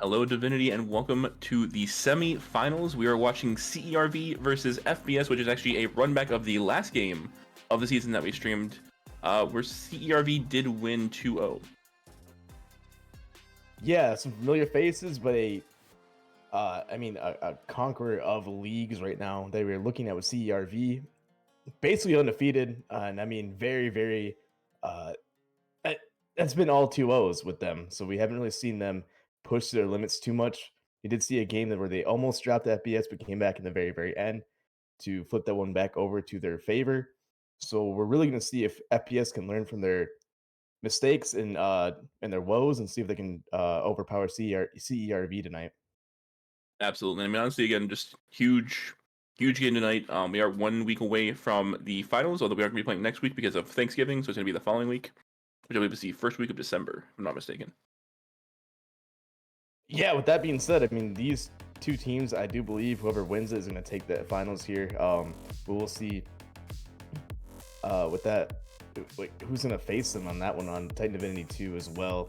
Hello, Divinity, and welcome to the semi-finals. We are watching CERV versus FBS, which is actually a runback of the last game of the season that we streamed, where CERV did win 2-0. Yeah, some familiar faces, but a conqueror of leagues right now that we're looking at with CERV, basically undefeated, and very. Uh, eh, that's been all 2-0s with them, so we haven't really seen them push their limits too much. We did see a game where they almost dropped FBS, but came back in the very end to flip that one back over to their favor. So we're really going to see if FPS can learn from their mistakes and their woes and see if they can overpower CERV tonight. Absolutely. I mean, honestly, again, just huge game tonight. We are 1 week away from the finals, although we aren't going to be playing next week because of Thanksgiving, so it's going to be the following week, which I believe is the first week of December, if I'm not mistaken. Yeah, with that being said, I mean, these two teams, I do believe whoever wins it is going to take the finals here. But we'll see with that, like, who's going to face them on that one on Titan Divinity 2 as well.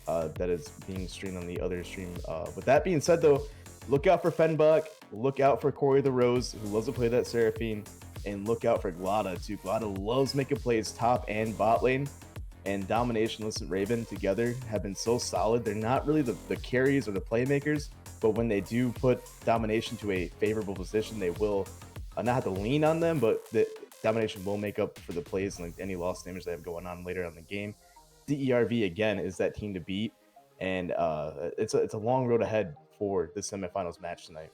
That is being streamed on the other stream. With that being said, though, look out for Fenbuck, look out for Corey the Rose, who loves to play that Seraphine, and look out for Glada, too. Glada loves making plays top and bot lane, and Dominationless and Raven together have been so solid. They're not really the carries or the playmakers, but when they do put Domination to a favorable position, they will not have to lean on them, but the Domination will make up for the plays and like any loss damage they have going on later in the game. DERV again is that team to beat, and it's a long road ahead for the semifinals match tonight.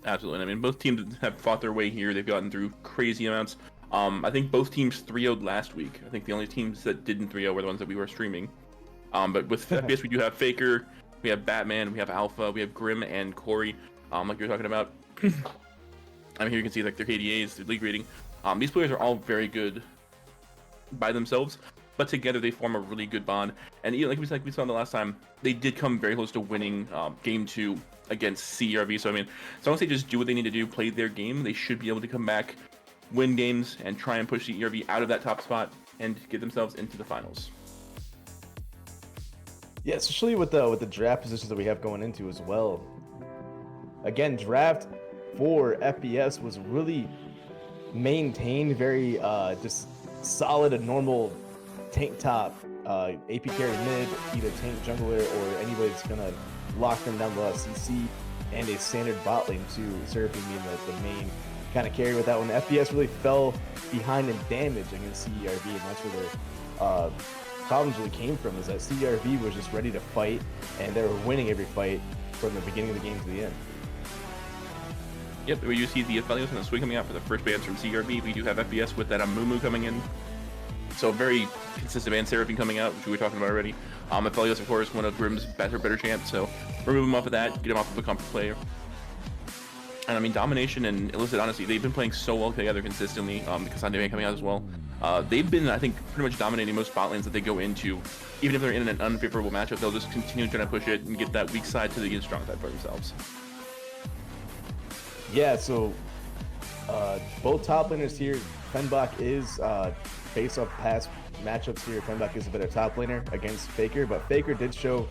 Absolutely. I mean, both teams have fought their way here. They've gotten through crazy amounts. I think both teams 3-0'd last week. I think the only teams that didn't 3-0 were the ones that we were streaming. But with FPS, we do have Faker, we have Batman, we have Alpha, we have Grim, and Corey, like you were talking about. I mean, here you can see like their KDAs, their league rating. These players are all very good by themselves, but together they form a really good bond. And like we saw the last time, they did come very close to winning game 2 against CRV. So I mean, as long as they just do what they need to do, play their game, they should be able to come back, win games, and try and push CRV out of that top spot and get themselves into the finals. Yeah, especially with the draft positions that we have going into as well. Again, draft for FPS was really maintained very just solid and normal tank top, AP carry mid, either tank jungler or anybody that's gonna lock them down the CC, and a standard bot lane too, Seraphine being the main kind of carry with that one. FPS really fell behind in damage against CERV, and that's where their problems really came from, is that CERV was just ready to fight, and they were winning every fight from the beginning of the game to the end. Yep, where you see the Aphelios and the Swing coming out for the first bans from CRV. We do have FPS with that Amumu coming in. So very consistent ban. Seraphine coming out, which we were talking about already. Aphelios, of course, one of Grim's better champs. So remove him off of that, get him off of a comfort player. And I mean, Domination and Illicit, honestly, they've been playing so well together consistently. The Conduit coming out as well. They've been, I think, pretty much dominating most bot lanes that they go into. Even if they're in an unfavorable matchup, they'll just continue trying to push it and get that weak side to the strong side for themselves. Yeah, so both top laners here. Fenbach is, based off past matchups here, Fenbach is a better top laner against Faker, but Faker did show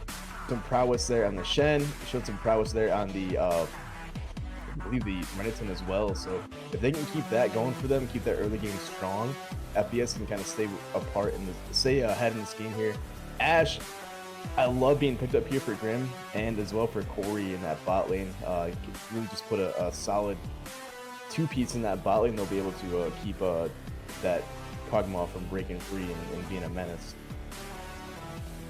some prowess there on the Shen, showed some prowess there on the, I believe the Renekton as well. So if they can keep that going for them, keep that early game strong, FPS can kind of stay apart and stay ahead in this game here. Ashe, I love being picked up here for Grim and as well for Corey in that bot lane. Really just put a solid two-piece in that bot lane. They'll be able to keep that Kog'Maw from breaking free and being a menace.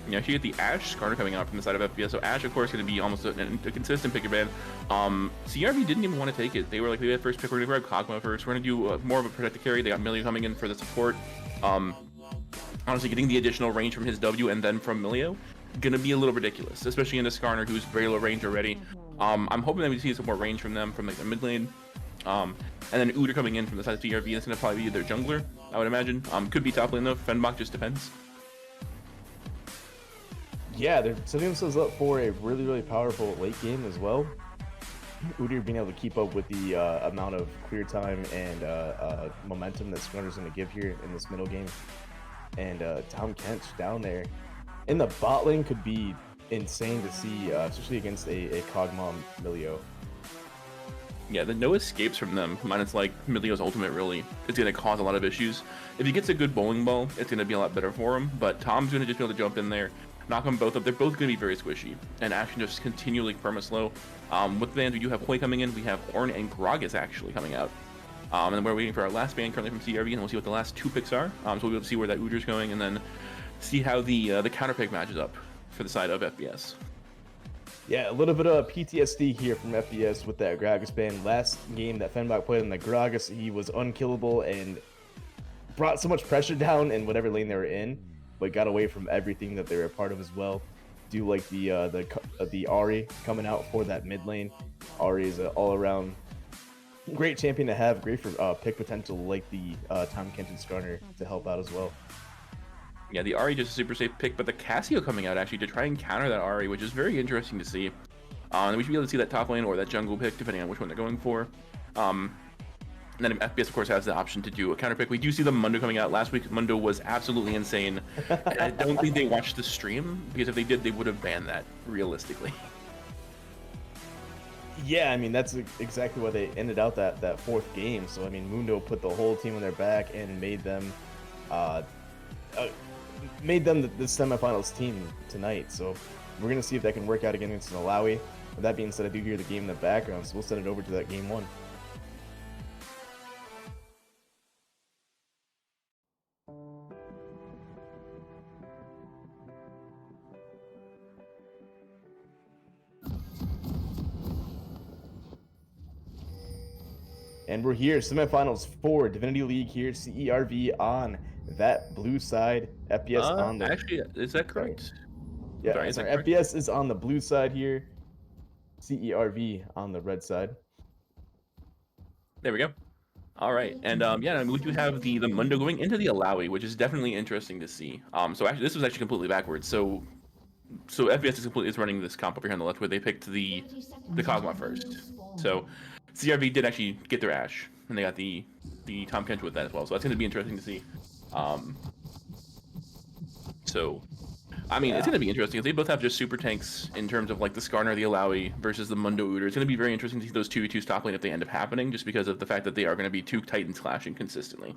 Yeah, you get the Ashe Skarner coming out from the side of FPS. So Ashe, of course, going to be almost a consistent picker ban. CRV didn't even want to take it. They were like, we had first pick, we're going to grab Kog'Maw first. We're going to do more of a protected carry. They got Milio coming in for the support. Honestly, getting the additional range from his W and then from Milio, gonna be a little ridiculous, especially in the Skarner, who's very low range already. I'm hoping that we see some more range from them from like the mid lane. And then Udyr coming in from the side of TRV, that's gonna probably be their jungler, I would imagine. Could be top lane though, Fenbach just depends. Yeah, they're setting themselves up for a really powerful late game as well. Udyr being able to keep up with the amount of clear time and momentum that Skarner's gonna give here in this middle game. And Tom Kent down there in the bot lane could be insane to see, especially against a Kog'Maw Milio. Yeah, the no escapes from them, minus like Milio's ultimate really, it's going to cause a lot of issues. If he gets a good bowling ball, it's going to be a lot better for him, but Tom's going to just be able to jump in there, knock them both up. They're both going to be very squishy, and Action just continually perma-slow. With the band, we do have Hoi coming in, we have Ornn and Gragas actually coming out. And then we're waiting for our last band currently from CRV, and we'll see what the last 2 picks are. So we'll be able to see where that Udir's going, and then see how the counter pick matches up for the side of FBS. Yeah, a little bit of PTSD here from FBS with that Gragas ban. Last game that Fenbach played in the Gragas, he was unkillable and brought so much pressure down in whatever lane they were in, but got away from everything that they were a part of as well. Do like the Ahri coming out for that mid lane. Ahri is an all-around great champion to have, great for pick potential like the Tom Kenton Skarner to help out as well. Yeah, the Ahri just a super safe pick, but the Cassio coming out actually to try and counter that Ahri, which is very interesting to see. And we should be able to see that top lane or that jungle pick, depending on which one they're going for. And then FBS, of course, has the option to do a counter pick. We do see the Mundo coming out. Last week, Mundo was absolutely insane. And I don't think they watched the stream, because if they did, they would have banned that, realistically. Yeah, I mean, that's exactly why they ended out that 4th game. So, I mean, Mundo put the whole team on their back and made them the semifinals team tonight. So we're going to see if that can work out against an Alawi. With that being said, I do hear the game in the background, so we'll send it over to that game 1. And we're here, semifinals for Divinity League here, CERV on that blue side, FPS on the... Actually, is that correct? Yeah, sorry, FPS is on the blue side here, CERV on the red side. There we go. All right, and yeah, I mean, we do have the Mundo going into the Alawi, which is definitely interesting to see. So actually, this was actually completely backwards. So FBS is running this comp over here on the left, where they picked the Kog'Maw first. So CRV did actually get their Ashe, and they got the Tom Kench with that as well. So that's going to be interesting to see. So, I mean, it's going to be interesting. They both have just super tanks in terms of like the Skarner, the Alawi versus the Mundo Udyr. It's going to be very interesting to see those 2v2 top lane if they end up happening, just because of the fact that they are going to be 2 Titans clashing consistently.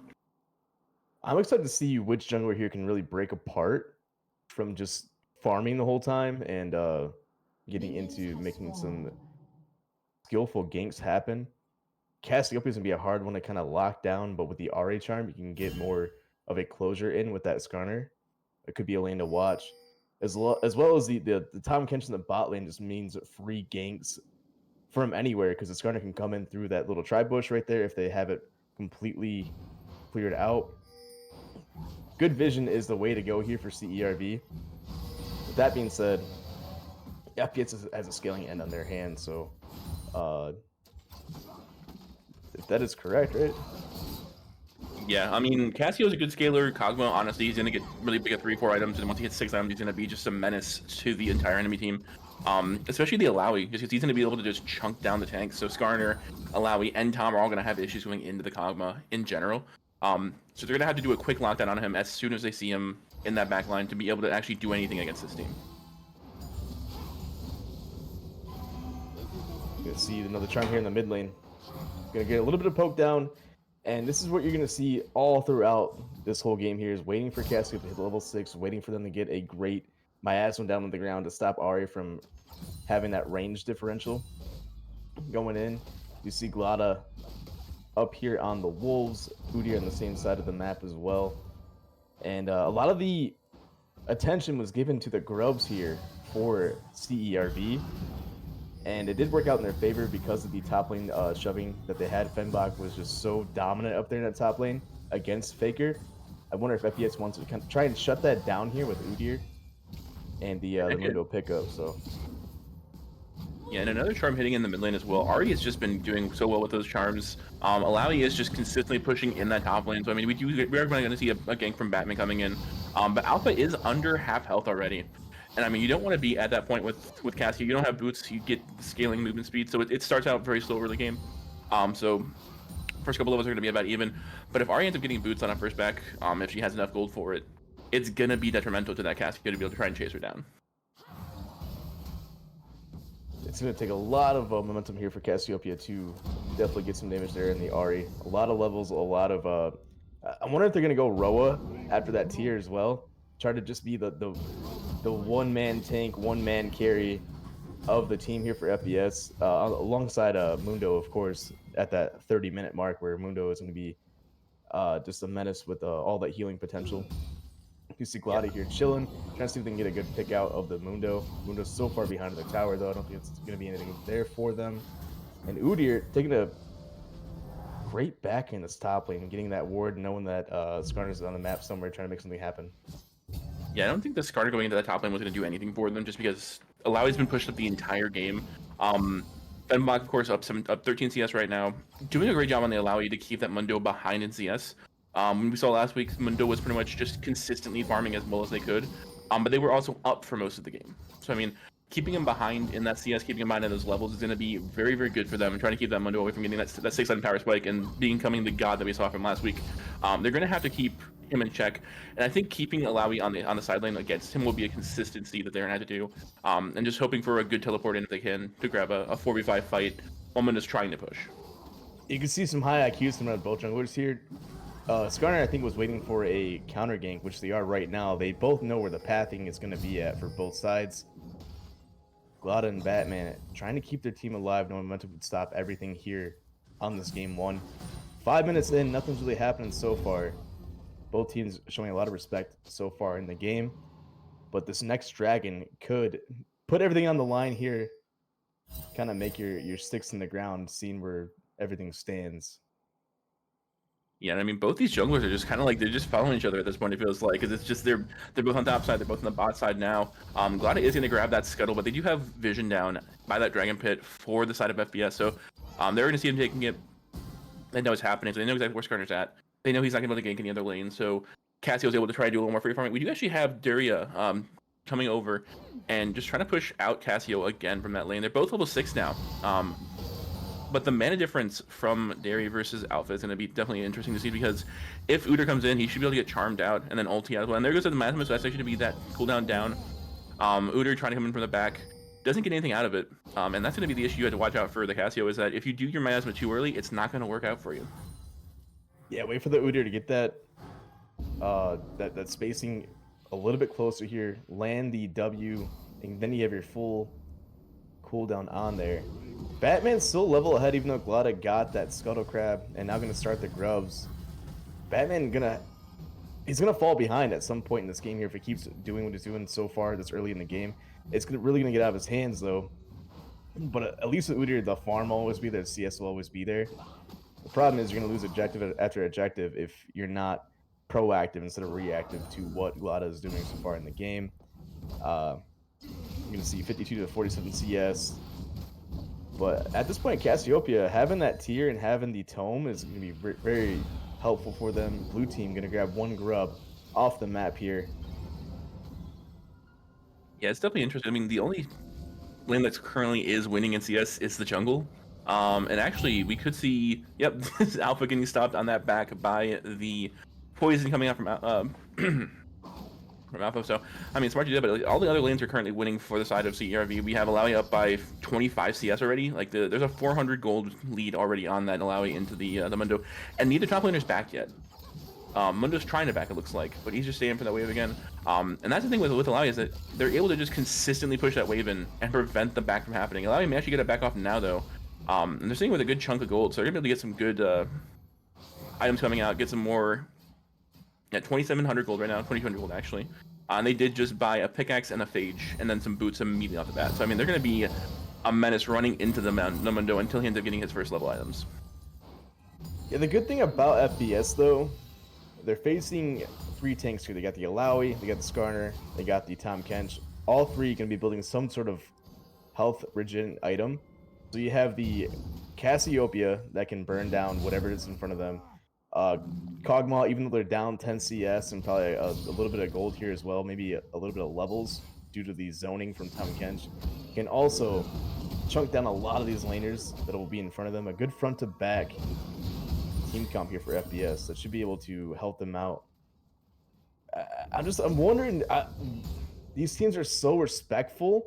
I'm excited to see which jungler here can really break apart from just farming the whole time and getting into making some skillful ganks happen. Cassiopeia is going to be a hard one to kind of lock down, but with the RA charm, you can get more of a closure in with that Skarner. It could be a lane to watch. As well as the Tom Kench in the bot lane just means free ganks from anywhere, because the Skarner can come in through that little tri bush right there if they have it completely cleared out. Good vision is the way to go here for CERV. With that being said, FPS has a scaling end on their hands, so if that is correct, right? Yeah, I mean, Cassio's a good scaler. Kog'Maw, honestly, he's going to get really big at 3-4 items, and once he hits 6 items, he's going to be just a menace to the entire enemy team. Especially the Alawi, just because he's going to be able to just chunk down the tanks. So Skarner, Alawi, and Tom are all going to have issues going into the Kog'Maw in general. So they're going to have to do a quick lockdown on him as soon as they see him in that back line to be able to actually do anything against this team. Gonna see another charm here in the mid lane. Gonna get a little bit of poke down, and this is what you're gonna see all throughout this whole game here, is waiting for Cassiopeia to hit level 6, waiting for them to get a great miasma down on the ground to stop Ahri from having that range differential going in. You see Glada up here on the Wolves, Udyr on the same side of the map as well. And a lot of the attention was given to the Grubs here for CERV. And it did work out in their favor because of the top lane shoving that they had. Fenbach was just so dominant up there in that top lane against Faker. I wonder if FPS wants to kind of try and shut that down here with Udyr and the Mundo pickup. So yeah, and another charm hitting in the mid lane as well. Ahri has just been doing so well with those charms. Alawi is just consistently pushing in that top lane. So I mean, we are going to see a gank from Batman coming in. But Alpha is under half health already. And I mean, you don't want to be at that point with Cassio. You don't have boots. You get scaling movement speed, so it starts out very slow early game. So first couple levels are going to be about even. But if Ahri ends up getting boots on a first back, if she has enough gold for it, it's going to be detrimental to that Cassio to be able to try and chase her down. It's going to take a lot of momentum here for Cassiopeia to definitely get some damage there in the Ari. A lot of levels, a lot of... I wonder if they're going to go Roa after that tier as well. Try to just be the one-man tank, one-man carry of the team here for FPS, alongside Mundo, of course, at that 30-minute mark where Mundo is going to be just a menace with all that healing potential. You see Gladi here chilling, trying to see if they can get a good pick out of the Mundo. Mundo's so far behind in the tower, though. I don't think it's going to be anything there for them. And Udyr taking a great back in this top lane, getting that ward, knowing that Skarner's on the map somewhere, trying to make something happen. Yeah, I don't think the Skarner going into that top lane was going to do anything for them, just because Alawi's been pushed up the entire game. Fenbach, of course, up 13 CS right now, doing a great job on the Alawi to keep that Mundo behind in CS. We saw last week, Mundo was pretty much just consistently farming as well as they could, but they were also up for most of the game. So, I mean, keeping him behind in that CS, keeping him behind in those levels is going to be very, very good for them, and trying to keep that Mundo away from getting that 6-7 power spike and becoming the god that we saw from last week. They're going to have to keep him in check, and I think keeping Alawi on the side lane against him will be a consistency that they're going to have to do, and just hoping for a good teleport in if they can to grab a 4v5 fight while Mundo's trying to push. You can see some high IQs from both junglers here. Skarner, I think, was waiting for a counter gank, which they are right now. They both know where the pathing is going to be at for both sides. Glada and Batman trying to keep their team alive. No momentum would stop everything here on this game 1. 5 minutes in, nothing's really happening so far. Both teams showing a lot of respect so far in the game. But this next dragon could put everything on the line here. Kind of make your sticks in the ground, seeing where everything stands. Yeah, I mean, both these junglers are just kind of like, they're just following each other at this point, it feels like, because it's just they're both on top side, they're both on the bot side now. Glada is going to grab that scuttle, but they do have vision down by that dragon pit for the side of FPS, so they're going to see him taking it. They know what's happening, so they know exactly where Skarner's at. They know he's not going to be able to gank in the other lane, so Cassio's able to try to do a little more free farming. We do actually have Daria coming over and just trying to push out Cassio again from that lane. They're both level 6 now. But the mana difference from Dari versus Alpha is going to be definitely interesting to see, because if Udyr comes in, he should be able to get charmed out and then ulti as well. And there goes the Maximus, so that's actually going to be that cooldown down. Udyr trying to come in from the back, doesn't get anything out of it. And that's going to be the issue you have to watch out for the Cassio, is that if you do your miasma too early, it's not going to work out for you. Yeah, wait for the Udyr to get that that spacing a little bit closer here. Land the W, and then you have your full cooldown on there. Batman's still level ahead, even though Glada got that Scuttle Crab and now going to start the Grubs. Batman he's gonna fall behind at some point in this game here if he keeps doing what he's doing so far this early in the game. It's really gonna get out of his hands though. But at least with Udyr, the farm will always be there, the CS will always be there. The problem is you're gonna lose objective after objective if you're not proactive instead of reactive to what Glada is doing so far in the game. You're gonna see 52 to 47 CS. But at this point, Cassiopeia, having that tier and having the tome is going to be very helpful for them. Blue team going to grab one grub off the map here. Yeah, it's definitely interesting. I mean, the only lane that's currently is winning in CS is the jungle. And actually, we could see, yep, Alpha getting stopped on that back by the poison coming out from from Alpha. So, I mean, smart to do that, but all the other lanes are currently winning for the side of CERV. We have Alawi up by 25 CS already. Like, there's a 400 gold lead already on that Alawi into the Mundo, and neither top laner's back yet. Mundo's trying to back, it looks like, but he's just staying for that wave again. And that's the thing with Alawi, is that they're able to just consistently push that wave in and prevent the back from happening. Alawi may actually get it back off now, though. And they're sitting with a good chunk of gold, so they're going to be able to get some good items coming out, get some more. Yeah, 2,700 gold right now, 2,200 gold actually. And they did just buy a pickaxe and a phage, and then some boots immediately off the bat. So, I mean, they're going to be a menace running into the Mundo until he ends up getting his first level items. Yeah, the good thing about FPS, though, they're facing 3 tanks here. They got the Alawi, they got the Skarner, they got the Tahm Kench. All 3 going to be building some sort of health regen item. So you have the Cassiopeia that can burn down whatever is in front of them. Kog'Maw, even though they're down 10 CS and probably a little bit of gold here as well, maybe a little bit of levels due to the zoning from Tahm Kench, can also chunk down a lot of these laners that will be in front of them. A good front to back team comp here for FPS that should be able to help them out. I'm wondering, these teams are so respectful,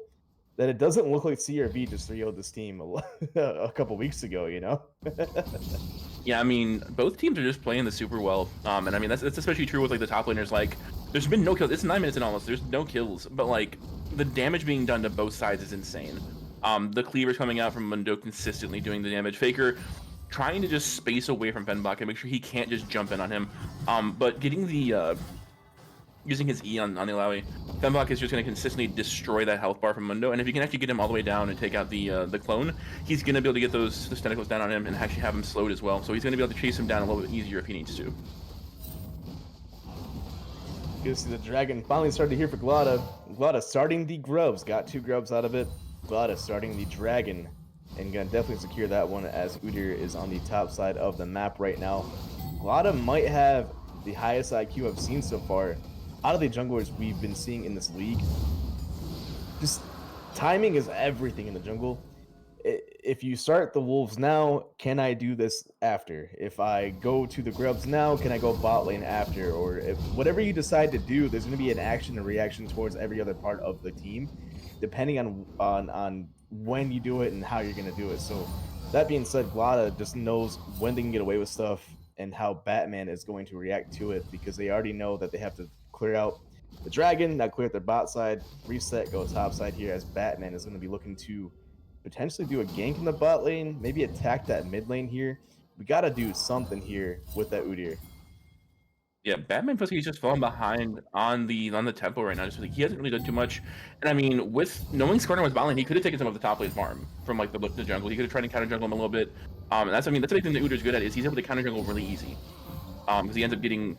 that it doesn't look like CRV just 3-0'd this team a couple weeks ago, you know? Yeah, I mean, both teams are just playing this super well. And I mean, that's especially true with like the top laners. Like, there's been no kills. It's 9 minutes in almost. There's no kills, but like the damage being done to both sides is insane. The cleavers coming out from Mundo consistently doing the damage. Faker trying to just space away from Fenbach and make sure he can't just jump in on him. But getting the using his E on the Alawi, Femblock is just going to consistently destroy that health bar from Mundo, and if you can actually get him all the way down and take out the clone, he's going to be able to get those tentacles down on him and actually have him slowed as well. So he's going to be able to chase him down a little bit easier if he needs to. Good to see the dragon finally started here for Glada. Glada starting the grubs, got 2 grubs out of it. Glada starting the dragon, and gonna definitely secure that one as Udyr is on the top side of the map right now. Glada might have the highest IQ I've seen so far out of the junglers we've been seeing in this league. Just timing is everything in the jungle. If you start the wolves now, can I do this after? If I go to the grubs now, can I go bot lane after? Or if whatever you decide to do, there's going to be an action and reaction towards every other part of the team, depending on when you do it and how you're going to do it. So that being said, Glada just knows when they can get away with stuff and how Batman is going to react to it, because they already know that they have to clear out the dragon, now clear out their bot side, reset, go top side here, as Batman is going to be looking to potentially do a gank in the bot lane, maybe attack that mid lane here. We got to do something here with that Udyr. Yeah, Batman feels like he's just falling behind on the tempo right now. Just like he hasn't really done too much. And I mean, with knowing Skarner was bot lane, he could have taken some of the top lane farm from like the jungle. He could have tried to counter jungle him a little bit. And that's, I mean, that's a big thing that Udyr's good at, is he's able to counter jungle really easy. Because he ends up getting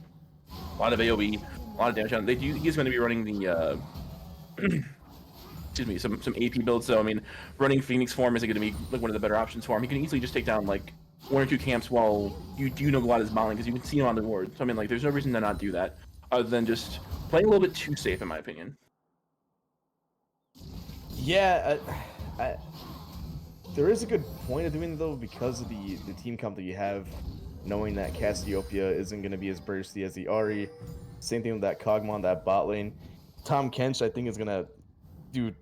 a lot of AoE, a lot of damage on him. He's going to be running the excuse me, some AP builds. So I mean, running Phoenix form isn't going to be like one of the better options for him. He can easily just take down like 1 or 2 camps while you do know Glada's bot lane, because you can see him on the board. So I mean, like, there's no reason to not do that, other than just playing a little bit too safe, in my opinion. Yeah, there is a good point of doing it though, because of the team comp that you have, knowing that Cassiopeia isn't going to be as bursty as the Ahri. Same thing with that Kog'Maw on that bot lane. Tom Kench, I think, is going to do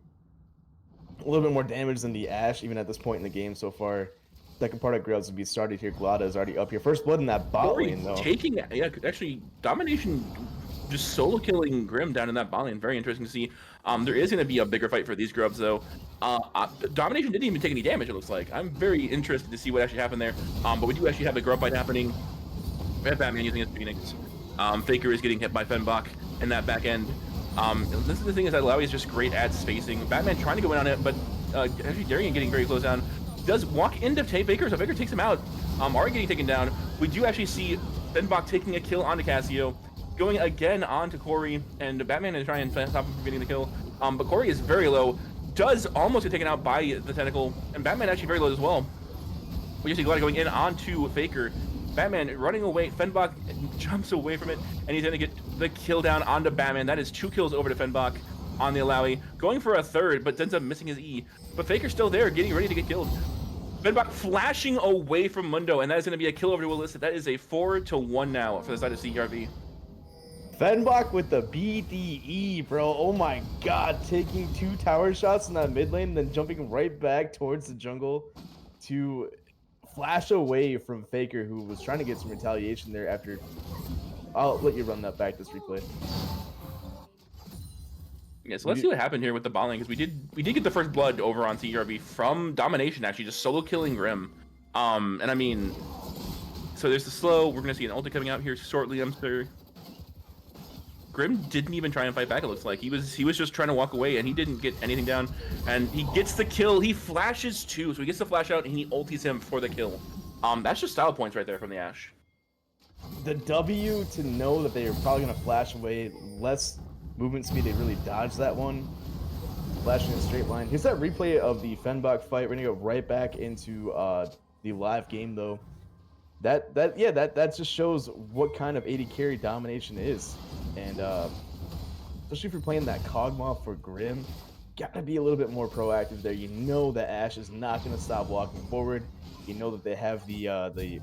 a little bit more damage than the Ashe, even at this point in the game so far. Second part of Grubs will be started here. Glada is already up here. First blood in that bot lane, though. Yeah, actually, Domination just solo killing Grim down in that bot lane. Very interesting to see. There is going to be a bigger fight for these Grubs, though. Domination didn't even take any damage, it looks like. I'm very interested to see what actually happened there. But we do actually have a Grub fight happening. We have Batman using his Phoenix. Faker is getting hit by Fenbach in that back end. This is the thing, is that Alawi is just great at spacing. Batman trying to go in on it, but actually Darian getting very close down. Does walk into Faker, so Faker takes him out. Ari getting taken down. We do actually see Fenbach taking a kill onto Cassio, going again onto Corey, and Batman is trying to stop him from getting the kill. But Corey is very low, does almost get taken out by the tentacle, and Batman actually very low as well. We just see Glada going in onto Faker. Batman running away. Fenbach jumps away from it, and he's going to get the kill down onto Batman. That is 2 kills over to Fenbach on the Alawi. Going for a third, but ends up missing his E. But Faker's still there, getting ready to get killed. Fenbach flashing away from Mundo, and that is going to be a kill over to Alyssa. That is a 4-1 now for the side of CRV. Fenbach with the BDE, bro. Oh my god. Taking 2 tower shots in that mid lane, then jumping right back towards the jungle to flash away from Faker, who was trying to get some retaliation there after. I'll let you run that back, this replay. Yeah, so let's see what happened here with the bot lane, because we did get the first blood over on CRV from Domination, actually, just solo killing Grim. And I mean, so there's the slow. We're gonna see an ulti coming out here shortly, I'm sure. Grim didn't even try and fight back, it looks like. He was just trying to walk away, and he didn't get anything down. And he gets the kill. He flashes too, so he gets the flash out, and he ultis him for the kill. That's just style points right there from the Ashe. The W, to know that they are probably gonna flash away, less movement speed, they really dodged that one. Flashing in a straight line. Here's that replay of the Fenbach fight. We're gonna go right back into the live game though. That just shows what kind of AD carry Domination is. And especially if you're playing that Kog'Maw for Grim, gotta be a little bit more proactive there. You know that Ashe is not gonna stop walking forward. You know that they have the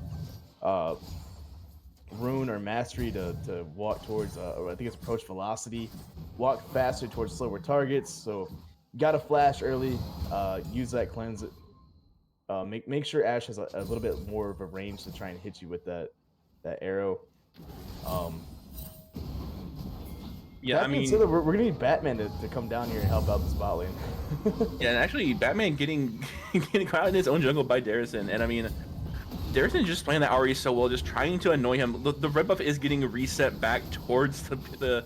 rune or mastery to walk towards, or I think it's approach velocity, walk faster towards slower targets. So got to flash early, use that cleanse. Make sure Ash has a little bit more of a range to try and hit you with that arrow. Um, Yeah, I that being mean, said, we're gonna need Batman to come down here and help out this bot lane. yeah, and actually, Batman getting getting caught in his own jungle by Darrison, and I mean, Darrison just playing that RE so well, just trying to annoy him. The red buff is getting reset back towards the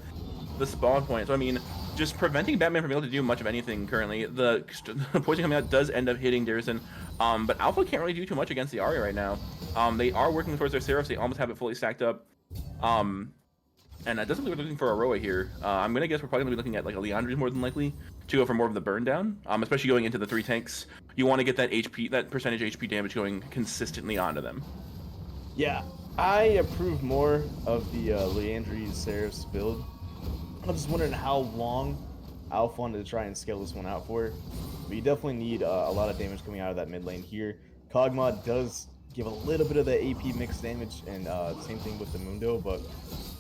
spawn point. So I mean, just preventing Batman from being able to do much of anything currently. The poison coming out does end up hitting Darrison, but Alpha can't really do too much against the Arya right now. They are working towards their Seraphs. They almost have it fully stacked up. And it doesn't look like we're looking for Aroa here. I'm gonna guess we're probably gonna be looking at like a Leandri more than likely to go for more of the burn down. Especially going into the 3 tanks. You want to get that HP, that percentage HP damage going consistently onto them. Yeah, I approve more of the Leandri's Seraph's build. I'm just wondering how long Alpha wanted to try and scale this one out for. But you definitely need a lot of damage coming out of that mid lane here. Kog'Maw does give a little bit of the AP mixed damage, and same thing with the Mundo, but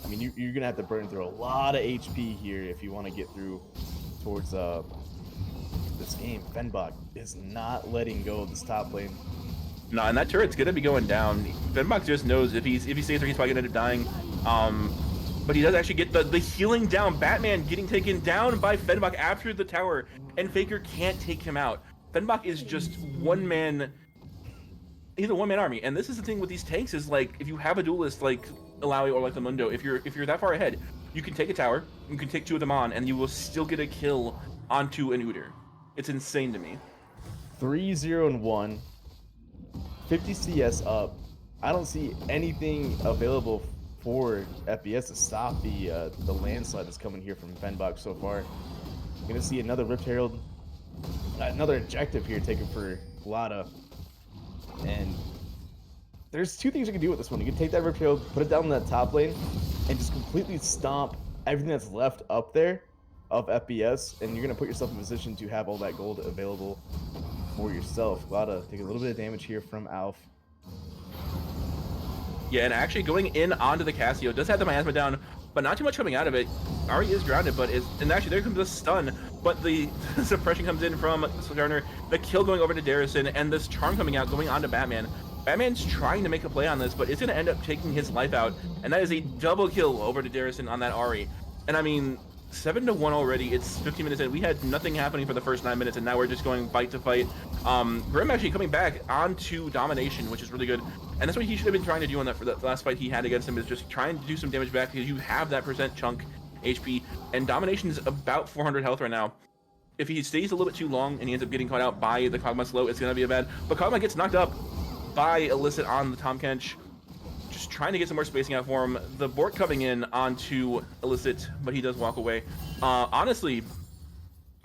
I mean, you're going to have to burn through a lot of HP here if you want to get through towards this game. Fenbach is not letting go of this top lane. No, and that turret's gonna be going down. Fenbach just knows if he stays there, he's probably gonna end up dying. But he does actually get the healing down. Batman getting taken down by Fenbach after the tower, and Faker can't take him out. Fenbach is just one man. He's a one-man army, and this is the thing with these tanks is like if you have a duelist like Alawi or like the Mundo, if you're that far ahead, you can take a tower, you can take 2 of them on, and you will still get a kill onto an Udyr. It's insane to me. 3-0-1, 50 CS up. I don't see anything available for FPS to stop the landslide that's coming here from Fenbach so far. Gonna see another Rift Herald, another objective here taken for Glada. And there's 2 things you can do with this one. You can take that Rift Herald, put it down in that top lane, and just completely stomp everything that's left up there of FPS, and you're going to put yourself in a position to have all that gold available for yourself. Glada take a little bit of damage here from Alf. Yeah, and actually going in onto the Cassio does have the miasma down, but not too much coming out of it. Ari is grounded, but and actually there comes the stun, but the suppression comes in from Sojourner, the kill going over to Darrison, and this charm coming out going on to Batman. Batman's trying to make a play on this, but it's going to end up taking his life out, and that is a double kill over to Darrison on that Ari. And I mean, 7-1 already. It's 15 minutes in. We had nothing happening for the first 9 minutes, and now we're just going fight to fight. Grim actually coming back onto domination, which is really good. And that's what he should have been trying to do on that for the last fight he had against him, is just trying to do some damage back because you have that percent chunk HP, and domination is about 400 health right now. If he stays a little bit too long and he ends up getting caught out by the Kog'Maw slow, it's going to be a bad. But Kog'Maw gets knocked up by Illicit on the Tahm Kench. Just trying to get some more spacing out for him. The Bork coming in onto Illicit, but he does walk away. Honestly,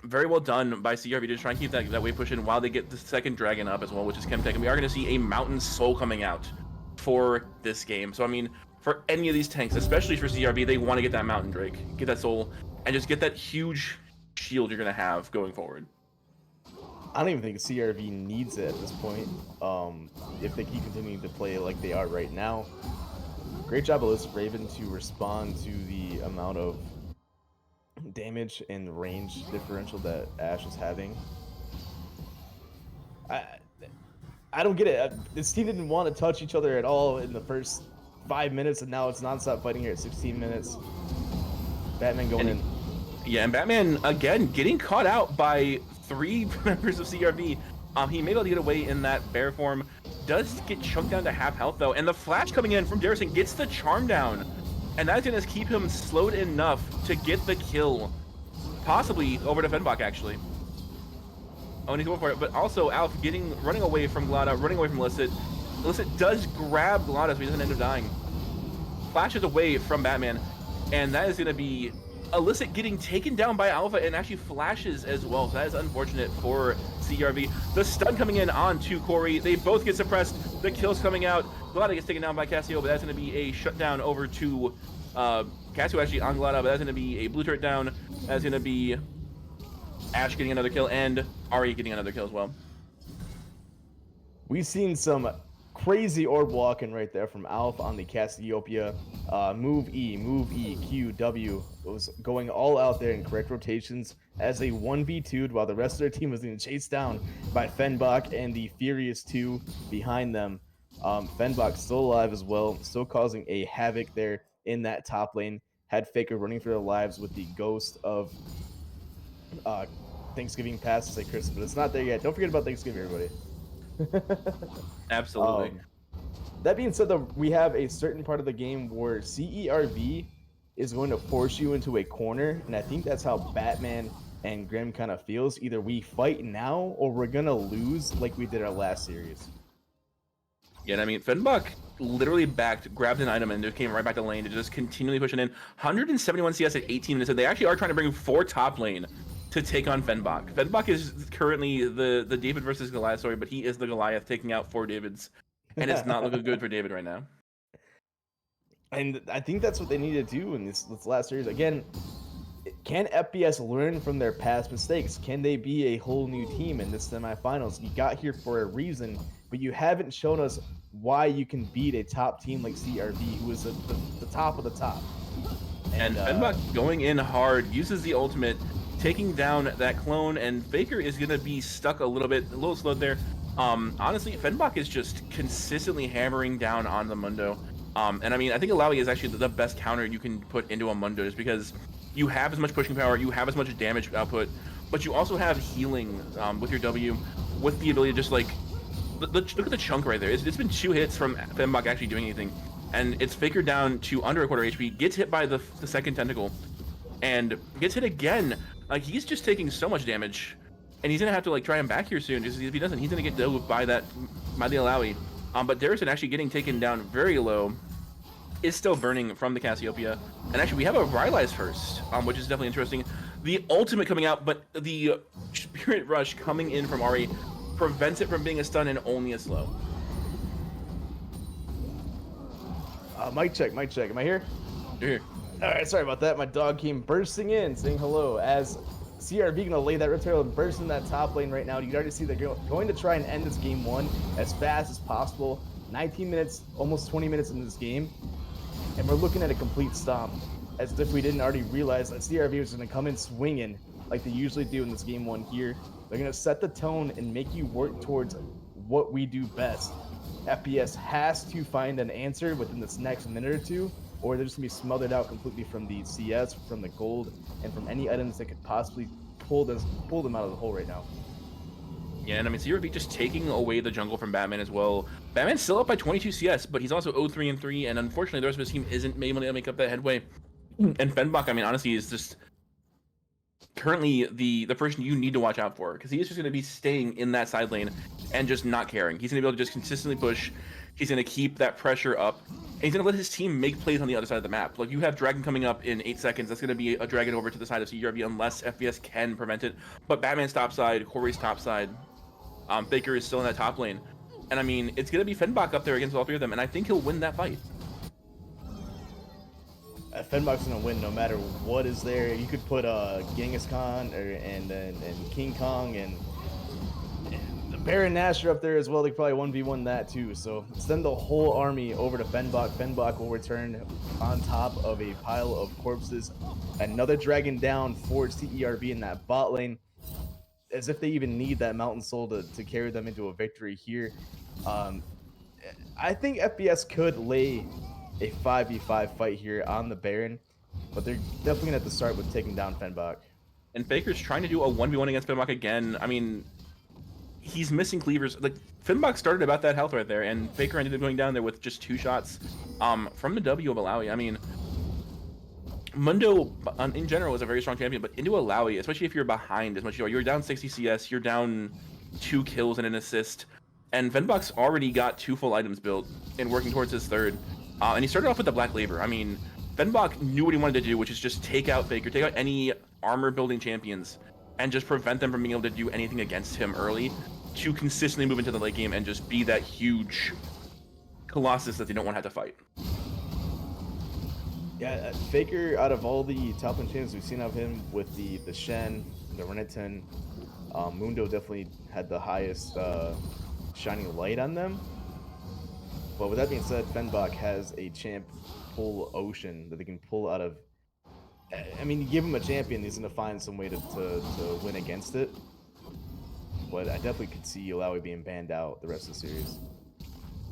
very well done by CRV to try and keep that wave push in while they get the second dragon up as well, which is Chemtech. And we are going to see a Mountain Soul coming out for this game. So, I mean, for any of these tanks, especially for CRV, they want to get that Mountain Drake, get that Soul, and just get that huge shield you're going to have going forward. I don't even think CRV needs it at this point. If they keep continuing to play like they are right now. Great job, Alyssa Raven, to respond to the amount of damage and range differential that Ashe is having. I don't get it. This team didn't want to touch each other at all in the first 5 minutes, and now it's nonstop fighting here at 16 minutes. Batman going in. Yeah, and Batman, again, getting caught out by 3 members of CRV. He may be able to get away in that bear form. Does get chunked down to half health, though. And the flash coming in from Darrison gets the charm down. And that's going to keep him slowed enough to get the kill. Possibly over to Fenbach, actually. Oh, and he's going for it. But also, Alf running away from Glada, running away from Illicit. Illicit does grab Glada so he doesn't end up dying. Flashes away from Batman. And that is going to be Illicit getting taken down by Alpha, and actually flashes as well. So that is unfortunate for CRV. The stun coming in on to Corey. They both get suppressed. The kills coming out. Glada gets taken down by Cassio, but that's going to be a shutdown over to Cassio actually on Glada, but that's going to be a blue turret down. That's going to be Ashe getting another kill, and Ari getting another kill as well. We've seen some crazy orb walking right there from Alf on the Cassiopeia. Move E, Q, W. It was going all out there in correct rotations as a 1v2'd while the rest of their team was being chased down by Fenbach and the Furious 2 behind them. Fenbach still alive as well, still causing a havoc there in that top lane. Had Faker running for their lives with the ghost of uh, Thanksgiving past to say Christmas, but it's not there yet. Don't forget about Thanksgiving, everybody. Absolutely. That being said, though, we have a certain part of the game where CERV is going to force you into a corner, and I think that's how Batman and Grim kind of feels. Either we fight now, or we're gonna lose like we did our last series. Yeah, and I mean, Fenbach literally grabbed an item, and just came right back to lane to just continually pushing in. 171 CS at 18 minutes, and they actually are trying to bring 4 top lane to take on Fenbach. Fenbach is currently the David versus Goliath story, but he is the Goliath taking out 4 Davids, and it's not looking good for David right now. And I think that's what they need to do in this last series. Again, can FBS learn from their past mistakes? Can they be a whole new team in this semifinals? You got here for a reason, but you haven't shown us why you can beat a top team like CRV, who is the top of the top. And Fenbach going in hard, uses the ultimate, taking down that clone, and Faker is going to be stuck a little slowed there. Honestly, Fenbach is just consistently hammering down on the Mundo. And I mean, I think Alawi is actually the best counter you can put into a Mundo, just because you have as much pushing power, you have as much damage output, but you also have healing with your W, with the ability to just like, look at the chunk right there. It's been 2 hits from Fenbach actually doing anything, and it's Faker down to under a quarter HP, gets hit by the second tentacle, and gets hit again. Like, he's just taking so much damage, and he's gonna have to like try him back here soon. Just if he doesn't, he's gonna get dove by the Alawi. But Darrison actually getting taken down very low, is still burning from the Cassiopeia. And actually, we have a Rylai's first, which is definitely interesting. The ultimate coming out, but the Spirit Rush coming in from Ari prevents it from being a stun and only a slow. Mic check. Am I here? You're here. All right, sorry about that. My dog came bursting in, saying hello. As CRV gonna lay that Riptail and burst in that top lane right now. You can already see they're going to try and end this game 1 as fast as possible. 19 minutes, almost 20 minutes in this game, and we're looking at a complete stomp, as if we didn't already realize that CRV was gonna come in swinging like they usually do in this game 1 here. They're gonna set the tone and make you work towards what we do best. FPS has to find an answer within this next minute or 2, or they're just gonna be smothered out completely from the CS, from the gold, and from any items that could possibly pull them out of the hole right now. Yeah, and I mean, CRV just taking away the jungle from Batman as well. Batman's still up by 22 CS, but he's also 0-3-3, and unfortunately, the rest of his team isn't able to make up that headway. And Fenbach, I mean, honestly, is just currently the person you need to watch out for, because he is just going to be staying in that side lane and just not caring. He's going to be able to just consistently push. He's going to keep that pressure up, and he's going to let his team make plays on the other side of the map. Like, you have Dragon coming up in 8 seconds. That's going to be a Dragon over to the side of CRV unless FPS can prevent it. But Batman's top side, Corey's top side, Faker is still in that top lane. And I mean, it's going to be Fenbach up there against all 3 of them, and I think he'll win that fight. Fenbach's gonna win no matter what is there. You could put Genghis Khan and King Kong and the Baron Nashor up there as well. They could probably 1v1 that too. So send the whole army over to Fenbach. Fenbach will return on top of a pile of corpses. Another dragon down for TERV in that bot lane, as if they even need that Mountain Soul to carry them into a victory here. I think FBS could lay a 5v5 fight here on the Baron, but they're definitely gonna have to start with taking down Fenbach. And Faker's trying to do a 1v1 against Fenbach again. I mean, he's missing cleavers. Like, Fenbach started about that health right there, and Faker ended up going down there with just 2 shots from the W of Alawi. I mean, Mundo in general is a very strong champion, but into Alawi, especially if you're behind as much as you are, you're down 60 CS, you're down 2 kills and an assist, and Fenbach's already got 2 full items built and working towards his 3rd. And he started off with the Black Labor. I mean, Fenbach knew what he wanted to do, which is just take out Faker, take out any armor-building champions, and just prevent them from being able to do anything against him early, to consistently move into the late game and just be that huge colossus that they don't want to have to fight. Yeah, Faker, out of all the top end champions we've seen of him with the Shen, the Renekton, Mundo definitely had the highest shining light on them. But with that being said, Fenbach has a champ pull ocean that they can pull out of. I mean, you give him a champion, he's going to find some way to win against it. But I definitely could see Alawi being banned out the rest of the series.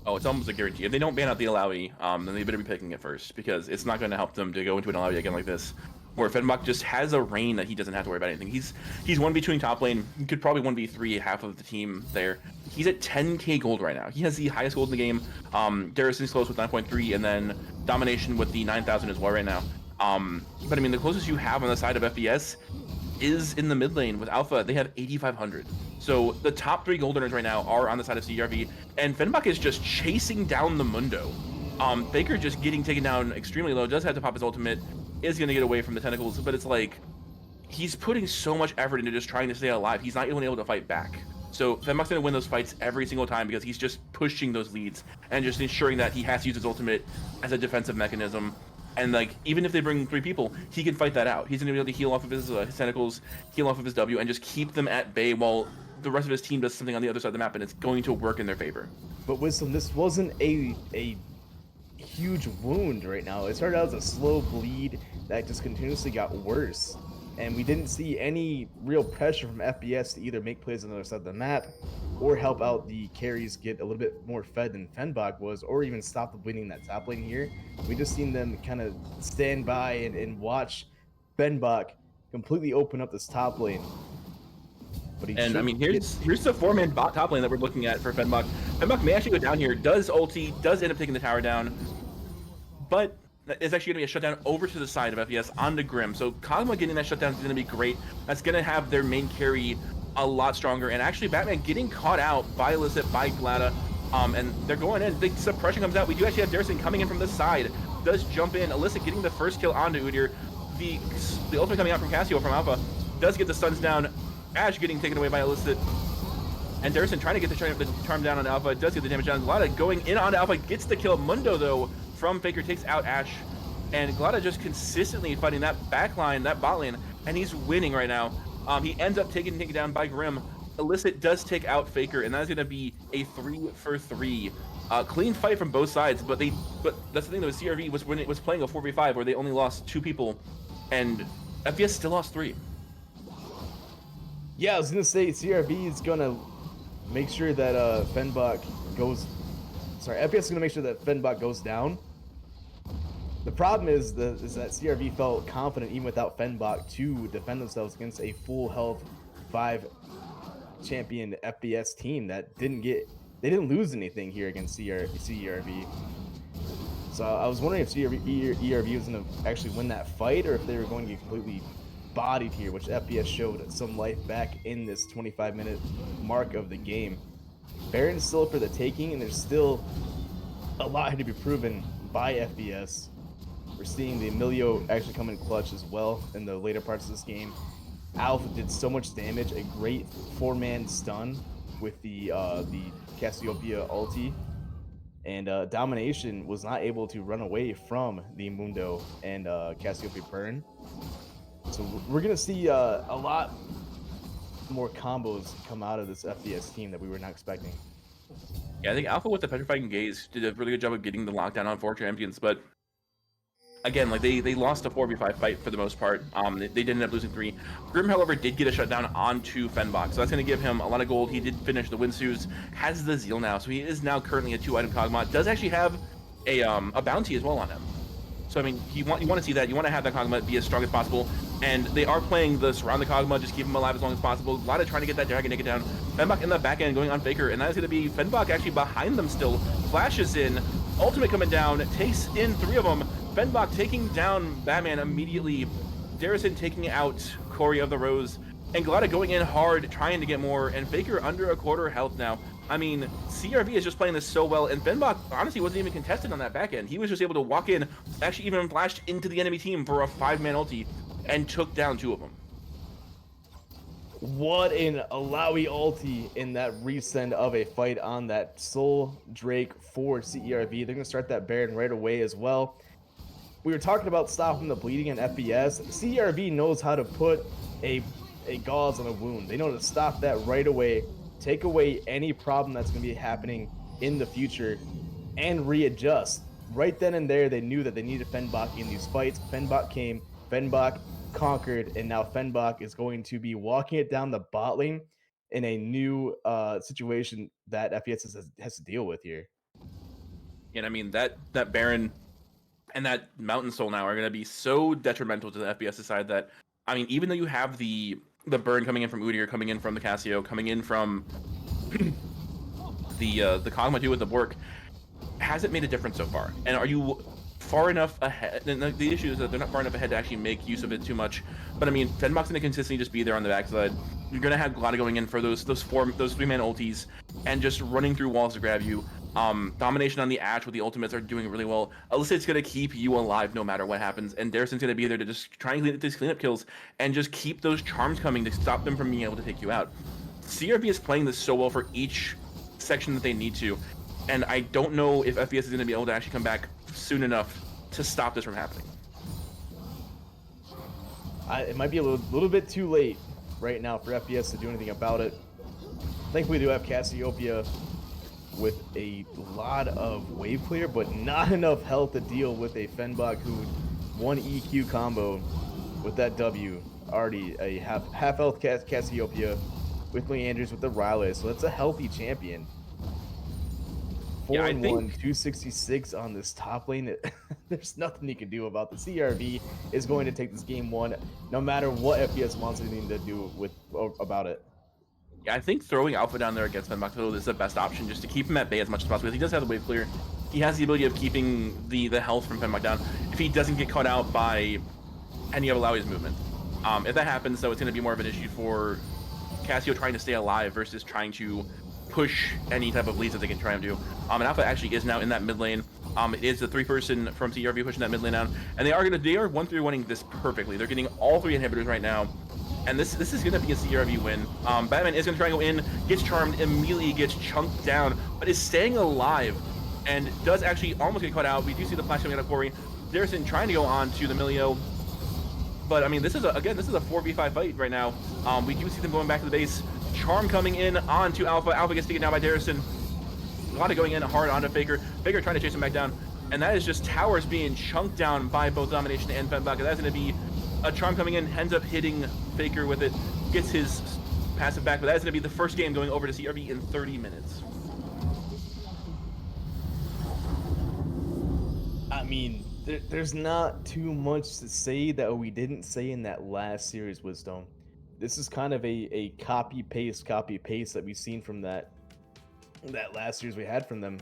Oh, it's almost a guarantee. If they don't ban out the Alawi, then they better be picking it first, because it's not going to help them to go into an Alawi again like this, where Fenbach just has a reign that he doesn't have to worry about anything. He's 1v between top lane. He could probably 1v3 half of the team there. He's at 10k gold right now. He has the highest gold in the game. Darrison's close with 9.3, and then Domination with the 9,000 as well right now. But I mean, the closest you have on the side of FPS is in the mid lane with Alpha. They have 8,500. So the top 3 gold earners right now are on the side of CRV, and Fenbach is just chasing down the Mundo. Faker just getting taken down extremely low, does have to pop his ultimate, is going to get away from the tentacles, but it's like, he's putting so much effort into just trying to stay alive. He's not even able to fight back. So Fenbach's going to win those fights every single time because he's just pushing those leads and just ensuring that he has to use his ultimate as a defensive mechanism. And like, even if they bring 3 people, he can fight that out. He's going to be able to heal off of his tentacles, heal off of his W, and just keep them at bay while the rest of his team does something on the other side of the map, and it's going to work in their favor. But Wisdom, this wasn't a huge wound right now. It started out as a slow bleed that just continuously got worse. And we didn't see any real pressure from FPS to either make plays on the other side of the map or help out the carries get a little bit more fed than Fenbach was, or even stop the bleeding in that top lane here. We just seen them kind of stand by and watch Fenbach completely open up this top lane. And I mean, here's the 4-man bot top lane that we're looking at for Fenbach. Fenbach may actually go down here, does ulti, does end up taking the tower down, but it's actually going to be a shutdown over to the side of FPS onto Grim. So Kog'Maw getting that shutdown is going to be great. That's going to have their main carry a lot stronger. And actually, Batman getting caught out by Illicit, by Glada, and they're going in. The suppression comes out. We do actually have Darrison coming in from this side. Does jump in. Illicit getting the first kill onto Udyr. The ultimate coming out from Cassio from Alpha does get the stuns down. Ash getting taken away by Illicit. And Darrison trying to get the charm down on Alpha. Does get the damage down. Glada going in on Alpha. Gets the kill. Mundo, though, from Faker takes out Ash. And Glada just consistently fighting that back line, that bot lane. And he's winning right now. He ends up taken down by Grim. Illicit does take out Faker. And that is going to be a 3-for-3. Clean fight from both sides. But that's the thing, though, with CRV was when it was playing a 4v5 where they only lost 2 people. And FPS still lost 3. Yeah, I was gonna say CRV is gonna make sure that Fenbach goes. Sorry, FPS is gonna make sure that Fenbach goes down. The problem is that CRV felt confident even without Fenbach to defend themselves against a full health 5 champion FPS team that didn't lose anything here against CRV. So I was wondering if ERV was gonna actually win that fight or if they were going to get completely bodied here, which FPS showed some life back in this 25-minute mark of the game. Baron's still for the taking, and there's still a lot to be proven by FPS. We're seeing the Emilio actually come in clutch as well in the later parts of this game. Alpha did so much damage, a great 4-man stun with the Cassiopeia ulti, and Domination was not able to run away from the Mundo and Cassiopeia burn. So we're going to see a lot more combos come out of this FPS team that we were not expecting. Yeah, I think Alpha with the Petrifying Gaze did a really good job of getting the lockdown on 4 champions, but again, like they lost a 4v5 fight for the most part. They did end up losing 3. Grim, however, did get a shutdown onto Fenbach, so that's going to give him a lot of gold. He did finish the Winsus, has the Zeal now, so he is now currently a 2-item Kog'Maw. Does actually have a bounty as well on him. So I mean, you want to see that. You want to have that Kog'Maw be as strong as possible. And they are playing the surround the Kog'Maw, just keep him alive as long as possible. A lot of trying to get that dragon naked down. Fenbach in the back end going on Faker, and that is going to be Fenbach actually behind them still. Flashes in, ultimate coming down, takes in 3 of them. Fenbach taking down Batman immediately. Darrison taking out Corey of the Rose. And Glada going in hard, trying to get more. And Faker under a quarter health now. I mean, CRV is just playing this so well, and Fenbach honestly wasn't even contested on that back end. He was just able to walk in, actually even flashed into the enemy team for a 5-man ulti, and took down 2 of them. What an Alawi ulti in that resend of a fight on that Soul Drake for CERV. They're going to start that Baron right away as well. We were talking about stopping the bleeding in FPS. CERV knows how to put a gauze on a wound. They know to stop that right away, take away any problem that's going to be happening in the future, and readjust. Right then and there, they knew that they needed Fenbach in these fights. Fenbach came, Fenbach conquered, and now Fenbach is going to be walking it down the bot lane in a new situation that FES has to deal with here. And I mean, that Baron and that Mountain Soul now are going to be so detrimental to the FPS side that, I mean, even though you have the burn coming in from Udyr, coming in from the Cassio, coming in from the Kog'Maw too with the Bork, hasn't made a difference so far. And are you far enough ahead? And the issue is that they're not far enough ahead to actually make use of it too much. But I mean, Fenbach's going to consistently just be there on the backside. You're going to have Glada going in for those 3-man ultis and just running through walls to grab you. Domination on the Ashe with the ultimates are doing really well. Elicit's going to keep you alive no matter what happens. And Darison's going to be there to just try and clean up these cleanup kills and just keep those charms coming to stop them from being able to take you out. CRV is playing this so well for each section that they need to. And I don't know if FES is going to be able to actually come back soon enough to stop this from happening. It might be a little bit too late right now for FES to do anything about it. Thankfully, we do have Cassiopeia with a lot of wave clear, but not enough health to deal with a Fenbach who one EQ combo with that W. Already a half health Cassiopeia with Leanders with the Rylai, so that's a healthy champion. 4-1, 266 on this top lane. There's nothing you can do about the CRV is going to take this game one, no matter what FPS wants anything to do about it. Yeah, I think throwing Alpha down there against Fenbach is the best option, just to keep him at bay as much as possible. He does have the wave clear. He has the ability of keeping the health from Fenbach down if he doesn't get caught out by any of Alawi's movement. If that happens, though, it's going to be more of an issue for Cassio trying to stay alive versus trying to push any type of leads that they can try and do. And Alpha actually is now in that mid lane. It is the 3-person from CRV pushing that mid lane down, and they are 1-3-1ing this perfectly. They're getting all 3 inhibitors right now, and this is going to be a CRV win. Batman is going to try and go in, gets charmed, immediately gets chunked down, but is staying alive, and does actually almost get caught out. We do see the flash coming out of Corey. Darison trying to go on to the Milio, but I mean, this is a 4v5 fight right now. We do see them going back to the base. Charm coming in onto Alpha. Alpha gets taken down by Darison. Glada going in hard onto Faker. Faker trying to chase him back down. And that is just towers being chunked down by both Domination and Fenbach. That's going to be a charm coming in, ends up hitting Faker with it, gets his passive back, but that is going to be the first game going over to CRV in 30 minutes. I mean, there's not too much to say that we didn't say in that last series, Wisdom. This is kind of a copy-paste that we've seen from that last series we had from them.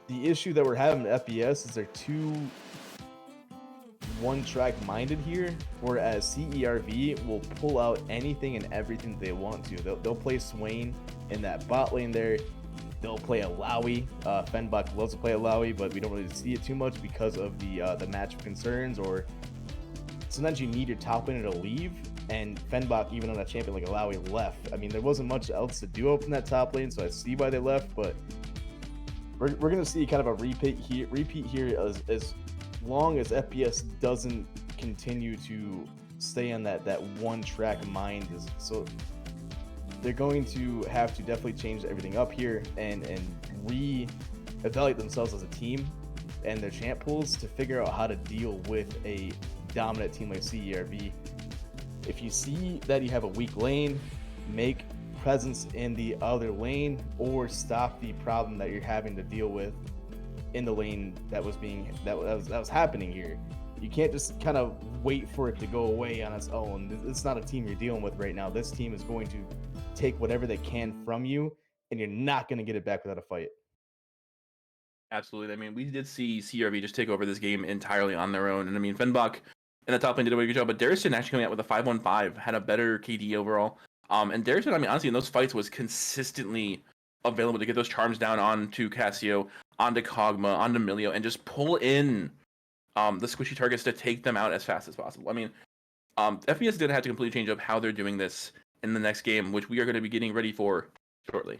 The issue that we're having at FES is they're too one-track minded here, whereas CERV will pull out anything and everything they want to. They'll play Swain in that bot lane there. They'll play Alawi. Fenbach loves to play Alawi, but we don't really see it too much because of the matchup concerns, or sometimes you need your top laner to leave, and Fenbach, even on a champion like Alawi, left. I mean, there wasn't much else to do up in that top lane, so I see why they left, but we're going to see kind of a repeat here as long as FPS doesn't continue to stay on that one-track mind. So they're going to have to definitely change everything up here and re-evaluate themselves as a team and their champ pools to figure out how to deal with a dominant team like CERV. If you see that you have a weak lane, make presence in the other lane or stop the problem that you're having to deal with in the lane that was happening here. You can't just kind of wait for it to go away on its own. It's not a team you're dealing with right now. This team is going to take whatever they can from you, and you're not going to get it back without a fight. Absolutely. I mean, we did see CRV just take over this game entirely on their own. And I mean, Fenbach in the top lane did a really good job, but Darison actually coming out with a 5-1-5, had a better KD overall. And Darison, I mean, honestly, in those fights was consistently available to get those charms down onto Cassio, onto Kog'Maw, onto Milio, and just pull in the squishy targets to take them out as fast as possible. I mean, FPS did have to completely change up how they're doing this in the next game, which we are going to be getting ready for shortly.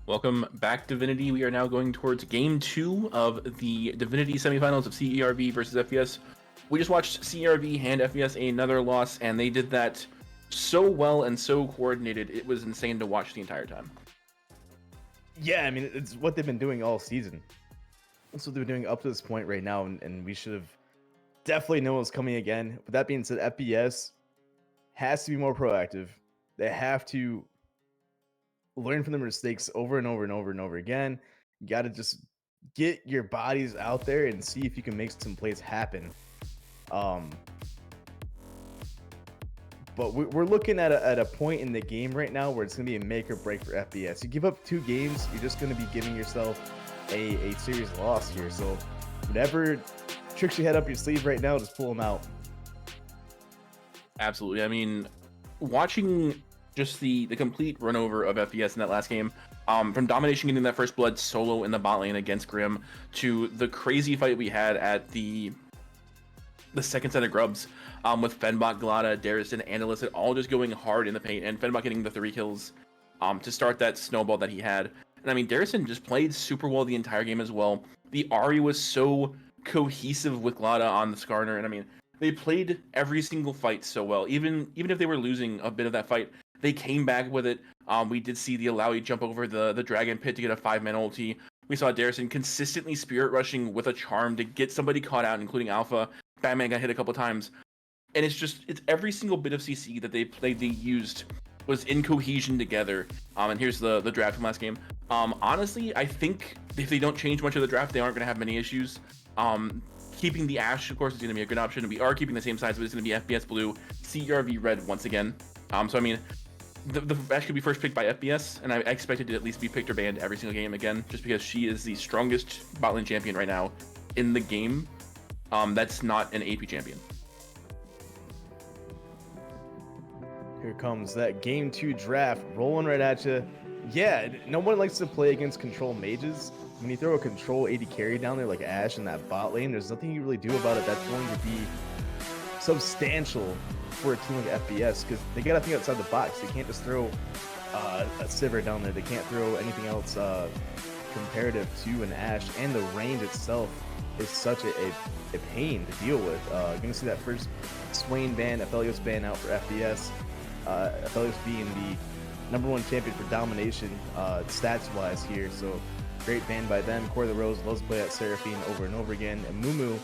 Welcome back, Divinity. We are now going towards Game 2 of the Divinity Semifinals of CERV versus FES. We just watched CERV hand FES another loss, and they did that so well and so coordinated. It was insane to watch the entire time. Yeah, I mean, it's what they've been doing all season. That's what they're doing up to this point right now, and we should have definitely known it was coming again. But that being said, FBS has to be more proactive. They have to learn from their mistakes over and over and over and over again. You got to just get your bodies out there and see if you can make some plays happen. But we're looking at a point in the game right now where it's going to be a make or break for FBS. You give up 2 games, you're just going to be giving yourself a serious loss here. So whatever tricks you had up your sleeve right now, just pull them out. Absolutely. I mean, watching just the complete run over of FES in that last game, from domination getting that first blood solo in the bot lane against Grim to the crazy fight we had at the second set of grubs, with Fenbot, Glada, Darrison, and Illicit all just going hard in the paint, and Fenbot getting the 3 kills to start that snowball that he had. And I mean, Darrison just played super well the entire game as well. The Ahri was so cohesive with Glada on the Skarner, and I mean, they played every single fight so well. Even if they were losing a bit of that fight, they came back with it. We did see the Alawi jump over the Dragon Pit to get a 5-man ulti. We saw Darrison consistently spirit rushing with a charm to get somebody caught out, including Alpha. Batman got hit a couple times. And it's every single bit of CC that they used was in cohesion together. And here's the draft from last game. Honestly, I think if they don't change much of the draft, they aren't going to have many issues. Keeping the Ashe, of course, is going to be a good option. We are keeping the same size, but it's going to be FPS Blue, CERV Red once again. So I mean, the Ashe could be first picked by FBS, and I expect it to at least be picked or banned every single game again, just because she is the strongest bot lane champion right now in the game. That's not an AP champion. Here comes that game 2 draft rolling right at you. Yeah, no one likes to play against control mages. When you throw a control AD carry down there like Ashe in that bot lane, there's nothing you really do about it that's going to be substantial for a team like FBS, because they got to think outside the box. They can't just throw a Sivir down there. They can't throw anything else comparative to an Ashe, and the range itself is such a pain to deal with. You're going to see that first Swain ban, Aphelios ban out for FBS. Aphelios being the #1 champion for domination stats-wise here, so great ban by them. Core of the Rose loves to play at Seraphine over and over again, and Mumu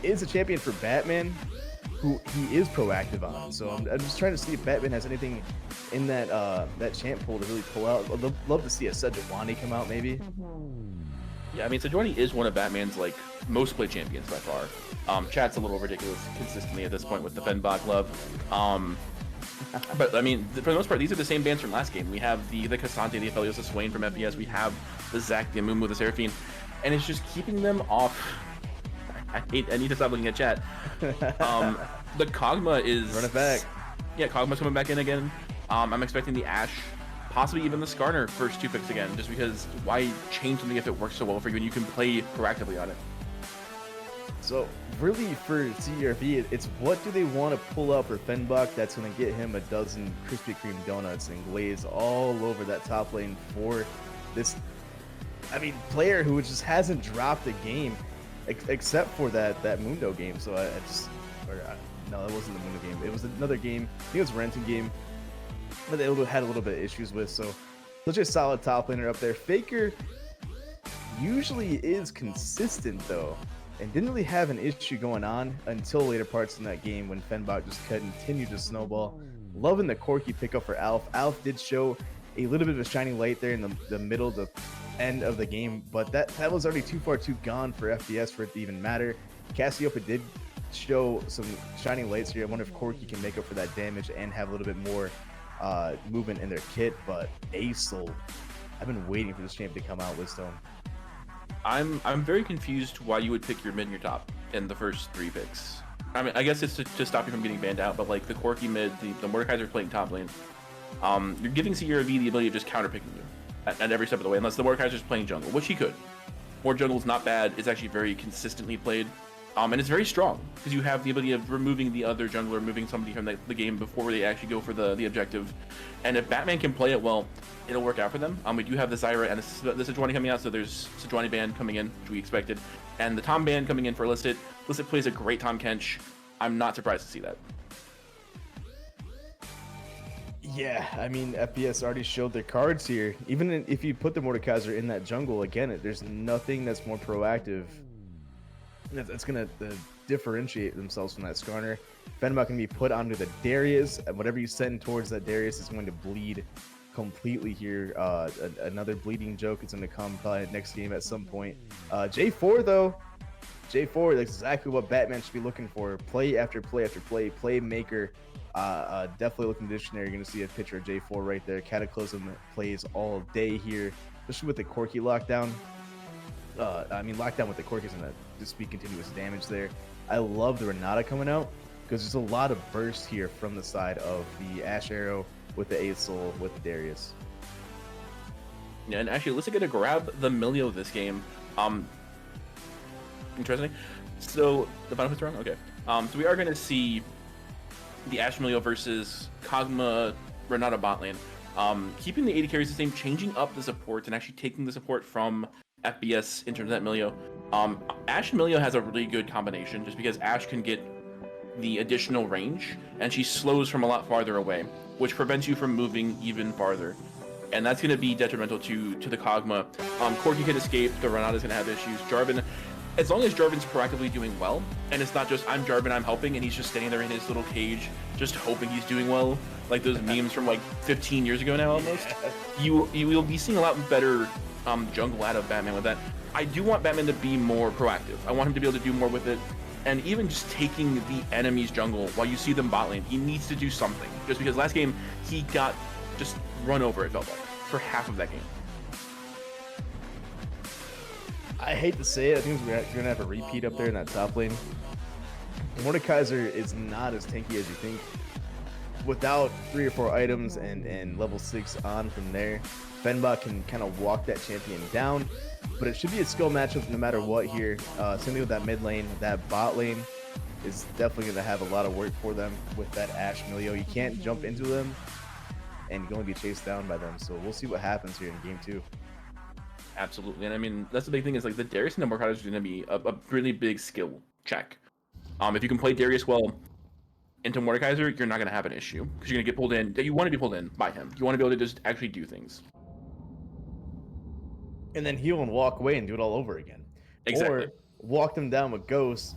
is a champion for Batman, who he is proactive on. So I'm just trying to see if Batman has anything in that champ pool to really pull out. I'd love to see a Sejuani come out, maybe. Yeah, I mean, Sejuani is one of Batman's like most played champions by far. Chat's a little ridiculous consistently at this point with the Fenbot love. But I mean, for the most part, these are the same bans from last game. We have the Cassante, the Aphelios, the Swain from FBS. We have the Zac, the Amumu, the Seraphine, and it's just keeping them off. I need to stop looking at chat. The Kog'Maw is run it back. Yeah, Kog'Maw's coming back in again. I'm expecting the Ashe, possibly even the Skarner first 2 picks again, just because why change something if it works so well for you and you can play proactively on it. So really for CERV, it's what do they want to pull out for Fenbach that's going to get him a dozen Krispy Kreme donuts and glaze all over that top lane for this, I mean, player who just hasn't dropped a game except for that Mundo game. So no, that wasn't the Mundo game. It was another game. I think it was a Renton game that they had a little bit of issues with. So such a solid top laner up there. Faker usually is consistent though, and didn't really have an issue going on until later parts in that game when Fenbach just continued to snowball. Loving the Corki pickup for Alf. Alf did show a little bit of a shining light there in the middle to end of the game, but that was already too far too gone for FBS for it to even matter. Cassiopeia did show some shining lights here. I wonder if Corki can make up for that damage and have a little bit more movement in their kit, but Acel, I've been waiting for this champ to come out with Stone. I'm very confused why you would pick your mid and your top in the first 3 picks. I mean, I guess it's to stop you from getting banned out, but like the Corki mid, the Mordekaiser playing top lane, you're giving CRV the ability of just counterpicking you at every step of the way, unless the Mordekaiser's playing jungle, which he could. More jungle is not bad. It's actually very consistently played. And it's very strong because you have the ability of removing the other jungler, removing somebody from the game before they actually go for the objective. And if Batman can play it well, it'll work out for them. We do have the Zyra and the Sejuani coming out, so there's Sejuani ban coming in, which we expected, and the Tom ban coming in for Illicit. Illicit plays a great Tom Kench. I'm not surprised to see that. Yeah, I mean, FPS already showed their cards here. Even if you put the Mordekaiser in that jungle, again, there's nothing that's more proactive that's going to differentiate themselves from that Skarner. Fenbach can be put onto the Darius, and whatever you send towards that Darius is going to bleed completely here. Another bleeding joke is going to come probably next game at some point. J4, though. J4, that's exactly what Batman should be looking for. Play after play after play. Playmaker. Definitely looking dictionary. You're going to see a picture of J4 right there. Cataclysm plays all day here, especially with the Corki lockdown. I mean, lockdown with the Corki is going to just be continuous damage there. I love the Renata coming out because there's a lot of burst here from the side of the Ash Arrow with the Acel with the Darius. Yeah, and actually, let's get to grab the Milio this game. Interesting. So the bottom hit's wrong. Okay. So we are going to see the Ash Milio versus Kog'Maw Renata bot lane. Keeping the AD carries the same, changing up the supports, and actually taking the support from FBS in terms of that Milio. Ash and Milio has a really good combination just because Ash can get the additional range and she slows from a lot farther away, which prevents you from moving even farther. And that's going to be detrimental to the Kog'Maw. Corki can escape, the Renata's going to have issues. Jarvan, as long as Jarvan's proactively doing well, and it's not just I'm Jarvan, I'm helping, and he's just standing there in his little cage, just hoping he's doing well, like those memes from like 15 years ago now almost. You will be seeing a lot better jungle out of Batman with that. I do want Batman to be more proactive. I want him to be able to do more with it, and even just taking the enemy's jungle while you see them bot lane. He needs to do something, just because last game he got just run over, it felt like, for half of that game. I hate to say it, I think we're gonna have a repeat up there in that top lane. Mordekaiser is not as tanky as you think. Without 3 or 4 items and level 6 on from there, Fenbach can kind of walk that champion down, but it should be a skill matchup no matter what here. Same thing with that mid lane. That bot lane is definitely going to have a lot of work for them with that Ash Milio. You can't jump into them, and you can only be chased down by them, so we'll see what happens here in game 2. Absolutely, and I mean, that's the big thing is like the Darius and the Mordekaiser is going to be a really big skill check. If you can play Darius well into Mordekaiser, you're not going to have an issue because you're going to get pulled in. You want to be pulled in by him. You want to be able to just actually do things. And then heal and walk away and do it all over again. Exactly. Or walk them down with Ghost,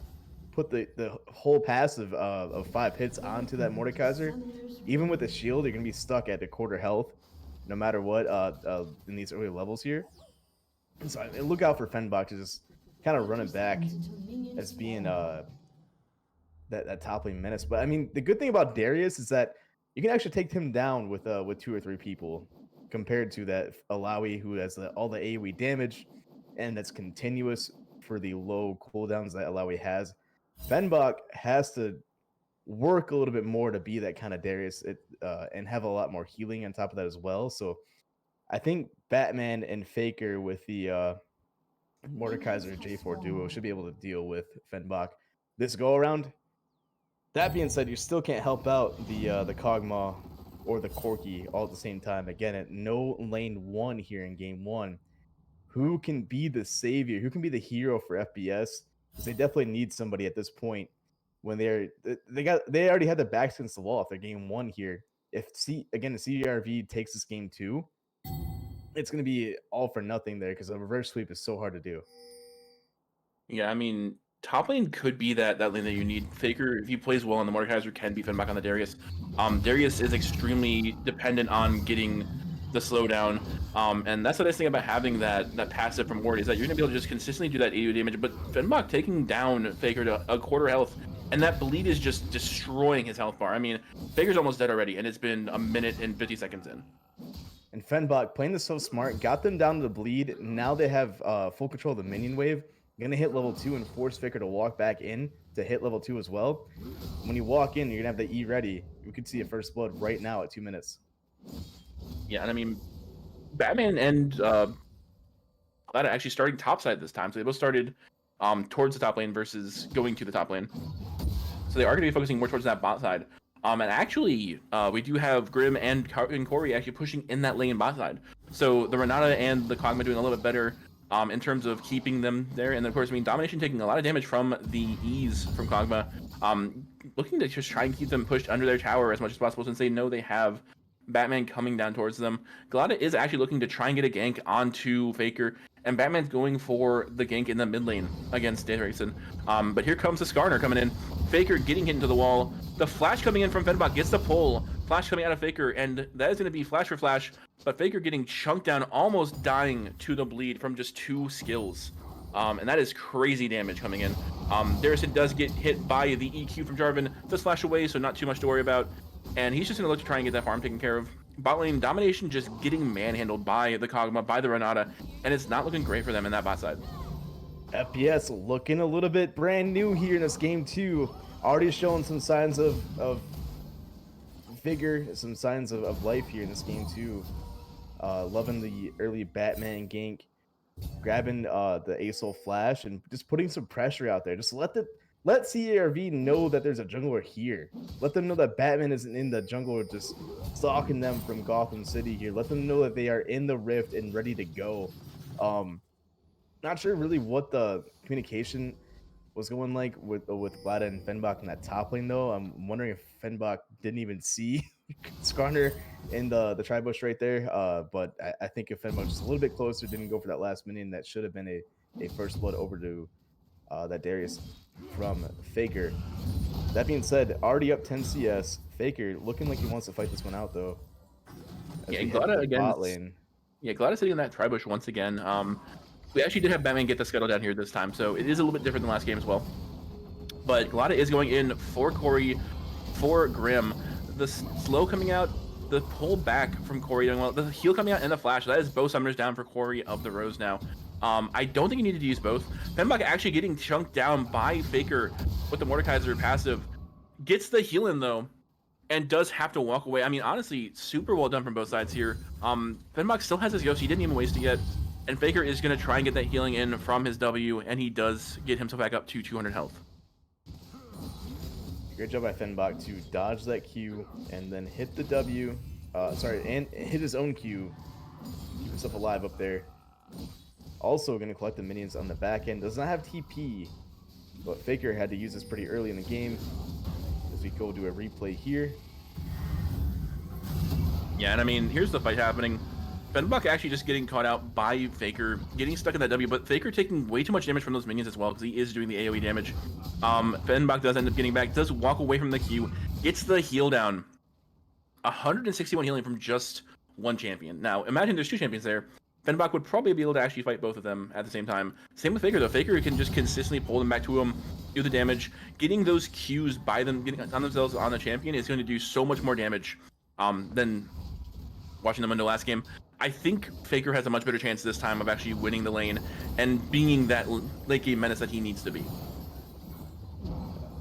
put the whole passive of 5 hits onto that Mordekaiser. Even with the shield, you're going to be stuck at the quarter health no matter what in these early levels here. So look out for Fenbach to just kind of run it back as being that top lane menace. But I mean, the good thing about Darius is that you can actually take him down with 2 or 3 people, compared to that Alawi who has all the AoE damage and that's continuous for the low cooldowns that Alawi has. Fenbach has to work a little bit more to be that kind of Darius and have a lot more healing on top of that as well. So I think Batman and Faker with the Mordekaiser J4 duo should be able to deal with Fenbach this go around. That being said, you still can't help out the Kog'Maw or the Corki all at the same time. Again, at no lane 1 here in game 1. Who can be the savior? Who can be the hero for FBS? Because they definitely need somebody at this point when they already had the backs against the wall after game 1 here. If the CRV takes this game 2, it's going to be all for nothing there because a reverse sweep is so hard to do. Yeah, I mean, top lane could be that lane that you need. Faker, if he plays well on the Mordekaiser, can be Fenbach on the Darius. Darius is extremely dependent on getting the slowdown, and that's the nice thing about having that passive from Ward is that you're gonna be able to just consistently do that AoE damage. But Fenbach taking down Faker to a quarter health And that bleed is just destroying his health bar. I mean, Faker's almost dead already, and it's been a minute and 50 seconds in. And Fenbach playing this so smart, got them down to the bleed. Now they have full control of the minion wave. Gonna hit level 2 and force Faker to walk back in to hit level 2 as well. When you walk in, you're gonna have the E ready. You could see a first blood right now at 2 minutes. Yeah, and I mean, Batman and Glada actually starting topside this time. So they both started towards the top lane versus going to the top lane. So they are going to be focusing more towards that bot side. And actually, we do have Grim and Corey actually pushing in that lane bot side. So the Renata and the Kog'Maw doing a little bit better in terms of keeping them there. And of course, I mean, Domination taking a lot of damage from the E's from Kog'Maw. Looking to just try and keep them pushed under their tower as much as possible since they know they have Batman coming down towards them. Glada is actually looking to try and get a gank onto Faker, and Batman's going for the gank in the mid lane against Dayrason. But here comes the Skarner coming in. Faker getting hit into the wall. The flash coming in from Fenbach gets the pull. Flash coming out of Faker, and that is going to be flash for flash, but Faker getting chunked down, almost dying to the bleed from just 2 skills. And that is crazy damage coming in. Dayrason does get hit by the EQ from Jarvan, does flash away, so not too much to worry about. And he's just going to look to try and get that farm taken care of. Bot lane Domination just getting manhandled by the Kog'Maw, by the Renata, and it's not looking great for them in that bot side. FPS looking a little bit brand new here in this game too. Already showing some signs of vigor, some signs of life here in this game too. Loving the early Batman gank, grabbing the ASOL flash and just putting some pressure out there. Just let CARV know that there's a jungler here. Let them know that Batman isn't in the jungle just stalking them from Gotham City here. Let them know that they are in the rift and ready to go. Not sure really what the communication was going like with Glada and Fenbach in that top lane though. I'm wondering if Fenbach didn't even see Skarner in the tri-bush right there. But I think if Fenbach was just a little bit closer, didn't go for that last minion, that should have been a first blood over to that Darius from Faker. That being said, already up 10 CS. Faker looking like he wants to fight this one out though. Yeah, Glada again. Bot lane. Yeah, Glada sitting in that tri-bush once again. We actually did have Batman get the scuttle down here this time, so it is a little bit different than last game as well. But Glada is going in for Corey, for Grim. The slow coming out, the pull back from Corey doing well, the heal coming out, and the flash. That is both summoners down for Corey of the Rose now. I don't think you needed to use both. Fenbach actually getting chunked down by Faker with the Mordekaiser passive. Gets the heal in though, and does have to walk away. I mean, honestly, super well done from both sides here. Fenbach still has his Ghost, he didn't even waste it yet. And Faker is going to try and get that healing in from his W, and he does get himself back up to 200 health. Great job by Fenbach to dodge that Q and then hit the W. And hit his own Q. Keep himself alive up there. Also going to collect the minions on the back end. Does not have TP, but Faker had to use this pretty early in the game. As we go to a replay here. Yeah, and I mean, here's the fight happening. Fenbach actually just getting caught out by Faker, getting stuck in that W, but Faker taking way too much damage from those minions as well because he is doing the AoE damage. Fenbach does end up getting back, does walk away from the Q, gets the heal down. 161 healing from just one champion. Now, imagine there's 2 champions there. Fenbach would probably be able to actually fight both of them at the same time. Same with Faker though. Faker can just consistently pull them back to him, do the damage. Getting those Qs by them, getting on themselves on the champion is going to do so much more damage than watching them in the last game. I think Faker has a much better chance this time of actually winning the lane and being that late game menace that he needs to be.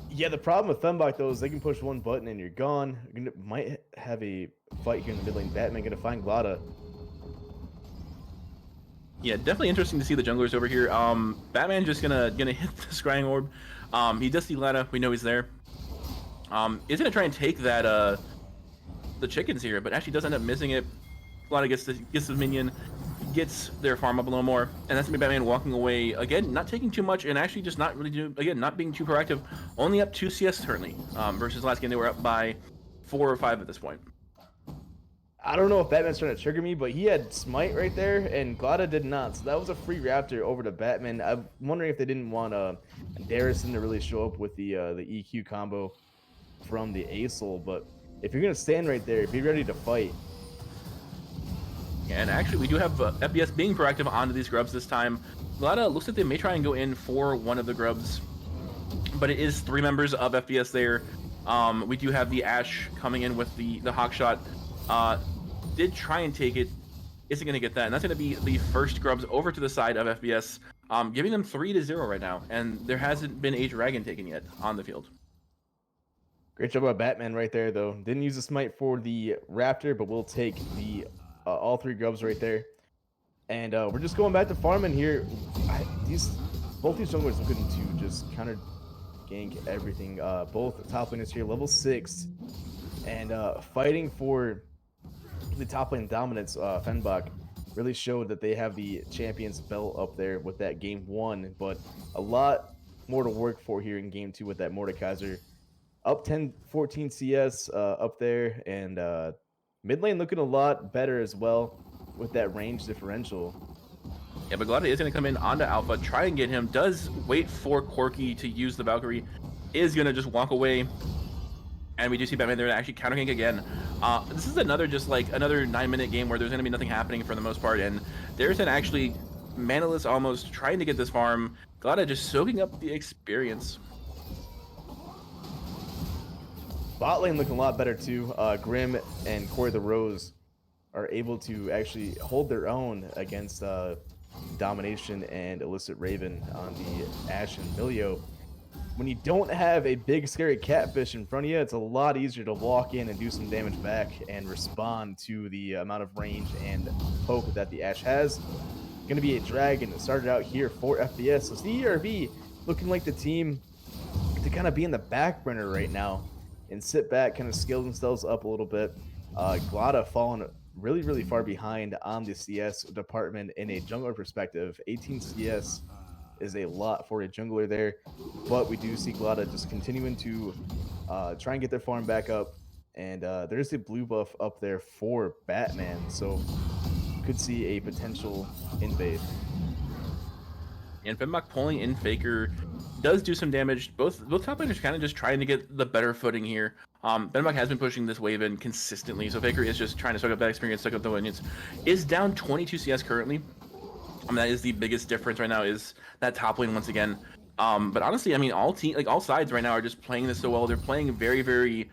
Yeah, the problem with Fenbach though is they can push one button and you're gone. You might have a fight here in the mid lane. Batman gonna find Glada. Yeah, definitely interesting to see the junglers over here. Batman just gonna hit the scrying orb. He does see Glada. We know he's there. He's gonna try and take that the chickens here, but actually does end up missing it. Glada gets the minion, gets their farm up a little more, and that's gonna be Batman walking away again, not taking too much, and actually just not really not being too proactive. Only up 2 CS currently, versus last game they were up by 4 or 5 at this point. I don't know if Batman's trying to trigger me, but he had Smite right there, and Glada did not. So that was a free Raptor over to Batman. I'm wondering if they didn't want Darrison to really show up with the EQ combo from the ASOL. But if you're gonna stand right there, be ready to fight. And actually, we do have FPS being proactive onto these grubs this time. Glada looks like they may try and go in for one of the grubs. but it is 3 members of FBS there. We do have the Ash coming in with the hawk shot. Did try and take it. Isn't going to get that, and that's going to be the first grubs over to the side of FBS, giving them 3-0 right now, and there hasn't been a dragon taken yet on the field. Great job by Batman right there, though. Didn't use the smite for the Raptor, but we'll take the all 3 grubs right there. And we're just going back to farming here. Both these junglers looking to just counter gank everything. Both top laners here, level 6, and fighting for the top lane dominance. Fenbach really showed that they have the champion's belt up there with that game 1, but a lot more to work for here in game 2 with that Mordekaiser. Up 10-14 CS up there, and mid lane looking a lot better as well with that range differential. Yeah, but Glada is going to come in onto Alpha, try and get him. Does wait for Corki to use the Valkyrie. Is going to just walk away. And we do see Batman there actually counter gank again. This is another 9-minute game where there's going to be nothing happening for the most part. And there's an actually manaless almost trying to get this farm. Glada just soaking up the experience. Bot lane looking a lot better too. Grim and Corey the Rose are able to actually hold their own against Domination and Illicit Raven on the Ashe and Milio. When you don't have a big scary catfish in front of you, it's a lot easier to walk in and do some damage back and respond to the amount of range and poke that the Ashe has. Going to be a dragon that started out here for FBS. So CERB looking like the team to kind of be in the back burner right now and sit back, kind of scale themselves up a little bit. Glada falling really far behind on the CS department in a jungler perspective. 18 CS is a lot for a jungler there, but we do see Glada just continuing to try and get their farm back up, and there's a blue buff up there for Batman, so could see a potential invade. And Fenbach pulling in Faker does do some damage. Both top laners kind of just trying to get the better footing here. Fenbach has been pushing this wave in consistently, so Faker is just trying to soak up that experience, soak up the wins. Is down 22 CS currently. That is the biggest difference right now, is that top lane once again. But honestly, I mean, all sides right now are just playing this so well. They're playing very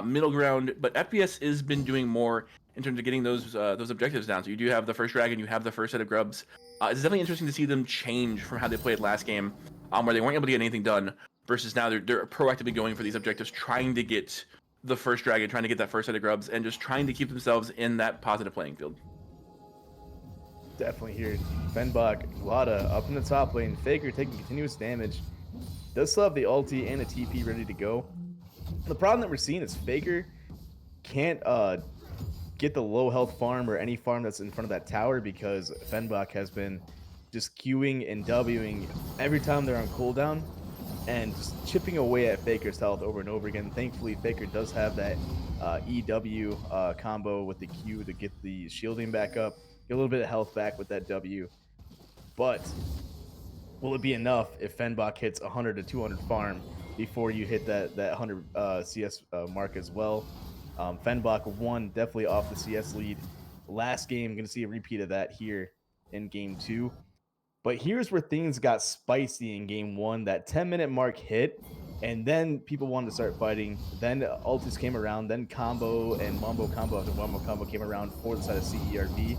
middle ground, but FBS has been doing more in terms of getting those objectives down. So you do have the first dragon, you have the first set of grubs. It's definitely interesting to see them change from how they played last game, where they weren't able to get anything done, versus now they're proactively going for these objectives, trying to get the first dragon, trying to get that first set of grubs, and just trying to keep themselves in that positive playing field. Definitely here. Fenbach, Glada up in the top lane. Faker taking continuous damage. Does still have the ulti and a TP ready to go. The problem that we're seeing is Faker can't get the low health farm or any farm that's in front of that tower, because Fenbach has been just queuing and Wing every time they're on cooldown and just chipping away at Faker's health over and over again. Thankfully, Faker does have that EW combo with the Q to get the shielding back up, get a little bit of health back with that W. But will it be enough if Fenbach hits 100 to 200 farm before you hit that 100 CS mark as well? Fenbach won definitely off the CS lead last game. Going to see a repeat of that here in game 2. But here's where things got spicy in game 1. That 10-minute mark hit, and then people wanted to start fighting. Then ultis came around, then combo and Wombo combo after Wombo combo came around for the side of CERB.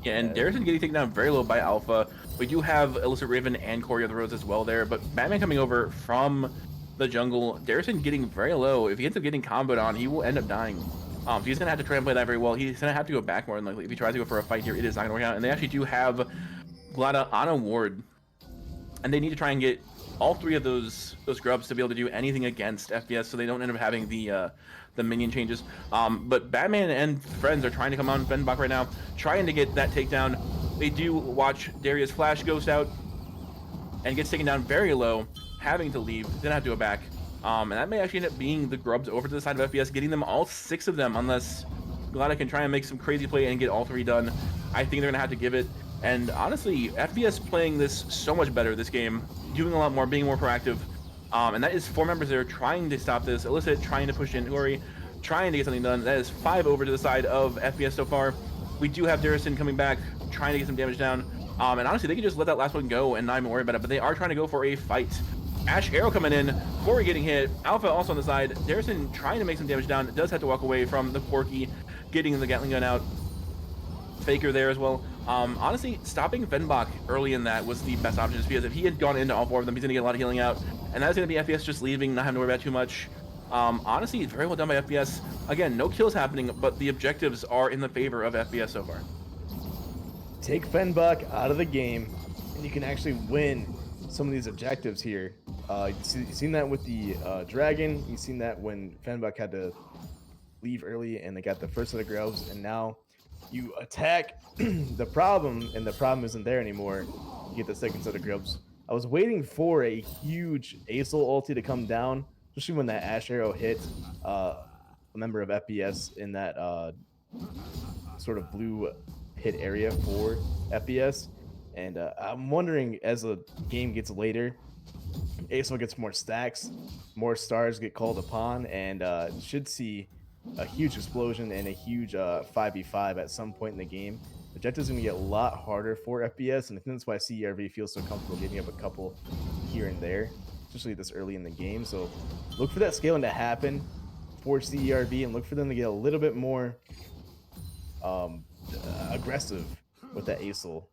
Yeah, and Darrison getting taken down very low by Alpha. We do have Illicit Raven and Corey of the Rose as well there, but Batman coming over from the jungle. Darrison getting very low. If he ends up getting comboed on, he will end up dying. So he's going to have to try and play that very well. He's going to have to go back more than likely. If he tries to go for a fight here, it is not going to work out. And they actually do have Glada on a ward, and they need to try and get all 3 of those grubs to be able to do anything against FBS, so they don't end up having the minion changes. But Batman and friends are trying to come on Fenbach right now, trying to get that takedown. They do watch Darius flash ghost out and gets taken down very low, having to leave, then have to go back. And that may actually end up being the grubs over to the side of FBS, getting them all 6 of them, unless Glada can try and make some crazy play and get all 3 done. I think they're going to have to give it. And honestly, FBS playing this so much better this game, doing a lot more, being more proactive. And that is 4 members there trying to stop this. Illicit trying to push in Uri, trying to get something done. That is 5 over to the side of FBS so far. We do have Darrison coming back, trying to get some damage down. And honestly, they can just let that last one go and not even worry about it, but they are trying to go for a fight. Ash Arrow coming in, Corey getting hit, Alpha also on the side, Darrison trying to make some damage down, does have to walk away from the Corky, getting the Gatling gun out. Faker there as well. Honestly, stopping Fenbach early in that was the best option, just because if he had gone into all four of them, he's going to get a lot of healing out, and that's going to be FPS just leaving, not having to worry about too much. Honestly, it's very well done by FPS. Again, no kills happening, but the objectives are in the favor of FPS so far. Take Fenbach out of the game, and you can actually win some of these objectives here. You've seen that with the Dragon. You've seen that when Fenbach had to leave early and they got the first set of grubs, and now you attack the problem, and the problem isn't there anymore. You get the second set of grubs. I was waiting for a huge Acel ulti to come down, especially when that Ash Arrow hit a member of FPS in that sort of blue hit area for FPS. And I'm wondering, as the game gets later, Acel gets more stacks, more stars get called upon, and should see a huge explosion and a huge 5v5 at some point in the game. Objectives going to get a lot harder for FPS, and I think that's why CERV feels so comfortable giving up a couple here and there, especially this early in the game. So look for that scaling to happen for CERV, and look for them to get a little bit more aggressive with that Acel.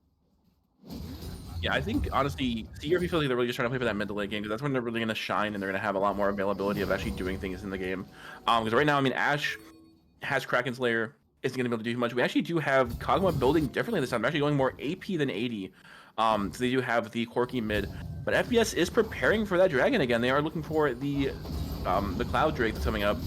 Yeah, I think honestly, CRV feels like they're really just trying to play for that mid to late game, because that's when they're really going to shine and they're going to have a lot more availability of actually doing things in the game. Because right now, I mean, Ash has Kraken Slayer, isn't going to be able to do much. We actually do have Kog'Maw building differently this time. They're actually going more AP than AD. So they do have the Corky mid, but FPS is preparing for that Dragon again. They are looking for the Cloud Drake that's coming up.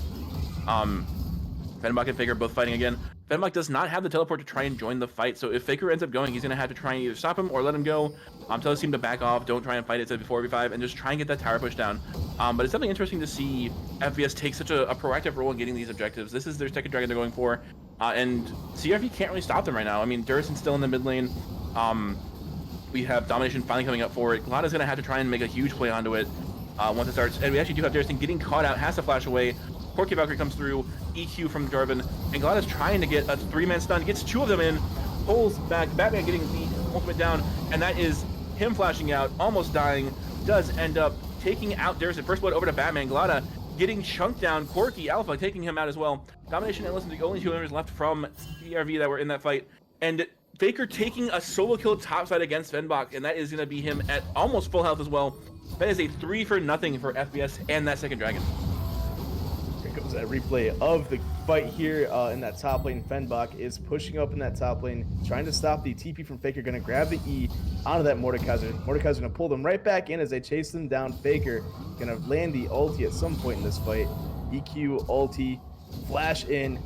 Fenbach and Faker both fighting again. Fenbach does not have the teleport to try and join the fight, so if Faker ends up going, he's going to have to try and either stop him or let him go. Tell his team to back off, don't try and fight it to 4v5, and just try and get that tower push down. But it's definitely interesting to see FPS take such a proactive role in getting these objectives. This is their second Dragon they're going for, and CRV can't really stop them right now. I mean, Durison's still in the mid lane. We have Domination finally coming up for it. Glada's going to have to try and make a huge play onto it once it starts, and we actually do have Darison getting caught out, has to flash away. Corky Valkyrie comes through, EQ from Jarvan, and Glada's trying to get a 3-man stun, gets 2 of them in, pulls back, Batman getting the ultimate down, and that is him flashing out, almost dying, does end up taking out Darison. First blood over to Batman, Glada getting chunked down, Corky, Alpha taking him out as well. Domination and Listen, the only 2 members left from CRV that were in that fight, and Faker taking a solo kill topside against Fenbach, and that is going to be him at almost full health as well. That is a 3-for-0 for FPS and that second Dragon. Goes that replay of the fight here in that top lane. Fenbach is pushing up in that top lane, trying to stop the TP from Faker. Going to grab the E onto that Mordekaiser. Mordekaiser going to pull them right back in as they chase them down. Faker going to land the ulti at some point in this fight. EQ, ulti, flash in.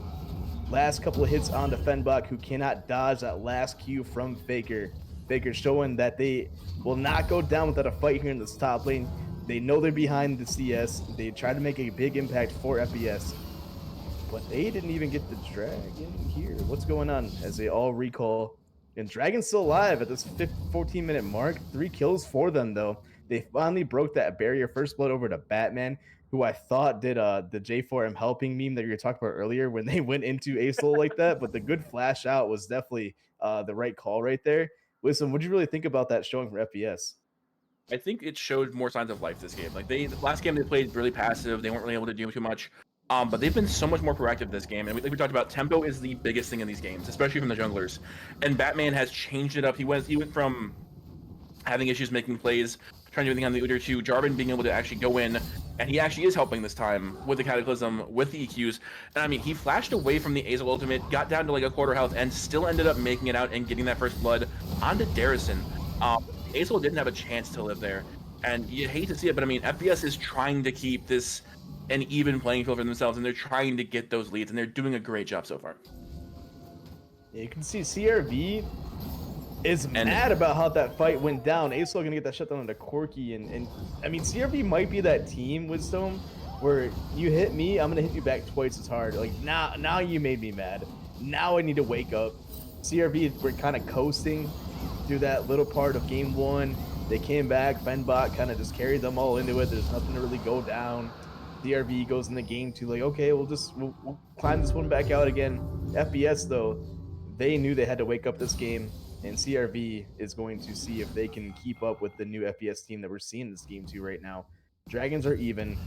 Last couple of hits onto Fenbach, who cannot dodge that last Q from Faker. Faker showing that they will not go down without a fight here in this top lane. They know they're behind the CS. They try to make a big impact for FPS. But they didn't even get the Dragon here. What's going on? As they all recall. And Dragon's still alive at this 14-minute mark. 3 kills for them, though. They finally broke that barrier. First blood over to Batman, who I thought did the J4M helping meme that you were talking about earlier when they went into Acel like that. But the good flash out was definitely the right call right there. Wisdom, what do you really think about that showing from FPS? I think it showed more signs of life this game. Like the last game they played really passive. They weren't really able to do too much. But they've been so much more proactive this game. And like we talked about, tempo is the biggest thing in these games, especially from the junglers. And Batman has changed it up. He went from having issues making plays, trying to do everything on the Udyr to Jarvan being able to actually go in, and he actually is helping this time with the Cataclysm, with the EQs. And I mean, he flashed away from the Acel ultimate, got down to like a quarter health, and still ended up making it out and getting that first blood onto Darison. Acel didn't have a chance to live there, and you hate to see it, but I mean, FPS is trying to keep this an even playing field for themselves, and they're trying to get those leads, and they're doing a great job so far. Yeah, you can see CRV is mad about how that fight went down. Acel gonna get that shutdown into Corky, and I mean, CRV might be that team, Wisdom, where you hit me, I'm gonna hit you back twice as hard. Like now you made me mad. Now I need to wake up. CRV were kind of coasting through that little part of game 1. They came back. Fenbach kind of just carried them all into it. There's nothing to really go down. CRV goes in the game 2 like, okay, we'll climb this one back out again. FPS though, they knew they had to wake up this game. and CRV is going to see if they can keep up with the new FPS team that we're seeing in this game too right now. Dragons are even,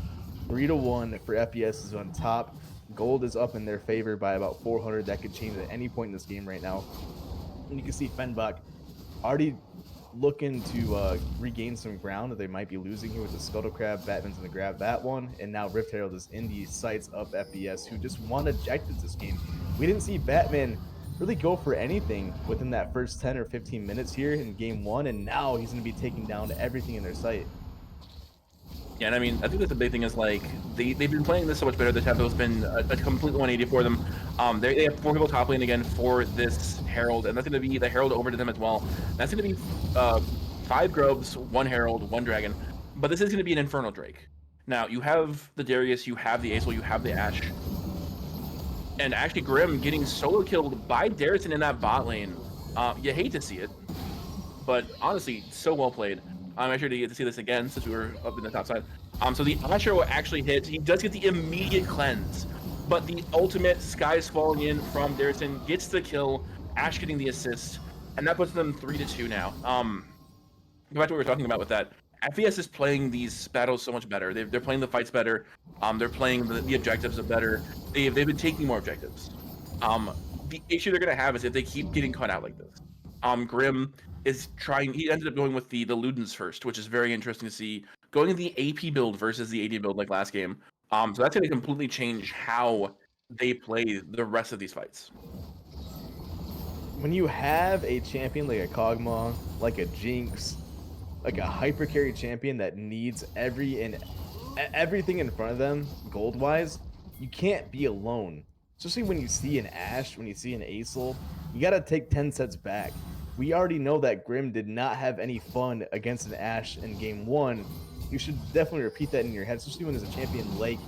3-1 for FPS is on top. Gold is up in their favor by about 400. That could change at any point in this game right now. And you can see Fenbach already looking to regain some ground that they might be losing here with the Scuttle Crab. Batman's going to grab that one. And now Rift Herald is in the sights of FPS, who just won objectives this game. We didn't see Batman really go for anything within that first 10 or 15 minutes here in game one. And now he's going to be taking down everything in their sight. Yeah, and I mean, I think that's the big thing is like they've been playing this so much better. The tempo's been a complete 180 for them. They have 4 people top lane again for this Herald, and that's going to be the Herald over to them as well. That's going to be 5 Grubs, 1 Herald, 1 Dragon, but this is going to be an Infernal Drake. Now you have the Darius, you have the Acel, you have the Ashe, and actually Grim getting solo killed by Darrison in that bot lane. You hate to see it, but honestly, so well played. I'm sure to get to see this again since we were up in the top side. So the Ashe arrow actually hits. He does get the immediate cleanse, but the ultimate Skies falling in from Darrison gets the kill. Ashe getting the assist, and that puts them 3-2 now. Go back to what we were talking about with that. FPS is playing these battles so much better. They're playing the fights better. They're playing the objectives better. They've been taking more objectives. The issue they're gonna have is if they keep getting caught out like this. Grim is trying. He ended up going with the Ludens first, which is very interesting to see. Going the AP build versus the AD build like last game. So that's going to completely change how they play the rest of these fights. When you have a champion like a Kog'Maw, like a Jinx, like a hyper carry champion that needs everything in front of them gold wise, you can't be alone. Especially when you see an Ashe, when you see an Acel, you got to take 10 sets back. We already know that Grim did not have any fun against an Ashe in game one. You should definitely repeat that in your head, especially when there's a champion like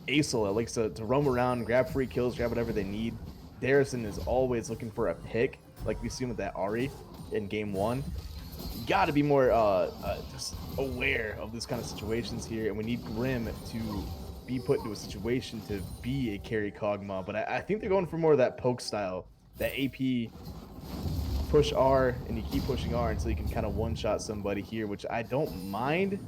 Acel that likes to roam around, grab free kills, grab whatever they need. Darrison is always looking for a pick, like we see with that Ahri in game one. You got to be more just aware of this kind of situations here, and we need Grim to be put into a situation to be a carry Kog'Maw. But I think they're going for more of that poke style, that AP push R, and you keep pushing R until you can kind of one-shot somebody here, which I don't mind.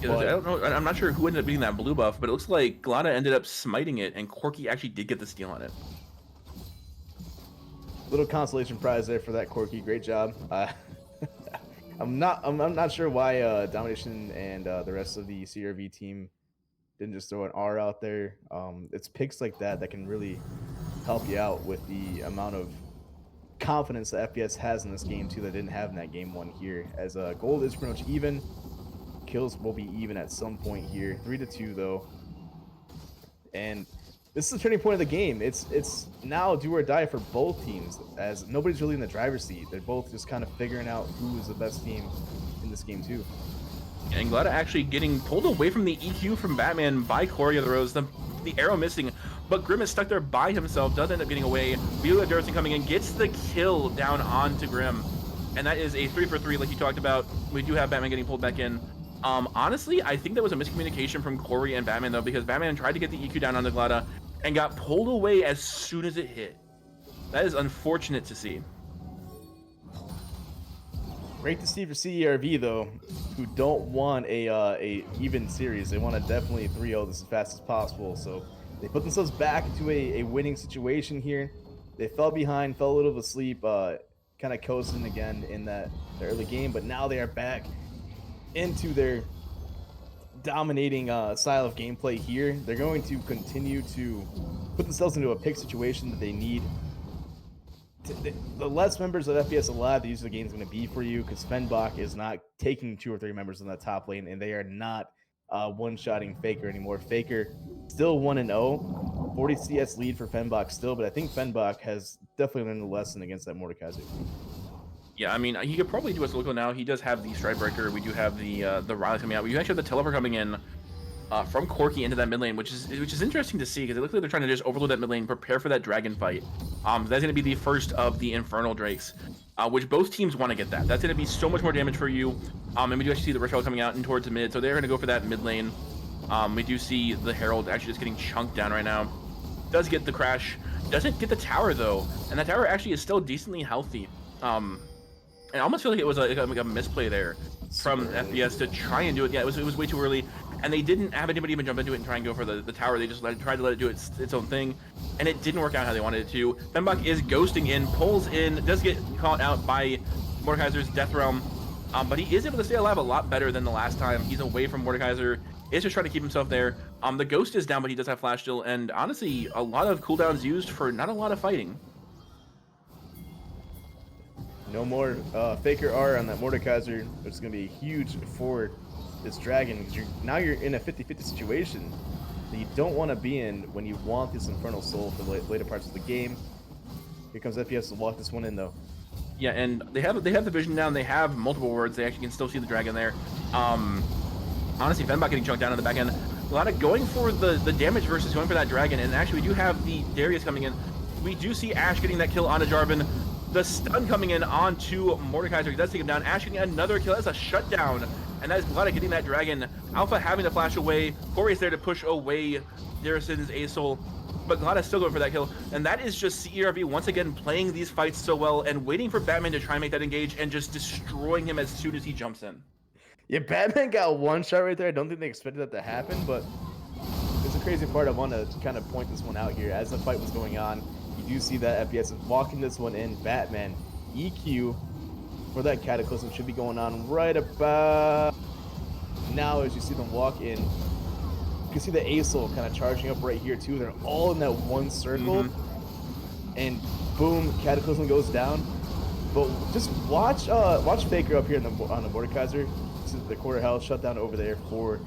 Yeah, I don't know. I'm not sure who ended up being that blue buff, but it looks like Glada ended up smiting it, and Corki actually did get the steal on it. Little consolation prize there for that, Corki. Great job. I'm not sure why Domination and the rest of the CRV team didn't just throw an R out there. It's picks like that can really help you out with the amount of confidence that FPS has in this game too that didn't have in that game one here. As gold is pretty much even, kills will be even at some point here. 3-2 though, and this is the turning point of the game. It's now do or die for both teams, as nobody's really in the driver's seat. They're both just kind of figuring out who is the best team in this game too. And Glada actually getting pulled away from the EQ from Batman by Corey of the Rose. The arrow missing, but Grim is stuck there by himself, does end up getting away. Vila Darcy coming in, gets the kill down onto Grim. And that is a 3-for-3 like you talked about. We do have Batman getting pulled back in. Honestly, I think that was a miscommunication from Corey and Batman though, because Batman tried to get the EQ down onto Glada and got pulled away as soon as it hit. That is unfortunate to see. Great to see for CERV though, who don't want a even series. They want to definitely 3-0 this as fast as possible. So they put themselves back into a winning situation here. They fell behind, fell a little asleep, kind of coasting again in the early game, but now they are back into their dominating style of gameplay here. They're going to continue to put themselves into a pick situation that they need. The less members of FPS alive, the easier the game is going to be for you, because Fenbach is not taking 2 or 3 members in that top lane, and they are not one-shotting Faker anymore. Faker still 1-0, 40 CS lead for Fenbach still, but I think Fenbach has definitely learned the lesson against that Mordekaiser. Yeah, I mean, he could probably do a solo now. He does have the Stridebreaker. We do have the Riley coming out. We actually have the Teleporter coming in from Corki into that mid lane, which is interesting to see, because it looks like they're trying to just overload that mid lane, prepare for that dragon fight. That's going to be the first of the Infernal Drakes, which both teams want to get that. That's going to be so much more damage for you. And we do actually see the Ritual coming out in towards the mid, so they're going to go for that mid lane. We do see the Herald actually just getting chunked down right now. Does get the crash, Doesn't get the tower though, and that tower actually is still decently healthy. I almost feel like it was like a misplay there from Super early. FPS to try and do it. Yeah, it was way too early, and they didn't have anybody even jump into it and try and go for the tower. They just tried to let it do its own thing, and it didn't work out how they wanted it to. Fembach is ghosting in, pulls in, does get caught out by Mordekaiser's Death Realm, but he is able to stay alive a lot better than the last time. He's away from Mordekaiser, is just trying to keep himself there. The Ghost is down, but he does have Flash still, and honestly, a lot of cooldowns used for not a lot of fighting. No more Faker R on that Mordekaiser, which is going to be huge for this Dragon, because now you're in a 50-50 situation that you don't want to be in when you want this Infernal Soul for the later parts of the game. Here comes FPS to lock this one in, though. Yeah, and they have the vision down. They have multiple wards. They actually can still see the dragon there. Honestly, Fembach getting chunked down in the back end. A lot of going for the damage versus going for that dragon. And actually, we do have the Darius coming in. We do see Ash getting that kill onto Jarvan. The stun coming in onto Mordekaiser. He does take him down. Ash getting another kill. That's a shutdown. And that is Glada getting that dragon. Alpha having to flash away. Corey's there to push away Darius's Asol. But Glada's still going for that kill. And that is just CERV once again playing these fights so well and waiting for Batman to try and make that engage and just destroying him as soon as he jumps in. Yeah, Batman got one shot right there. I don't think they expected that to happen, but it's a crazy part. I want to kind of point this one out here. As the fight was going on, you do see that FPS is walking this one in. Batman, EQ for that Cataclysm should be going on right about now as you see them walk in. You can see the Asol kind of charging up right here too. They're all in that one circle, and boom, Cataclysm goes down. But just watch Faker up here on the Mordekaiser. This is the quarter health shutdown over there for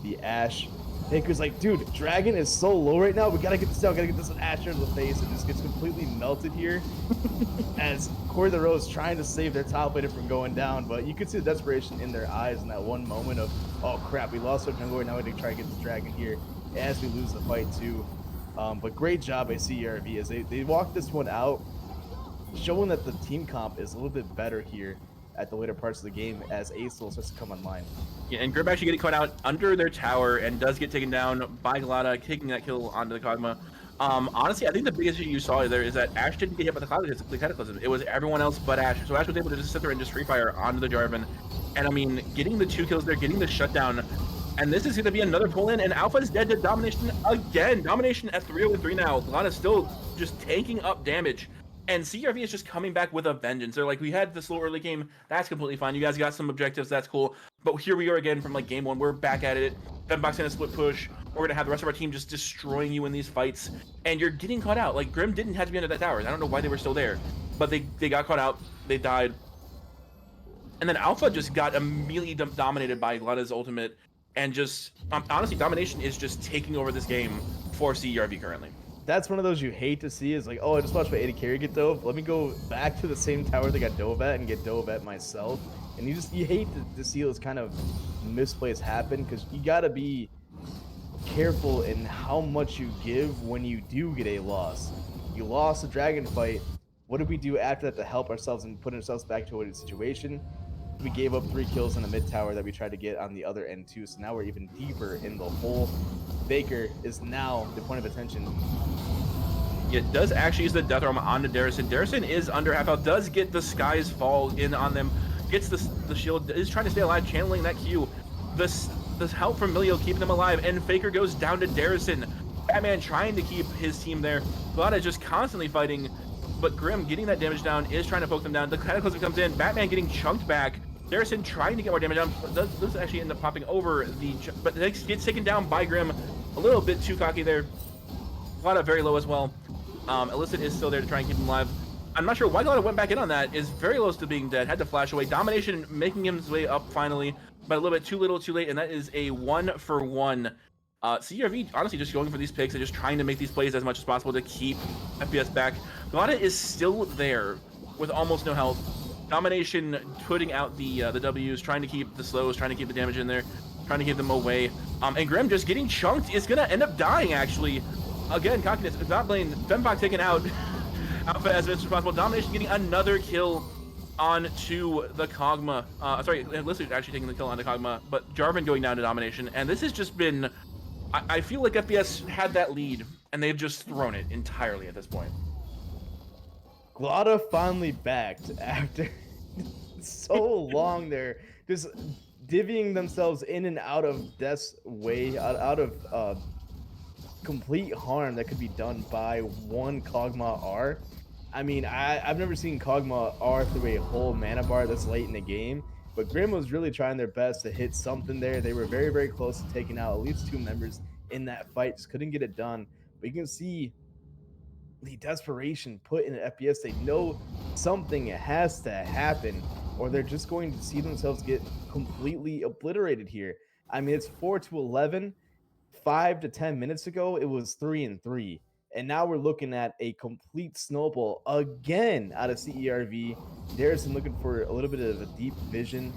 the Ash. Faker's like, dude, Dragon is so low right now. We gotta get this down. Gotta get this on Asher in the face. It just gets completely melted here as Corey the Rose trying to save their top laner from going down. But you could see the desperation in their eyes in that one moment of, oh crap, we lost our jungler. Now we need to try and get this Dragon here as we lose the fight too. But great job by CERV as they walked this one out, showing that the team comp is a little bit better here at the later parts of the game as Asol starts to come online. Yeah, and Grib actually getting caught out under their tower and does get taken down by Glada, taking that kill onto the Kog'Maw. Honestly, I think the biggest issue you saw there is that Ash didn't get hit by the Cataclysm. It was everyone else but Ash. So Ash was able to just sit there and just free fire onto the Jarvan. And I mean, getting the 2 kills there, getting the shutdown. And this is going to be another pull-in, and Alpha's dead to Domination again. Domination at 3-0-3 now. Glada's still just tanking up damage. And CRV is just coming back with a vengeance. They're like, we had this little early game. That's completely fine. You guys got some objectives. That's cool. But here we are again from like game 1. We're back at it. Fembach's in a split push. We're going to have the rest of our team just destroying you in these fights. And you're getting caught out. Like, Grim didn't have to be under that tower. I don't know why they were still there. But they got caught out. They died. And then Alpha just got immediately dominated by Glada's ultimate. And just, honestly, Domination is just taking over this game for CRV currently. That's one of those you hate to see is like, oh, I just watched my AD carry get dove. Let me go back to the same tower they got dove at and get dove at myself. And you hate to see those kind of misplays happen because you got to be careful in how much you give when you do get a loss. You lost a dragon fight. What did we do after that to help ourselves and put ourselves back to a winning situation? We gave up 3 kills in the mid tower that we tried to get on the other end too. So now we're even deeper in the hole. Baker is now the point of attention. It does actually use the Death Realm onto Darison. Darison is under half health, does get the Skies Fall in on them, gets the shield, is trying to stay alive, channeling that Q. This help from Milio keeping them alive, and Faker goes down to Darison. Batman trying to keep his team there. Glada just constantly fighting, but Grim getting that damage down, is trying to poke them down. The Cataclysm comes in, Batman getting chunked back. Darison trying to get more damage down. Does actually end up popping over but gets taken down by Grim. A little bit too cocky there. Glada very low as well. Illicit is still there to try and keep him alive. I'm not sure why Glada went back in on that. Is very close to being dead. Had to flash away. Domination making his way up finally, but a little bit too little too late, and that is a 1-for-1. CRV honestly just going for these picks and just trying to make these plays as much as possible to keep FPS back. Glada is still there with almost no health. Domination putting out the W's, trying to keep the slows, trying to keep the damage in there, trying to keep them away. And Grim just getting chunked is gonna end up dying actually. Again, cockiness, not playing. Fembach taken out. Alpha as it's responsible. Domination getting another kill onto the Kog'Maw. Sorry, Illicit actually taking the kill onto Kog'Maw, but Jarvan going down to Domination. And this has just been, I feel like FPS had that lead and they've just thrown it entirely at this point. Glada finally backed after so long there, just divvying themselves in and out of Death's way, out of complete harm that could be done by one Kog'Maw R. I mean, I've never seen Kog'Maw R through a whole mana bar this late in the game, but Grim was really trying their best to hit something there. They were very, very close to taking out at least 2 members in that fight, just couldn't get it done. But you can see the desperation put in an FPS. They know something has to happen, or they're just going to see themselves get completely obliterated here. I mean, it's 4-11. 5 to 10 minutes ago, it was 3-3. And now we're looking at a complete snowball again out of CERV. Darrison looking for a little bit of a deep vision.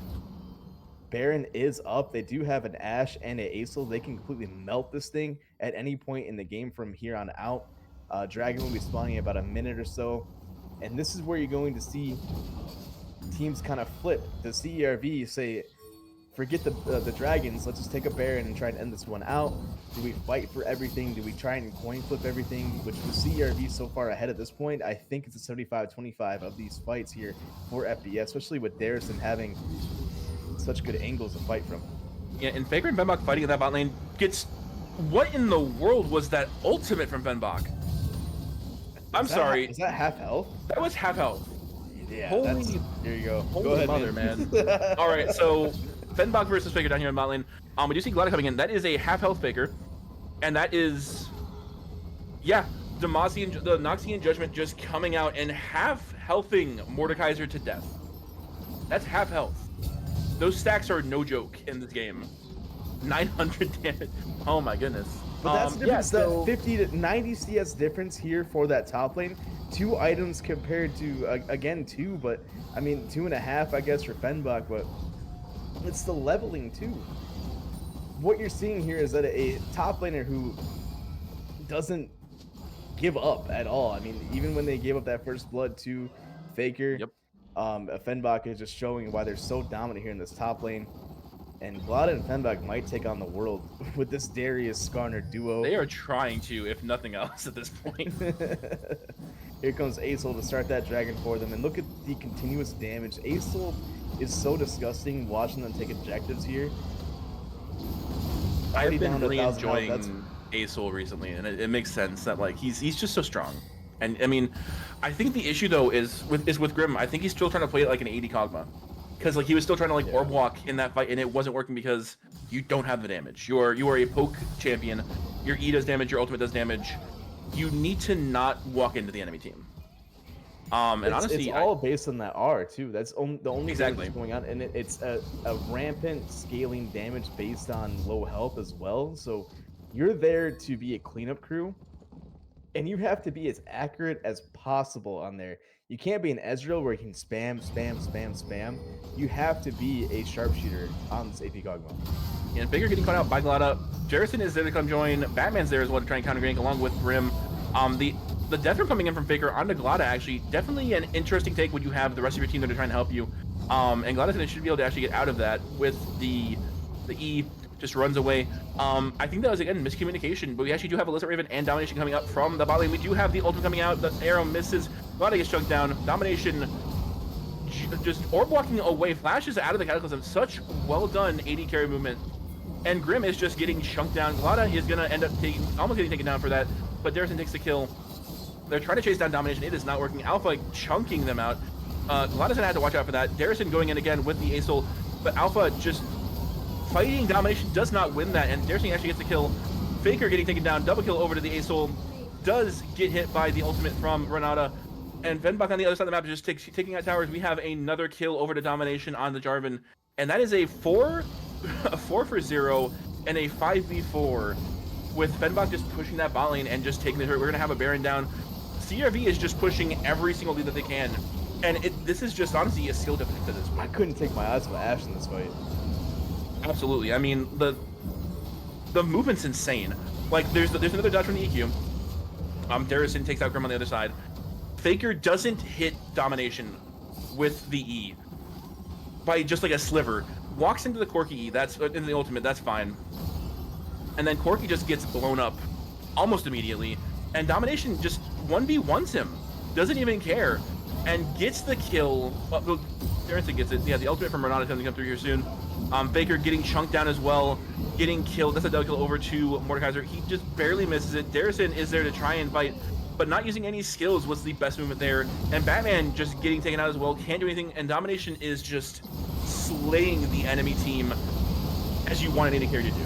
Baron is up. They do have an Ashe and an Acel. They can completely melt this thing at any point in the game from here on out. Dragon will be spawning in about a minute or so. And this is where you're going to see teams kind of flip. The CERV say, forget the dragons. Let's just take a Baron and try to end this one out. Do we fight for everything? Do we try and coin flip everything? Which with CERV so far ahead at this point, I think it's a 75-25 of these fights here for FPS, especially with Darrison having such good angles to fight from. Yeah, and Faker and Fenbach fighting in that bot lane gets... What in the world was that ultimate from Fenbach? I'm sorry. Is that half health? That was half health. Yeah, Holy... Here you go. Holy Go ahead, mother, man. All right, so Fenbach versus Faker down here in bot lane. We do see Glada coming in. That is a half health Faker, and that is, yeah, the Noxian Judgment just coming out and half healthing Mordekaiser to death. That's half health. Those stacks are no joke in this game. 900 damage. Oh my goodness. But that's the difference. Yeah, so... that 50 to 90 CS difference here for that top lane. 2 items compared to again 2, but I mean 2.5, I guess, for Fenbach. But it's the leveling too. What you're seeing here is that a top laner who doesn't give up at all. I mean, even when they gave up that first blood to Faker, yep. Fenbach is just showing why they're so dominant here in this top lane. And Glada and Fenbach might take on the world with this Darius Skarner duo. They are trying to, if nothing else, at this point. Here comes Acel to start that dragon for them. And look at the continuous damage. Acel is so disgusting watching them take objectives here. I've been really enjoying Acel recently, and it makes sense that like he's just so strong. And I mean, I think the issue though is with Grim. I think he's still trying to play it like an AD Kog'Maw, because like he was still trying to like orb walk in that fight, and it wasn't working because you don't have the damage. You are a poke champion. Your E does damage. Your ultimate does damage. You need to not walk into the enemy team. And honestly, it's all based on that R too. That's the only exactly thing that's going on, and it's a rampant scaling damage based on low health as well. So you're there to be a cleanup crew, and you have to be as accurate as possible on there. You can't be an Ezreal where you can spam. You have to be a sharpshooter on this AP Kog'Maw. And Faker getting caught out by Glada. Jarrison is there to come join. Batman's there as well to try and counter gank along with Grim. The death room coming in from Faker onto Glada, actually definitely an interesting take when you have the rest of your team that are trying to help you. And Glada should be able to actually get out of that with the E just runs away. I think that was again miscommunication, but we actually do have Illicit Raven and Domination coming up from the bot lane. We do have the ultimate coming out. The arrow misses. Glada gets chunked down. Domination just orb walking away, flashes out of the Cataclysm. Such well done AD carry movement. And Grim is just getting chunked down. Glada is gonna end up almost getting taken down for that, but Darrison takes the kill. They're trying to chase down Domination. It is not working. Alpha chunking them out. Glada's gonna have to watch out for that. Darrison going in again with the Acel, but Alpha just fighting Domination does not win that, and Darrison actually gets the kill. Faker getting taken down. Double kill over to the Acel. Does get hit by the ultimate from Renata. And Fenbach on the other side of the map is just taking out towers. We have another kill over to Domination on the Jarvan. And that is a 4 for 0 and a 5v4 with Fenbach just pushing that bot lane and just taking the hurt. We're going to have a Baron down. CRV is just pushing every single lead that they can. And this is just honestly a skill difference at this point. I couldn't take my eyes off Ashe in this fight. Absolutely. I mean, the movement's insane. Like, there's another dodge from the EQ. Darrison takes out Grim on the other side. Faker doesn't hit Domination with the E by just like a sliver. Walks into the Corki E, that's in the ultimate, that's fine. And then Corki just gets blown up almost immediately, and Domination just 1v1s him, doesn't even care, and gets the kill. Well, Darrington gets it. Yeah, the ultimate from Renata is going to come through here soon. Faker getting chunked down as well, getting killed. That's a double kill over to Mordekaiser. He just barely misses it. Darrison is there to try and fight, but not using any skills was the best movement there. And Batman just getting taken out as well, can't do anything. And Domination is just slaying the enemy team as you want an AD carry to do.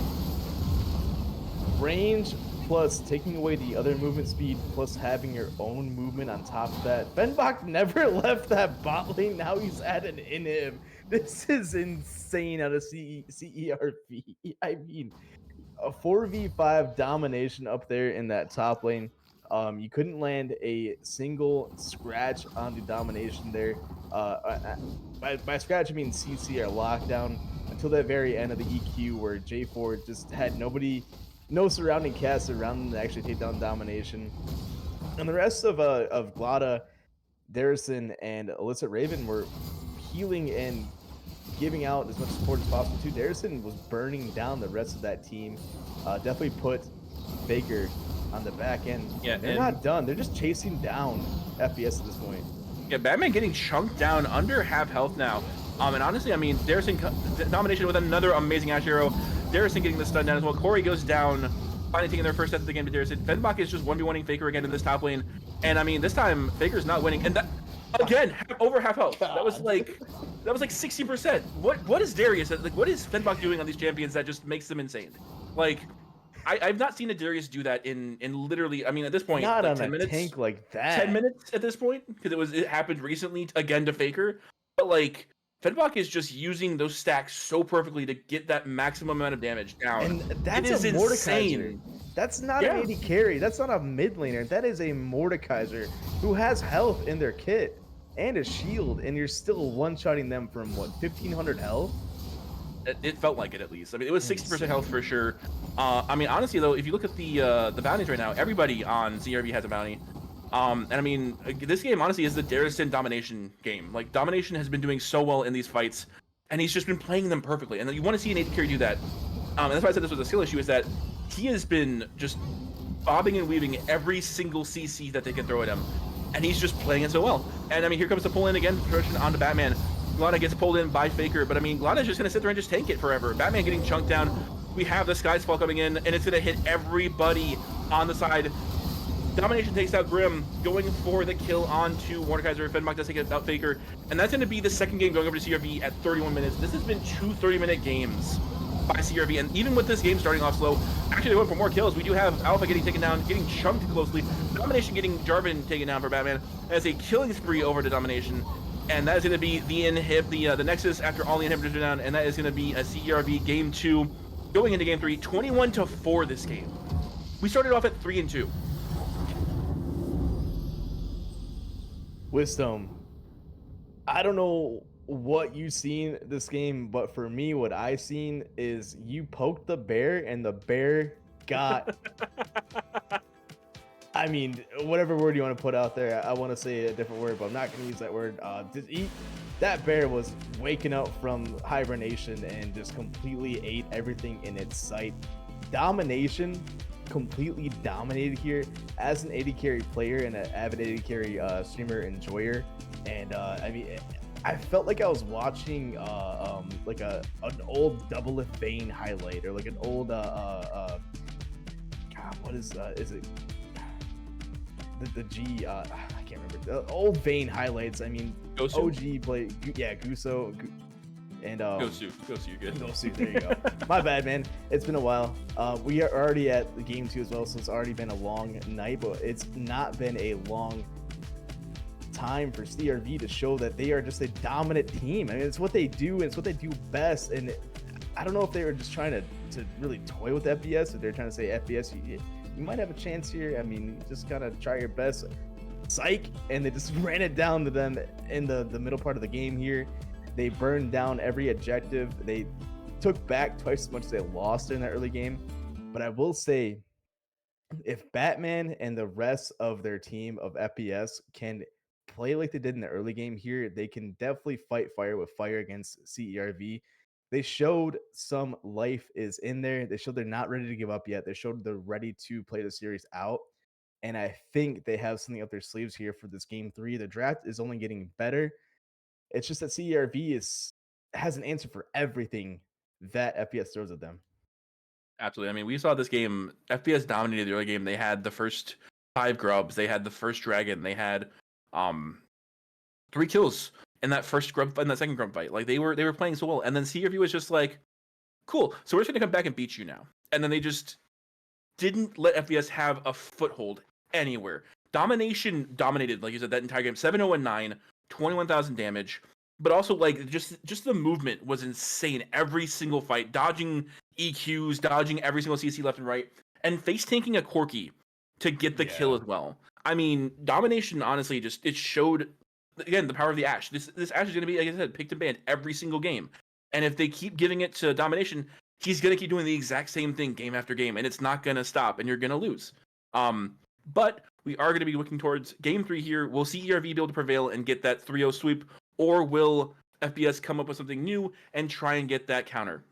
Range plus taking away the other movement speed plus having your own movement on top of that. Fenbach never left that bot lane. Now he's at an inhib. This is insane out of CERV. I mean, a 4v5 domination up there in that top lane. You couldn't land a single scratch on the domination there. By scratch, I mean CC or lockdown until that very end of the EQ where J4 just had no surrounding cast around them to actually take down domination. And the rest of Glada, Darrison, and Illicit Raven were healing and giving out as much support as possible too. Darrison was burning down the rest of that team. Definitely put Faker on the back end. Yeah, they're not done. They're just chasing down FPS at this point. Yeah, Batman getting chunked down under half health now. And honestly, I mean, Darrison Domination with another amazing Ash Arrow. Darrison getting the stun down as well. Corey goes down, finally taking their first step of the game to Darrison. Fenbach is just 1v1ing Faker again in this top lane. And I mean, this time, Faker's not winning. And that, again, over half health. God. That was like 60%. What is Darius, like, what is Fenbach doing on these champions that just makes them insane? Like, I've not seen a Darius do that in literally, I mean, at this point, not like on 10 a minutes. tank like that. 10 minutes at this point, because it happened recently again to Faker. But like, Fenbach is just using those stacks so perfectly to get that maximum amount of damage down. And that's a Mordekaiser. That's not an AD carry. That's not a mid laner. That is a Mordekaiser who has health in their kit and a shield, and you're still one-shotting them from what, 1500 health? It felt like it, at least. I mean, it was 60% health for sure. I mean, honestly though, if you look at the bounties right now, everybody on CRV has a bounty. And I mean, this game honestly is the Darrison domination game. Like, domination has been doing so well in these fights, and he's just been playing them perfectly. And you want to see an AD carry do that. And that's why I said this was a skill issue, is that he has been just bobbing and weaving every single CC that they can throw at him, and he's just playing it so well. And I mean, here comes the pull in again, progression onto Batman. Glada gets pulled in by Faker, but I mean, Glada's just gonna sit there and just tank it forever. Batman getting chunked down. We have the Sky's Fall coming in, and it's gonna hit everybody on the side. Domination takes out Grim, going for the kill onto Mordekaiser. Fenbach does take out Faker, and that's gonna be the second game going over to CRV at 31 minutes. This has been two 30-minute games by CRV, and even with this game starting off slow, actually they went for more kills. We do have Alpha getting taken down, getting chunked closely. Domination getting Jarvan taken down for Batman as a killing spree over to Domination. And that is going to be the the Nexus after all the inhibitors are down, and that is going to be a CERV game 2 going into game 3, 21-4 this game. We started off at 3-2. Wisdom, I don't know what you seen this game, but for me, what I seen is you poked the bear and the bear got I mean, whatever word you want to put out there, I want to say a different word, but I'm not going to use that word. That bear was waking up from hibernation and just completely ate everything in its sight. Domination completely dominated here as an AD carry player and an avid AD carry streamer enjoyer. And I mean, I felt like I was watching like an old Double If Vayne highlight, or like an old God, what is it? The G, I can't remember, the old Vayne highlights. I mean, Gosu? OG play, yeah, Guso, and Gosu, you're good. Gosu, there you go. My bad, man. It's been a while. We are already at the game 2 as well, so it's already been a long night, but it's not been a long time for CRV to show that they are just a dominant team. I mean, it's what they do, and it's what they do best. And I don't know if they were just trying to really toy with FPS, or they're trying to say FPS, you might have a chance here. I mean, just gotta try your best. Psych, and they just ran it down to them in the middle part of the game here. They burned down every objective. They took back twice as much as they lost in the early game. But I will say, if Batman and the rest of their team of FPS can play like they did in the early game here, they can definitely fight fire with fire against CERV. they showed some life is in there. They showed they're not ready to give up yet. They showed they're ready to play the series out. And I think they have something up their sleeves here for this game 3. The draft is only getting better. It's just that CERV has an answer for everything that FPS throws at them. Absolutely. I mean, we saw this game. FPS dominated the early game. They had the first 5 grubs. They had the first dragon. They had 3 kills in that first grub in that second grub fight. Like they were playing so well. And then CRV was just like, cool. So we're just gonna come back and beat you now. And then they just didn't let FPS have a foothold anywhere. Domination dominated, like you said, that entire game. 7-0-9, 21,000 damage. But also, like, just the movement was insane. Every single fight, dodging EQs, dodging every single CC left and right, and face tanking a Corki to get the kill as well. I mean, Domination, honestly, it showed, again, the power of the Ashe. This Ashe is going to be, like I said, picked and banned every single game. And if they keep giving it to Domination, he's going to keep doing the exact same thing game after game, and it's not going to stop, and you're going to lose. But we are going to be looking towards game 3 here. Will CERV be able to prevail and get that 3-0 sweep, or will FPS come up with something new and try and get that counter?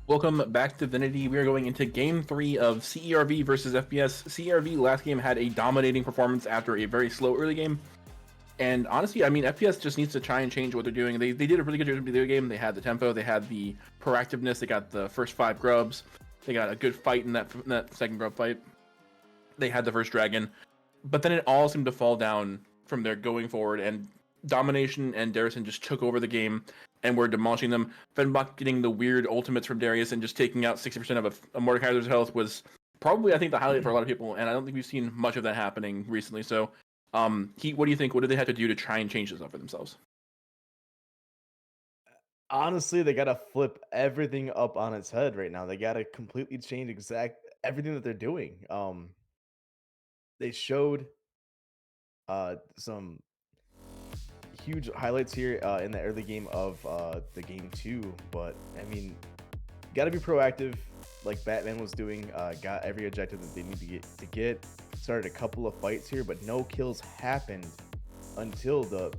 Welcome back to Divinity. We are going into Game 3 of CERV versus FPS. CERV last game had a dominating performance after a very slow early game. And honestly, I mean, FPS just needs to try and change what they're doing. They did a really good job in the game. They had the tempo, they had the proactiveness, they got the first 5 grubs, they got a good fight in that second grub fight. They had the first dragon. But then it all seemed to fall down from there going forward, and Domination and Darison just took over the game and were demolishing them. Fenbach getting the weird ultimates from Darius and just taking out 60% of a Mordekaiser's health was probably, I think, the highlight for a lot of people, and I don't think we've seen much of that happening recently. So, Heat, what do you think? What do they have to do to try and change this up for themselves? Honestly, they gotta flip everything up on its head right now. They gotta completely change exact everything that they're doing. They showed some huge highlights here in the early game of the game two, but I mean, gotta be proactive like Batman was doing. Got every objective that they need to get. Started a couple of fights here, but no kills happened until the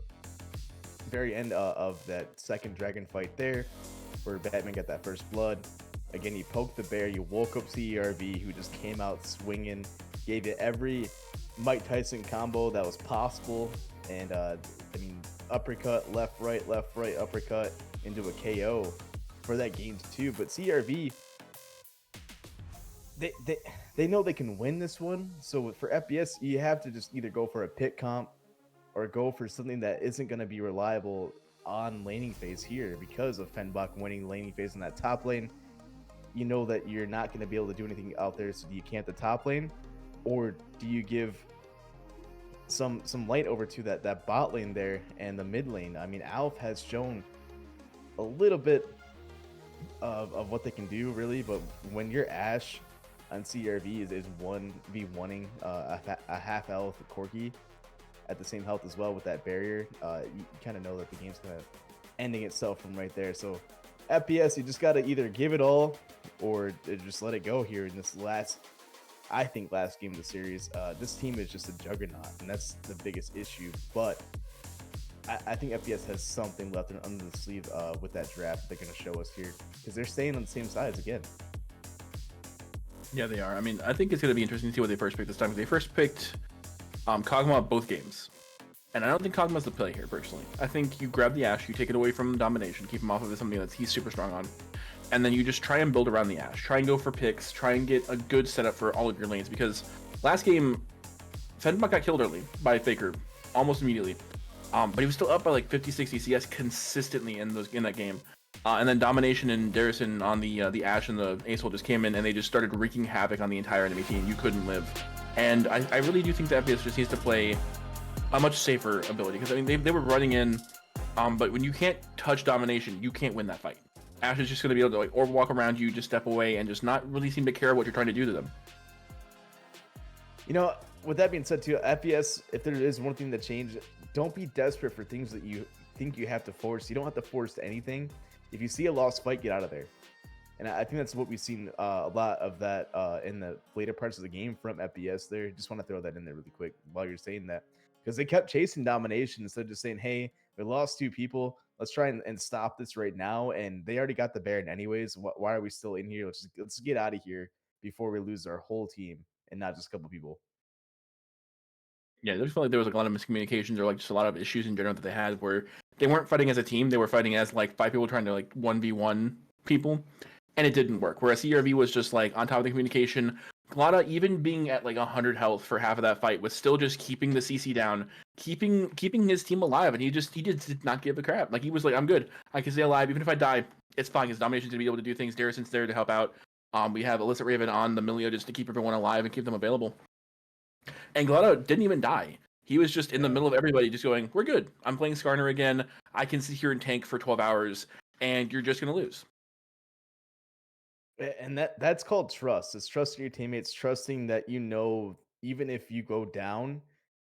very end of that second dragon fight there, where Batman got that first blood. Again, you poked the bear, you woke up CERV, who just came out swinging, gave it every Mike Tyson combo that was possible, and I mean, uppercut, left, right, uppercut into a KO for that game too. But CRV, they know they can win this one. So for FPS, you have to just either go for a pit comp or go for something that isn't going to be reliable on laning phase here because of Fenbach winning laning phase in that top lane. You know that you're not going to be able to do anything out there, so do you camp the top lane, or do you give some light over to that bot lane there and the mid lane? I mean, Alf has shown a little bit of what they can do, really, but when your Ash on CRV is 1v1ing a half health Corki at the same health as well with that barrier, you kind of know that the game's kind of ending itself from right there. So FPS, you just got to either give it all or just let it go here in this last game of the series. This team is just a juggernaut, and that's the biggest issue. But I think FPS has something left under the sleeve with that draft they're going to show us here, because they're staying on the same sides again. Yeah, they are. I mean, I think it's going to be interesting to see what they first picked this time. They first picked Kog'Maw both games. And I don't think Kog'Maw's the play here, personally. I think you grab the Ashe, you take it away from Domination, keep him off of something that he's super strong on, and then you just try and build around the Ashe. Try and go for picks, try and get a good setup for all of your lanes, because last game, Fenbach got killed early by Faker, almost immediately. But he was still up by like 50, 60 CS consistently in that game. And then Domination and Darison on the Ashe and the Ace just came in, and they just started wreaking havoc on the entire enemy team. You couldn't live. And I really do think that FPS just needs to play a much safer ability, because I mean they were running in, but when you can't touch Domination, you can't win that fight. Ashe is just going to be able to like orb walk around you, just step away, and just not really seem to care what you're trying to do to them. You know, with that being said, too, FPS, if there is one thing that changed, don't be desperate for things that you think you have to force. You don't have to force anything. If you see a lost fight, get out of there. And I think that's what we've seen a lot of that in the later parts of the game from FPS there. Just want to throw that in there really quick while you're saying that, because they kept chasing Domination instead of just saying, hey, we lost 2 people. Let's try and stop this right now. And they already got the Baron anyways. Why are we still in here? Let's get out of here before we lose our whole team and not just a couple people. Yeah, there felt like there was like a lot of miscommunications, or like just a lot of issues in general that they had, where they weren't fighting as a team. They were fighting as like 5 people trying to like 1v1 people, and it didn't work. Whereas CRV was just like on top of the communication. Glada, even being at like 100 health for half of that fight, was still just keeping the CC down, keeping his team alive, and he did not give a crap. Like, he was like, I'm good. I can stay alive. Even if I die, it's fine, because Domination's gonna be able to do things. Darison's there to help out. We have Illicit Raven on the Milio just to keep everyone alive and keep them available. And Glada didn't even die. He was just in the middle of everybody, just going, we're good. I'm playing Skarner again. I can sit here and tank for 12 hours, and you're just going to lose. And that's called trust. It's trusting your teammates, trusting that, you know, even if you go down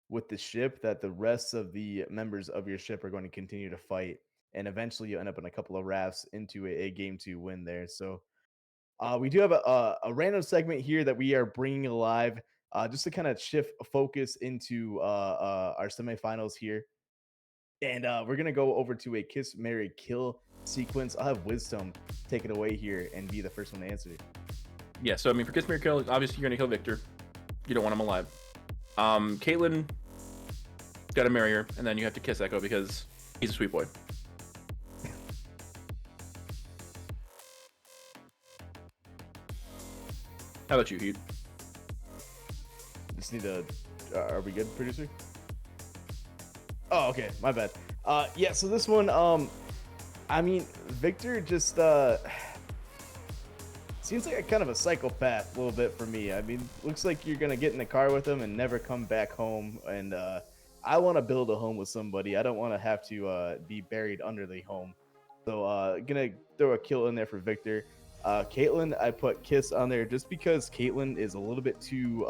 with the ship, that the rest of the members of your ship are going to continue to fight. And eventually you end up in a couple of rafts into a game 2 win there. So we do have a random segment here that we are bringing alive just to kind of shift focus into our semifinals here. And we're going to go over to a Kiss, Marry, Kill sequence, I'll have Wisdom take it away here and be the first one to answer. Yeah, so I mean, for Kiss Mary Kill, obviously you're gonna kill Victor. You don't want him alive. Caitlyn, gotta marry her, and then you have to kiss Echo because he's a sweet boy. How about you, Heat? Just need to. Are we good, producer? Oh, okay. My bad. Yeah. So this one, I mean, Victor just seems like a kind of a psychopath a little bit for me. I mean, looks like you're gonna get in the car with him and never come back home. And I want to build a home with somebody. I don't want to have to be buried under the home. So gonna throw a kill in there for Victor. Caitlyn, I put Kiss on there just because Caitlyn is a little bit too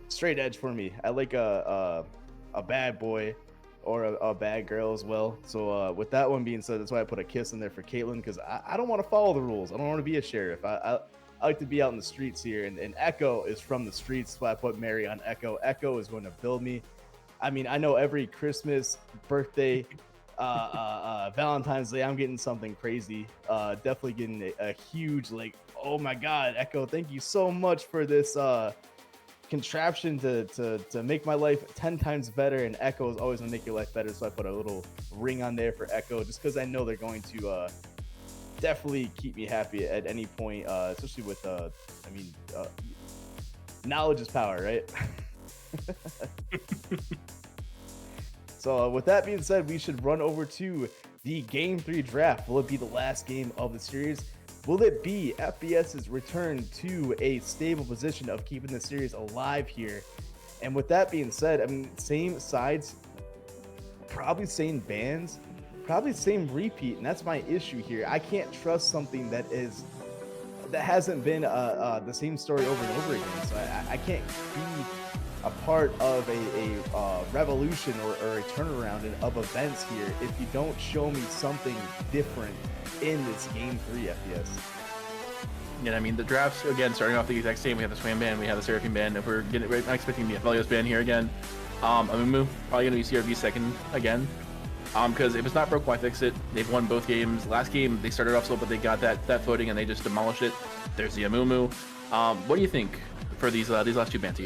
straight edge for me. I like a bad boy or a bad girl as well. So with that one being said, that's why I put a Kiss in there for Caitlyn, because I don't want to follow the rules. I don't want to be a sheriff. I like to be out in the streets here, and Echo is from the streets, so I put Mary on Echo. Echo is going to build me. I mean, I know every Christmas, birthday, Valentine's Day, I'm getting something crazy. Definitely getting a huge, like, oh my God, Echo, thank you so much for this contraption to make my life 10 times better. And Echo is always gonna make your life better, so I put a little ring on there for Echo, just because I know they're going to definitely keep me happy at any point, especially with knowledge is power, right? So with that being said, we should run over to the Game 3 draft. Will it be the last game of the series? Will it be FBS's return to a stable position of keeping the series alive here? And with that being said, I mean, same sides, probably same bands, probably same repeat, and that's my issue here. I can't trust something that hasn't been the same story over and over again. So I can't be a part of a revolution or a turnaround of events here if you don't show me something different in this Game 3 FPS. Yeah, I mean, the drafts, again, starting off the exact same. We have the Swam band, we have the Seraphim band. If we're not expecting the Aphelios band here again. Amumu, probably going to be CRV second again. Because if it's not broke, why fix it? They've won both games. Last game, they started off slow, but they got that footing and they just demolished it. There's the Amumu. What do you think for these last two bands?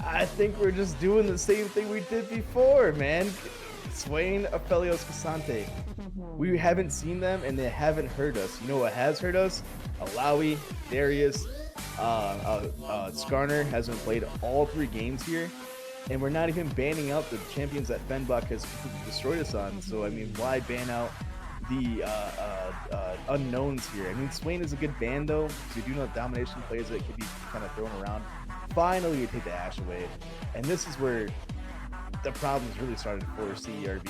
I think we're just doing the same thing we did before, man. Swain, Aphelios, Cassante. We haven't seen them and they haven't hurt us. You know what has hurt us? Alawi, Darius, Skarner hasn't played all 3 games here. And we're not even banning out the champions that Fenbach has destroyed us on. So, I mean, why ban out the unknowns here? I mean, Swain is a good ban, though. So you do know domination plays that can be kind of thrown around. Finally, you take the Ashe away. And this is where the problems really started for CERV.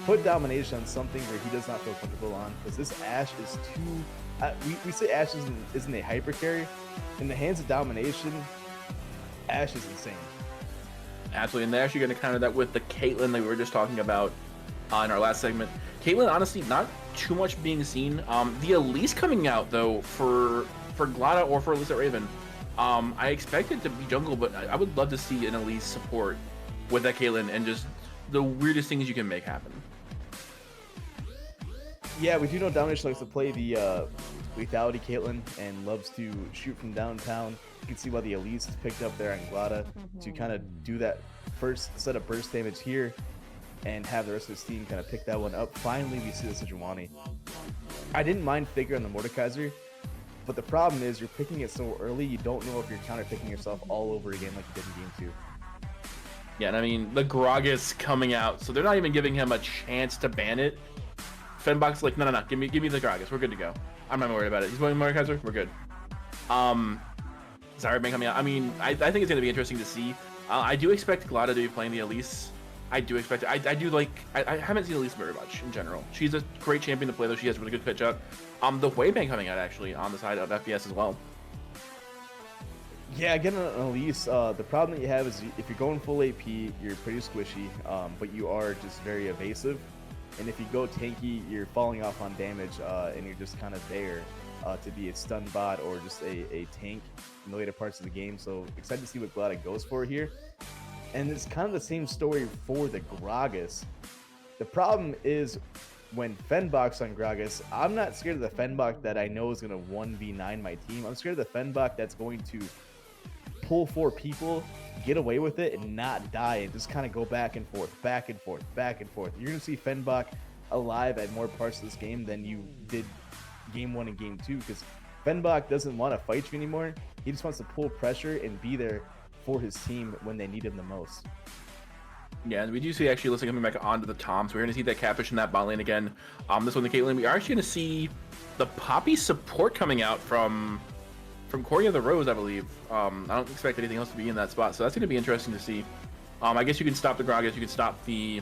Put domination on something where he does not feel comfortable on, because this Ashe is too... we say Ashe isn't a hyper carry. In the hands of domination, Ashe is insane. Absolutely, and they're actually going to counter that with the Caitlyn that we were just talking about in our last segment. Caitlyn, honestly, not too much being seen. The Elise coming out, though, for Glada or for Elise at Raven. I expect it to be jungle, but I would love to see an Elise support with that Caitlyn and just the weirdest things you can make happen. Yeah, we do know Domination likes to play the lethality Caitlyn and loves to shoot from downtown. You can see why the Elise is picked up there on Glada to kind of do that first set of burst damage here and have the rest of his team kind of pick that one up. Finally, we see the Sejuani. I didn't mind Figure on the Mordekaiser, but the problem is you're picking it so early, you don't know if you're counter picking yourself all over again like you did in Game 2. Yeah, and I mean, the Gragas coming out, so they're not even giving him a chance to ban it. Fenbach's like, no, give me the Gragas, we're good to go. I'm not worried about it. He's going Mordekaiser, we're good. Zaryaban coming out. I mean, I think it's going to be interesting to see. I do expect Glada to be playing the Elise. I do expect it. I haven't seen Elise very much in general. She's a great champion to play, though. She has really good pitch up. The Waybank coming out, actually, on the side of FPS as well. Yeah, again, on Elise, the problem that you have is if you're going full AP, you're pretty squishy, but you are just very evasive. And if you go tanky, you're falling off on damage, and you're just kind of there to be a stun bot or just a tank in the later parts of the game. So excited to see what Glada goes for here. And it's kind of the same story for the Gragas. The problem is when Fenbach's on Gragas, I'm not scared of the Fenbach that I know is going to 1v9 my team. I'm scared of the Fenbach that's going to pull 4 people, get away with it, and not die, and just kind of go back and forth, back and forth, back and forth. You're going to see Fenbach alive at more parts of this game than you did game 1 and game 2, because Fenbach doesn't want to fight you anymore. He just wants to pull pressure and be there for his team when they need him the most. Yeah, and we do see actually, looking coming back onto the Tom, so we're going to see that Catfish in that bot lane again. This one, the Caitlyn, we are actually going to see the Poppy support coming out from Corey of the Rose, I believe. I don't expect anything else to be in that spot, so that's going to be interesting to see. I guess you can stop the Gragas, you can stop the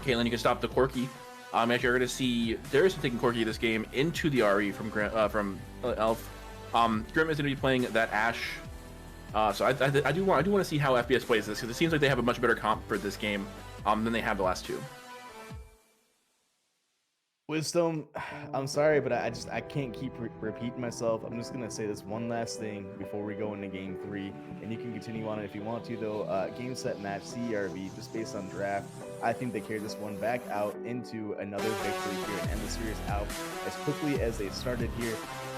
Caitlyn, you can stop the Corki. Actually, you're going to see Darius taking Corki this game into the RE from Elf. Grim is going to be playing that Ashe. So I do want to see how FPS plays this, because it seems like they have a much better comp for this game than they have the last 2. Wisdom, I'm sorry, but I can't keep repeating myself. I'm just gonna say this one last thing before we go into game 3, and you can continue on it if you want to. Though, game set match CERV, just based on draft, I think they carried this one back out into another victory here and end the series out as quickly as they started here.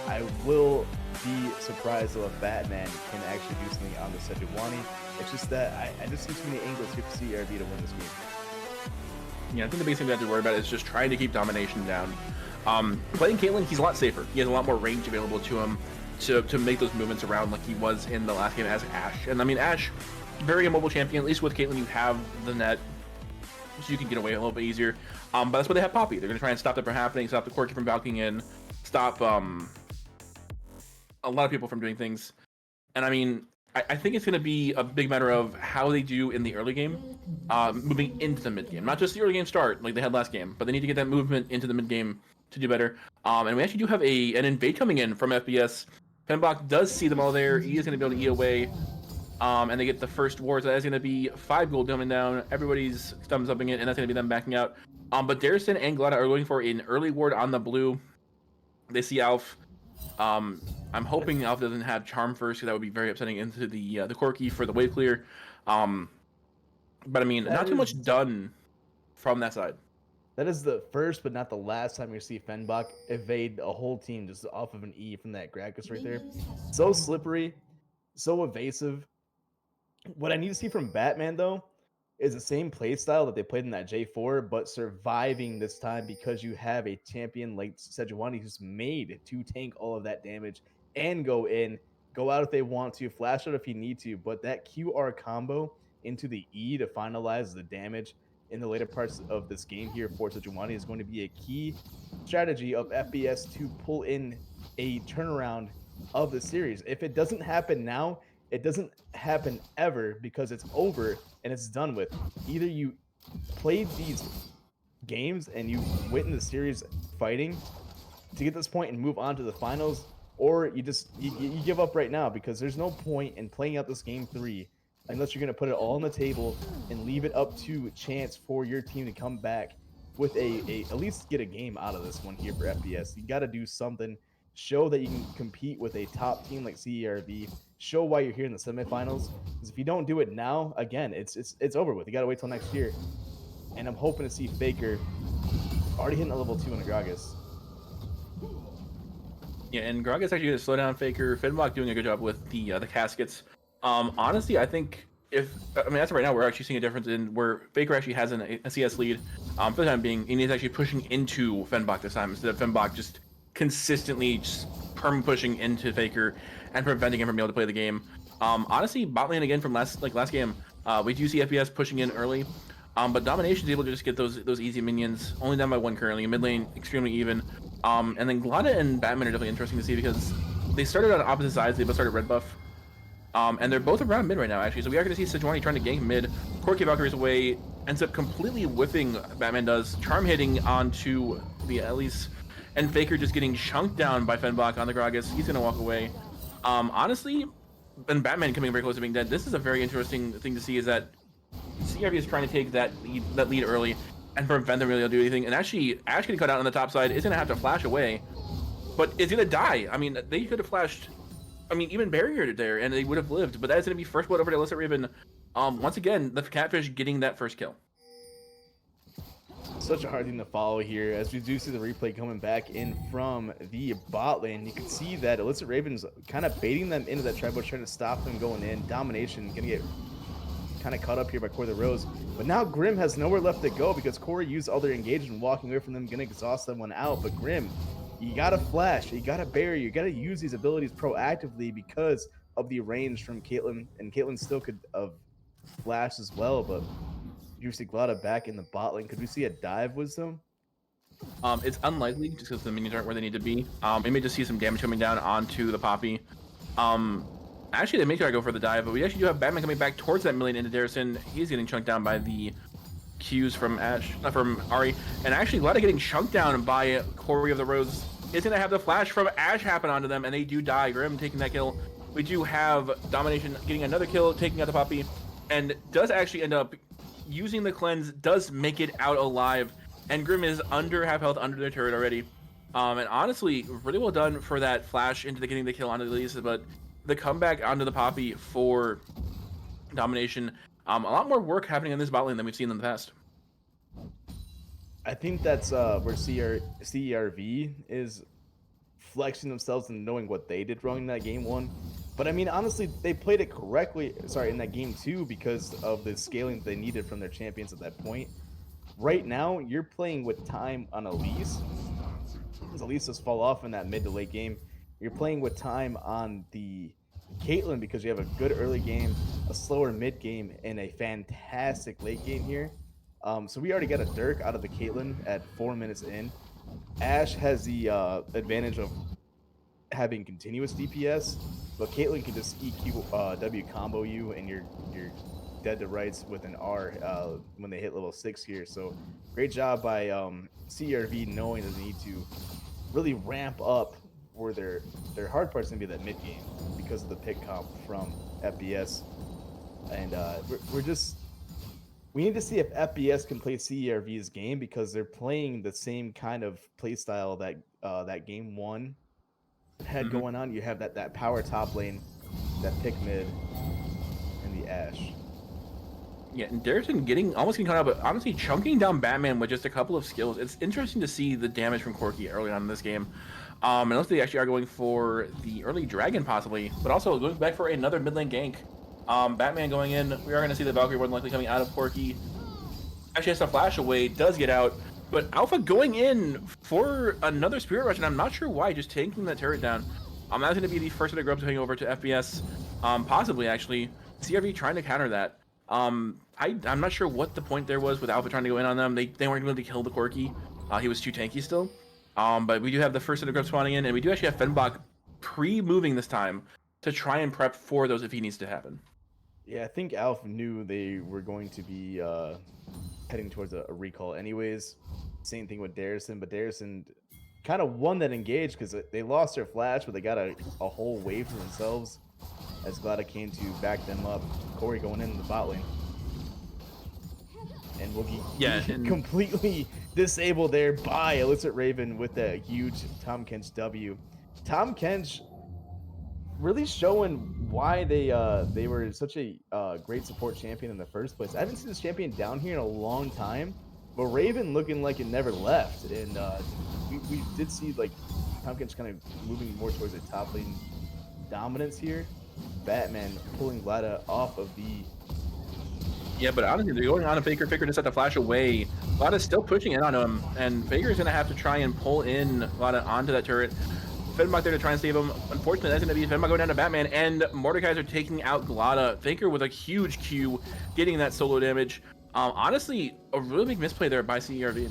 I will be surprised though if Batman can actually do something on the Sejuani. It's just that I just see too many angles here for CERV to win this game. Yeah, I think the biggest thing we have to worry about is just trying to keep domination down. Playing Caitlyn, he's a lot safer. He has a lot more range available to him to make those movements around like he was in the last game as Ashe. And I mean, Ashe, very immobile champion. At least with Caitlyn, you have the net, so you can get away a little bit easier. But that's why they have Poppy. They're going to try and stop that from happening, stop the Corki from balking in, stop a lot of people from doing things. And I mean, I think it's going to be a big matter of how they do in the early game, moving into the mid game. Not just the early game start like they had last game, but they need to get that movement into the mid game to do better. And we actually do have an invade coming in from FPS. Fenbach does see them all there. He is going to be able to E away, and they get the first ward. So that's going to be 5 gold coming down. Everybody's thumbs upping it, and that's going to be them backing out. But Darison and Glada are looking for an early ward on the blue. They see Alf. I'm hoping Alpha doesn't have Charm first, because that would be very upsetting into the Corki for the wave clear. But I mean, not too much done from that side. That is the first, but not the last time you see Fenbach evade a whole team just off of an E from that Gragas right there. So slippery, so evasive. What I need to see from Batman, though, is the same playstyle that they played in that J4, but surviving this time because you have a champion like Sejuani who's made to tank all of that damage and go in, go out if they want to, flash out if you need to, but that QR combo into the E to finalize the damage in the later parts of this game here for Sejuani is going to be a key strategy of FPS to pull in a turnaround of the series. If it doesn't happen now, it doesn't happen ever, because it's over and it's done with. Either you played these games and you went in the series fighting to get this point and move on to the finals, or you give up right now, because there's no point in playing out this game 3 unless you're going to put it all on the table and leave it up to chance for your team to come back with at least get a game out of this one here for FPS. You got to do something. Show that you can compete with a top team like CERV. Show why you're here in the semifinals. Because if you don't do it now, again, it's over with. You got to wait till next year. And I'm hoping to see Faker already hitting a level 2 in a Gragas. Yeah, and Gragas actually going to slow down Faker. Fenbach doing a good job with the caskets. Honestly, I think as of right now, we're actually seeing a difference in where Faker actually has a CS lead. For the time being, and he's actually pushing into Fenbach this time instead of Fenbach just consistently just pushing into Faker and preventing him from being able to play the game. Honestly, bot lane again from last game, we do see FPS pushing in early, but Domination is able to just get those easy minions, only down by 1 currently. Mid lane extremely even, and then Glada and Batman are definitely interesting to see because they started on opposite sides. They both started red buff, and they're both around mid right now actually. So we are going to see Sejuani trying to gank mid. Corki Valkyrie's away, ends up completely whipping. Batman does charm hitting onto the Elise. And Faker just getting chunked down by Fenbach on the Gragas. He's going to walk away. Honestly, and Batman coming very close to being dead, this is a very interesting thing to see, is that CRV is trying to take that lead early and prevent them really to do anything. And actually, Ashe getting cut out on the top side is going to have to flash away, but is going to die. I mean, they could have flashed, even barriered there, and they would have lived. But that is going to be first blood over to Illicit Raven. Once again, the Catfish getting that first kill. Such a hard thing to follow here, as we do see the replay coming back in from the bot lane. You can see that Illicit Raven's kind of baiting them into that trap, trying to stop them going in. Domination gonna get kind of caught up here by Corey the Rose. But now Grim has nowhere left to go because Corey used all their engagement, walking away from them, gonna exhaust someone out. But Grim, you gotta flash, you gotta bury, you gotta use these abilities proactively because of the range from Caitlyn, and Caitlyn still could have flashed as well, but you see Glada back in the bot lane. Could we see a dive, Wisdom? It's unlikely just because the minions aren't where they need to be. We may just see some damage coming down onto the Poppy. Actually, they may try to go for the dive, but we actually do have Batman coming back towards that million into Darrison. He's getting chunked down by the Qs from from Ari, and actually Glada getting chunked down by Corey of the Rose is gonna have the flash from Ash happen onto them, and they do die. Grim taking that kill. We do have Domination getting another kill, taking out the Poppy, and does actually end up using the cleanse, does make it out alive, and Grim is under half health under their turret already. And honestly, really well done for that flash into getting the kill onto the Lisa, but the comeback onto the Poppy for Domination, a lot more work happening in this bot lane than we've seen in the past. I think that's where CERV is flexing themselves and knowing what they did wrong in that game 1. But I mean, honestly, they played it correctly, in that game 2 because of the scaling that they needed from their champions at that point. Right now, you're playing with time on Elise. As Elise does fall off in that mid to late game, you're playing with time on the Caitlyn because you have a good early game, a slower mid game, and a fantastic late game here. So we already got a Dirk out of the Caitlyn at 4 minutes in. Ash has the advantage of having continuous DPS, but Caitlyn can just EQ W combo you, and you're dead to rights with an R when they hit level 6 here. So great job by CRV knowing that they need to really ramp up where their hard part's gonna be that mid game because of the pick comp from FBS, and we need to see if FBS can play CERV's game because they're playing the same kind of play style that that game 1 had going on. You have that power top lane, that pick mid, and the Ash. Yeah, and Darrison almost getting caught out, but honestly chunking down Batman with just a couple of skills. It's interesting to see the damage from Corki early on in this game. Unless they actually are going for the early dragon possibly, but also going back for another mid lane gank. Batman going in, we are going to see the Valkyrie more than likely coming out of Corki. Actually has to flash away, does get out, but Alpha going in for another Spirit Rush, and I'm not sure why, just tanking that turret down. That's going to be the first of the grubs going over to FBS, possibly actually. CRV trying to counter that. I'm not sure what the point there was with Alpha trying to go in on them. They weren't going to kill the Corki. He was too tanky still. But we do have the first of the grubs spawning in, and we do actually have Fenbach pre-moving this time to try and prep for those if he needs to happen. Yeah, I think Alf knew they were going to be heading towards a recall anyways. Same thing with Darrison, but Darrison kind of won that engage because they lost their flash, but they got a whole wave to themselves as Glada came to back them up. Corey going in the bot lane. And Woogie completely disabled there by Illicit Raven with a huge Tom Kench W. Tom Kench really showing why they were such a great support champion in the first place. I haven't seen this champion down here in a long time, but Raven looking like it never left. And we did see like Tom Kench kind of moving more towards a top lane dominance here. Batman pulling Glada off of the... Yeah, but honestly, they're going on to Faker. Faker just had to flash away. Glada's still pushing in on him, and Faker's going to have to try and pull in Glada onto that turret. Fenbach there to try and save him. Unfortunately, that's going to be Fenbach going down to Batman, and Mordekaiser taking out Glada. Faker with a huge Q, getting that solo damage. Honestly, a really big misplay there by CERV.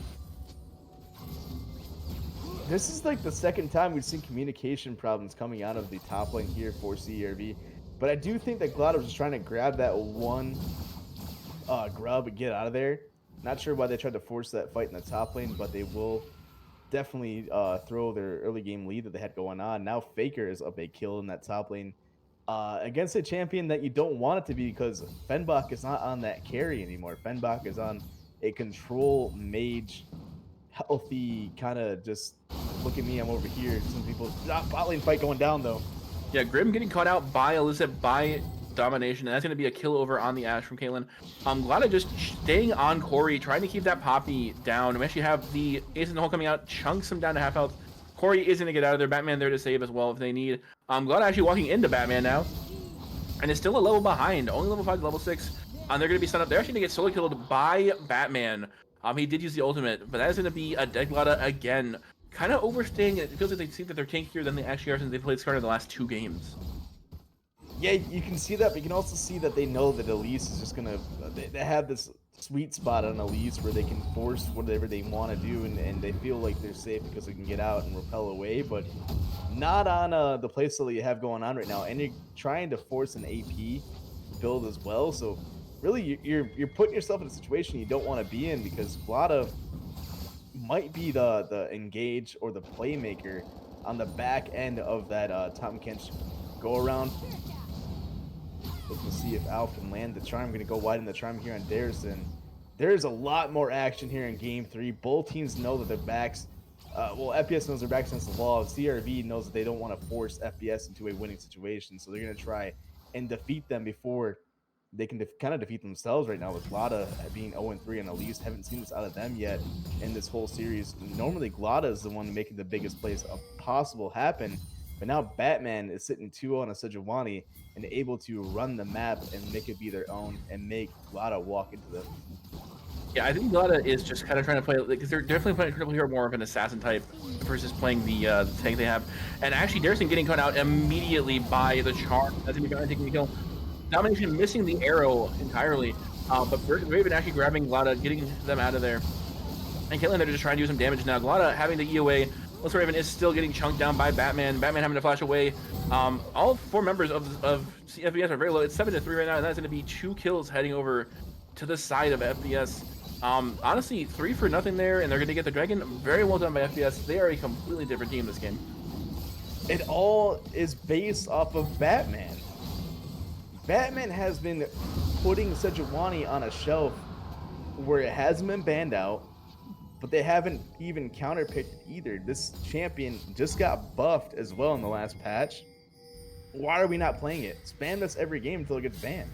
This is like the second time we've seen communication problems coming out of the top lane here for CERV. But I do think that Glada was just trying to grab that one grub and get out of there. Not sure why they tried to force that fight in the top lane, but they will definitely throw their early game lead that they had going on. Now Faker is up a kill in that top lane against a champion that you don't want it to be because Fenbach is not on that carry anymore. Fenbach is on a control mage, healthy kind of just look at me, I'm over here. Some people bot lane fight going down though. Yeah, Grim getting caught out by Elizabeth, by Domination, and that's going to be a kill over on the Ashe from Caitlyn. Glada just staying on Corey, trying to keep that Poppy down. We actually have the Ace in the Hole coming out, chunks him down to half health. Corey is going to get out of there. Batman there to save as well if they need. Glada actually walking into Batman now, and is still a level behind, only level 5 to level 6. They're going to be stunned up. They're actually going to get solo killed by Batman. He did use the ultimate, but that is going to be a dead Glada again. Kind of overstaying it. It feels like they think that they're tankier than they actually are since they played Skarner in the last 2 games. Yeah, you can see that, but you can also see that they know that Elise is just gonna. They have this sweet spot on Elise where they can force whatever they want to do, and they feel like they're safe because they can get out and repel away, but not on the playstyle that you have going on right now. And you're trying to force an AP build as well, so really you're putting yourself in a situation you don't want to be in, because Glada might be the engage or the playmaker on the back end of that Tom Kench go around. Looking to see if Alf can land the charm. Going to go wide in the charm here on Darrison. There's a lot more action here in Game 3. Both teams know that their backs, FPS knows their backs against the wall. CRV knows that they don't want to force FPS into a winning situation, so they're going to try and defeat them before they can kind of defeat themselves right now, with Glada being 0-3 and Elise. Haven't seen this out of them yet in this whole series. Normally, Glada is the one making the biggest plays possible happen, but now Batman is sitting 2-0 on a Sejuani and able to run the map and make it be their own and make Glada walk into them. Yeah, I think Glada is just kind of trying to play, because they're definitely playing Critical Hero more of an assassin type versus playing the tank they have. And actually, Darrison getting cut out immediately by the charm. That's going to be taking the kill. Domination missing the arrow entirely, but Raven actually grabbing Glada, getting them out of there. And Caitlyn, they're just trying to do some damage now. Glada having the EOA. Looks Raven is still getting chunked down by Batman. Batman having to flash away. All 4 members of FPS are very low. It's 7-3 right now, and that's going to be 2 kills heading over to the side of FPS. Honestly, 3 for nothing there, and they're going to get the Dragon. Very well done by FPS. They are a completely different team this game. It all is based off of Batman. Batman has been putting Sejuani on a shelf where it hasn't been banned out, but they haven't even counterpicked either. This champion just got buffed as well in the last patch. Why are we not playing it? Spam this every game until it gets banned.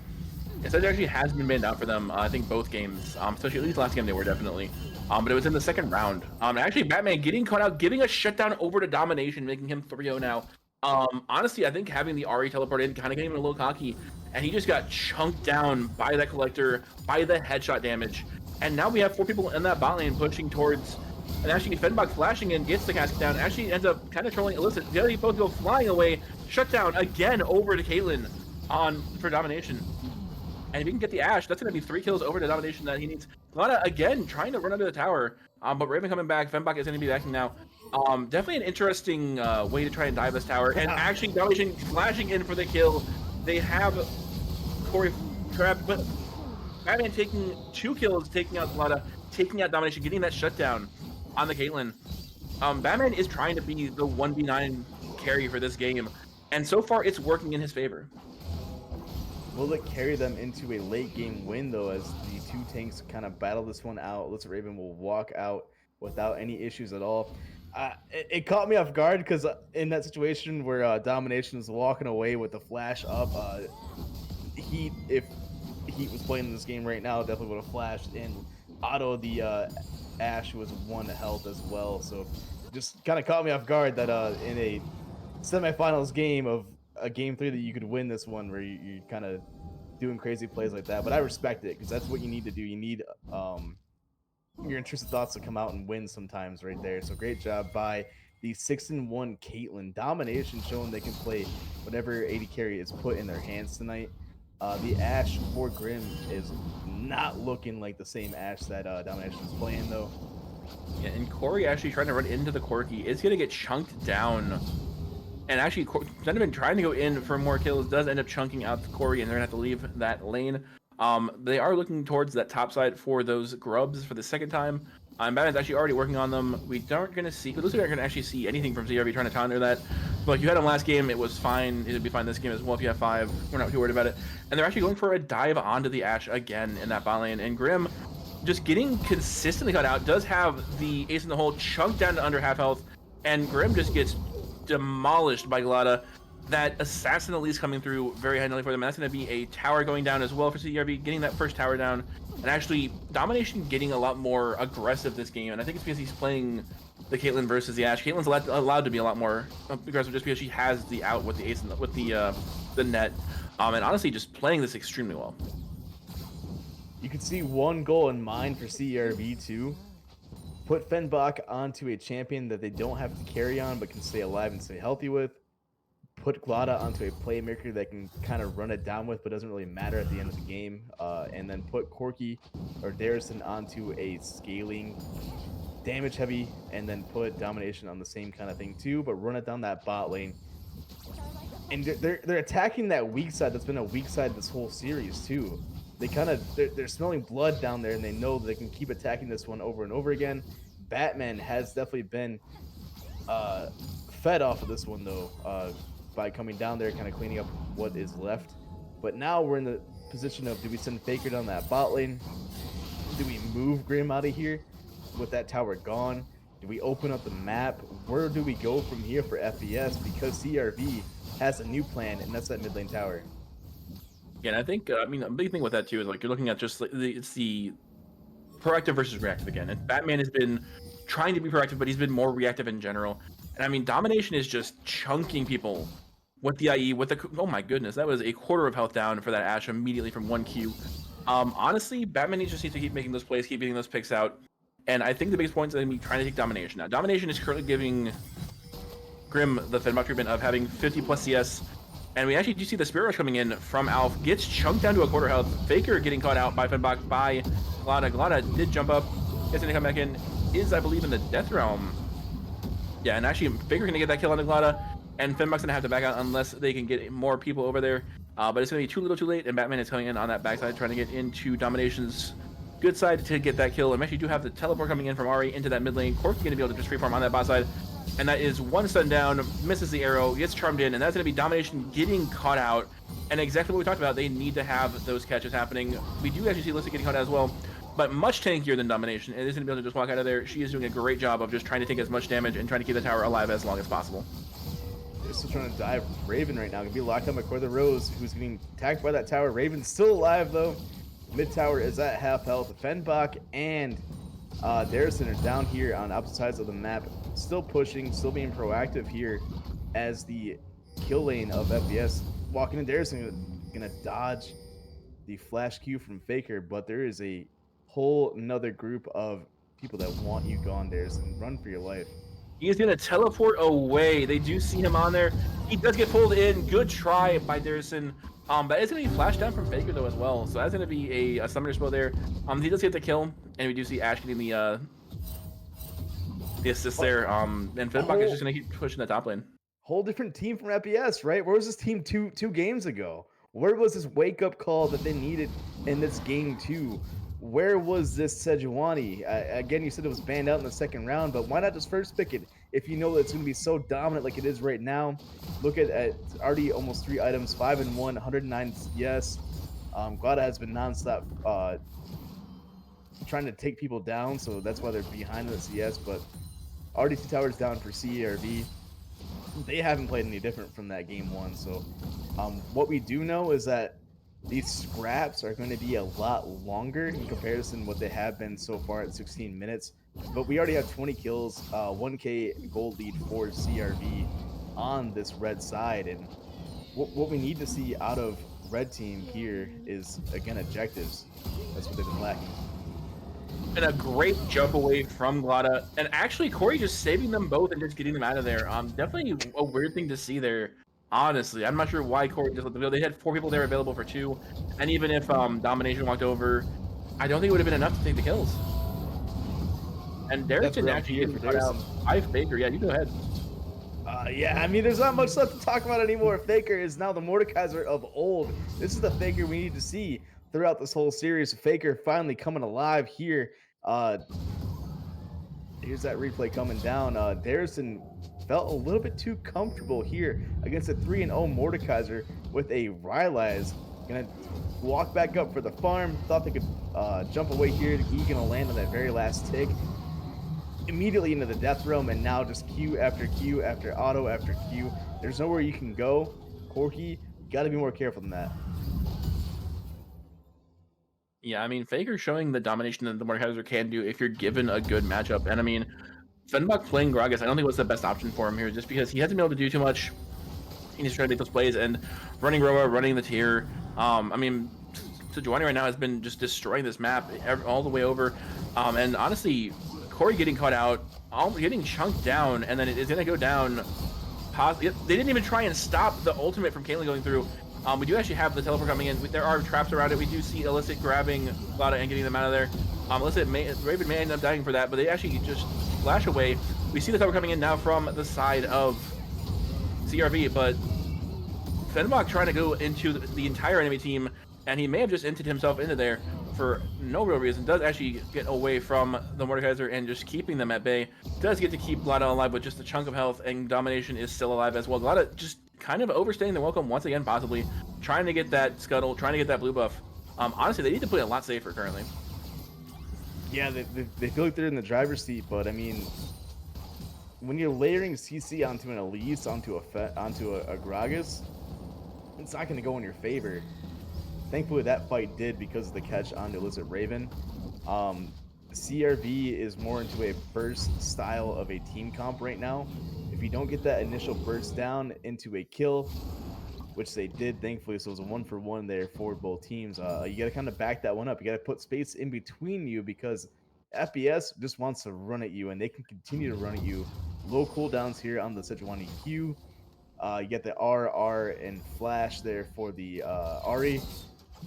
It actually has been banned out for them, I think both games, especially at least last game they were definitely. But it was in the second round. Actually, Batman getting caught out, giving a shutdown over to Domination, making him 3-0 now. Honestly, I think having the Ari teleport in kind of getting him a little cocky, and he just got chunked down by that collector, by the headshot damage. And now we have 4 people in that bot lane pushing towards, and actually Fenbach flashing in, gets the casket down, actually ends up kind of trolling Illicit. The other both go flying away, shut down again over to Caitlyn for Domination. And if he can get the Ashe, that's going to be 3 kills over to Domination that he needs. Glada again trying to run under the tower, but Raven coming back. Fenbach is going to be backing now. Definitely an interesting way to try and dive this tower. And actually Domination flashing in for the kill. They have Corey trapped, but Batman taking 2 kills, taking out Glada, taking out Domination, getting that shutdown on the Caitlyn. Batman is trying to be the 1v9 carry for this game, and so far it's working in his favor. Will it carry them into a late game win, though, as the 2 tanks kind of battle this one out? Looks like Raven will walk out without any issues at all. It caught me off guard, because in that situation where Domination is walking away with the flash up, Heat, if Heat was playing this game right now, definitely would have flashed in auto the Ashe, who was 1 health as well. So just kind of caught me off guard that in a semifinals game of a game 3 that you could win this one, where you're kind of doing crazy plays like that. But I respect it, because that's what you need to do. You need your intrusive thoughts to come out and win sometimes right there. So great job by the 6-1 Caitlyn. Domination showing they can play whatever AD carry is put in their hands tonight. The Ashe for Grim is not looking like the same Ashe that Domination is playing, though. Yeah, and Corey actually trying to run into the Corki is going to get chunked down. And actually, Sentiment trying to go in for more kills does end up chunking out the Corey, and they're going to have to leave that lane. They are looking towards that top side for those grubs for the second time. Batman's actually already working on them. We aren't going to see, it looks like we aren't going to actually see anything from ZRV trying to counter that. But you had him last game, it was fine. It'll be fine this game as well if you have 5. We're not too worried about it. And they're actually going for a dive onto the Ashe again in that bot lane. And Grim just getting consistently cut out, does have the Ace in the Hole chunked down to under half health. And Grim just gets demolished by Glada. that assassin at least coming through very handily for them. And that's going to be a tower going down as well for CRV, getting that first tower down, and actually Domination getting a lot more aggressive this game. And I think it's because he's playing the Caitlyn versus the Ashe. Caitlyn's allowed to be a lot more aggressive just because she has the out with the ace and with the net, and honestly just playing this extremely well. You can see one goal in mind for CERV too. Put Fenbach onto a champion that they don't have to carry on but can stay alive and stay healthy with. Put Glada onto a playmaker that can kind of run it down with but doesn't really matter at the end of the game. And then put Corki or Darrison onto a scaling damage heavy, and then put Domination on the same kind of thing too, but run it down that bot lane. And they're attacking that weak side that's been a weak side this whole series too. They're smelling blood down there, and they know that they can keep attacking this one over and over again. Batman has definitely been fed off of this one though, by coming down there, kind of cleaning up what is left. But now we're in the position of, do we send Faker down that bot lane? Do we move Grim out of here with that tower gone? Do we open up the map? Where do we go from here for FPS? Because CRV has a new plan, and that's that mid lane tower. Yeah, and I think I mean a big thing with that too is like you're looking at just like it's the proactive versus reactive again. And Batman has been trying to be proactive, but he's been more reactive in general. And I mean, Domination is just chunking people with the IE, with the, oh my goodness, that was a quarter of health down for that Ashe immediately from 1Q. Honestly, Batman just needs to keep making those plays, keep getting those picks out. And I think the biggest point is going to be trying to take Domination. Now, Domination is currently giving Grim the Fenbach treatment of having 50 plus CS. And we actually do see the Spirit Rush coming in from Alf. Gets chunked down to a quarter health. Faker getting caught out by Fenbach by Glada. Glada did jump up. Gets going to come back in. Is, I believe, in the Death Realm. Yeah, and actually, Faker going to get that kill on the Glada. And Fenbach's going to have to back out unless they can get more people over there. But it's going to be too little too late. And Batman is coming in on that backside, trying to get into Domination's good side to get that kill. And we actually do have the teleport coming in from Ari into that mid lane. Corki going to be able to just freeform on that bot side. And that is one stun down, misses the arrow, gets charmed in, and that's going to be Domination getting caught out. And exactly what we talked about, they need to have those catches happening. We do actually see Alyssa getting caught out as well, but much tankier than Domination. And is going to be able to just walk out of there. She is doing a great job of just trying to take as much damage and trying to keep the tower alive as long as possible. They're still trying to dive Raven right now. Going to be locked up by Core the Rose, who's getting attacked by that tower. Raven's still alive, though. Mid tower is at half health. Fenbach and Darrison are down here on opposite sides of the map, still pushing, still being proactive here as the kill lane of FPS. Walking in, Darrison gonna dodge the flash Q from Faker, but there is a whole another group of people that want you gone, Darrison. Run for your life. He is gonna teleport away. They do see him on there. He does get pulled in. Good try by Darrison. But it's going to be flashed down from Faker, though, as well. So that's going to be a summoner spell there. He does get the kill, and we do see Ashe getting the assist there. And Fenbach is just going to keep pushing the top lane. Whole different team from FPS, right? Where was this team two games ago? Where was this wake-up call that they needed in this game 2? Where was this Sejuani? Again, you said it was banned out in the second round, but why not just first pick it if you know that it's going to be so dominant like it is right now? Look at already almost 3 items, 5 and 1, 109 CS. Glada has been nonstop trying to take people down, so that's why they're behind the CS. But already 2 towers down for CERV. They haven't played any different from that game 1. So what we do know is that these scraps are going to be a lot longer in comparison to what they have been so far at 16 minutes. But we already have 20 kills, 1k gold lead for CRV on this red side. And what we need to see out of red team here is, again, objectives. That's what they've been lacking. And a great jump away from Glada. And actually, Corey just saving them both and just getting them out of there. Definitely a weird thing to see there. Honestly, I'm not sure why Corey just let them go. They had 4 people there available for 2. And even if Domination walked over, I don't think it would have been enough to take the kills. And Darrison actually getting caught out by Faker. Yeah, you go ahead. Yeah, I mean, there's not much left to talk about anymore. Faker is now the Mordekaiser of old. This is the Faker we need to see throughout this whole series. Faker finally coming alive here. Here's that replay coming down. Darrison felt a little bit too comfortable here against a 3-0 Mordekaiser with a Rylai's. Gonna walk back up for the farm. Thought they could jump away here. He gonna land on that very last tick. Immediately into the Death Realm, and now just Q after Q after auto after Q. There's nowhere you can go. Corki, you got to be more careful than that. Yeah, I mean, Faker showing the domination that the Mordekaiser can do if you're given a good matchup. And I mean, Fenbach playing Gragas, I don't think was the best option for him here, just because he hasn't been able to do too much. He's trying to make those plays and running Roa, running the tier. I mean, Sejuani right now has been just destroying this map all the way over. And honestly, Corey getting caught out, getting chunked down, and then it is going to go down. They didn't even try and stop the ultimate from Caitlyn going through. We do actually have the teleport coming in. There are traps around it. We do see Illicit grabbing Lada and getting them out of there. Raven may end up dying for that, but they actually just flash away. We see the teleport coming in now from the side of CRV, but Fenbach trying to go into the entire enemy team, and he may have just entered himself into there for no real reason. Does actually get away from the Mordekaiser and just keeping them at bay. Does get to keep Lada alive with just a chunk of health, and Domination is still alive as well. Lada just kind of overstaying the welcome once again, possibly trying to get that scuttle, trying to get that blue buff. Honestly, they need to play a lot safer currently. Yeah, they feel like they're in the driver's seat, but I mean, when you're layering CC onto an Elise, onto a Gragas, it's not going to go in your favor. Thankfully, that fight did because of the catch onto Illicit Raven. CRV is more into a burst style of a team comp right now. If you don't get that initial burst down into a kill, which they did, thankfully, so it was a 1-for-1 there for both teams, you got to kind of back that one up. You got to put space in between you because FPS just wants to run at you, and they can continue to run at you. Low cooldowns here on the Sejuani Q. You get the R, and Flash there for the Ahri.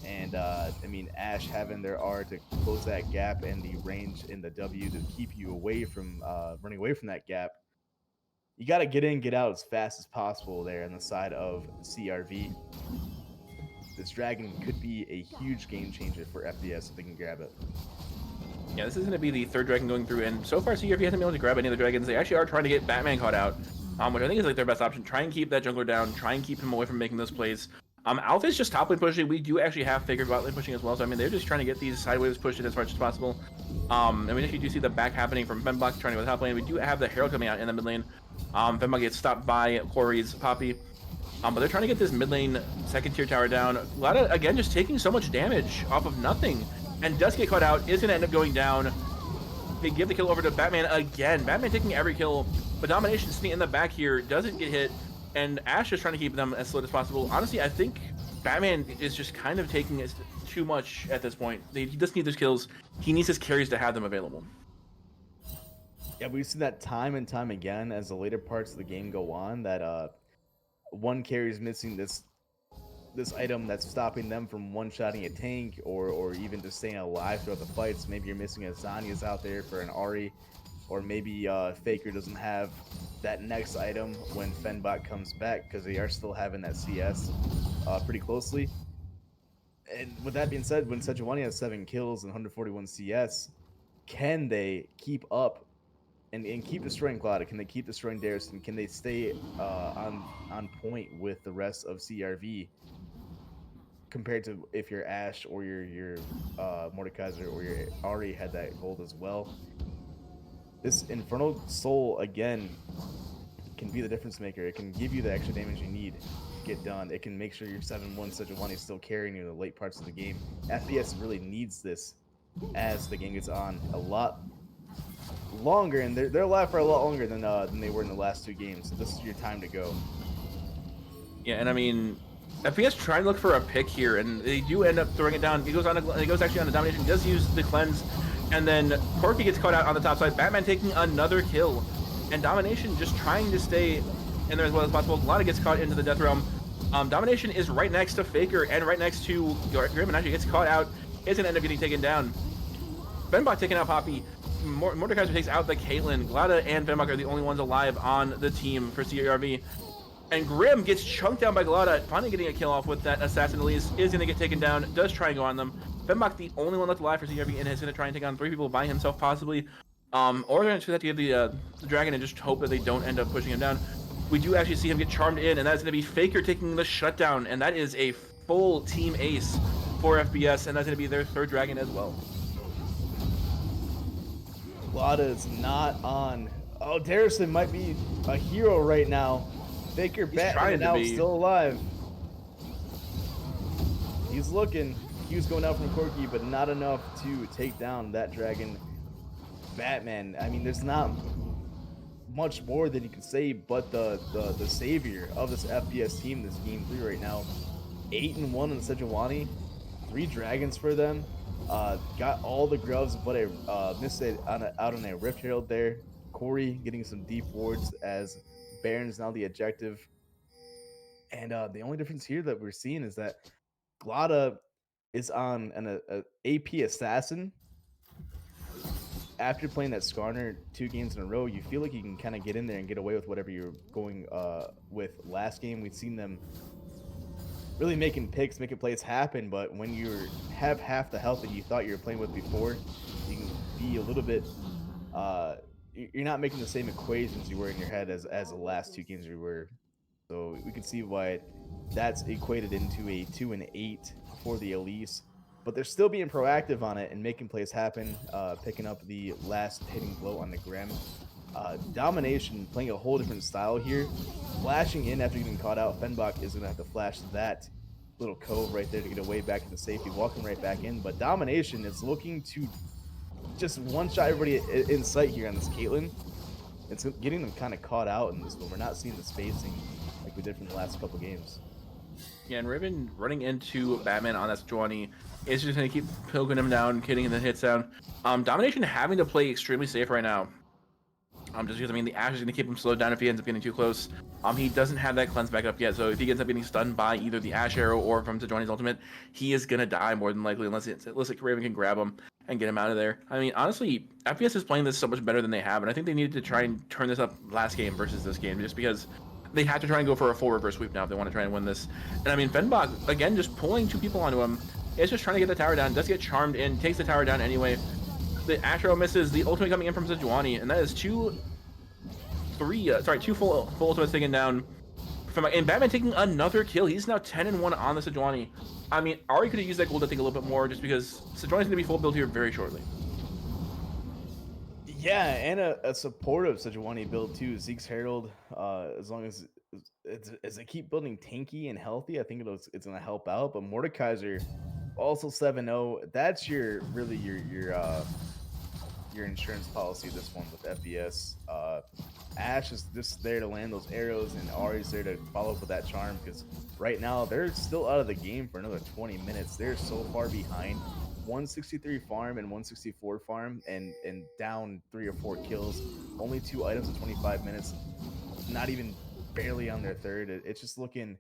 And I mean, Ashe having their R to close that gap, and the range in the W to keep you away from running away from that gap. You got to get in, get out as fast as possible there on the side of CRV. This dragon could be a huge game changer for FPS if they can grab it. Yeah, this is going to be the third dragon going through, and so far CRV hasn't been able to grab any of the dragons. They actually are trying to get Batman caught out, which I think is like their best option. Try and keep that jungler down, try and keep him away from making those plays. Alpha's just top lane pushing. We do actually have Faker bot lane pushing as well, so I mean, they're just trying to get these sideways pushed in as much as possible. I mean, if you do see the back happening from Fenbach trying to go top lane, we do have the Herald coming out in the mid lane. Fenbach gets stopped by Corey's Poppy. But they're trying to get this mid lane second tier tower down. Lada, again, just taking so much damage off of nothing. And does get caught out, is going to end up going down. They give the kill over to Batman again. Batman taking every kill, but Domination sitting in the back here doesn't get hit. And Ashe is trying to keep them as slow as possible. Honestly, I think Batman is just kind of taking it too much at this point. He doesn't need those kills. He needs his carries to have them available. Yeah, we've seen that time and time again as the later parts of the game go on, that one carry is missing this item that's stopping them from one-shotting a tank or even just staying alive throughout the fights. Maybe you're missing a Zanya's out there for an Ahri, or maybe Faker doesn't have that next item when Fenbach comes back, because they are still having that CS pretty closely. And with that being said, when Sejuani has 7 kills and 141 CS, can they keep up and keep destroying Glada? Can they keep destroying Darius? And can they stay on point with the rest of CRV compared to if you're Ashe or your Mordekaiser or your Ahri had that gold as well? This Infernal Soul, again, can be the difference maker. It can give you the extra damage you need to get done. It can make sure your 7-1 Sejuani is still carrying you in the late parts of the game. FPS really needs this as the game gets on a lot longer, and they're alive for a lot longer than they were in the last 2 games. So this is your time to go. Yeah, and I mean, FPS trying to look for a pick here, and they do end up throwing it down. He goes actually on the Domination, does use the cleanse, and then Corky gets caught out on the top side. Batman taking another kill, and Domination just trying to stay in there as well as possible. Lana gets caught into the Death Realm. Domination is right next to Faker and right next to Grim, and actually gets caught out. Is gonna end up getting taken down. Fenbach taking out Poppy. Mordekaiser takes out the Caitlyn. Glada and Fenbach are the only ones alive on the team for CRV. And Grim gets chunked down by Glada, finally getting a kill off with that Assassin Elise. Is going to get taken down, does try and go on them. Fenbach, the only one left alive for CRV, and is going to try and take on 3 people by himself, possibly. Or they're going to have to give the dragon and just hope that they don't end up pushing him down. We do actually see him get charmed in, and that's going to be Faker taking the shutdown, and that is a full team ace for FPS, and that's going to be their 3rd dragon as well. Glada is not on. Oh, Darrison might be a hero right now. Faker He's batting trying it to out, be. still alive. He's looking. He was going out from Corky, but not enough to take down that dragon. Batman. I mean, there's not much more than you can say, but the savior of this FPS team, this game 3 right now, 8-1 in the Sejuani, 3 dragons for them. Got all the gloves, but I missed it out on a Rift Herald there. Corey getting some deep wards as Baron's now the objective. And the only difference here that we're seeing is that Glada is on an AP assassin. After playing that Skarner 2 games in a row, you feel like you can kind of get in there and get away with whatever you're going with last game. We've seen them really making picks, making plays happen, but when you have half the health that you thought you were playing with before, you can be a little bit you're not making the same equations you were in your head as the last 2 games you were. So we can see why that's equated into a 2-8 for the Elise. But they're still being proactive on it and making plays happen, picking up the last hitting blow on the Grim. Domination playing a whole different style here. Flashing in after getting caught out. Fenbach is going to have to flash that little cove right there to get away back into safety, walking right back in. But Domination is looking to just one-shot everybody in sight here on this Caitlyn. It's getting them kind of caught out in this one. We're not seeing the spacing like we did from the last couple games. Yeah, and Raven running into Batman on that Sejuani is just going to keep poking him down, getting the hits down. Domination having to play extremely safe right now. Just because, I mean, the Ash is going to keep him slowed down if he ends up getting too close. He doesn't have that cleanse back up yet, so if he ends up getting stunned by either the Ash arrow or from Sejuani's ultimate, he is going to die more than likely unless Raven can grab him and get him out of there. I mean, honestly, FPS is playing this so much better than they have, and I think they needed to try and turn this up last game versus this game, just because they have to try and go for a full reverse sweep now if they want to try and win this. And I mean, Fenbach, again, just pulling 2 people onto him, is just trying to get the tower down, does get charmed in, takes the tower down anyway. The Ash arrow misses, the ultimate coming in from Sejuani, and that is 2 full ultimates taken down. And Batman taking another kill. He's now 10-1 on the Sejuani. I mean, Ari could have used that gold, I think, a little bit more, just because Sejuani's going to be full build here very shortly. Yeah, and a supportive Sejuani build too. Zeke's Herald, as long as they keep building tanky and healthy, I think it's going to help out. But Mordekaiser also 7-0. That's your insurance policy. This one with FBS. Ash is just there to land those arrows, and Ari's there to follow up with that charm, because right now they're still out of the game for another 20 minutes. They're so far behind. 163 farm and 164 farm, and down 3 or 4 kills. Only 2 items in 25 minutes. Not even barely on their third. It's just looking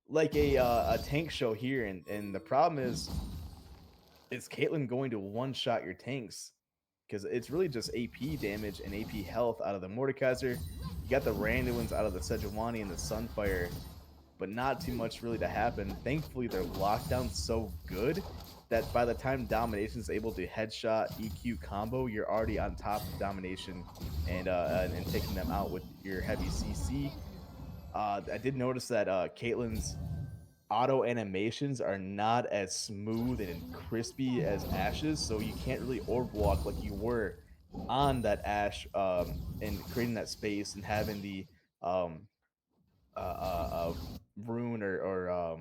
like a tank show here, and the problem is Caitlyn going to one-shot your tanks, because it's really just AP damage and AP health out of the Mordekaiser. You got the Randuins out of the Sejuani and the Sunfire, but not too much really to happen. Thankfully, their lockdown's so good that by the time Domination's able to headshot EQ combo, you're already on top of Domination and taking them out with your heavy CC. I did notice that Caitlyn's auto animations are not as smooth and crispy as Ash's, so you can't really orb walk like you were on that Ash, and creating that space and having the rune or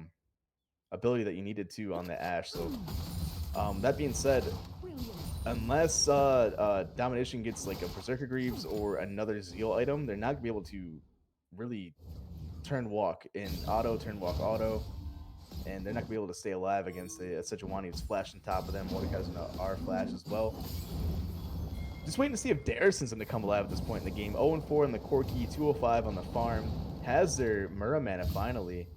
ability that you needed to on the Ash. So that being said, unless Domination gets like a Berserker Greaves or another Zeal item, they're not gonna be able to really turn walk in auto, and they're not gonna be able to stay alive against a Sejuani who's flash on top of them. Mordekaiser's an R flash as well. Just waiting to see if Darison's gonna come alive at this point in the game. 0-4 on the Corki, 205 on the farm. Has their Mura mana finally,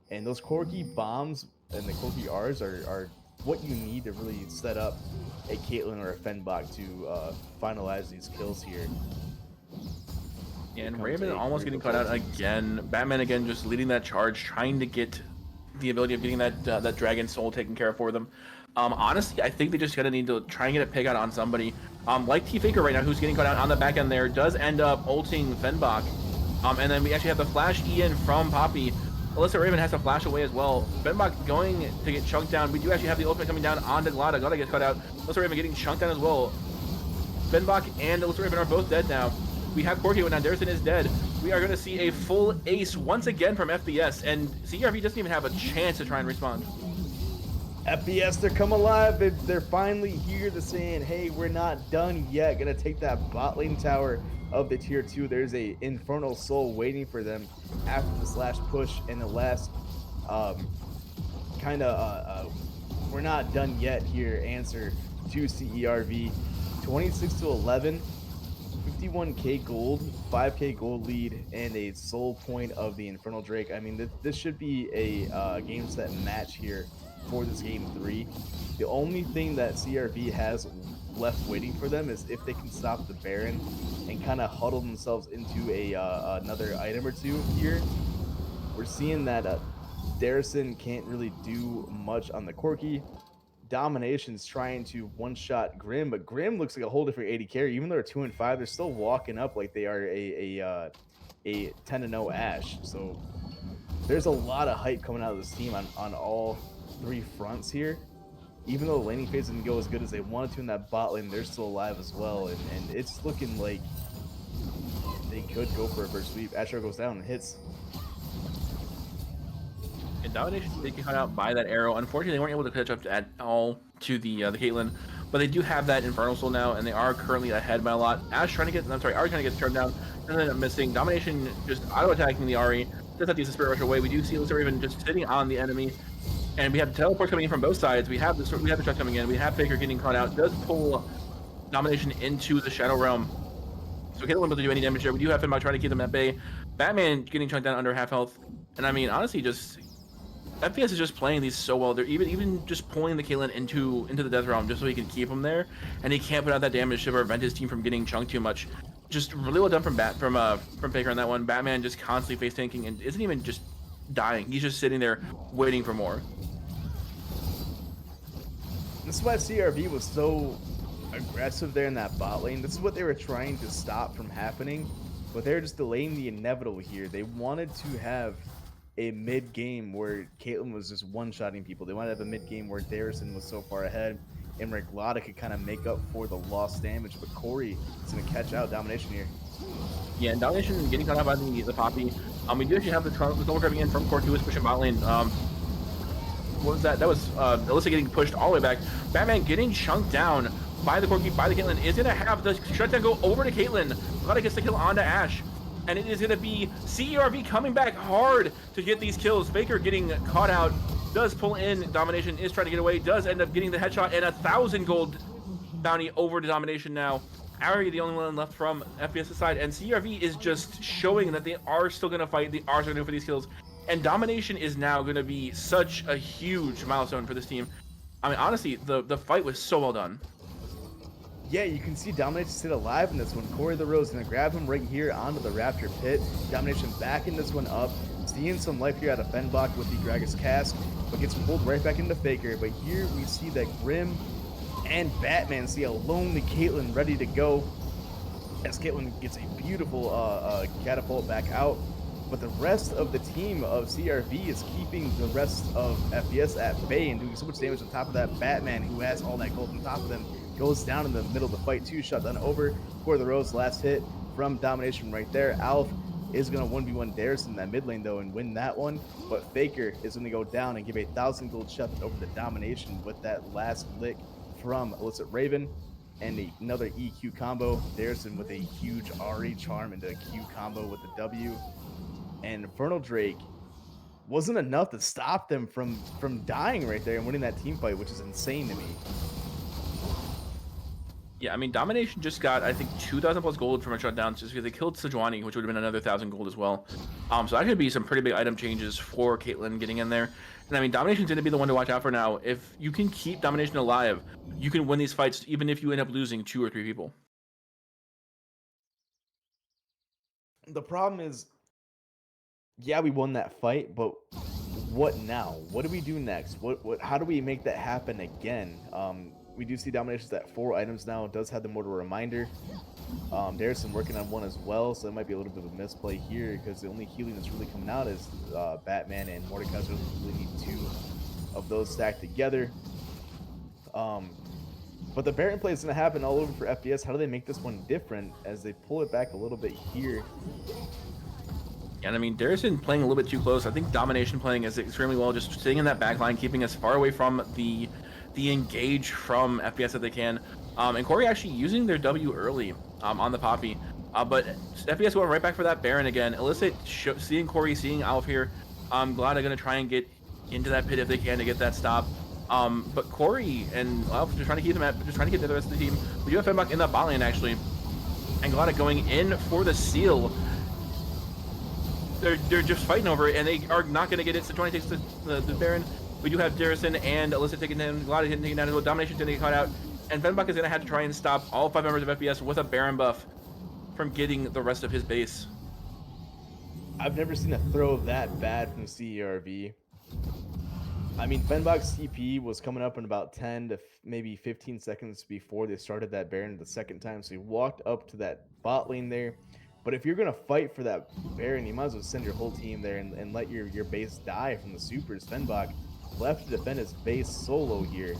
and those Corki bombs and the Corki R's are what you need to really set up a Caitlyn or a Fenbach to finalize these kills here. Yeah, and Raven almost getting caught out again. Batman again just leading that charge, trying to get the ability of getting that dragon soul taken care of for them. Honestly, I think they just gotta need to try and get a pig out on somebody. Like T Faker right now, who's getting caught out on the back end there, does end up ulting Fenbach. And then we actually have the flash E in from Poppy. Alyssa Raven has to flash away as well. Fenbach going to get chunked down. We do actually have the ultimate coming down onto Glada. Glada gets cut out. Alyssa Raven getting chunked down as well. Fenbach and Alyssa Raven are both dead now. We have Corki going down. Darison is dead. we are going to see a full ace once again from FBS, and CRV doesn't even have a chance to try and respond. FBS, they're coming alive. They're finally here. They're saying, hey, we're not done yet. Gonna take that bot lane tower of the tier 2. There's a Infernal Soul waiting for them after this last push and the last we're not done yet here answer to CERV. 26 to 11. 51k gold, 5k gold lead, and a soul point of the Infernal Drake. I mean, this should be a game set match here for this game 3. The only thing that CRV has left waiting for them is if they can stop the Baron and kind of huddle themselves into another item or two here. We're seeing that Darrison can't really do much on the Corki. Domination's trying to one-shot Grim, but Grim looks like a whole different AD carry. Even though they're 2 and 5, they're still walking up like they are a 10-0 Ashe. So there's a lot of hype coming out of this team on all 3 fronts here. Even though the laning phase didn't go as good as they wanted to in that bot lane, they're still alive as well, and it's looking like they could go for a first sweep. Astro goes down and hits. And Domination did get caught out by that arrow. Unfortunately, they weren't able to catch up at all to the Caitlyn, but they do have that Infernal Soul now, and they are currently ahead by a lot. Ari trying to get turned down, and then missing. Domination just auto-attacking the Ari. Does have to use the Spirit Rush away. We do see Lucifer even just sitting on the enemy, and we have teleports coming in from both sides. We have the shot coming in. We have Faker getting caught out. Does pull Domination into the Shadow Realm. So Caitlyn able to do any damage there. We do have Finbot trying to keep them at bay. Batman getting chunked down under half health, and I mean honestly, just FPS is just playing these so well. They're even just pulling the Caitlyn into the Death Realm just so he can keep him there, and he can't put out that damage to prevent his team from getting chunked too much. Just really well done from Faker on that one. Batman just constantly face tanking and isn't even just dying. He's just sitting there waiting for more. This is why CRV was so aggressive there in that bot lane. This is what they were trying to stop from happening, but they're just delaying the inevitable here. They wanted to have a mid game where Caitlyn was just one-shotting people. They wanted to have a mid game where Darrison was so far ahead and Reglada could kind of make up for the lost damage, but Corey is going to catch out Domination here. Yeah, and Domination getting caught out by the Poppy. We do actually have the double coming in from Cork, who was pushing bot lane. What was that? That was Alyssa getting pushed all the way back. Batman getting chunked down by the Corki, by the Caitlyn, is going to have the shutdown go over to Caitlyn. Reglada gets the kill onto Ashe. And it is going to be CERV coming back hard to get these kills. Faker getting caught out, does pull in. Domination is trying to get away, does end up getting the headshot, and 1,000 gold bounty over to Domination now. Ari, the only one left from FPS's side, and CERV is just showing that they are still going to fight, they are still going to go for these kills. And Domination is now going to be such a huge milestone for this team. I mean, honestly, the fight was so well done. Yeah, you can see Domination sit alive in this one. Corey the Rose going to grab him right here onto the Raptor pit. Domination backing this one up. Seeing some life here out of Fenbach with the Gragas cast, but gets pulled right back into Faker. But here we see that Grim and Batman see a lonely Caitlyn ready to go. As Caitlyn gets a beautiful catapult back out. But the rest of the team of CRV is keeping the rest of FPS at bay and doing so much damage on top of that. Batman, who has all that gold on top of them, goes down in the middle of the fight too. Shot down over for the Rose. Last hit from Domination right there. Alf is going to 1v1 Darrison in that mid lane though and win that one. But Faker is going to go down and give a 1,000 gold shot over the Domination with that last lick from Illicit Raven. And another EQ combo. Darrison with a huge RE charm into a Q combo with the W. And Infernal Drake wasn't enough to stop them from dying right there and winning that team fight, which is insane to me. Yeah, I mean, Domination just got, I think, 2,000 plus gold from a shutdown just because they killed Sejuani, which would have been another 1,000 gold as well. So that could be some pretty big item changes for Caitlyn getting in there. And I mean, Domination's going to be the one to watch out for now. If you can keep Domination alive, you can win these fights even if you end up losing 2 or 3 people. The problem is, yeah, we won that fight, but what now? What do we do next? How do we make that happen again? We do see Domination's at 4 items now. It does have the Mortal Reminder. Darrison working on 1 as well, so it might be a little bit of a misplay here because the only healing that's really coming out is Batman and Mordecai. So we really need 2 of those stacked together. But the Baron play is going to happen all over for FPS. How do they make this one different as they pull it back a little bit here? And I mean, Darrison playing a little bit too close. I think Domination playing is extremely well, just sitting in that back line, keeping as far away from the engage from FPS that they can. And Corey actually using their W early on the Poppy. But FPS going right back for that Baron again. Illicit seeing Corey, seeing Alf here. Glad they're going to try and get into that pit if they can to get that stop. But Corey and Alf just trying to keep them at, just trying to get the rest of the team. We do have Fembach in the bot lane actually. And Glada going in for the seal. They're just fighting over it, and they are not going to get it. So 20 takes the Baron. We do have Darrison and Illicit taking him. Glada taking down as well. Domination's going to get caught out. And Fembach is going to have to try and stop all 5 members of FPS with a Baron buff from getting the rest of his base. I've never seen a throw that bad from CERV. I mean, Fembach's CP was coming up in about 10 to maybe 15 seconds before they started that Baron the second time. So he walked up to that bot lane there. But if you're going to fight for that Baron, you might as well send your whole team there and let your base die from the supers. Fembach left to defend his base solo here.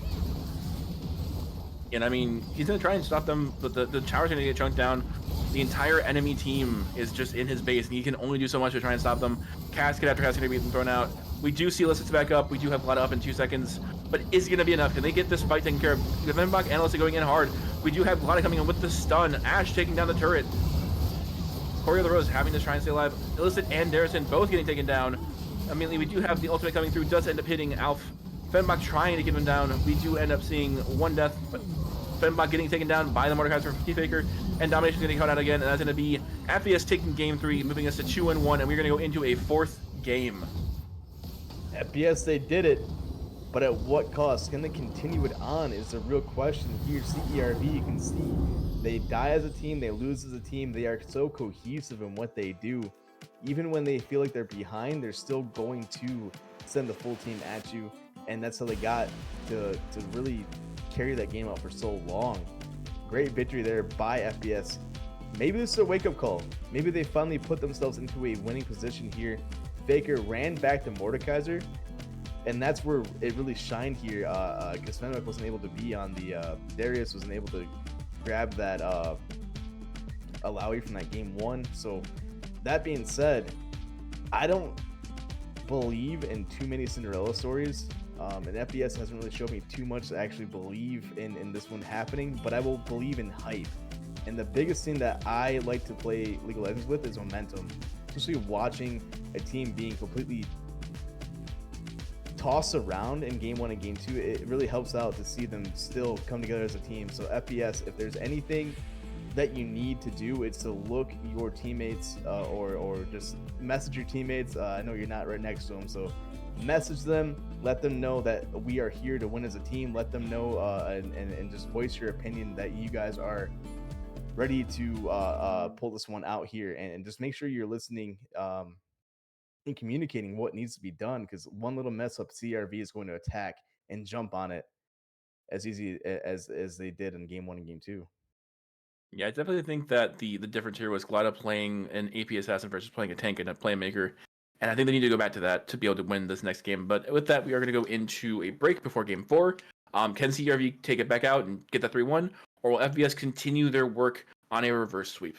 And I mean, he's going to try and stop them, but the tower's going to get chunked down. The entire enemy team is just in his base, and he can only do so much to try and stop them. Casket after casket going to be thrown out. We do see Illicit's back up. We do have Glada up in 2 seconds, but is it going to be enough? Can they get this fight taken care of? Fembach and Illicit going in hard. We do have Glada coming in with the stun. Ash taking down the turret. Corey of the Rose having to try and stay alive. Illicit and Darrison both getting taken down. Immediately, we do have the ultimate coming through. Does end up hitting Alf. Fembach trying to get him down. We do end up seeing 1 death, but Fembach getting taken down by the Mordekaiser from Faker, and Domination's getting caught out again, and that's going to be FPS taking game 3, moving us to 2-1, and we're going to go into a 4th game. FPS, they did it, but at what cost? Can they continue it on is the real question here. CERV, you can see they die as a team, they lose as a team. They are so cohesive in what they do. Even when they feel like they're behind, they're still going to send the full team at you, and that's how they got to really carry that game out for so long. Great victory there by FPS. Maybe this is a wake-up call. Maybe they finally put themselves into a winning position here. Faker ran back to Mordekaiser, and that's where it really shined here, because Fembach wasn't able to be on the Darius wasn't able to grab that Alawi from that game 1. So that being said, I don't believe in too many Cinderella stories. And FPS hasn't really showed me too much to actually believe in this one happening, but I will believe in hype. And the biggest thing that I like to play League of Legends with is momentum. Especially watching a team being completely tossed around in game 1 and game 2, it really helps out to see them still come together as a team. So FPS, if there's anything that you need to do, it's to look your teammates or just message your teammates. I know you're not right next to them, so message them, let them know that we are here to win as a team. Let them know and just voice your opinion that you guys are ready to pull this one out here, and just make sure you're listening and communicating what needs to be done, because one little mess up, CRV is going to attack and jump on it as easy as they did in game 1 and game 2. Yeah, I definitely think that the difference here was Glada playing an AP assassin versus playing a tank and a playmaker. And I think they need to go back to that to be able to win this next game. But with that, we are going to go into a break before game 4. Can CRV take it back out and get that 3-1? Or will FBS continue their work on a reverse sweep?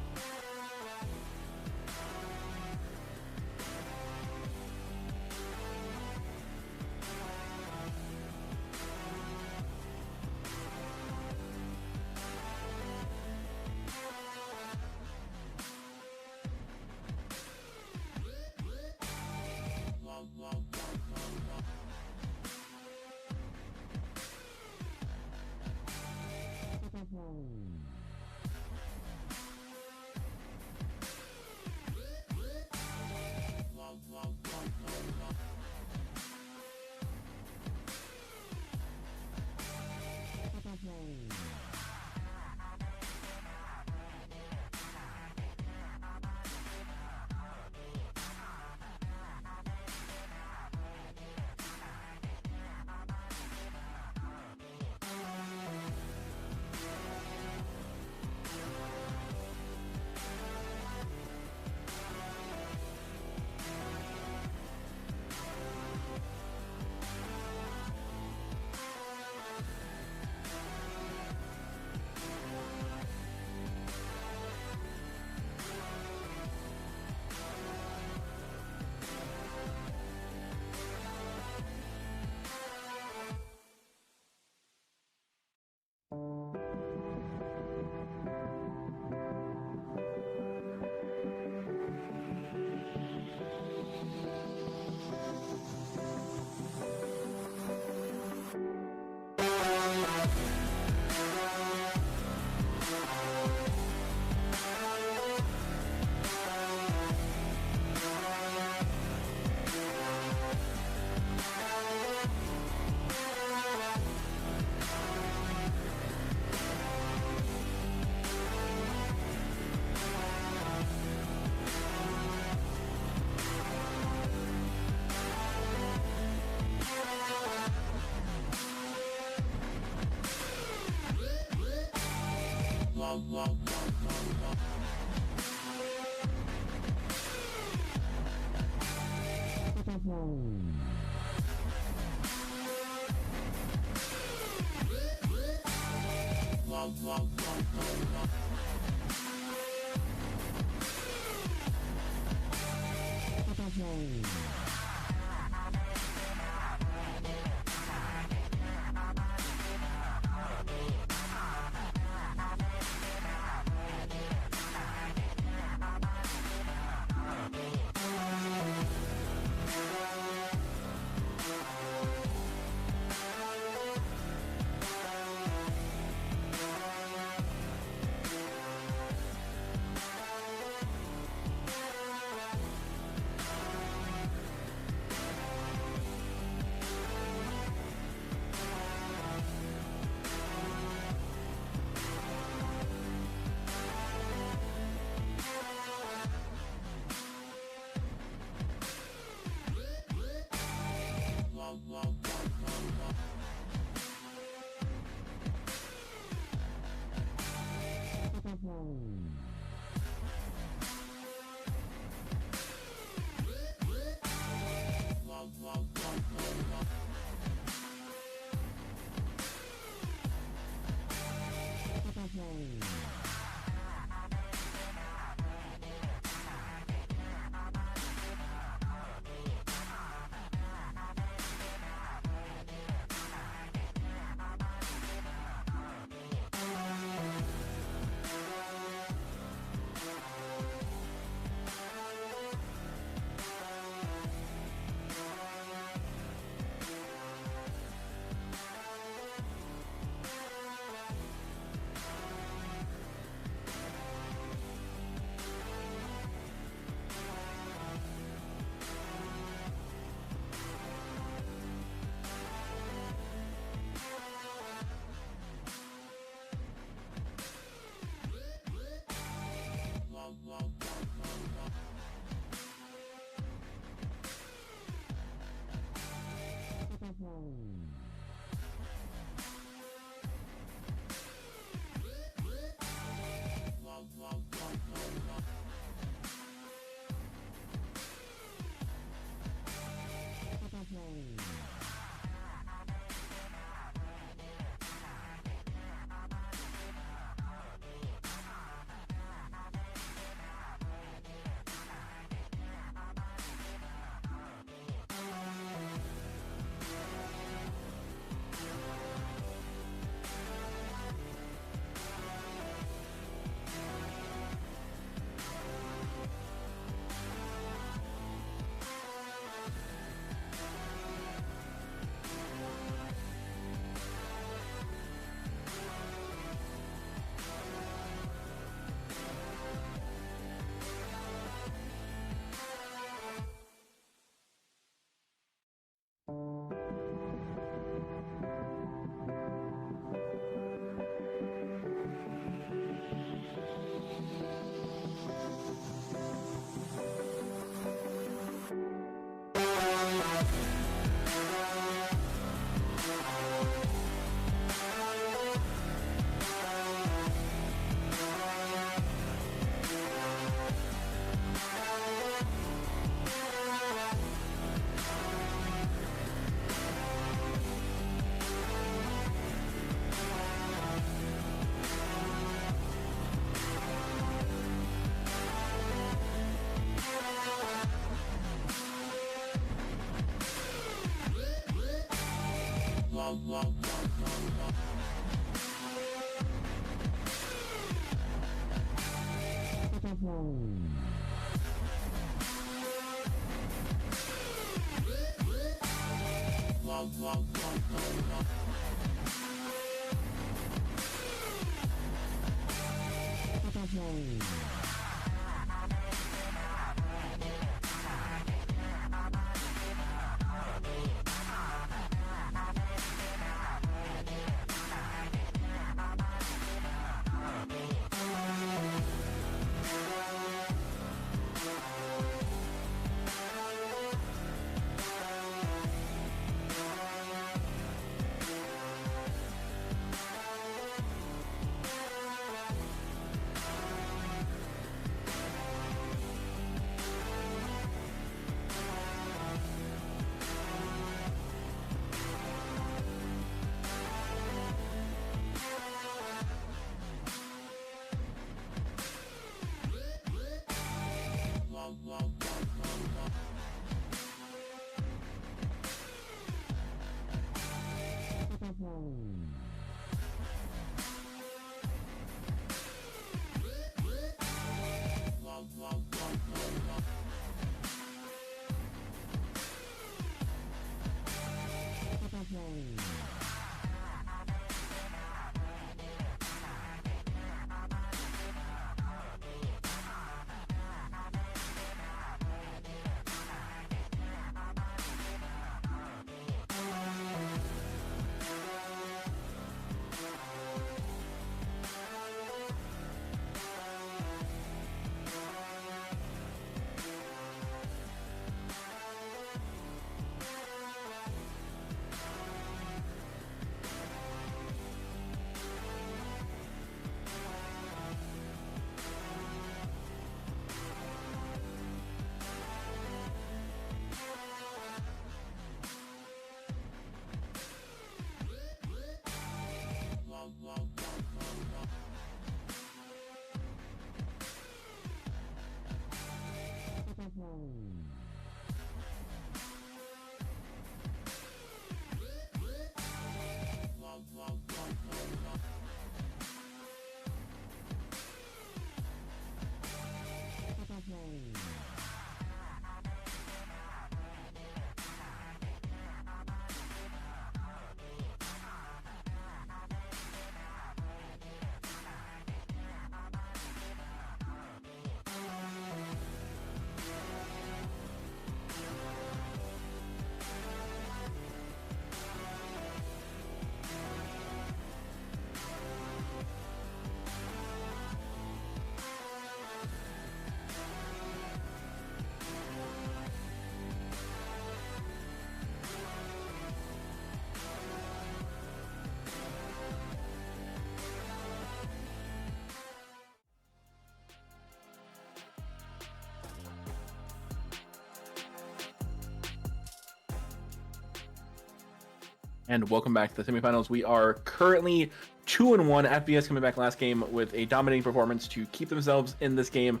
and welcome back to the semifinals. We are currently 2-1. FBS coming back last game with a dominating performance to keep themselves in this game,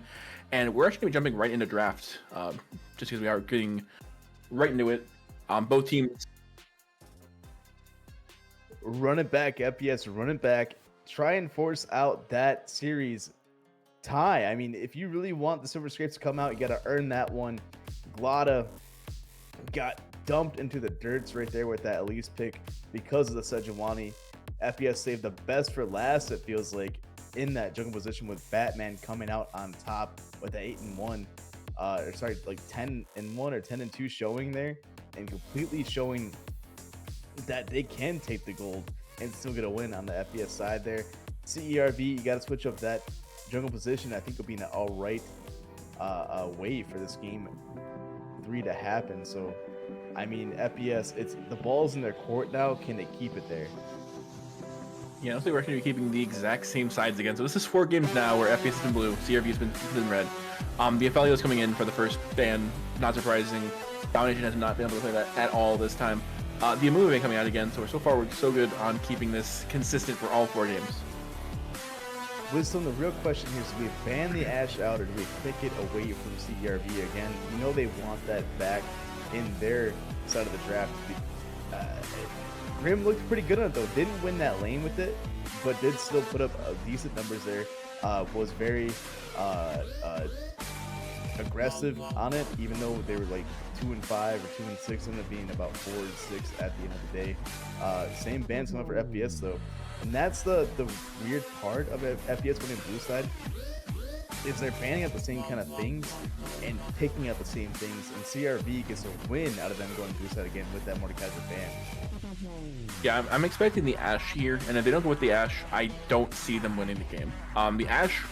and we're actually going to be jumping right into draft, just because we are getting right into it. Both teams run it back, FBS, run it back. Try and force out that series tie. I mean, if you really want the Silver Scrapes to come out, you got to earn that one. Glada got dumped into the dirts right there with that Elise pick because of the Sejuani. FBS saved the best for last, it feels like, in that jungle position with Batman coming out on top with the 8-1. Like 10-1 or 10-2 showing there, and completely showing that they can take the gold and still get a win on the FBS side there. CERV, you got to switch up that jungle position. I think it'll be an all right way for this game 3 to happen. So, I mean, FBS, it's the ball's in their court now. Can they keep it there? Yeah, honestly, we're actually keeping the exact same sides again. So this is 4 games now where FBS has been blue, CRV has been red. The Aphelios coming in for the first ban, not surprising. Domination has not been able to play that at all this time. The Amumu coming out again, so far we're so good on keeping this consistent for all 4 games. Wisdom, the real question here is, do we ban the Ashe out or do we pick it away from CERV again? You know they want that back in their side of the draft. Grim looked pretty good on it though. Didn't win that lane with it, but did still put up decent numbers there. Was very aggressive on it, even though they were like 2-5 or 2-6, ended up being about 4-6 at the end of the day. Same bans coming up for FBS though, and that's the weird part of FBS winning blue side, is they're banning out the same kind of things and picking up the same things, and CRV gets a win out of them going blue side again with that Mordekaiser ban. Yeah, I'm expecting the Ashe here, and if they don't go with the Ashe, I don't see them winning the game. The Ashe,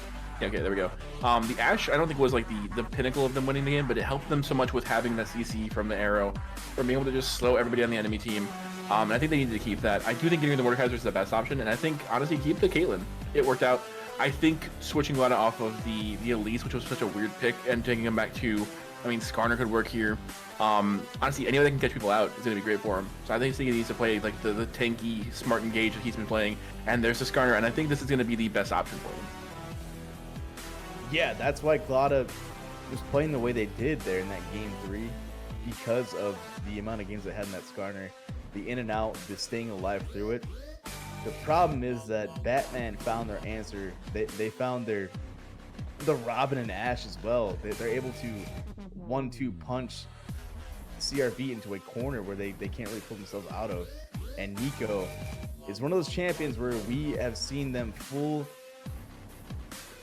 yeah, okay, there we go. The Ashe, I don't think was like the pinnacle of them winning the game, but it helped them so much with having the CC from the arrow, from being able to just slow everybody on the enemy team. And I think they needed to keep that. I do think getting the Mordekaiser is the best option, and I think, honestly, keep the Caitlyn. It worked out. I think switching Glada off of the Elise, which was such a weird pick, and taking him back to, I mean, Skarner could work here. Honestly, anyone that can catch people out is going to be great for him. So I think he needs to play like the tanky, smart engage that he's been playing. And there's the Skarner, and I think this is going to be the best option for him. Yeah, that's why Glada was playing the way they did there in that game 3, because of the amount of games they had in that Skarner, the in and out, the staying alive through it. The problem is that Batman found their answer. They found the Robin and Ashe as well. They're able to 1-2 punch CRV into a corner where they can't really pull themselves out of. And Nico is one of those champions where we have seen them fool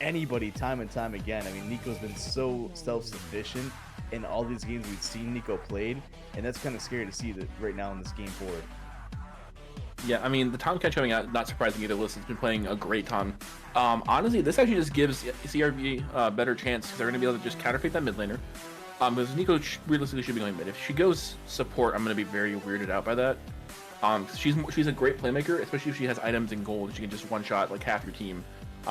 anybody time and time again. I mean, Nico's been so self-sufficient in all these games we've seen Nico played, and that's kind of scary to see that right now in this game 4. Yeah, I mean, the Tom catch coming out, not surprising either. Liston's been playing a great Tom. Honestly, this actually just gives CRV a better chance, because they're going to be able to just counterfeit that mid laner. Because Nico realistically should be going mid. If she goes support, I'm going to be very weirded out by that. She's a great playmaker, especially if she has items in gold. She can just one-shot like half your team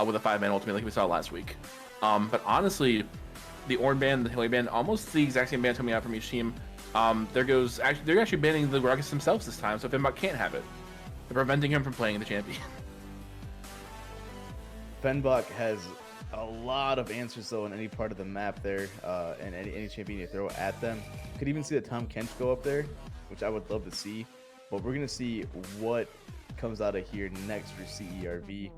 with a 5-man ultimate like we saw last week. But honestly, the Ornn ban, the Hilly ban, almost the exact same bans coming out from each team. They're actually banning the Rockets themselves this time, so Fenbach can't have it. They're preventing him from playing the champion. Fenbach has a lot of answers though in any part of the map there, and any champion you throw at them. Could even see the Tom Kench go up there, which I would love to see. But we're gonna see what comes out of here next for CERV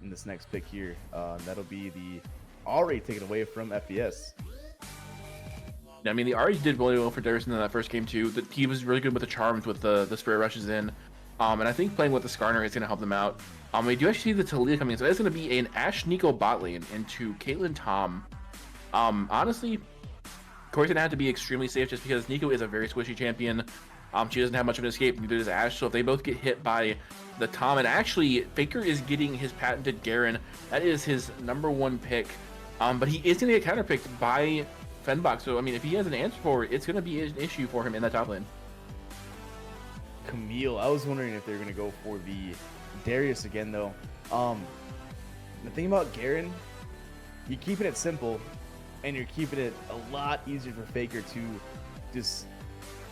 in this next pick here. That'll be the Ari taken away from FBS. I mean, the Ari did really well for Darrison in that first game too. He was really good with the charms with the spray rushes in. And I think playing with the Skarner is going to help them out. We do actually see the Talia coming in, so it's going to be an Ashe Nico bot lane into Caitlyn Tom. Honestly, Corey's going to have to be extremely safe just because Nico is a very squishy champion. She doesn't have much of an escape, neither does Ashe, so if they both get hit by the Tom, and actually, Faker is getting his patented Garen. That is his #1 pick. But he is going to get counterpicked by Fenbach, so I mean, if he has an answer for it, it's going to be an issue for him in that top lane. Camille, I was wondering if they're going to go for the Darius again, though. The thing about Garen, you're keeping it simple, and you're keeping it a lot easier for Faker to just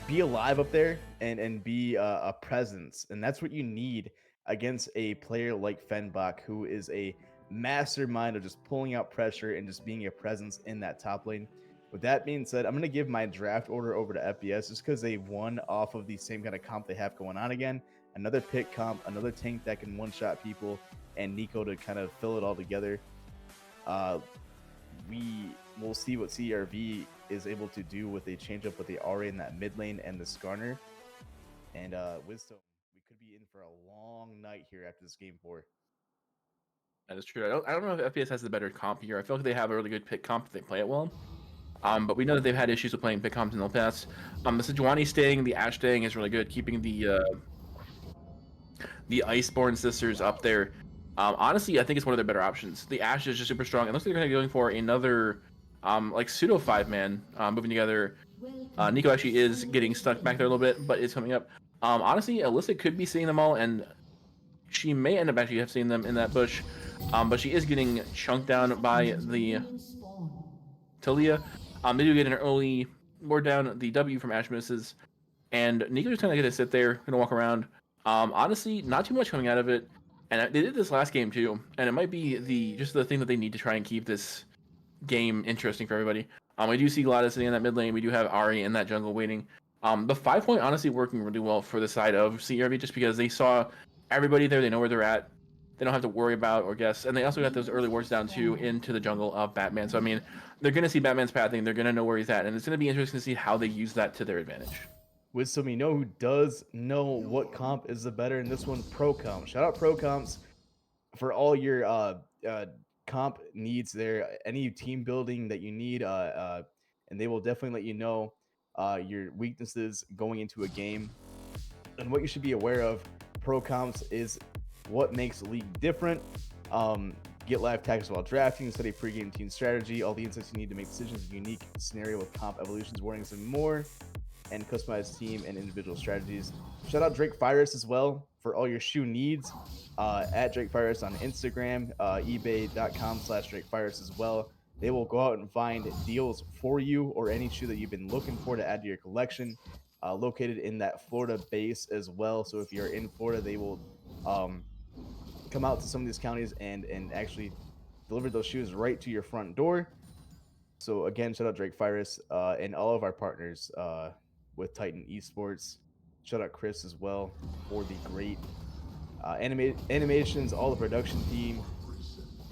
be alive up there and be a presence, and that's what you need against a player like Fenbach, who is a mastermind of just pulling out pressure and just being a presence in that top lane. With that being said, I'm going to give my draft order over to FPS just because they won off of the same kind of comp they have going on again. Another pick comp, another tank that can one-shot people, and Nico to kind of fill it all together. We will see what CRV is able to do with a change up with the Aura in that mid lane and the Skarner. And Wisdom, we could be in for a long night here after this game 4. That is true. I don't know if FPS has the better comp here. I feel like they have a really good pick comp if they play it well. But we know that they've had issues with playing pick comps in the past. The Sejuani staying, the Ashe staying is really good, keeping the Iceborne sisters up there. Honestly, I think it's one of their better options. The Ashe is just super strong. It looks like they're going to be going for another like pseudo 5-man moving together. Nico actually is getting stuck back there a little bit, but it's coming up. Honestly, Alyssa could be seeing them all, and she may end up actually have seen them in that bush. But she is getting chunked down by the Talia. They do get an early ward down. The W from Ashe misses, and Nico just kind of going to sit there, going to walk around. Honestly, not too much coming out of it. And they did this last game too, and it might be just the thing that they need to try and keep this game interesting for everybody. We do see Gladys sitting in that mid lane. We do have Ari in that jungle waiting. The 5-point honestly working really well for the side of CRV just because they saw everybody there. They know where they're at. They don't have to worry about or guess. And they also got those early wards down too into the jungle of Batman. So I mean, they're going to see Batman's pathing. They're going to know where he's at, and it's going to be interesting to see how they use that to their advantage. Wisdom, you know who does know what comp is the better in this one? Pro Comp. Shout out Pro Comps for all your comp needs there. Any team building that you need, and they will definitely let you know your weaknesses going into a game. And what you should be aware of, Pro Comps is what makes the league different. Get live tactics while drafting, study pregame team strategy, all the insights you need to make decisions, unique scenario with comp evolutions, warnings, and more, and customized team and individual strategies. Shout out Drake Virus as well for all your shoe needs. At Drake Virus on Instagram, ebay.com/Drake Virus as well. They will go out and find deals for you or any shoe that you've been looking for to add to your collection. Located in that Florida base as well. So if you're in Florida, they will come out to some of these counties and actually deliver those shoes right to your front door. So again, shout out Drake Virus and all of our partners with Titan Esports. Shout out Chris as well for the great animations, all the production team,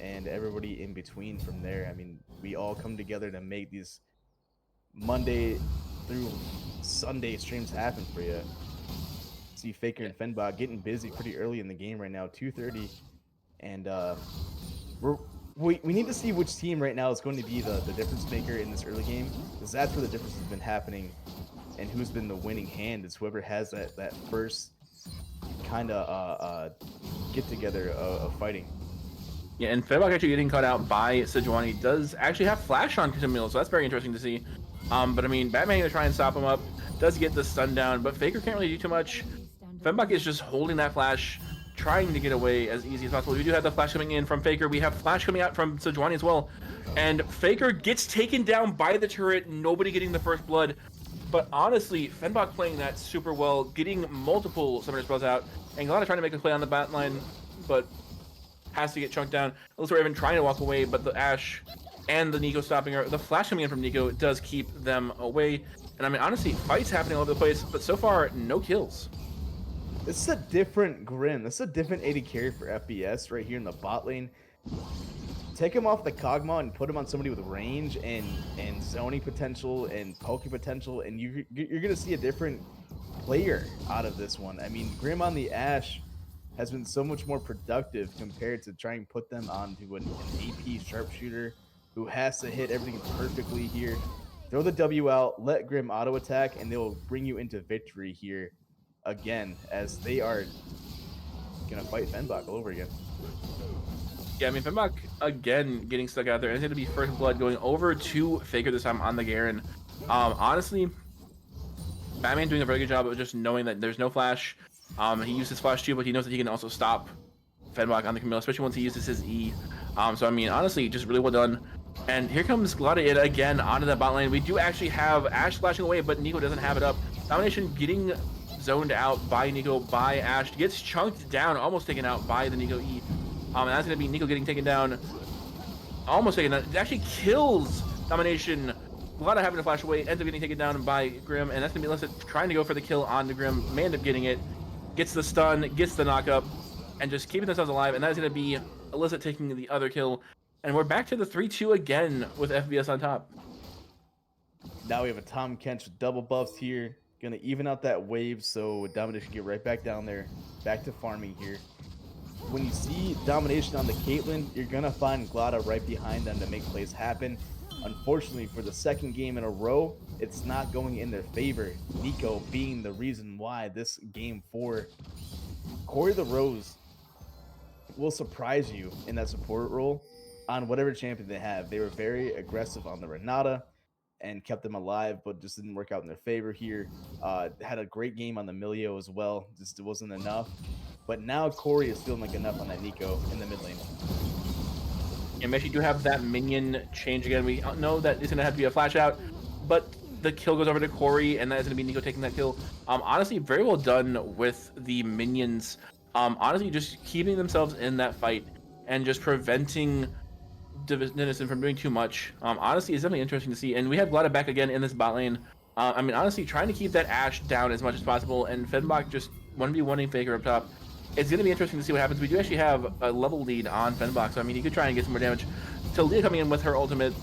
and everybody in between from there. I mean, we all come together to make these Monday through Sunday streams happen for you. See Faker and Fenbach getting busy pretty early in the game right now, 2:30, and we need to see which team right now is going to be the difference maker in this early game, because that's where the difference has been happening, and who's been the winning hand is whoever has that first kind of get together of fighting. Yeah, and Fenbach actually getting caught out by Sejuani does actually have flash on Camille, so that's very interesting to see. But I mean, Batman gonna try and stop him up, does get the stun down, but Faker can't really do too much. Fenbach is just holding that flash, trying to get away as easy as possible. We do have the flash coming in from Faker. We have flash coming out from Sejuani as well. And Faker gets taken down by the turret, nobody getting the first blood. But honestly, Fenbach playing that super well, getting multiple summoner spells out, and Glada trying to make a play on the bat line, but has to get chunked down. Alyssa Raven trying to walk away, but the Ashe and the Nico stopping her. The flash coming in from Nico does keep them away. And I mean, honestly, fights happening all over the place, but so far, no kills. This is a different Grim. This is a different AD carry for FPS right here in the bot lane. Take him off the Kog'Maw and put him on somebody with range and zoning potential and poking potential, and you're going to see a different player out of this one. I mean, Grim on the Ashe has been so much more productive compared to trying to put them onto an AP sharpshooter who has to hit everything perfectly here. Throw the W out, let Grim auto attack, and they will bring you into victory here again, as they are gonna fight Fenbach all over again. Yeah, I mean, Fenbach again getting stuck out there. It's gonna be first blood going over to Faker this time on the Garen. Honestly, Batman doing a very good job of just knowing that there's no flash. He uses flash too, but he knows that he can also stop Fenbach on the Camille, especially once he uses his E. So I mean, honestly, just really well done. And here comes Glada in again onto the bot lane. We do actually have Ashe flashing away, but Nico doesn't have it up. Domination getting zoned out by Nico, by Ash, gets chunked down, almost taken out by the Nico E. And that's going to be Nico getting taken down, almost taken down. It actually kills Domination. Glada having to flash away, ends up getting taken down by Grim, and that's going to be Illicit trying to go for the kill on the Grim. May end up getting it, gets the stun, gets the knockup, and just keeping themselves alive. And that is going to be Illicit taking the other kill. And we're back to the 3-2 again with FBS on top. Now we have a Tom Kench with double buffs here. Gonna even out that wave so Domination get right back down there. Back to farming here. When you see Domination on the Caitlyn, you're gonna find Glada right behind them to make plays happen. Unfortunately, for the second game in a row, it's not going in their favor. Nico being the reason why this game 4. Corey the Rose will surprise you in that support role on whatever champion they have. They were very aggressive on the Renata and kept them alive, but just didn't work out in their favor here. Had a great game on the Milio as well. Just wasn't enough. But now Corey is feeling like enough on that Nico in the mid lane. And we actually do have that minion change again. We know that it's going to have to be a flash out, but the kill goes over to Corey, and that is going to be Nico taking that kill. Honestly, very well done with the minions. Honestly, just keeping themselves in that fight and just preventing Divinity from doing too much. Honestly, it's definitely interesting to see. And we have Glada back again in this bot lane. I mean, honestly, trying to keep that Ashe down as much as possible, and Fenbach just 1v1ing Faker up top. It's going to be interesting to see what happens. We do actually have a level lead on Fenbach, so I mean, he could try and get some more damage. Talia coming in with her ultimate.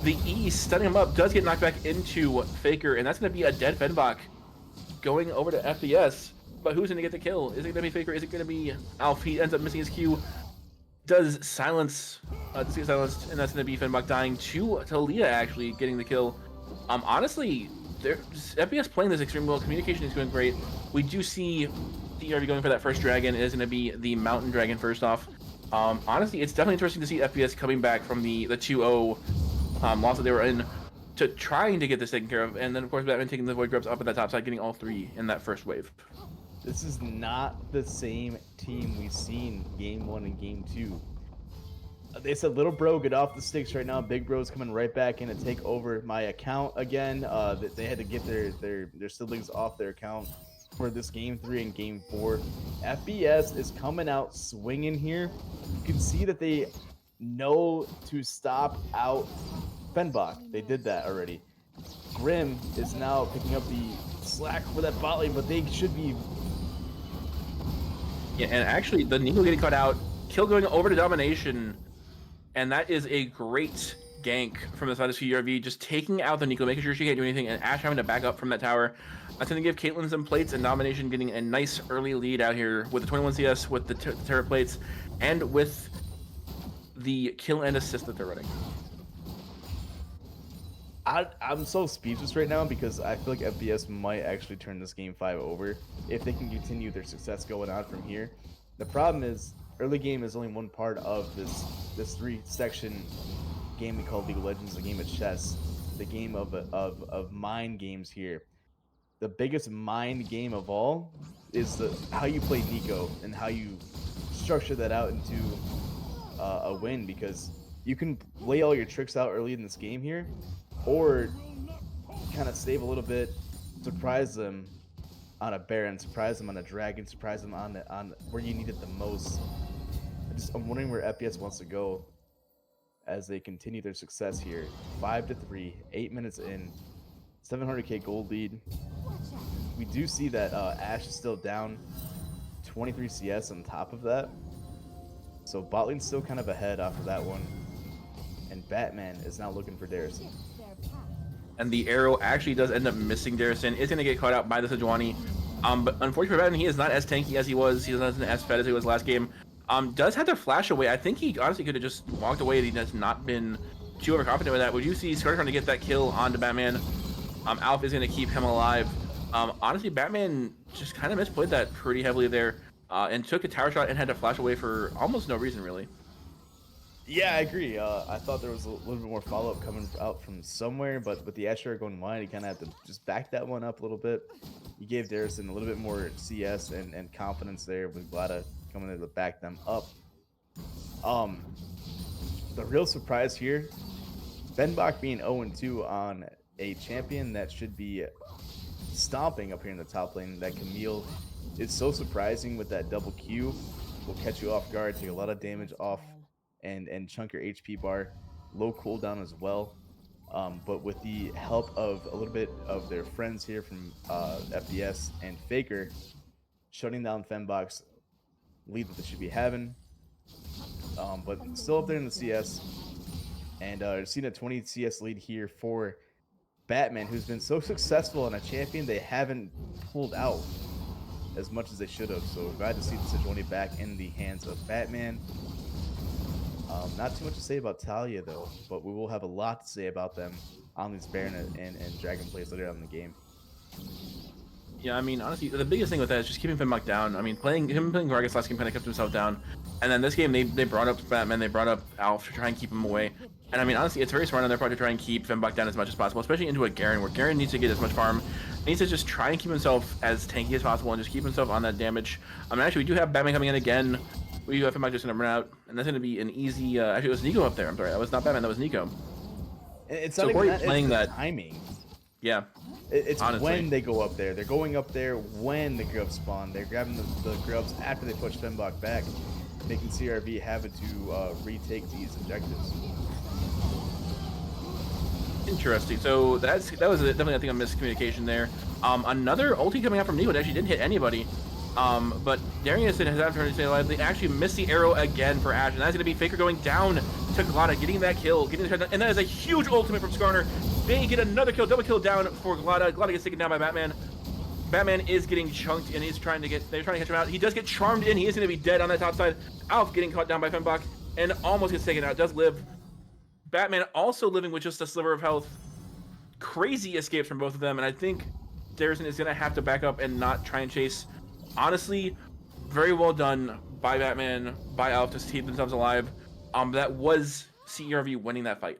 The E stunning him up does get knocked back into Faker, and that's going to be a dead Fenbach going over to FBS. But who's going to get the kill? Is it going to be Faker? Is it going to be Alf? He ends up missing his Q. Does silence, does get silenced, and that's going to be Fenbach dying to Talia actually getting the kill. Honestly, FBS playing this extremely well. Communication is going great. We do see the ERV going for that first dragon. It is going to be the Mountain Dragon first off. Honestly, it's definitely interesting to see FBS coming back from the 2-0 loss that they were in to trying to get this taken care of. And then, of course, Batman taking the Void Grubs up at that top side, getting all 3 in that first wave. This is not the same team we've seen game 1 and game 2. They said Little Bro get off the sticks right now. Big Bro's coming right back in to take over my account again. They had to get their siblings off their account for this game 3 and game 4. FBS is coming out swinging here. You can see that they know to stop out Fenbach. They did that already. Grim is now picking up the slack for that bot lane, but they should be. Yeah, and actually, the Nico getting caught out, kill going over to Domination, and that is a great gank from the side of CRV, just taking out the Nico, making sure she can't do anything, and Ashe having to back up from that tower. That's going to give Caitlyn some plates, and Domination getting a nice early lead out here with the 21 CS, with the Terra plates, and with the kill and assist that they're running. I'm so speechless right now because I feel like FBS might actually turn this game 5 over if they can continue their success going on from here. The problem is early game is only one part of this 3-section game we call League of Legends, the game of chess, the game of mind games here. The biggest mind game of all is how you play Nico and how you structure that out into a win, because you can lay all your tricks out early in this game here, or kind of save a little bit, surprise them on a Baron, surprise them on a Dragon, surprise them on where you need it the most. I'm wondering where FPS wants to go as they continue their success here. 5-3, 8 minutes in, 700k gold lead. We do see that Ashe is still down 23 CS on top of that. So bot lane's still kind of ahead after that one. And Batman is now looking for Darrison. And the arrow actually does end up missing Darrison. Is going to get caught out by the Sejuani. But unfortunately for Batman, he is not as tanky as he was. He isn't as fed as he was last game. Does have to flash away. I think he honestly could have just walked away. He has not been too overconfident with that. Would you see Scar trying to get that kill onto Batman? Alf is going to keep him alive. Honestly, Batman just kind of misplayed that pretty heavily there. And took a tower shot and had to flash away for almost no reason, really. Yeah, I agree. I thought there was a little bit more follow-up coming out from somewhere, but with the Asher going wide, he kind of had to just back that one up a little bit. He gave Darrison a little bit more CS and confidence there with Glada coming in to back them up. The real surprise here, Fenbach being 0-2 on a champion that should be stomping up here in the top lane. That Camille is so surprising with that double Q. Will catch you off guard, take a lot of damage off, and chunk your HP bar. Low cooldown as well. But with the help of a little bit of their friends here from FBS and Faker, shutting down Fembox lead that they should be having. But still up there in the CS. And seeing a 20 CS lead here for Batman, who's been so successful in a champion they haven't pulled out as much as they should have. So glad to see the Sejuani back in the hands of Batman. Not too much to say about Talia though, but we will have a lot to say about them on these Baron and Dragon plays later on in the game. Yeah, I mean, honestly, the biggest thing with that is just keeping Finbuck down. I mean, playing Gragas last game kind of kept himself down. And then this game, they brought up Batman, they brought up Alf to try and keep him away. And I mean, honestly, it's very smart on their part to try and keep Finbuck down as much as possible, especially into a Garen, where Garen needs to get as much farm. He needs to just try and keep himself as tanky as possible and just keep himself on that damage. I mean, actually, we do have Batman coming in again. We do have Finbuck just going to run out. And that's going to be an easy... actually, it was Nico up there. I'm sorry. That was not Batman. That was Nico. It's so not even that, playing that timing. Yeah. It's honestly. when they go up there. They're going up there when the grubs spawn. They're grabbing the grubs after they push Finbuck back, making CRV having to retake these objectives. Interesting. So that was definitely, I think, a miscommunication there. Another ulti coming out from Nico that actually didn't hit anybody. But Darius and his after to stay alive, they actually missed the arrow again for Ash, and that's going to be Faker going down to Glada, getting that kill, getting the shot down, and that is a huge ultimate from Skarner. They get another kill, double kill down for Glada. Glada gets taken down by Batman. Batman is getting chunked, and they're trying to catch him out. He does get charmed in. He is going to be dead on that top side. Alf getting caught down by Finbuck, and almost gets taken out. Does live. Batman also living with just a sliver of health. Crazy escapes from both of them, and I think Darrison is going to have to back up and not try and chase. Honestly, very well done by Batman, by Alf to keep themselves alive. That was CERV winning that fight.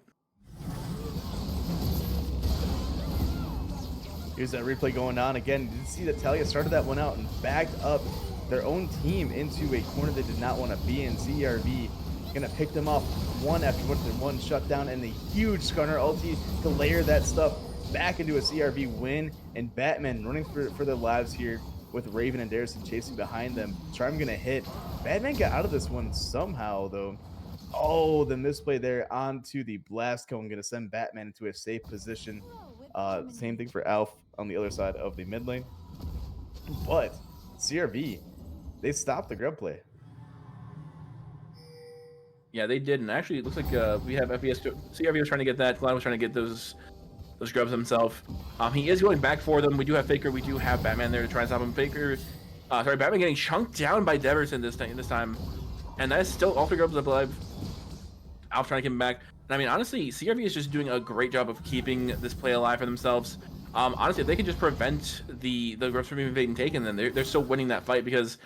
Here's that replay going on again. You did see that Talia started that one out and backed up their own team into a corner they did not want to be in. CERV gonna pick them off one after one shutdown, and the huge Skarner ulti to layer that stuff back into a CRV win. And Batman running for their lives here with Raven and Darrison chasing behind them. Charm gonna hit. Batman got out of this one somehow though. Oh, the misplay there onto the blast cone, gonna send Batman into a safe position. Same thing for Alf on the other side of the mid lane. But CRV, they stopped the grub play. Yeah, they did, and actually, it looks like we have FBS. CRV was trying to get that. Glad was trying to get those grubs himself. He is going back for them. We do have Faker. We do have Batman there to try and stop him. Batman getting chunked down by Deverson this time, and that is still all 3 grubs up alive. Alf trying to get him back. And I mean, honestly, CRV is just doing a great job of keeping this play alive for themselves. Honestly, if they can just prevent the grubs from being taken, then they're still winning that fight because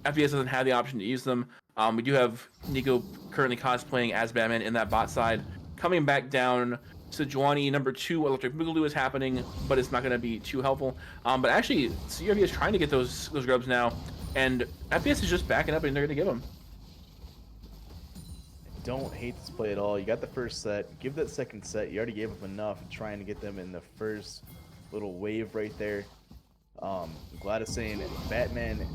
FBS doesn't have the option to use them. We do have Nico currently cosplaying as Batman in that bot side. Coming back down, Sejuani number 2 Electric Boogaloo is happening, but it's not going to be too helpful. But actually, CRV is trying to get those grubs now, and FBS is just backing up, and they're going to give them. Don't hate this play at all. You got the first set. Give that second set. You already gave up enough trying to get them in the first little wave right there. Glad is saying, Batman,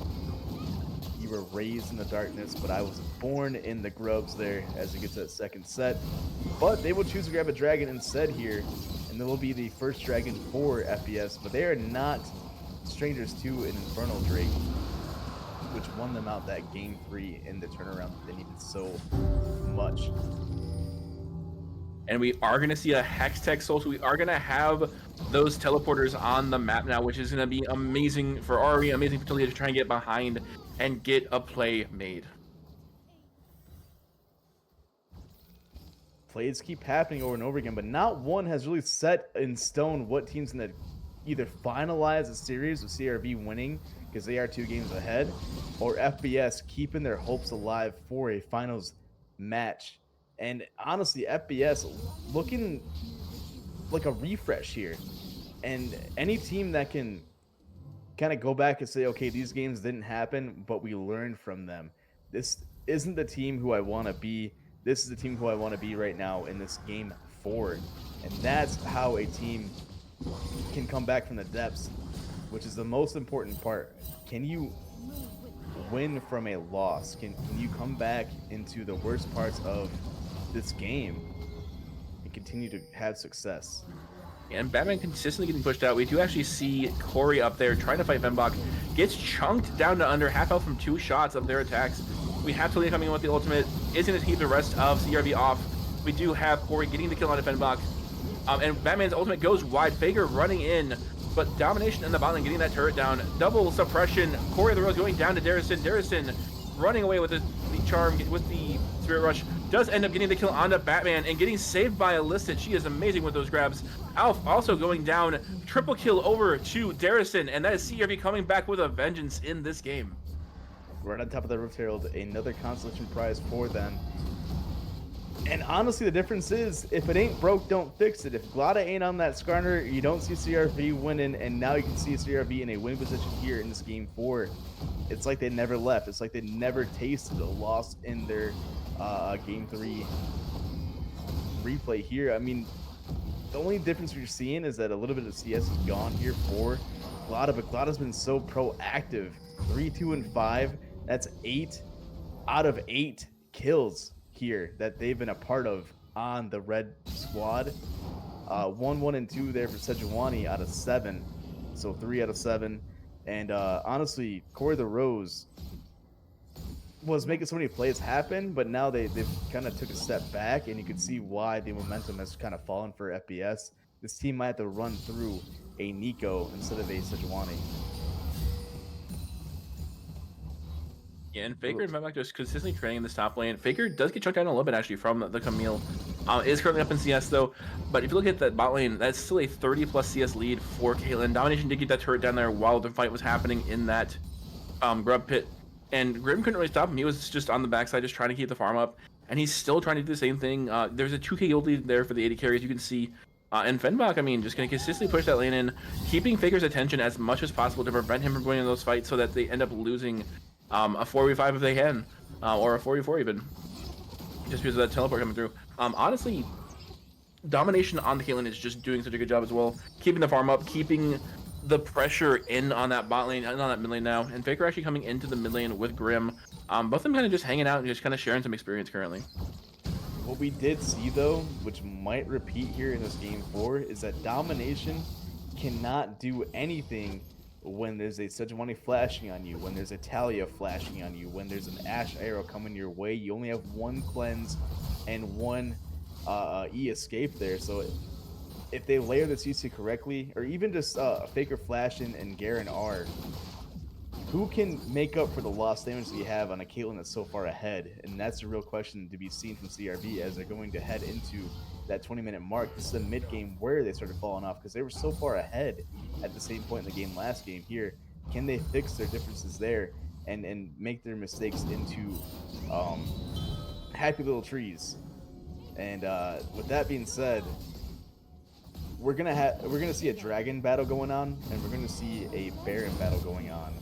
you were raised in the darkness, but I was born in the grubs there as it gets that second set. But they will choose to grab a dragon instead here, and there will be the first dragon for FBS, but they are not strangers to an Infernal Drake, which won them out that game 3 in the turnaround that they needed so much. And we are going to see a Hextech Soul, so we are going to have those teleporters on the map now, which is going to be amazing for Ari, amazing for Talia to try and get behind and get a play made. Plays keep happening over and over again, but not one has really set in stone what team's going to either finalize a series with CRV winning, because they are 2 games ahead, or FBS keeping their hopes alive for a finals match. And honestly, FBS looking like a refresh here. And any team that can kind of go back and say, okay, these games didn't happen, but we learned from them. This isn't the team who I want to be. This is the team who I want to be right now in this game 4. And that's how a team can come back from the depths which is the most important part. Can you win from a loss? Can you come back into the worst parts of this game and continue to have success? And Batman consistently getting pushed out. We do actually see Corey up there trying to fight Fembok. Gets chunked down to under half health from 2 shots of their attacks. We have Talia coming in with the ultimate. Is going to keep the rest of CRV off. We do have Corey getting the kill on Fembok. And Batman's ultimate goes wide. Faker running in. But domination in the bot lane, getting that turret down. Double suppression. Corey of the Rose going down to Darrison. Darrison running away with the charm, with the Spirit Rush. Does end up getting the kill onto Batman and getting saved by Illicit. She is amazing with those grabs. Alf also going down. Triple kill over to Darrison. And that is CRV coming back with a vengeance in this game. Right on top of the Rift Herald, another consolation prize for them. And honestly, the difference is, if it ain't broke, don't fix it. If Glada ain't on that Skarner, you don't see CRV winning, and now you can see CRV in a win position here in this game 4. It's like they never left. It's like they never tasted a loss in their game 3 replay here. I mean, the only difference you're seeing is that a little bit of CS is gone here for Glada, but Glada's been so proactive. 3, 2, and 5. That's 8 out of 8 kills here that they've been a part of on the red squad. 1, 1, and 2 there for Sejuani out of 7, so 3 out of 7. And honestly, Corey the Rose was making so many plays happen, but now they've kind of took a step back, and you can see why the momentum has kind of fallen for FPS. This team might have to run through a Nico instead of a Sejuani. Yeah, and Faker and Fembok just consistently training in this top lane. Faker does get chunked down a little bit actually from the Camille. Is currently up in CS though, but if you look at that bot lane, that's still a 30 plus CS lead for Caitlyn. Domination did get that turret down there while the fight was happening in that grub pit, and Grim couldn't really stop him. He was just on the backside just trying to keep the farm up, and he's still trying to do the same thing. There's a 2k gold lead there for the 80 carries, you can see. And Fembok, I mean, just going to consistently push that lane in, keeping Faker's attention as much as possible to prevent him from going into those fights so that they end up losing a 4v5 if they can, or a 4v4 even, just because of that teleport coming through. Honestly, domination on the Caitlyn is just doing such a good job as well, keeping the farm up, keeping the pressure in on that bot lane and on that mid lane now, and Faker actually coming into the mid lane with Grim. Both of them kind of just hanging out and just kind of sharing some experience currently. What we did see though, which might repeat here in this game 4, is that domination cannot do anything when there's a Sejuani flashing on you, when there's a Talia flashing on you, when there's an Ashe arrow coming your way. You only have 1 cleanse and 1 E escape there. So if they layer the CC correctly, or even just Faker flashing and Garen R, who can make up for the lost damage that you have on a Caitlyn that's so far ahead? And that's a real question to be seen from CRV as they're going to head into that 20-minute mark. This is the mid game where they started falling off because they were so far ahead at the same point in the game last game. Here, can they fix their differences there and make their mistakes into happy little trees? And with that being said, we're gonna see a dragon battle going on, and we're gonna see a Baron battle going on.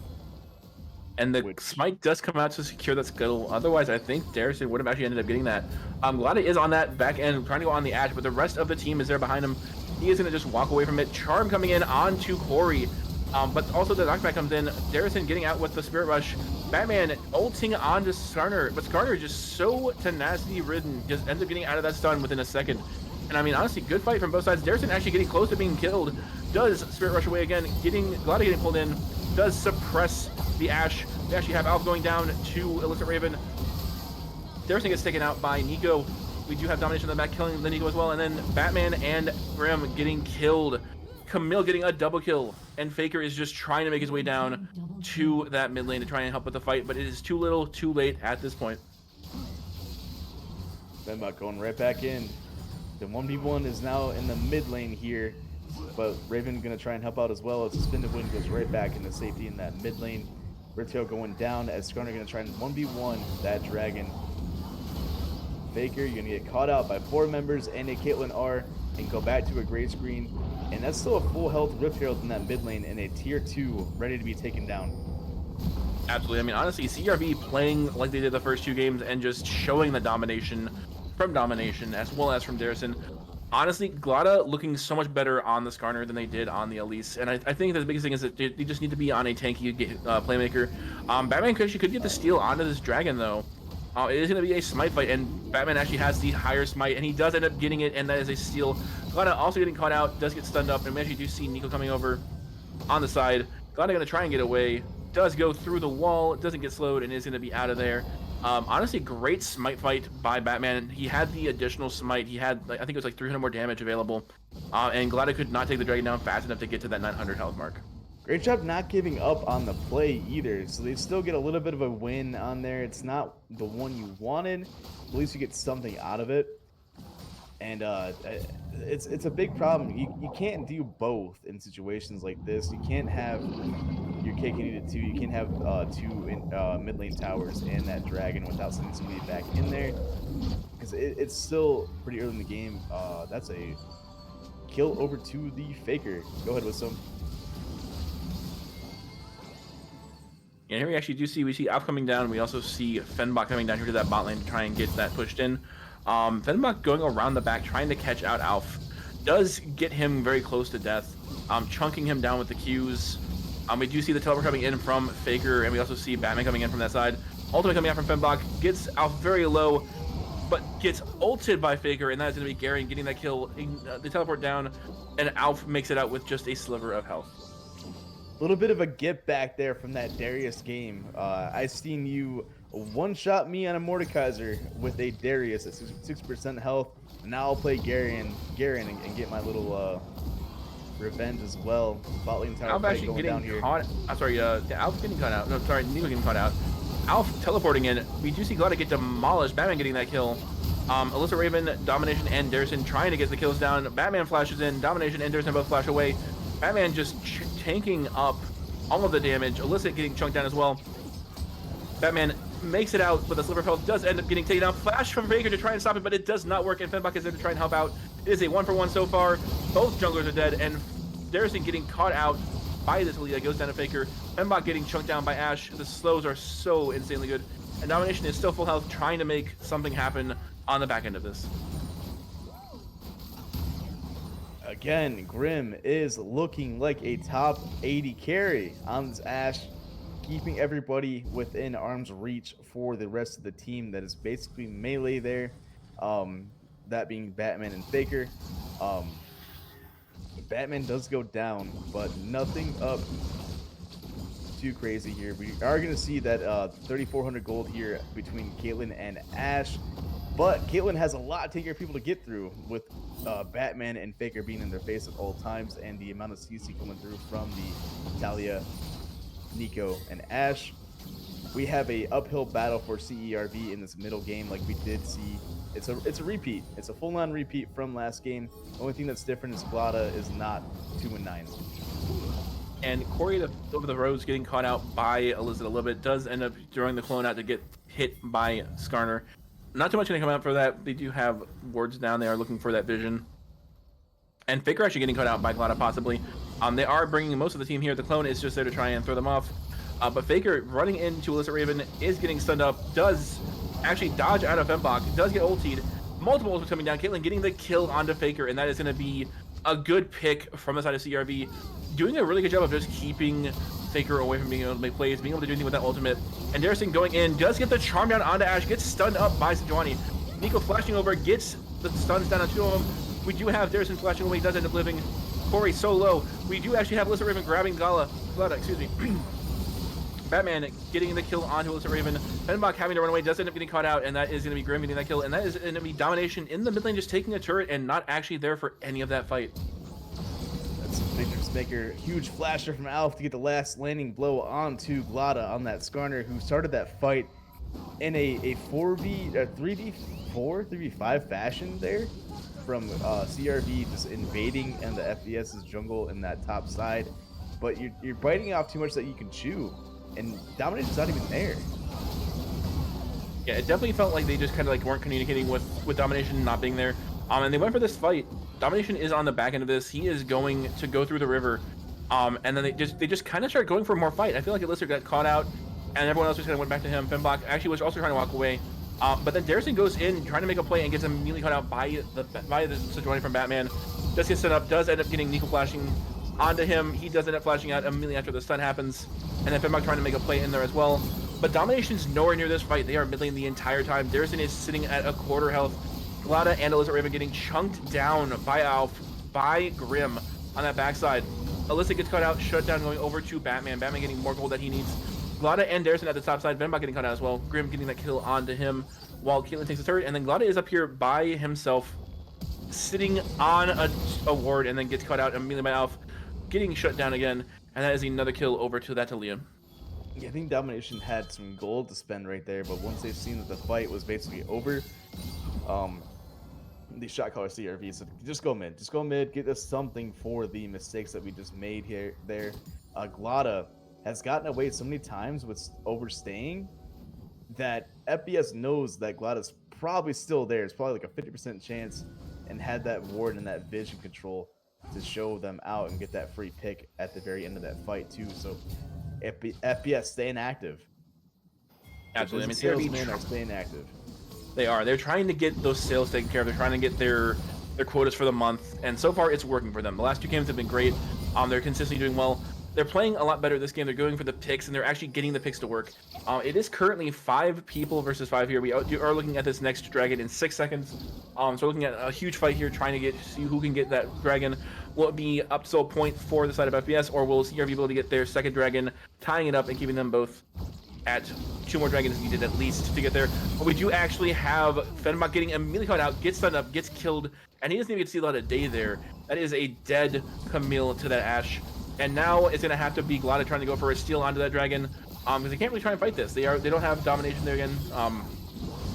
And the smite does come out to secure that scuttle. Otherwise, I think Darrison would have actually ended up getting that. Glada is on that back end, trying to go on the Ashe, but the rest of the team is there behind him. He is going to just walk away from it. Charm coming in onto Corey, but also the knockback comes in. Darrison getting out with the Spirit Rush. Batman ulting onto Skarner, but Skarner just so tenacity-ridden, just ends up getting out of that stun within a second. And I mean, honestly, good fight from both sides. Darrison actually getting close to being killed. Does Spirit Rush away again, Glada getting pulled in. Does suppress the Ashe. We actually have Alf going down to Illicit Raven. Darrison gets taken out by Nico. We do have domination in the back, killing the Nico as well. And then Batman and Grim getting killed. Camille getting a double kill. And Faker is just trying to make his way down to that mid lane to try and help with the fight. But it is too little, too late at this point. Fembok going right back in. The 1v1 is now in the mid lane here. But Raven gonna try and help out as well as the spin to win goes right back into safety in that mid lane. Ritio going down as Skarner gonna try and 1v1 that dragon. Faker, you're gonna get caught out by 4 members and a Caitlyn R and go back to a gray screen. And that's still a full health Rift Herald in that mid lane and a tier 2 ready to be taken down. Absolutely. I mean, honestly, CRV playing like they did the first 2 games and just showing the domination from domination as well as from Darrison. Honestly, Glada looking so much better on the Skarner than they did on the Elise, and I think the biggest thing is that they just need to be on a tanky playmaker. Batman could get the steal onto this dragon though. It is going to be a smite fight, and Batman actually has the higher smite, and he does end up getting it, and that is a steal. Glada also getting caught out, does get stunned up, and we actually do see Nico coming over on the side. Glada going to try and get away, does go through the wall, doesn't get slowed, and is going to be out of there. Honestly, great smite fight by Batman. He had the additional smite. He had, I think it was like 300 more damage available. And Glada could not take the dragon down fast enough to get to that 900 health mark. Great job not giving up on the play either. So they still get a little bit of a win on there. It's not the one you wanted. At least you get something out of it. And it's a big problem. You can't do both in situations like this. You can't have your cake and eat it too. You can't have two mid lane towers and that dragon without sending somebody back in there, because it's still pretty early in the game. That's a kill over to the Faker. Go ahead with some. And here we actually do see Alf coming down. We also see Fenbach coming down here to that bot lane to try and get that pushed in. Fenbach going around the back, trying to catch out Alf. Does get him very close to death, chunking him down with the Qs. We do see the teleport coming in from Faker, and we also see Batman coming in from that side. Ultimate coming out from Fenbach, gets Alf very low, but gets ulted by Faker, and that is going to be Garen getting that kill. The teleport down, and Alf makes it out with just a sliver of health. A little bit of a get back there from that Darius game. I seen you one-shot me on a Mordekaiser with a Darius at 6% health. And now I'll play Garen and get my little revenge as well. Bot lane tower Alf actually getting caught. I'm sorry, Alf getting caught out. No, sorry, Nico getting caught out. Alf teleporting in. We do see Glada get demolished. Batman getting that kill. Alyssa Raven, Domination, and Darison trying to get the kills down. Batman flashes in. Domination and Darison both flash away. Batman just tanking up all of the damage. Alyssa getting chunked down as well. Batman makes it out, but the sliver of health does end up getting taken out. Flash from Faker to try and stop it, but it does not work, and Fenbach is there to try and help out. It is a 1-for-1 so far. Both junglers are dead, and Darison getting caught out by this lead that goes down to Faker. Fenbach getting chunked down by Ashe. The slows are so insanely good, and Domination is still full health, trying to make something happen on the back end of this. Again, Grim is looking like a top 80 carry on this Ashe, keeping everybody within arm's reach for the rest of the team that is basically melee there. That being Batman and Faker. Batman does go down, but nothing up too crazy here. We are going to see that 3,400 gold here between Caitlyn and Ashe. But Caitlyn has a lot of take people to get through with Batman and Faker being in their face at all times, and the amount of CC coming through from the Talia, Nico, and Ashe. We have a uphill battle for CERV in this middle game, like we did see. It's a repeat. It's a full-on repeat from last game. The only thing that's different is Glada is not 2-9. And Corey over the roads getting caught out by Elizabeth a little bit, does end up throwing the clone out to get hit by Skarner. Not too much going to come out for that. They do have wards down. They are looking for that vision. And Faker actually getting caught out by Glada possibly. They are bringing most of the team here. The clone is just there to try and throw them off. But Faker running into Alyssa Raven is getting stunned up. Does actually dodge out of Fenbach. Does get ultied. Multiple ults coming down. Caitlyn getting the kill onto Faker. And that is going to be a good pick from the side of CRV. Doing a really good job of just keeping Faker away from being able to make plays, being able to do anything with that ultimate. And Darison going in, does get the charm down onto Ashe, gets stunned up by Sejuani. Nico flashing over, gets the stuns down on two of them. We do have Darison flashing away, does end up living. Corey so low. We do actually have Alyssa Raven grabbing Glada, excuse me. Batman getting the kill onto Alyssa Raven. Fenbach having to run away, does end up getting caught out, and that is going to be Grim getting that kill. And that is going to be Domination in the mid lane, just taking a turret and not actually there for any of that fight. Maker, huge flasher from Alf to get the last landing blow onto Glada on that Skarner, who started that fight in a 3v5 fashion there from CRV, just invading and the FBS's jungle in that top side. But you're biting off too much that you can chew, and Domination's not even there. Yeah, it definitely felt like they just kind of like weren't communicating with Domination not being there. And they went for this fight. Domination is on the back end of this. He is going to go through the river. And then they just kind of start going for more fight. I feel like Alyssa got caught out, and everyone else just kind of went back to him. Fenbach actually was also trying to walk away. But then Darrison goes in trying to make a play and gets immediately caught out by the Sejuani from Batman. Just gets set up, does end up getting Nico flashing onto him. He does end up flashing out immediately after the stun happens. And then Fenbach trying to make a play in there as well. But Domination's nowhere near this fight. They are mid lane the entire time. Darrison is sitting at a quarter health. Glada and Alyssa Raven getting chunked down by Alf, by Grim on that backside. Alyssa gets cut out, shut down going over to Batman. Batman getting more gold that he needs. Glada and Darrison at the top side. Fenbach getting cut out as well. Grim getting that kill onto him while Caitlyn takes the turret. And then Glada is up here by himself, sitting on a ward, and then gets cut out immediately by Alf, getting shut down again. And that is another kill over to that Talia. Yeah, I think Domination had some gold to spend right there, but once they've seen that the fight was basically over, the shot caller CRV said, just go mid, get us something for the mistakes that we just made there. Glada has gotten away so many times with overstaying that FPS knows that Glada's probably still there. It's probably like a 50% chance, and had that ward and that vision control to show them out and get that free pick at the very end of that fight too. So FPS staying active. Absolutely. I mean, Salesmen are staying active. They are. They're trying to get those sales taken care of. They're trying to get their quotas for the month, and so far it's working for them. The last two games have been great. They're consistently doing well. They're playing a lot better this game. They're going for the picks, and they're actually getting the picks to work. It is currently 5 people versus 5 here. We are looking at this next dragon in 6 seconds. So we're looking at a huge fight here, trying to see who can get that dragon. Will it be up to a point for the side of FPS, or will CRV be able to get their second dragon, tying it up and keeping them both at 2 more dragons needed at least to get there? But we do actually have Fenbach getting immediately caught out, gets stunned up, gets killed, and he doesn't even get to see a lot of day there. That is a dead Camille to that Ashe. And now it's gonna have to be Glada trying to go for a steal onto that dragon, because they can't really try and fight this. They don't have domination there again.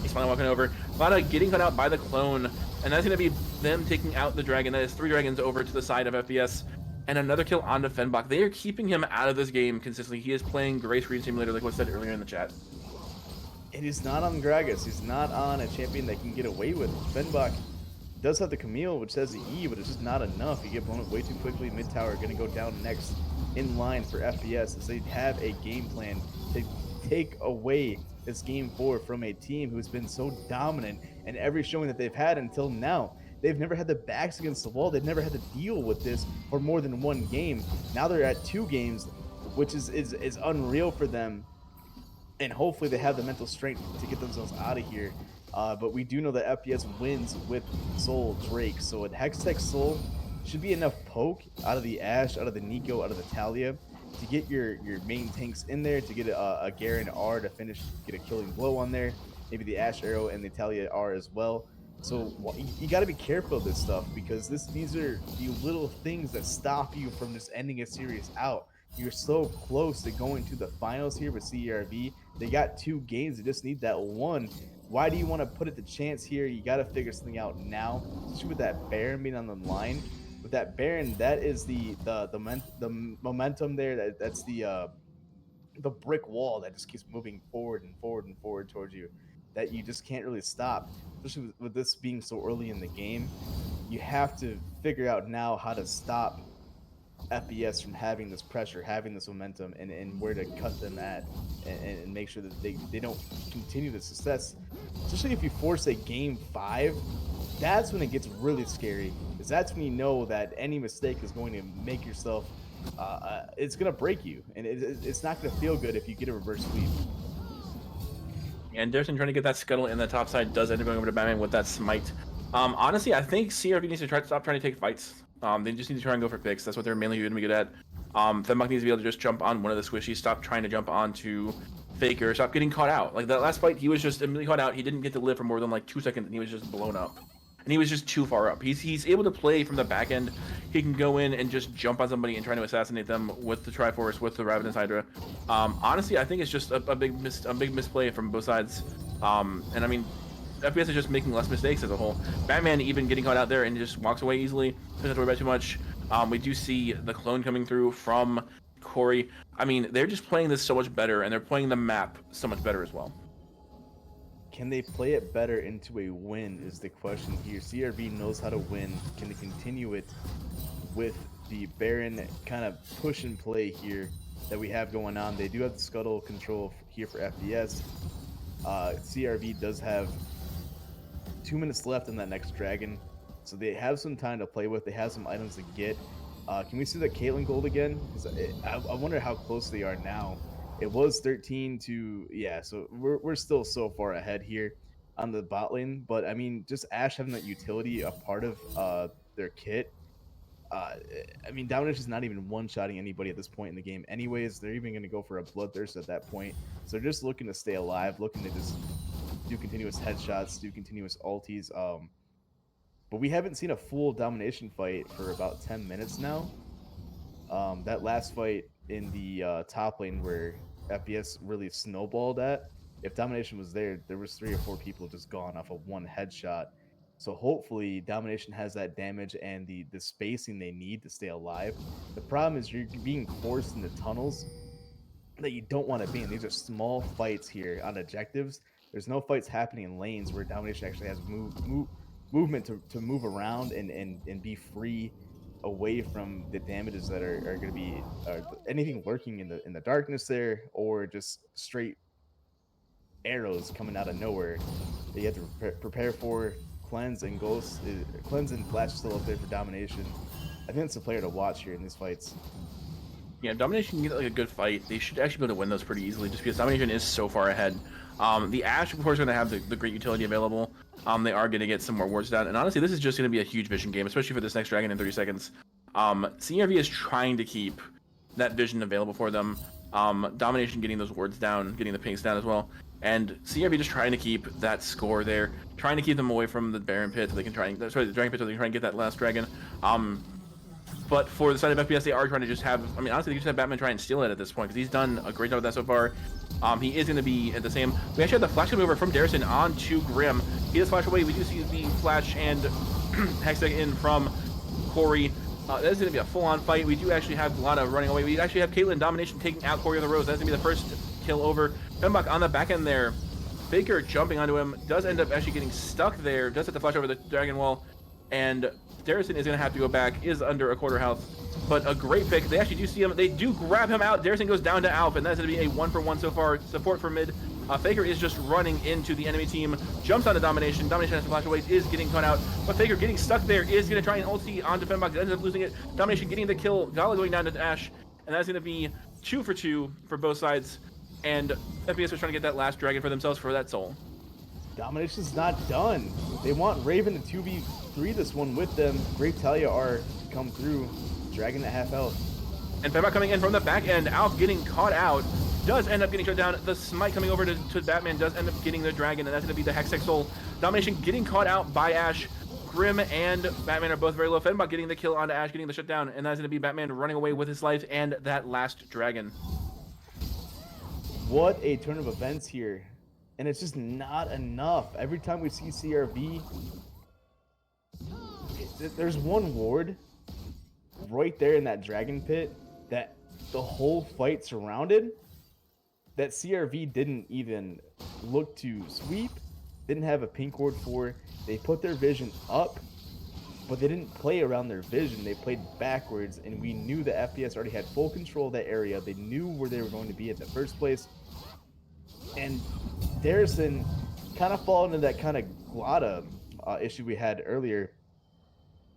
He's finally walking over. Glada getting cut out by the clone, and that's gonna be them taking out the dragon. That is 3 dragons over to the side of FPS. And another kill onto Fenbach. They are keeping him out of this game consistently. He is playing Gray Screen Simulator, like was said earlier in the chat. And he's not on Gragas. He's not on a champion that can get away with. Fenbach does have the Camille, which says the E, but it's just not enough. You get blown up way too quickly. Mid tower going to go down next in line for FPS, as they have a game plan to take away this game 4 from a team who's been so dominant in every showing that they've had until now. They've never had the backs against the wall. They've never had to deal with this for more than 1 game. Now they're at 2 games, which is unreal for them. And hopefully they have the mental strength to get themselves out of here. But we do know that FPS wins with Soul Drake. So a Hextech Soul should be enough poke out of the Ashe, out of the Nico, out of the Talia to get your main tanks in there, to get a Garen R to finish, get a killing blow on there. Maybe the Ashe Arrow and the Talia R as well. So you got to be careful of this stuff, because these are the little things that stop you from just ending a series out. You're so close to going to the finals here with CRV. They got 2 games. They just need that 1. Why do you want to put it to chance here? You got to figure something out now, especially with that Baron being on the line. With that Baron, that is the momentum there. That's the brick wall that just keeps moving forward and forward and forward towards you, that you just can't really stop. Especially with this being so early in the game, you have to figure out now how to stop FPS from having this pressure, having this momentum, and where to cut them at, and make sure that they don't continue the success. Especially if you force a game 5, that's when it gets really scary, because that's when you know that any mistake is going to make yourself, it's going to break you, and it's not going to feel good if you get a reverse sweep. And Darrison trying to get that scuttle in the top side does end up going over to Batman with that smite. Honestly, I think CRV needs to stop trying to take fights. They just need to try and go for picks. That's what they're mainly going to be good at. Fenbach needs to be able to just jump on one of the squishies, stop trying to jump onto Faker, stop getting caught out. Like that last fight, he was just immediately caught out. He didn't get to live for more than like 2 seconds, and he was just blown up. And he was just too far up. He's able to play from the back end. He can go in and just jump on somebody and try to assassinate them with the Triforce, with the Ravenous Hydra. Honestly, I think it's just a big misplay from both sides. And I mean, FPS is just making less mistakes as a whole. Batman even getting caught out there and just walks away easily. Doesn't have to worry about too much. We do see the clone coming through from Corey. I mean, they're just playing this so much better, and they're playing the map so much better as well. Can they play it better into a win is the question here. CRV knows how to win. Can they continue it with the Baron kind of push and play here that we have going on? They do have the scuttle control here for FPS. CRV does have 2 minutes left in that next dragon, so they have some time to play with. They have some items to get. Can we see the Caitlyn gold again? Because I wonder how close they are now. It was 13 to, yeah, so we're still so far ahead here on the bot lane. But I mean, just Ashe having that utility a part of their kit. Uh, I mean, Domination is not even one-shotting anybody at this point in the game. Anyways, they're even going to go for a bloodthirst at that point. So they're just looking to stay alive, looking to just do continuous headshots, do continuous ulties. But we haven't seen a full domination fight for about 10 minutes now. That last fight in the top lane where FPS really snowballed at, if domination was there, there was 3 or 4 people just gone off of one headshot. So hopefully domination has that damage and the spacing they need to stay alive. The problem is you're being forced into tunnels that you don't want to be in. These are small fights here on objectives. There's no fights happening in lanes where domination actually has movement to move around and be free away from the damages that are going to be anything lurking in the darkness there, or just straight arrows coming out of nowhere that you have to prepare for. Cleanse and Ghost, Cleanse and Flash is still up there for domination. I think it's a player to watch here in these fights. Yeah, Domination can get like a good fight. They should actually be able to win those pretty easily, just because Domination is so far ahead. The Ashe, of course, is going to have the great utility available. They are going to get some more wards down, and honestly, this is just going to be a huge vision game, especially for this next dragon in 30 seconds. CRV is trying to keep that vision available for them. Domination getting those wards down, getting the pinks down as well, and CRV just trying to keep that score there, trying to keep them away from the Baron pit so they can try and the dragon pit so they can try and get that last dragon. But for the side of FPS, they are trying to just have, I mean, honestly, they just have Batman try and steal it at this point, because he's done a great job with that so far. He is going to be at the same. We actually have the flash coming over from Darrison onto Grim. He does flash away. We do see the flash and Hextech in from Corey. That is going to be a full-on fight. We do actually have Lana running away. We actually have Caitlyn Domination taking out Corey on the Rose. That's going to be the first kill over. Fembach on the back end there. Faker jumping onto him. Does end up actually getting stuck there. Does have to flash over the Dragon Wall. And Darrison is going to have to go back, is under a quarter health, but a great pick. They actually do see him. They do grab him out. Darrison goes down to Alp, and that's going to be a 1-for-1 so far. Support for mid. Faker is just running into the enemy team, jumps onto Domination. Domination has to flash away, is getting cut out, but Faker getting stuck there is going to try and ulti onto Fembach. Ends up losing it. Domination getting the kill. Gala going down to Ashe, and that's going to be 2 for 2 for both sides. And FPS are trying to get that last dragon for themselves for that soul. Domination's not done. They want Raven to 2v3 this one with them. Great Talia are come through. Dragon at half health. And Fembach coming in from the back end. Alf getting caught out. Does end up getting shut down. The smite coming over to Batman does end up getting the dragon, and that's going to be the Hextech Soul. Domination getting caught out by Ashe. Grim and Batman are both very low. Fembach getting the kill onto Ashe, getting the shutdown, and that's going to be Batman running away with his life and that last dragon. What a turn of events here. And it's just not enough. Every time we see CRV, there's one ward right there in that dragon pit that the whole fight surrounded, that CRV didn't even look to sweep, didn't have a pink ward for. They put their vision up, but they didn't play around their vision. They played backwards, and we knew the FPS already had full control of that area. They knew where they were going to be in the first place. And Darrison kind of fall into that kind of Glada issue we had earlier.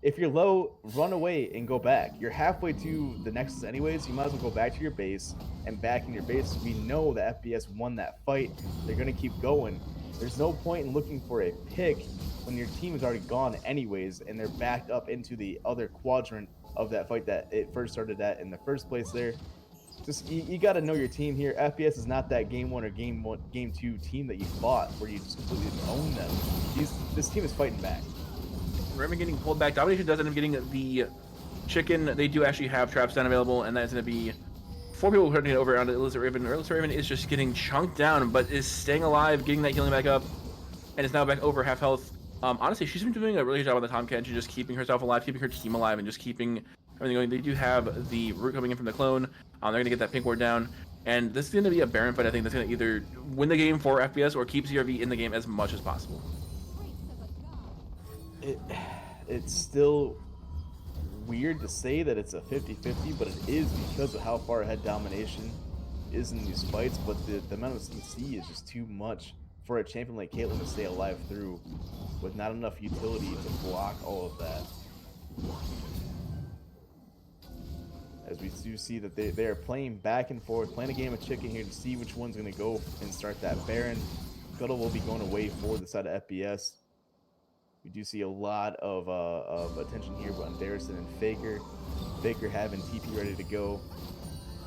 If you're low, run away and go back. You're halfway to the Nexus anyways. You might as well go back to your base and back in your base. We know the FPS won that fight. They're going to keep going. There's no point in looking for a pick when your team is already gone anyways, and they're backed up into the other quadrant of that fight that it first started at in the first place there. Just you got to know your team here. FPS is not that game 1 or game 2 team that you fought where you just completely own them. This team is fighting back. Raven getting pulled back. Domination does end up getting the chicken. They do actually have traps down available, and that's going to be 4 people putting it over onto Illicit Raven. Illicit Raven is just getting chunked down, but is staying alive, getting that healing back up, and is now back over half health. Honestly, she's been doing a really good job on the Tomcat, just keeping herself alive, keeping her team alive, and just keeping everything going. They do have the root coming in from the clone. They're going to get that pink ward down. And this is going to be a Baron fight, I think, that's going to either win the game for FPS or keep CRV in the game as much as possible. It's still weird to say that it's a 50-50, but it is because of how far ahead Domination is in these fights. But the amount of CC is just too much for a champion like Caitlyn to stay alive through with not enough utility to block all of that. As we do see that they are playing back and forth, playing a game of chicken here to see which one's going to go and start that Baron. Guttle will be going away for the side of FPS. We do see a lot of attention here on Darrison and Faker. Faker having TP ready to go,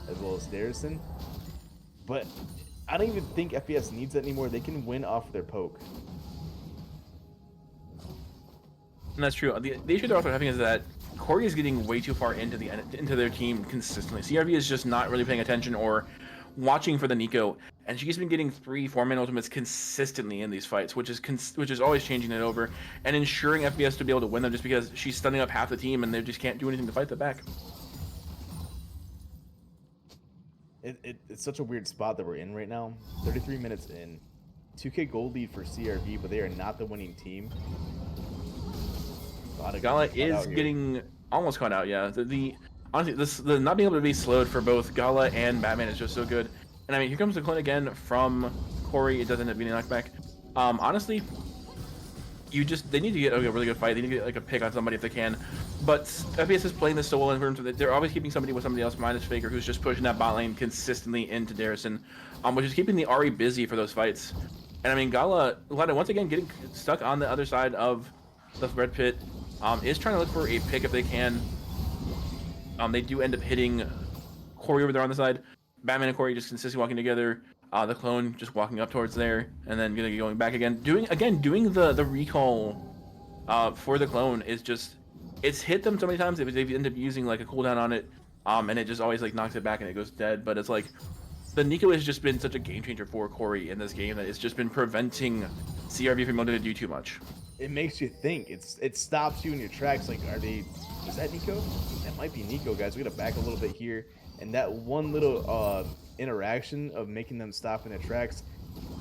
as well as Darrison. But I don't even think FPS needs that anymore. They can win off their poke. And that's true. The issue they're also having is that Corey is getting way too far into their team consistently. CRV is just not really paying attention or watching for the Nico, and she's been getting 3-4-man ultimates consistently in these fights, which is always changing it over and ensuring FPS to be able to win them, just because she's stunning up half the team and they just can't do anything to fight them back. It's such a weird spot that we're in right now. 33 minutes in, 2K gold lead for CRV, but they are not the winning team. Gala is getting almost caught out. Yeah, honestly, the not being able to be slowed for both Gala and Batman is just so good. And I mean, here comes the clone again from Corey. It does end up being a knockback. Honestly, they need to get a really good fight. They need to get like a pick on somebody if they can. But FPS is playing this so well in terms of that they're always keeping somebody with somebody else, minus Faker, who's just pushing that bot lane consistently into Darrison, which is keeping the Ahri busy for those fights. And I mean, Gala once again getting stuck on the other side of the red pit. Is trying to look for a pick if they can. They do end up hitting Corey over there on the side. Batman and Corey just consistently walking together. The clone just walking up towards there, and then going back again. Doing the recall for the clone is just, it's hit them so many times they've ended up using like a cooldown on it, and it just always like knocks it back and it goes dead. But it's like the Nico has just been such a game changer for Corey in this game that it's just been preventing CRV from able to do too much. It makes you think. It stops you in your tracks. Like, is that Nico? That might be Nico, guys. We gotta back a little bit here. And that one little interaction of making them stop in their tracks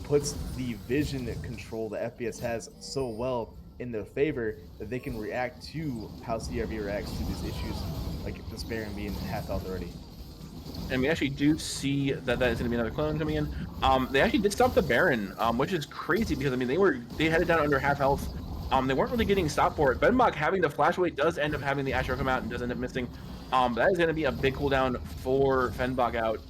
puts the vision control that FPS has so well in their favor that they can react to how CRV reacts to these issues, like this Baron being half health already. And we actually do see that is going to be another clone coming in. They actually did stop the Baron, which is crazy because I mean they had it down under half health. They weren't really getting stopped for it. Benbach having the flash away does end up having the Asher come out and does end up missing. That is going to be a big cooldown for Fenbach out.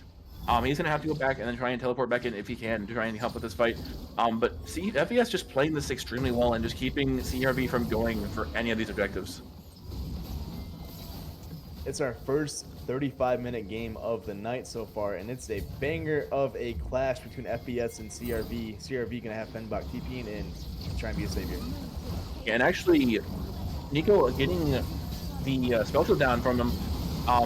He's going to have to go back and then try and teleport back in if he can to try and help with this fight. But see, FES just playing this extremely well and just keeping CRV from going for any of these objectives. It's our first 35-minute game of the night so far, and it's a banger of a clash between FPS and CRV. CRV gonna have Fenbach TPing in to try and be a savior. Yeah, and actually, Nico getting the spell shield down from him,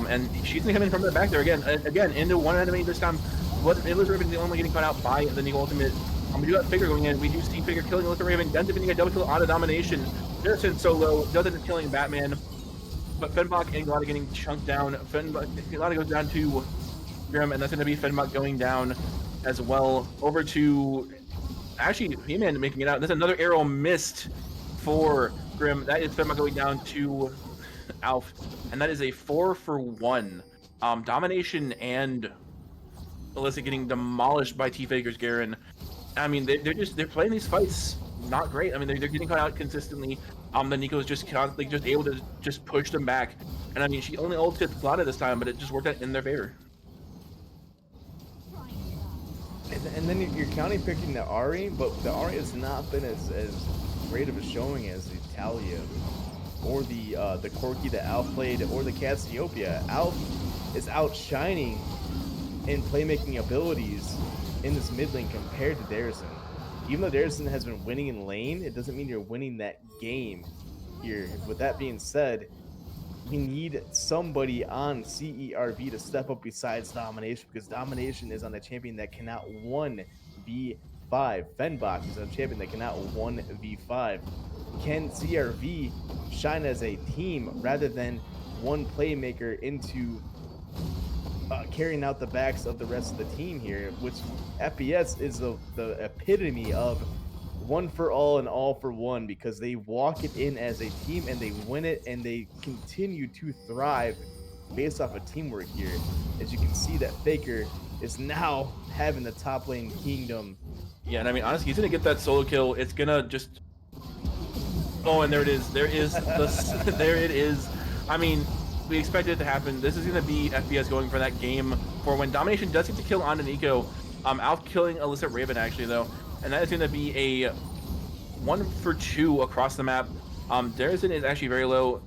and she's gonna come in from the back there again into one enemy this time. But it was Raven the only getting caught out by the Nico ultimate. We do have Figure going in. We do see Figure killing a look at Raven. Ends up getting a double kill on a domination. Darrison so low, does end up killing Batman. But Fenbach and Glada getting chunked down. Glada goes down to Grim, and that's going to be Fenbach going down as well. Over to, actually, He-Man making it out. There's another arrow missed for Grim. That is Fenbach going down to Alf, and that is a 4-for-1. Domination and Alyssa getting demolished by T-Faker's Garen. I mean, they're playing these fights not great. I mean, they're getting caught out consistently. The Nico's just constantly just able to just push them back. And I mean, she only ulted Glada this time, but it just worked out in their favor. And then you're counting picking the Ahri, but the Ahri has not been as great of a showing as the Talia or the Corki that Alf played, or the Cassiopeia. Alf is outshining in playmaking abilities in this mid lane compared to Darrison. Even though Darrison has been winning in lane, it doesn't mean you're winning that game here. With that being said, we need somebody on CERV to step up besides Domination, because Domination is on a champion that cannot 1v5. Fenbach is a champion that cannot 1v5. Can CRV shine as a team rather than one playmaker into carrying out the backs of the rest of the team here, which FPS is the epitome of one for all and all for one, because they walk it in as a team and they win it, and they continue to thrive based off of teamwork here. As you can see that Faker is now having the top lane kingdom Yeah, and I mean, honestly, he's gonna get that solo kill. It's gonna just. Oh, and there it is. There is the. There it is. I mean, we expected it to happen. This is gonna be FPS going for that game for when Domination does get to kill on Nico. Out killing Illicit Raven actually though, and that is gonna be a 1 for 2 across the map. Darrison is actually very low.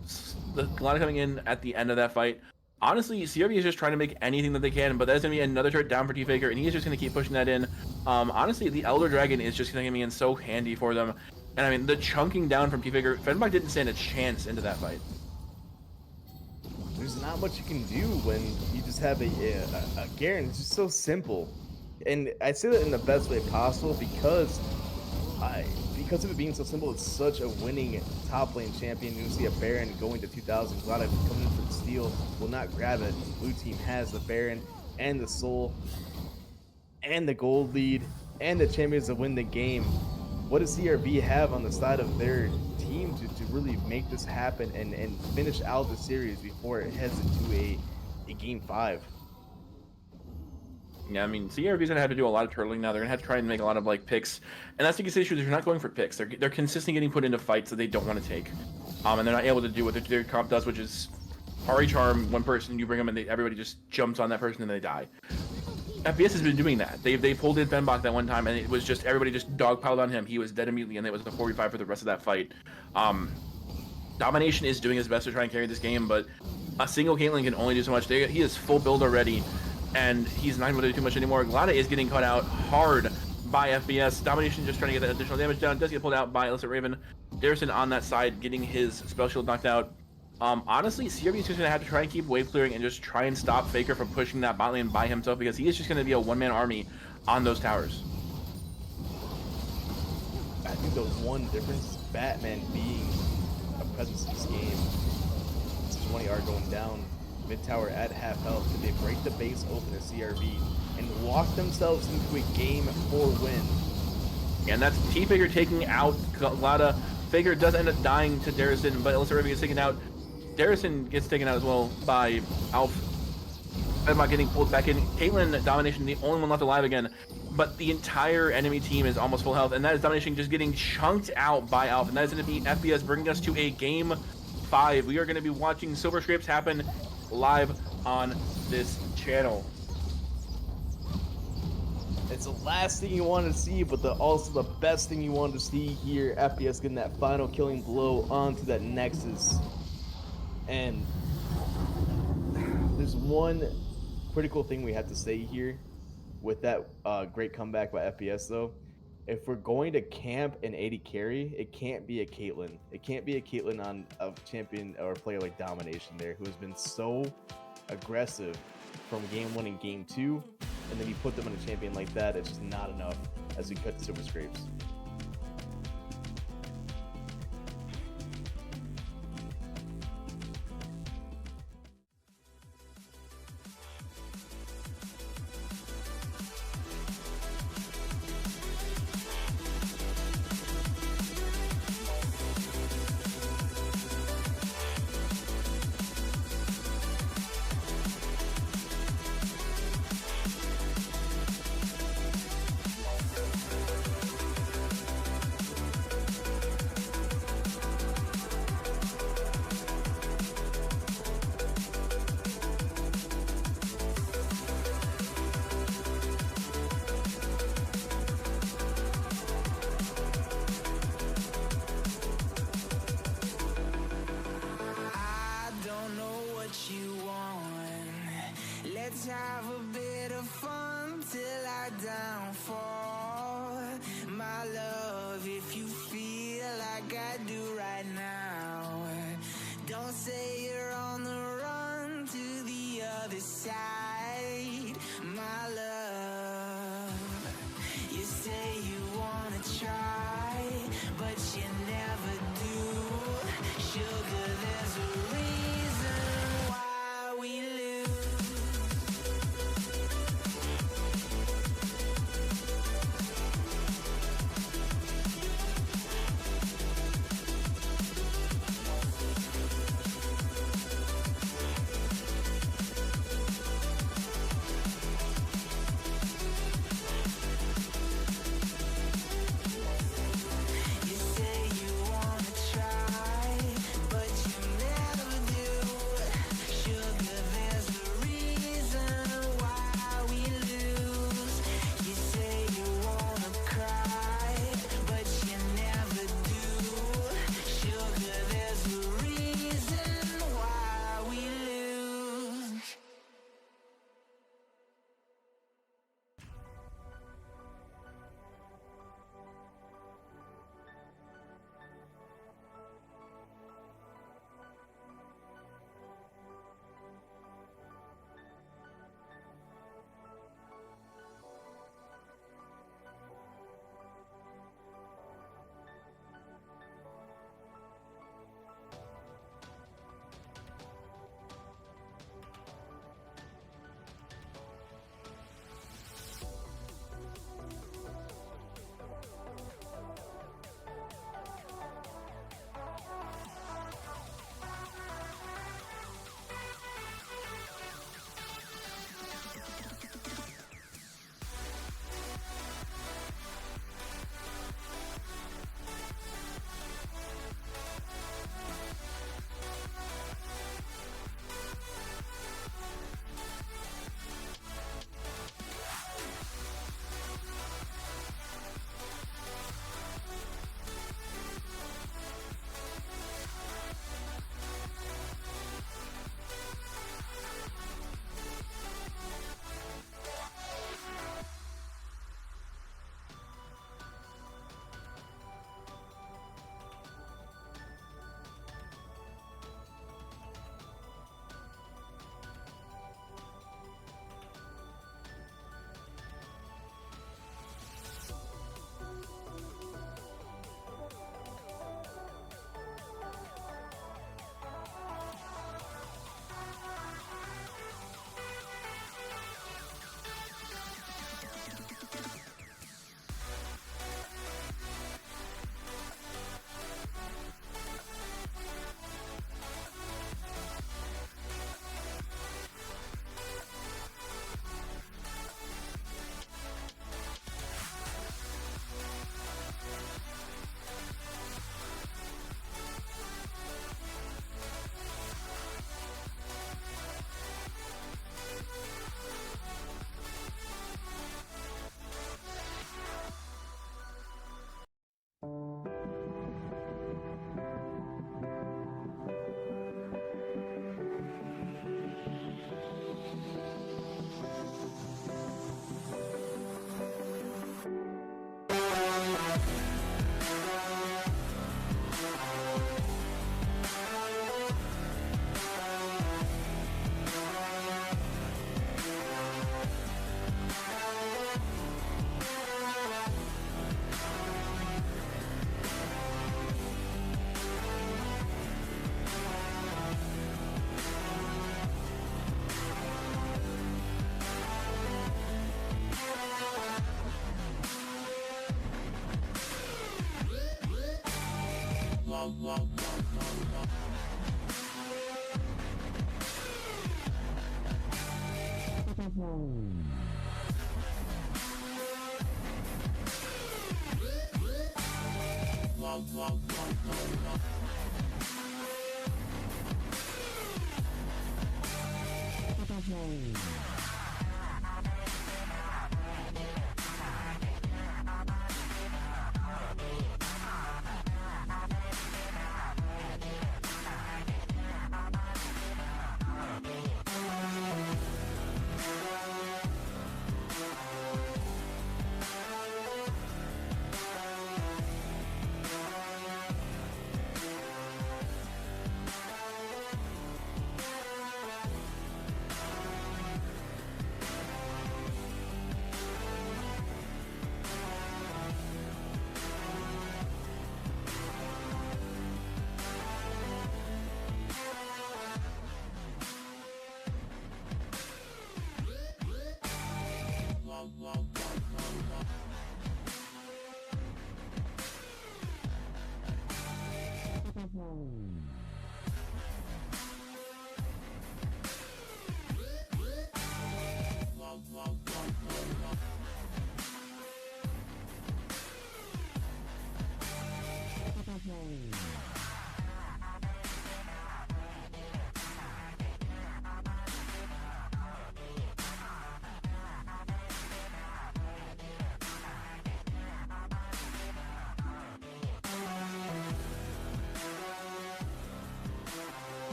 The Galata coming in at the end of that fight. Honestly, CRV is just trying to make anything that they can, but that's going to be another turret down for T-Faker, and he's just going to keep pushing that in. Honestly, the Elder Dragon is just going to be in so handy for them. And I mean, the chunking down from T-Faker, Fenbach didn't stand a chance into that fight. There's not much you can do when you just have a Garen. It's just so simple. And I say that in the best way possible because of it being so simple, it's such a winning top lane champion. You see a Baron going to 2000. Glada coming in for the steal, will not grab it. Blue team has the Baron and the Soul and the gold lead and the champions to win the game. What does CRV have on the side of their team to really make this happen and finish out the series before it heads into a game 5? Yeah, I mean, CRV is gonna have to do a lot of turtling now. They're gonna have to try and make a lot of like picks, and that's the biggest issue. They're not going for picks. They're consistently getting put into fights that they don't want to take, and they're not able to do what their comp does, which is Ari Charm. One person, you bring them, and everybody just jumps on that person and they die. FPS has been doing that. They pulled in Fenbach that one time, and it was just everybody just dogpiled on him. He was dead immediately, and it was a 45 for the rest of that fight. Domination is doing his best to try and carry this game, but a single Caitlyn can only do so much. He is full build already, and he's not able to do too much anymore. Glada is getting cut out hard by FPS. Domination just trying to get that additional damage down. Does get pulled out by Illicit Raven. Darrison on that side getting his spell shield knocked out. Honestly, CRV is just going to have to try and keep wave clearing and just try and stop Faker from pushing that bot lane by himself because he is just going to be a one-man army on those towers. I think the one difference, Batman being a presence in this game, this is 20R going down, mid tower at half health. Did they break the base open at CRV and walk themselves into a game 4 win? And that's T-Faker taking out Glada. Faker does end up dying to Darrison, but Illicit Raven gets taken out. Darrison gets taken out as well by Alf. Fenbach getting pulled back in. Caitlyn, Domination, the only one left alive again. But the entire enemy team is almost full health, and that is Domination just getting chunked out by Alf. And that is going to be FPS bringing us to a game 5. We are going to be watching Silver Scrapes happen live on this channel. It's the last thing you want to see, but also the best thing you want to see here. FPS getting that final killing blow onto that Nexus. And there's one critical thing we have to say here with that great comeback by FPS though. If we're going to camp an 80 carry, it can't be a Caitlyn. It can't be a Caitlyn on a champion or a player like Domination there, who has been so aggressive from game 1 and game 2. And then you put them on a champion like that, it's just not enough as we cut to Silver Scrapes. Let's have a bit of fun till I downfall. My love, if you feel like I do right now, don't say you're on the run to the other side. My love, you say you wanna try, but you never do. Sugar, there's a reason why we lose.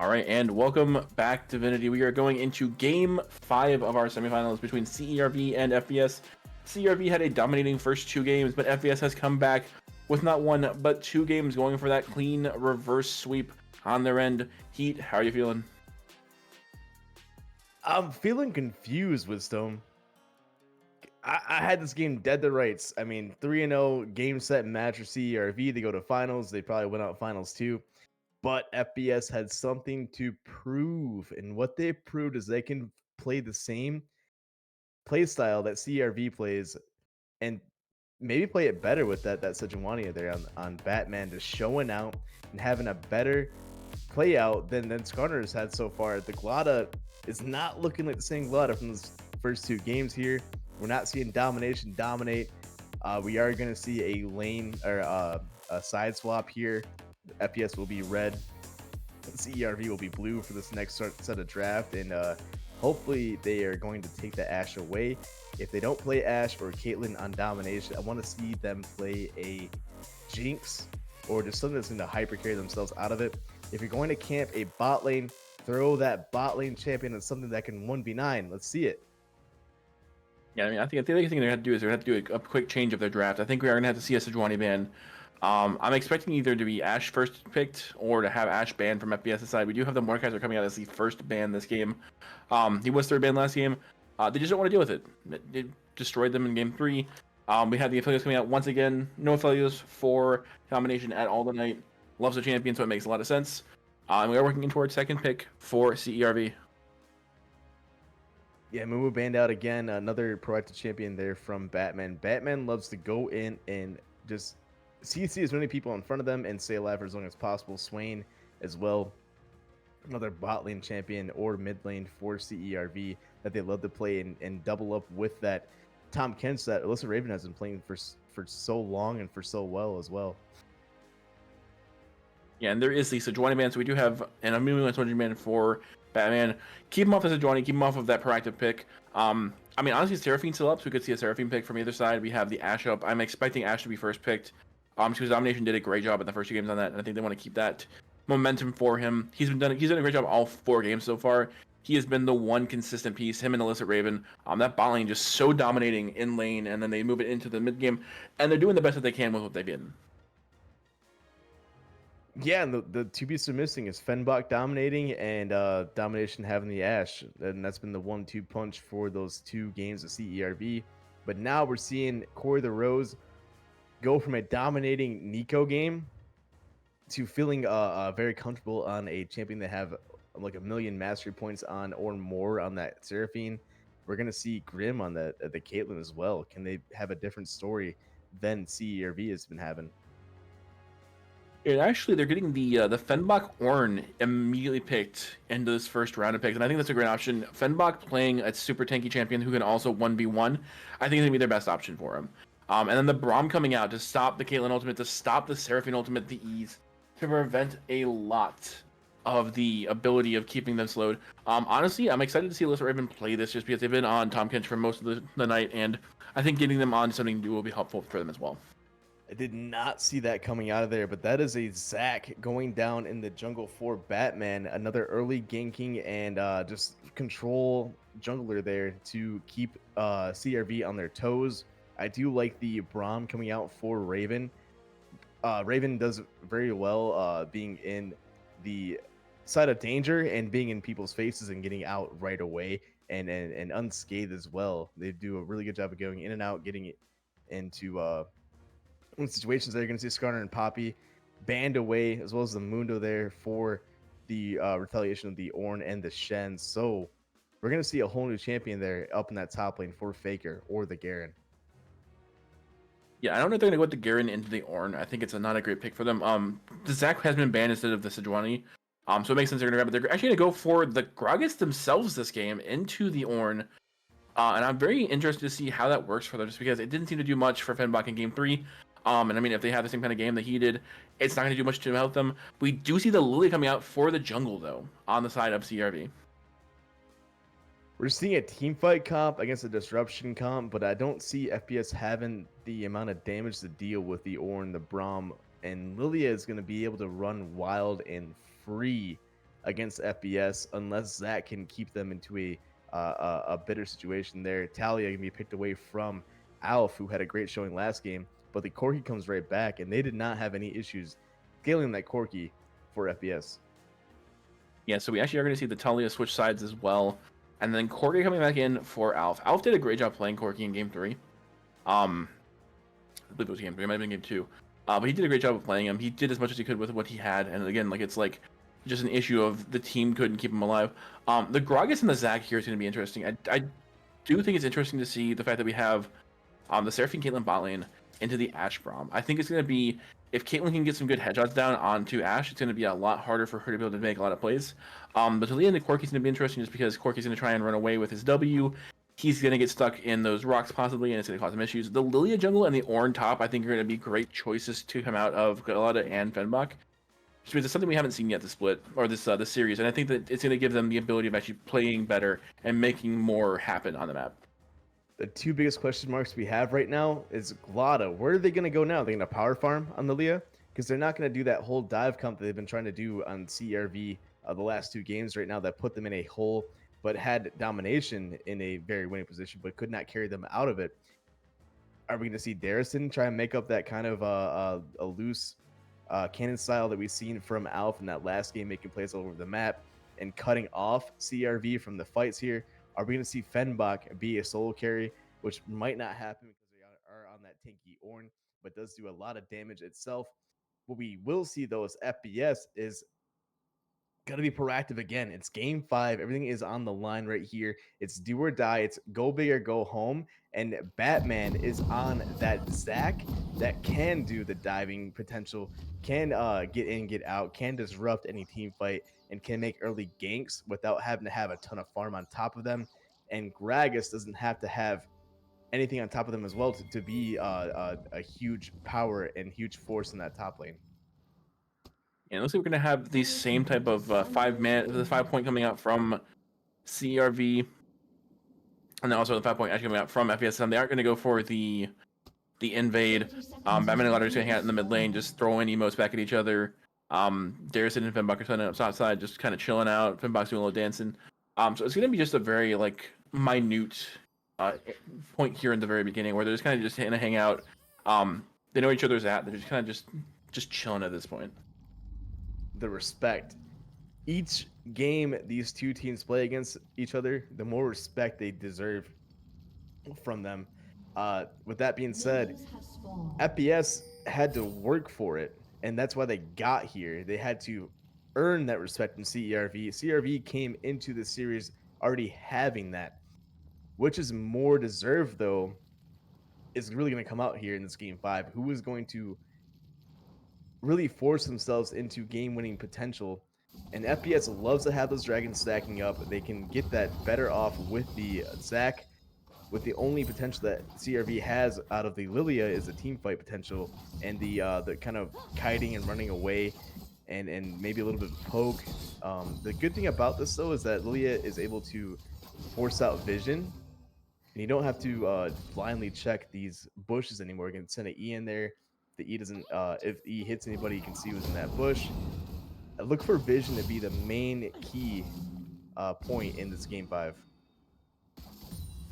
All right, and welcome back, Divinity. We are going into Game 5 of our semifinals between CERV and FBS. CERV had a dominating first 2 games, but FBS has come back with not 1, but 2 games going for that clean reverse sweep on their end. Heat, how are you feeling? I'm feeling confused, Wisdom. I had this game dead to rights. I mean, 3-0 game set match for CERV. They go to finals. They probably went out finals too. But FBS had something to prove. And what they proved is they can play the same play style that CERV plays and maybe play it better with that Sejuani there on Batman, just showing out and having a better play out than Skarner's had so far. The Glada is not looking like the same Glada from those first 2 games here. We're not seeing domination dominate. We are going to see a lane or a side swap here. FPS will be red. CERV will be blue for this next set of draft, and hopefully they are going to take the Ashe away. If they don't play Ashe or Caitlyn on domination, I want to see them play a Jinx or just something that's going to hyper carry themselves out of it. If you're going to camp a bot lane, throw that bot lane champion as something that can 1v9. Let's see it. Yeah, I mean, I think the other thing they're going to have to do is they're going to have to do a quick change of their draft. I think we are going to have to see a Sejuani ban. I'm expecting either to be Ashe first picked or to have Ashe banned from FBS's side. We do have the Mordekaiser coming out as the first ban this game. He was third ban last game. They just don't want to deal with it. It destroyed them in game 3. We have the Aphelios coming out once again. No Aphelios for combination at all tonight. Loves the champion, so it makes a lot of sense. And we are working towards second pick for CERV. Yeah, Mumu banned out again. Another proactive champion there from Batman. Batman loves to go in and just CC as many people in front of them and stay alive for as long as possible. Swain as well. Another bot lane champion or mid lane for CERV that they love to play and double up with that Tom Kent's that Alyssa Raven has been playing for so long and for so well as well. Yeah, and there is the Sejuani ban, so we do have an Amumu and Sejuani ban for Batman. Keep him off of Sejuani, keep him off of that proactive pick. I mean, honestly, Seraphine's still up, so we could see a Seraphine pick from either side. We have the Ashe up. I'm expecting Ashe to be first picked. Because Domination did a great job in the first 2 games on that, and I think they want to keep that momentum for him. He's done a great job all 4 games so far. He has been the one consistent piece, him and Illicit Raven. That bot lane just so dominating in lane, and then they move it into the mid game, and they're doing the best that they can with what they've been. Yeah, and the 2 pieces are missing is Fenbach dominating and Domination having the Ashe. And that's been the 1-2 punch for those 2 games of CERV. But now we're seeing Corey the Rose go from a dominating Nico game to feeling very comfortable on a champion that have like 1 million mastery points on or more on that Seraphine. We're going to see Grim on the Caitlyn as well. Can they have a different story than CERV has been having? And actually, they're getting the Fenbach Ornn immediately picked into this first round of picks, and I think that's a great option. Fenbach playing a super tanky champion who can also 1v1, I think it's gonna be their best option for him. And then the Braum coming out to stop the Caitlyn ultimate, to stop the Seraphine ultimate, the ease, to prevent a lot of the ability of keeping them slowed. Honestly, I'm excited to see Alyssa Raven play this just because they've been on Tom Kench for most of the night, and I think getting them on something new will be helpful for them as well. I did not see that coming out of there, but that is a Zac going down in the jungle for Batman. Another early ganking and just control jungler there to keep CRV on their toes. I do like the Braum coming out for Raven. Raven does very well being in the side of danger and being in people's faces and getting out right away and unscathed as well. They do a really good job of going in and out, getting it into situations that you're going to see Skarner and Poppy banned away, as well as the Mundo there for the retaliation of the Ornn and the Shen. So we're going to see a whole new champion there up in that top lane for Faker or the Garen. Yeah, I don't know if they're going to go with the Garen into the Ornn. I think it's not a great pick for them. The Zac has been banned instead of the Sejuani. So it makes sense they're going to grab it. They're actually going to go for the Gragas themselves this game into the Ornn. And I'm very interested to see how that works for them, just because it didn't seem to do much for Fenbach in game 3. And I mean, if they have the same kind of game that he did, it's not going to do much to help them. We do see the Lily coming out for the jungle, though, on the side of CRV. We're seeing a team fight comp against a disruption comp, but I don't see FPS having the amount of damage to deal with the Ornn, the Braum, and Lilia is going to be able to run wild and free against FPS unless Zac can keep them into a bitter situation there. Talia can be picked away from Alf, who had a great showing last game. But the Corki comes right back, and they did not have any issues scaling that Corki for FPS. Yeah, so we actually are going to see the Talia switch sides as well. And then Corki coming back in for Alf. Alf did a great job playing Corki in game 3. I believe it was game 3, it might have been game 2. But he did a great job of playing him. He did as much as he could with what he had. And again, like it's like just an issue of the team couldn't keep him alive. The Gragas and the Zac here is going to be interesting. I do think it's interesting to see the fact that we have the Seraphine Caitlyn bot lane into the Ashe Braum. I think it's going to be, if Caitlyn can get some good headshots down onto Ashe, it's going to be a lot harder for her to be able to make a lot of plays. But Talia and the Corki's going to be interesting just because Corki's going to try and run away with his W. He's going to get stuck in those rocks possibly, and it's going to cause him issues. The Lilia jungle and the Ornn top, I think, are going to be great choices to come out of Galata and Fenbach. which means it's something we haven't seen yet, the split or this series, and I think that it's going to give them the ability of actually playing better and making more happen on the map. The two biggest question marks we have right now is Glada. Where are they going to go now? They're going to power farm on the Lilia because they're not going to do that whole dive comp that they've been trying to do on CRV the last two games right now that put them in a hole, but had domination in a very winning position, but could not carry them out of it. Are we going to see Darrison try and make up that kind of a loose cannon style that we've seen from Alf in that last game, making plays all over the map and cutting off CRV from the fights here? Are we going to see Fenbach be a solo carry, which might not happen because they are on that tanky Ornn, but does do a lot of damage itself? What we will see, though, is FPS is going to be proactive again. It's game 5. Everything is on the line right here. It's do or die. It's go big or go home. And Batman is on that Zac that can do the diving potential, can get in, get out, can disrupt any team fight, and can make early ganks without having to have a ton of farm on top of them. And Gragas doesn't have to have anything on top of them as well to be a huge power and huge force in that top lane. And it looks like we're going to have the same type of the 5-point coming out from CRV, and then also the 5-point actually coming out from FPSM. They aren't going to go for the invade. Batman and Glada are just going to hang out in the mid lane, just throwing emotes back at each other. Darrison and Fenbach are standing up outside, just kind of chilling out. Fenbach's doing a little dancing. So it's going to be just a very minute point here in the very beginning where they're just kind of just going to hang out. They know each other's at. They're just kind of just chilling at this point. The respect. Each game these two teams play against each other, the more respect they deserve from them. With that being said, FPS had to work for it, and that's why they got here. They had to earn that respect from CRV. CRV came into the series already having that. Which is more deserved, though, is really going to come out here in this game 5. Who is going to really force themselves into game-winning potential? And FPS loves to have those dragons stacking up. They can get that better off with the Zac, with the only potential that CRV has out of the Lilia is the team fight potential and the kind of kiting and running away and maybe a little bit of poke. The good thing about this, though, is that Lilia is able to force out vision, and you don't have to blindly check these bushes anymore. You can send an E in there. The E doesn't, if E hits anybody, you can see who's in that bush. Look for vision to be the main key point in this game 5.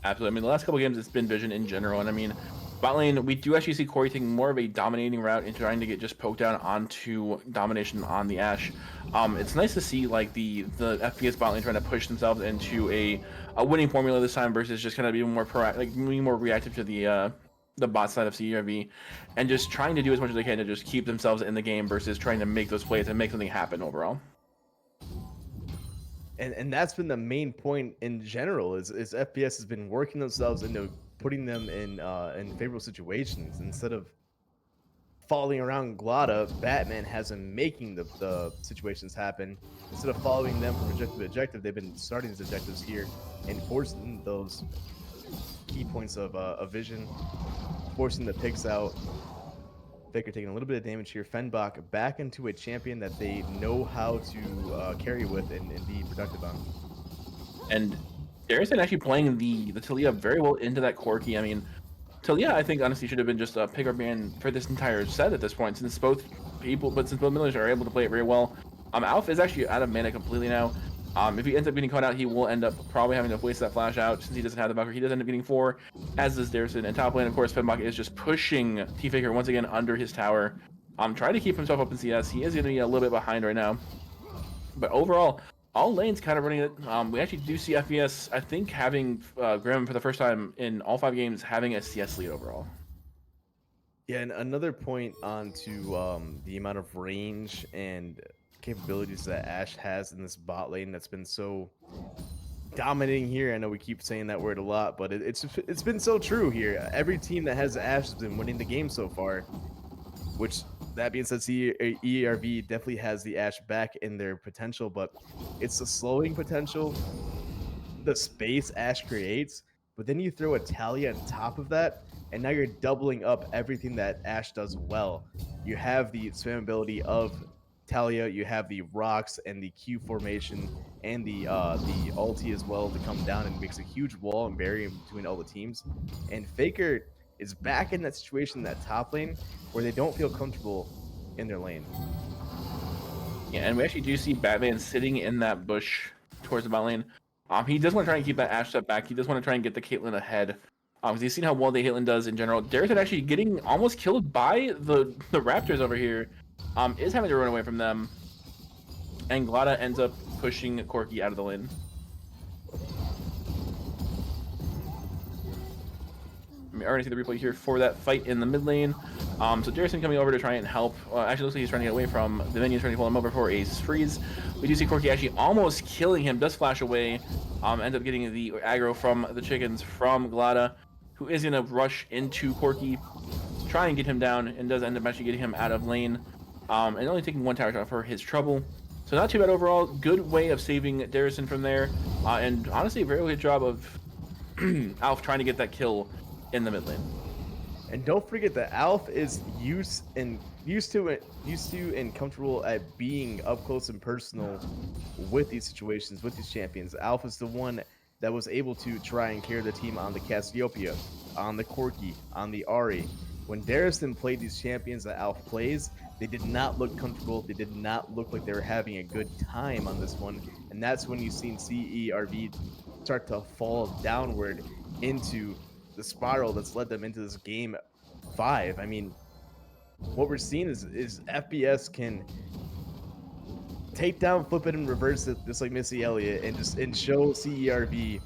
Absolutely. I mean, the last couple games, it's been vision in general. And I mean, bot lane, we do actually see Corey taking more of a dominating route and trying to get just poked down onto domination on the Ashe. It's nice to see the FPS bot lane trying to push themselves into a winning formula this time versus just kind of being more being more reactive to the bot side of CRV and just trying to do as much as they can to just keep themselves in the game versus trying to make those plays and make something happen overall. And that's been the main point in general is FPS has been working themselves into putting them in favorable situations instead of following around Glada. Batman has them making the situations happen instead of following them from objective to objective. They've been starting these objectives here and forcing those key points of vision, forcing the picks out. Faker taking a little bit of damage here. Fenbach back into a champion that they know how to carry with and be productive on. And Darrison actually playing the Talia very well into that Corki. I mean, Talia, I think, honestly, should have been just a pick-up man for this entire set at this point, since both millers are able to play it very well. Alf is actually out of mana completely now. If he ends up getting caught out, he will end up probably having to waste that flash out since he doesn't have the Valkyrie. He does end up getting 4, as does Darrison. And top lane, of course, Fenbach is just pushing T-Faker once again under his tower. Trying to keep himself up in CS. He is going to be a little bit behind right now. But overall, all lanes kind of running it. We actually do see FPS, I think, having Grim for the first time in all 5 games having a CS lead overall. Yeah, and another point onto the amount of range and capabilities that Ashe has in this bot lane that's been so dominating here. I know we keep saying that word a lot, but it's been so true here. Every team that has Ashe has been winning the game so far, which, that being said, ERV definitely has the Ashe back in their potential, but it's the slowing potential, the space Ashe creates, but then you throw a Talia on top of that, and now you're doubling up everything that Ashe does well. You have the spammability of Talia, you have the rocks and the Q formation and the ulti as well to come down and makes a huge wall and barrier between all the teams. And Faker is back in that situation in that top lane where they don't feel comfortable in their lane. Yeah, and we actually do see Batman sitting in that bush towards the bot lane. He does want to try and keep that Ashe step back. He does want to try and get the Caitlyn ahead. Because he's seen how well the Caitlyn does in general. Darius actually getting almost killed by the Raptors over here. Is having to run away from them. And Glada ends up pushing Corki out of the lane. I already see the replay here for that fight in the mid lane. So Darrison coming over to try and help. Actually, looks like he's trying to get away from the minions, trying to pull him over for a freeze. We do see Corki actually almost killing him. Does flash away. Ends up getting the aggro from the chickens from Glada, who is going to rush into Corki, try and get him down, and does end up actually getting him out of lane. And only taking one tower shot for his trouble. So not too bad overall. Good way of saving Darrison from there. And honestly, a very good job of Alf trying to get that kill in the mid lane. And don't forget that Alf is used to and comfortable at being up close and personal with these situations, with these champions. Alf is the one that was able to try and carry the team on the Cassiopeia, on the Corki, on the Ari. When Darrison played these champions that Alf plays, they did not look comfortable. They did not look like they were having a good time on this one. And that's when you've seen CERV start to fall downward into the spiral that's led them into this game 5. I mean, what we're seeing is FPS can take down, flip it, and reverse it, just like Missy Elliott, and show CERV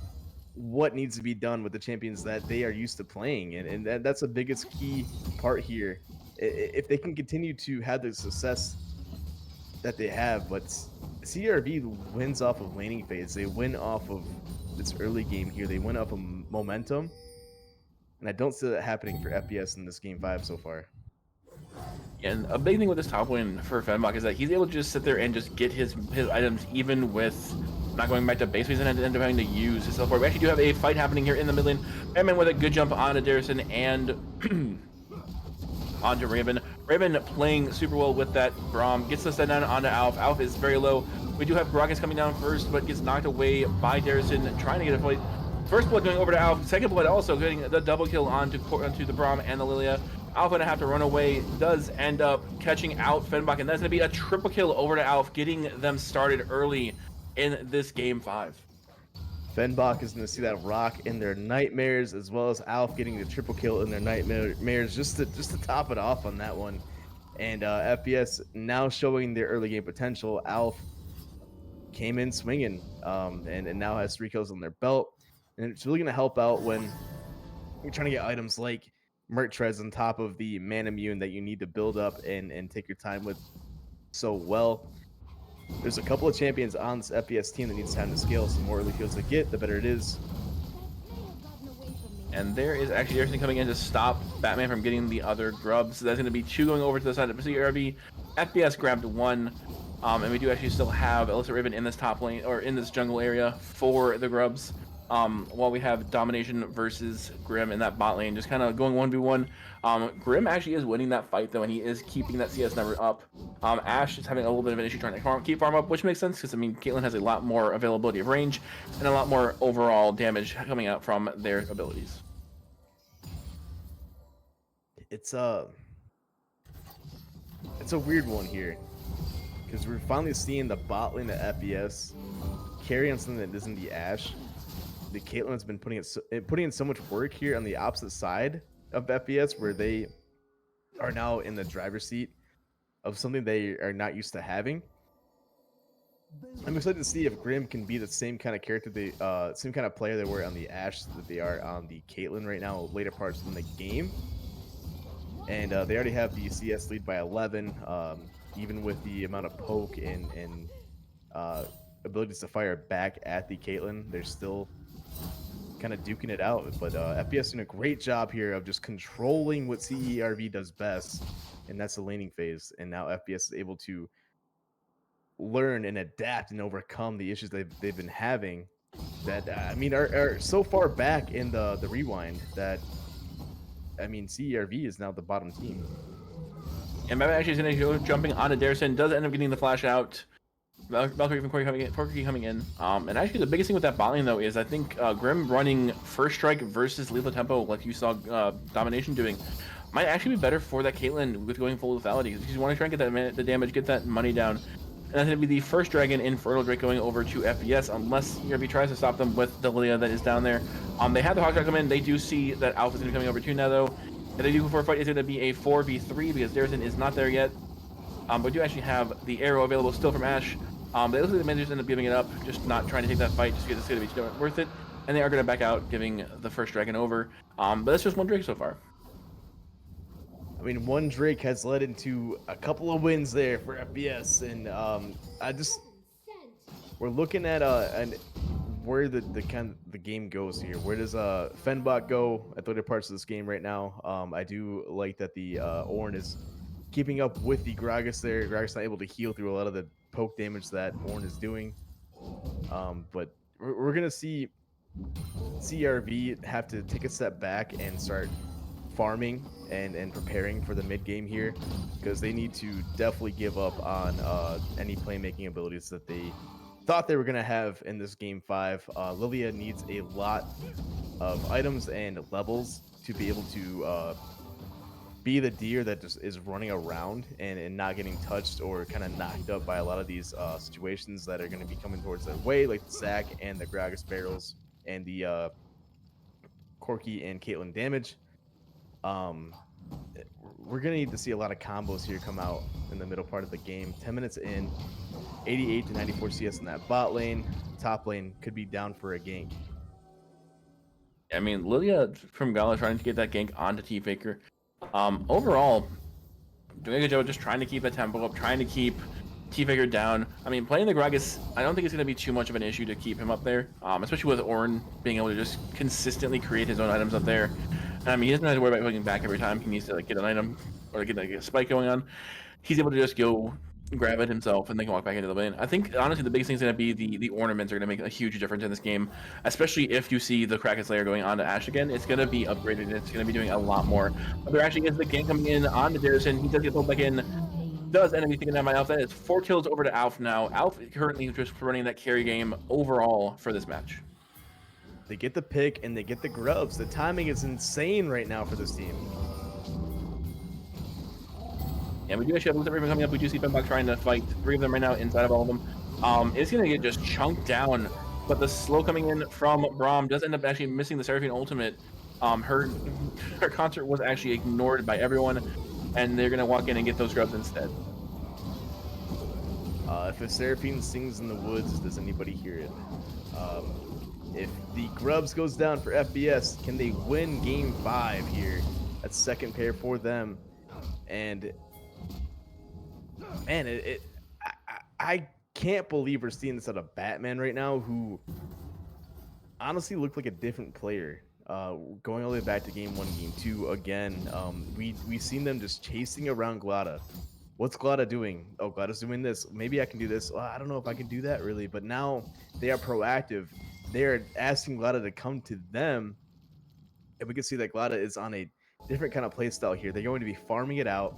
what needs to be done with the champions that they are used to playing, and that's the biggest key part here. If they can continue to have the success that they have, but CRV wins off of laning phase. They win off of this early game here. They win off of momentum. And I don't see that happening for FPS in this game 5 so far. And a big thing with this top lane for Fenbach is that he's able to just sit there and just get his items even with not going back to base phase and end up having to use his support. We actually do have a fight happening here in the mid lane. Batman with a good jump onto Darrison and onto Raven. Raven playing super well with that Braum. Gets the set down onto Alf. Alf is very low. We do have Gragas coming down first, but gets knocked away by Darrison, trying to get a fight. First blood going over to Alf. Second blood also getting the double kill onto the Braum and the Lilia. Alf gonna have to run away. Does end up catching out Fenbach, and that's gonna be a triple kill over to Alf, getting them started early in this game 5. Fenbach is going to see that rock in their nightmares, as well as Alf getting the triple kill in their nightmares, just to top it off on that one. And FPS now showing their early game potential. Alf came in swinging, and now has 3 kills on their belt. And it's really going to help out when you're trying to get items like Mertrez on top of the Man Immune that you need to build up and take your time with so well. There's a couple of champions on this FPS team that needs time to scale. So the more early kills they get, the better it is. And there is actually everything coming in to stop Batman from getting the other grubs. So that's going to be 2 going over to the side of CRV. FPS grabbed 1. And we do actually still have Illicit Raven in this top lane, or in this jungle area for the grubs. While we have Domination versus Grim in that bot lane, just kind of going 1v1. Grim actually is winning that fight, though, and he is keeping that CS number up. Ashe is having a little bit of an issue trying to keep farm up, which makes sense, because, I mean, Caitlyn has a lot more availability of range and a lot more overall damage coming out from their abilities. It's a weird one here, because we're finally seeing the bot lane at FPS carry on something that isn't the Ashe. The Caitlyn has been putting in so much work here on the opposite side of FPS, where they are now in the driver's seat of something they are not used to having. I'm excited to see if Grim can be the same kind of character, same kind of player they were on the Ashe that they are on the Caitlyn right now, later parts in the game. And they already have the CS lead by 11, even with the amount of poke and abilities to fire back at the Caitlyn. They're still kind of duking it out, but FPS doing a great job here of just controlling what CERV does best, and that's the laning phase. And now FPS is able to learn and adapt and overcome the issues they've been having that I mean are so far back in the rewind that, I mean, CERV is now the bottom team. And Meta actually is going to go jumping onto Darison. Does end up getting the flash out. Valkyrie from Corki coming in. And actually, the biggest thing with that bot lane, though, is I think Grim running First Strike versus lethal tempo, like you saw Domination doing, might actually be better for that Caitlyn with going full lethality. Because you want to try and get the damage, get that money down. And that's going to be the first dragon in Fertile Drake going over to FPS, unless ERB tries to stop them with the Lilia that is down there. They have the Hawkeye come in. They do see that Alpha's going to be coming over too now, though. If they do go for a fight, it's going to be a 4v3 because Darison is not there yet. But we do actually have the arrow available still from Ashe. They look like the managers end up giving it up, just not trying to take that fight, just because it's going to be worth it. And they are going to back out, giving the first dragon over. But that's just one Drake so far. I mean, one Drake has led into a couple of wins there for FPS, and we're looking at where the game goes here. Where does Fenbot go at the other parts of this game right now? I do like that the Ornn is keeping up with the Gragas there. Gragas not able to heal through a lot of the poke damage that Ornn is doing. But we're gonna see CRV have to take a step back and start farming and preparing for the mid game here, because they need to definitely give up on any playmaking abilities that they thought they were going to have in this game 5. Lilia needs a lot of items and levels to be able to be the deer that just is running around and not getting touched or kind of knocked up by a lot of these situations that are going to be coming towards their way, like the Zac and the Gragas barrels and the Corki and Caitlyn damage. We're gonna need to see a lot of combos here come out in the middle part of the game. 10 minutes in, 88 to 94 CS in that bot lane. Top lane could be down for a gank. I mean, Lilia from Gala trying to get that gank onto T-Faker. Overall, doing a good job just trying to keep that tempo up, trying to keep T-Faker down. I mean, playing the Gragas, I don't think it's going to be too much of an issue to keep him up there, especially with Ornn being able to just consistently create his own items up there. I mean, he doesn't have to worry about hooking back every time he needs to get an item or get a spike going on. He's able to just go grab it himself and then walk back into the lane. I think honestly the biggest thing is going to be the ornaments are going to make a huge difference in this game, especially if you see the Kraken Slayer going on to Ashe again. It's going to be upgraded. It's going to be doing a lot more. But there actually is the gank coming in on to Darison. He does get pulled back in. Does end up taking down by Alf. That is 4 kills over to Alf now. Alf currently just running that carry game overall for this match. They get the pick and they get the grubs. The timing is insane right now for this team. And we do actually have Luther Raven coming up. We do see Fenbach trying to fight 3 of them right now inside of all of them. It's going to get just chunked down, but the slow coming in from Braum does end up actually missing the Seraphine ultimate. Her concert was actually ignored by everyone, and they're going to walk in and get those grubs instead. If a Seraphine sings in the woods, does anybody hear it? If the grubs goes down for FBS, can they win game 5 here? That's second pair for them. And man, I can't believe we're seeing this out of Batman right now, who honestly looked like a different player. Going all the way back to game 1, game 2 again. We seen them just chasing around Glada. What's Glada doing? Oh, Glada's doing this. Maybe I can do this. Well, I don't know if I can do that really, but now they are proactive. They are asking Glada to come to them, and we can see that Glada is on a different kind of play style here. They're going to be farming it out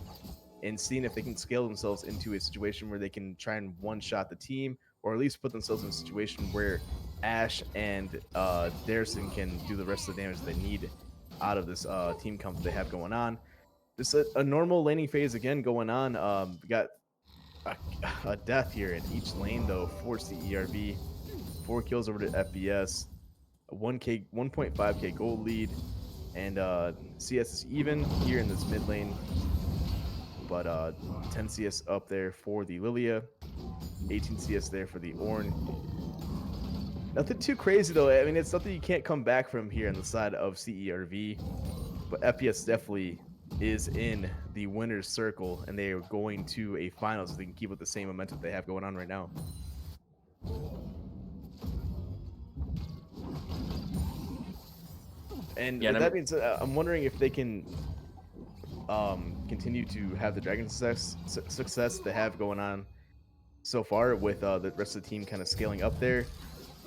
and seeing if they can scale themselves into a situation where they can try and one-shot the team, or at least put themselves in a situation where Ashe and Darison can do the rest of the damage they need out of this team comp they have going on. Just a normal laning phase again going on. We got a death here in each lane though for CERV. 4 kills over to FPS, a 1.5k gold lead, and CS is even here in this mid lane, but 10 CS up there for the Lilia, 18 CS there for the Ornn. Nothing too crazy though. I mean, it's something you can't come back from here on the side of CERV, but FPS definitely is in the winner's circle, and they are going to a finals so they can keep up the same momentum they have going on right now. And yeah, that means I'm wondering if they can continue to have the Dragon success they have going on so far, with the rest of the team kind of scaling up there.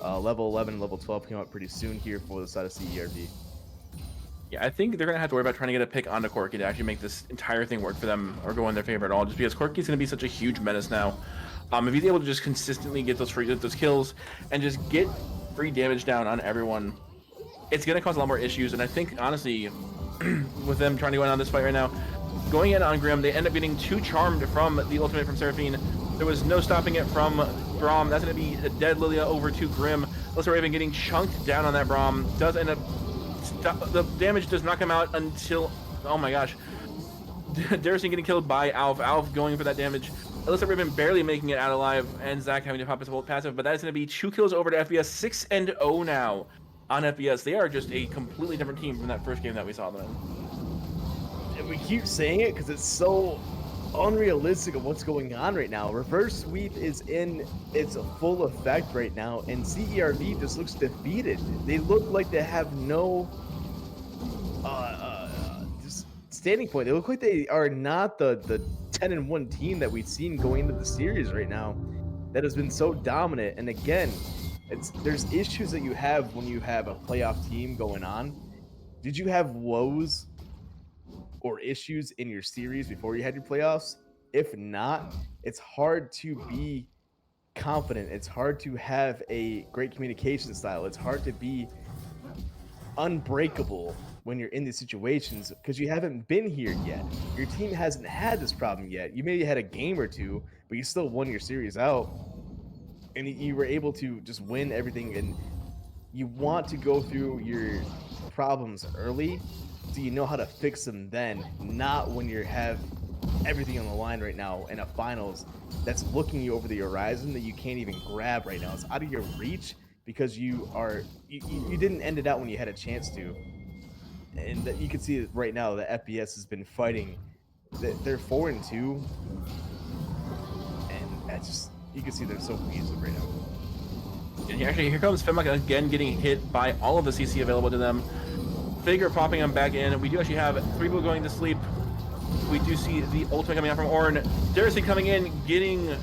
Level 11 and level 12 came out pretty soon here for the side of CERV. Yeah, I think they're gonna have to worry about trying to get a pick onto Corki to actually make this entire thing work for them or go in their favor at all. Just because Corki's gonna be such a huge menace now. If he's able to just consistently get those kills and just get free damage down on everyone, it's gonna cause a lot more issues. And I think honestly, with them trying to go in on this fight right now, going in on Grim, they end up getting too charmed from the ultimate from Seraphine. There was no stopping it from Braum. That's gonna be a dead Lilia over to Grim. Alyssa Raven getting chunked down on that Braum. Does end up the damage does not come out until, oh my gosh, Darrison getting killed by Alf. Alf going for that damage. Alyssa Raven barely making it out alive, and Zach having to pop his passive, but that is going to be 2 kills over to FBS, 6-0 now on FBS. They are just a completely different team from that first game that we saw them in. And we keep saying it because it's so unrealistic of what's going on right now. Reverse sweep is in its full effect right now, and CERV just looks defeated. They look like they have no just standing point. They look like they are not the 10-1 team that we've seen going into the series right now that has been so dominant. And again, there's issues that you have when you have a playoff team going on. Did you have woes or issues in your series before you had your playoffs? If not, it's hard to be confident. It's hard to have a great communication style. It's hard to be unbreakable when you're in these situations because you haven't been here yet. Your team hasn't had this problem yet. You maybe had a game or two, but you still won your series out. And you were able to just win everything. And you want to go through your problems early so you know how to fix them then, not when you have everything on the line right now in a finals that's looking you over the horizon that you can't even grab right now. It's out of your reach because you didn't end it out when you had a chance to. And that you can see right now that FBS has been fighting. They're 4-2, and that's just, you can see they're so weasel right now. And actually, here comes Femlock again getting hit by all of the CC available to them. Figure popping them back in. We do actually have 3 people going to sleep. We do see the ultimate coming out from Ornn. Darcy coming in, getting,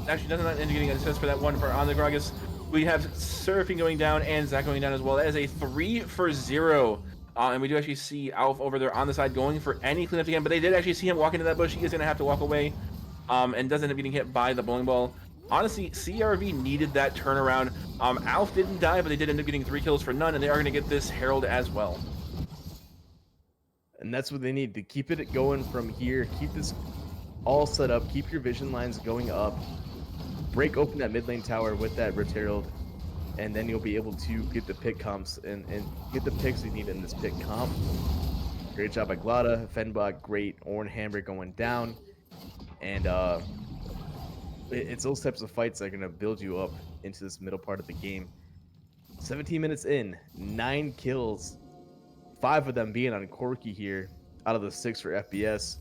actually doesn't end up getting an assist for that one for on the Gragas. We have Seraphine going down and Zach going down as well. That is a 3-for-0. And we do actually see Alf over there on the side going for any cleanup again, but they did actually see him walk into that bush. He is going to have to walk away and does end up getting hit by the bowling ball. Honestly, CRV needed that turnaround. Alf didn't die, but they did end up getting 3 kills for none, and they are going to get this Herald as well. And that's what they need to keep it going from here. Keep this all set up. Keep your vision lines going up. Break open that mid lane tower with that Rift Herald, and then you'll be able to get the pick comps and get the picks you need in this pick comp. Great job by Glada, Fenbach, great. Ornn Hammer going down. And it's those types of fights that are going to build you up into this middle part of the game. 17 minutes in, 9 kills, 5 of them being on Corki here out of the 6 for FBS.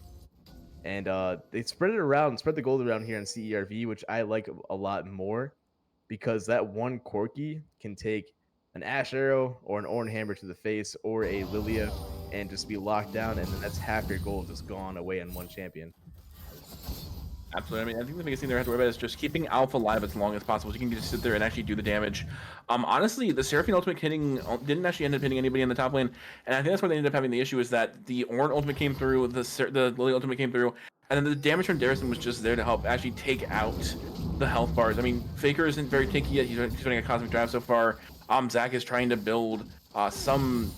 And they spread it around, spread the gold around here on CERV, which I like a lot more because that one Corki can take an Ash Arrow or an Ornn Hammer to the face or a Lilia and just be locked down, and then that's half your gold just gone away on one champion. Absolutely. I mean, I think the biggest thing they have to worry about is just keeping Alpha alive as long as possible. So you can just sit there and actually do the damage. Honestly, the Seraphine ultimate didn't actually end up hitting anybody in the top lane, and I think that's where they ended up having the issue is that the Ornn ultimate came through, the Lily ultimate came through, and then the damage from Darrison was just there to help actually take out the health bars. I mean, Faker isn't very tanky yet. He's doing a Cosmic Drive so far. Zach is trying to build some,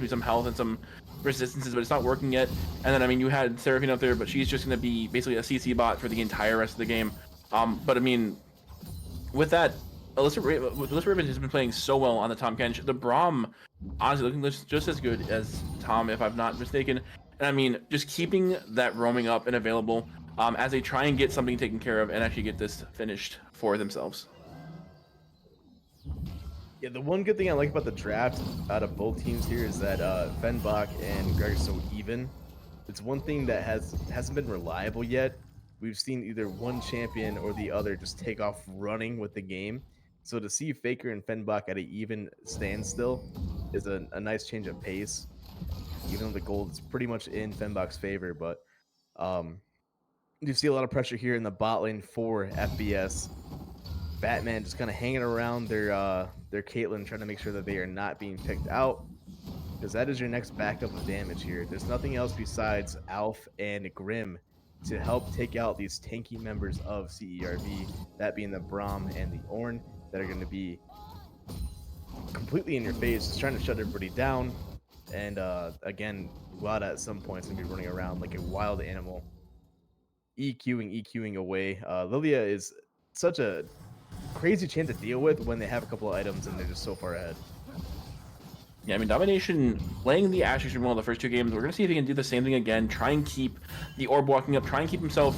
some health and some resistances, but it's not working yet. And then, I mean, you had Seraphine up there, but she's just going to be basically a CC bot for the entire rest of the game. But I mean, with that, Alyssa Raven has been playing so well on the Tom Kench. The Braum, honestly, looking just as good as Tom, if I'm not mistaken. And I mean, just keeping that roaming up and available as they try and get something taken care of and actually get this finished for themselves. Yeah, the one good thing I like about the draft out of both teams here is that Fenbach and Greg are so even. It's one thing that hasn't been reliable yet. We've seen either one champion or the other just take off running with the game. So to see Faker and Fenbach at an even standstill is a nice change of pace. Even though the gold is pretty much in Fenbach's favor, but you see a lot of pressure here in the bot lane for FBS. Batman just kind of hanging around their Caitlyn, trying to make sure that they are not being picked out. because that is your next backup of damage here. There's nothing else besides Alf and Grim to help take out these tanky members of CERV, that being the Braum and the Ornn, that are going to be completely in your face, just trying to shut everybody down. And again, Vlada at some point is going to be running around like a wild animal, EQing away. Lilia is such a crazy chance to deal with when they have a couple of items and they're just so far ahead. Yeah, I mean, Domination playing the Ashe extremely well the first two games. We're going to see if he can do the same thing again. Try and keep the orb walking up. Try and keep himself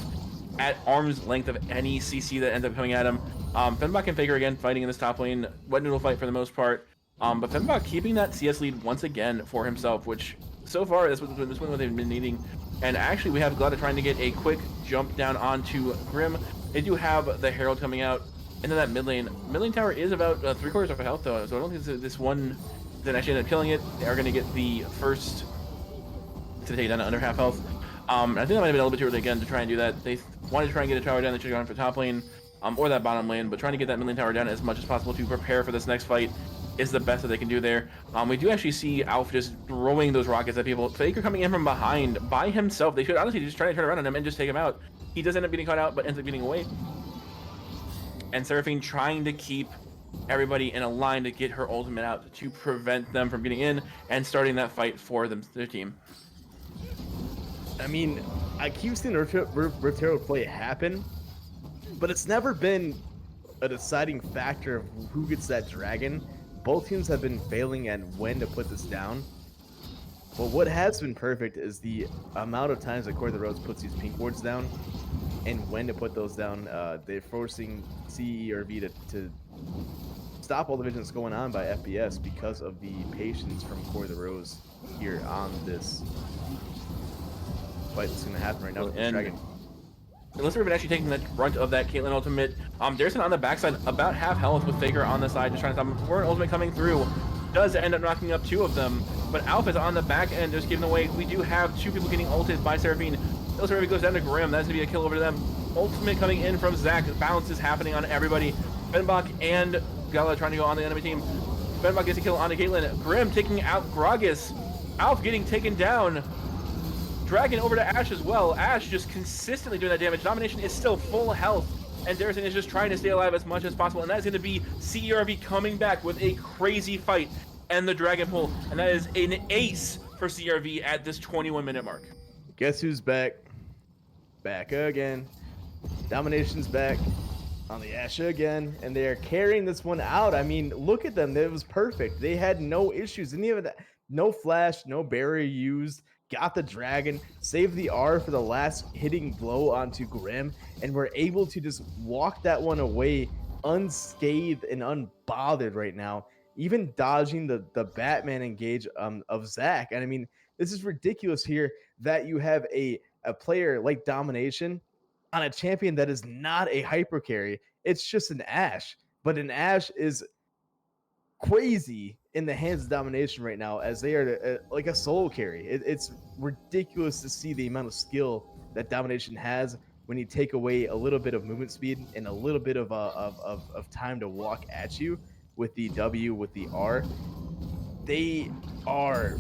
at arm's length of any CC that ends up coming at him. Fenbach and Faker again fighting in this top lane. Wet Noodle fight for the most part. But Fenbach keeping that CS lead once again for himself, which so far this is what they've been needing. And actually, we have Glada trying to get a quick jump down onto Grim. They do have the Herald coming out into that mid lane. Mid lane tower is about 3/4 of health though, so I don't think this one then actually end up killing it. They are going to get the first to take it down to under half health. I think that might have been a little bit too early again to try and do that. They wanted to try and get a tower down. They should have gone for top lane or that bottom lane, but trying to get that mid lane tower down as much as possible to prepare for this next fight is the best that they can do there. We do actually see Alf just throwing those rockets at people. Faker coming in from behind by himself. They should honestly just try to turn around on him and just take him out. He does end up getting caught out, but ends up getting away. And Seraphine trying to keep everybody in a line to get her ultimate out to prevent them from getting in and starting that fight for their team. I mean, I keep seeing Rift Herald play happen, but it's never been a deciding factor of who gets that dragon. Both teams have been failing at when to put this down. But what has been perfect is the amount of times that Core of the Roads puts these pink wards down and when to put those down. They're forcing CERV to stop all the vision that's going on by FPS because of the patience from Core of the Rose here on this fight that's going to happen right now with the dragon. Unless we've been actually taking the brunt of that Caitlyn ultimate. Darison on the backside, about half health with Faker on the side, just trying to stop him. Before an ultimate coming through, does end up knocking up two of them. But Alpha's on the back end, just giving away. We do have two people getting ulted by Seraphine. Seraphine goes down to Grim. That's going to be a kill over to them. Ultimate coming in from Zach. Balance is happening on everybody. Fenbach and Gala trying to go on the enemy team. Fenbach gets a kill onto Caitlyn. Grim taking out Gragas. Alf getting taken down. Dragon over to Ashe as well. Ashe just consistently doing that damage. Domination is still full health, and Darison is just trying to stay alive as much as possible, and that's going to be CERV coming back with a crazy fight and the Dragon pull, and that is an ace for CERV at this 21-minute mark. Guess who's back? Back again. Domination's back on the Ashe again, and they are carrying this one out. I mean, look at them. It was perfect. They had no issues. Didn't even no flash, no barrier used. Got the dragon, saved the R for the last hitting blow onto Grim, and we're able to just walk that one away unscathed and unbothered right now, even dodging the Batman engage of Zach. And I mean, this is ridiculous here that you have a player like Domination on a champion that is not a hyper carry. It's just an Ashe, but an Ashe is crazy in the hands of Domination right now, as they are like a solo carry. It's ridiculous to see the amount of skill that Domination has when you take away a little bit of movement speed and a little bit of time to walk at you with the W, with the R. They are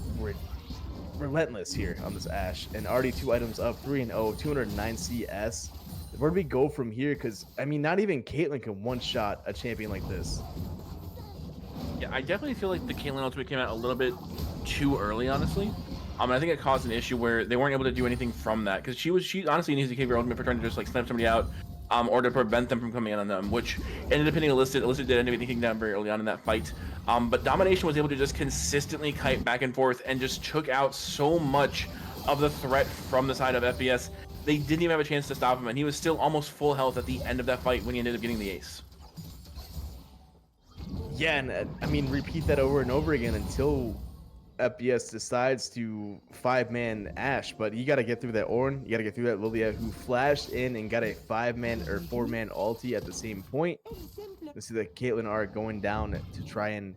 relentless here on this Ashe, and already 2 items up, 3-0, 209 CS. Where do we go from here? Because I mean, not even Caitlyn can one-shot a champion like this. Yeah, I definitely feel like the Caitlyn ultimate came out a little bit too early, honestly. I think it caused an issue where they weren't able to do anything from that, because she honestly needs to keep her ultimate for trying to just like snipe somebody out, or to prevent them from coming in on them, which ended up hitting Illicit. Illicit did end up taking down very early on in that fight. But Domination was able to just consistently kite back and forth and just took out so much of the threat from the side of FPS. They didn't even have a chance to stop him, and he was still almost full health at the end of that fight when he ended up getting the ace. Yeah, and I mean, repeat that over and over again until FPS decides to 5-man Ashe. But you got to get through that Ornn, you got to get through that Lilia, who flashed in and got a 5-man or 4-man ulti at the same point. You see the Caitlyn R going down to try and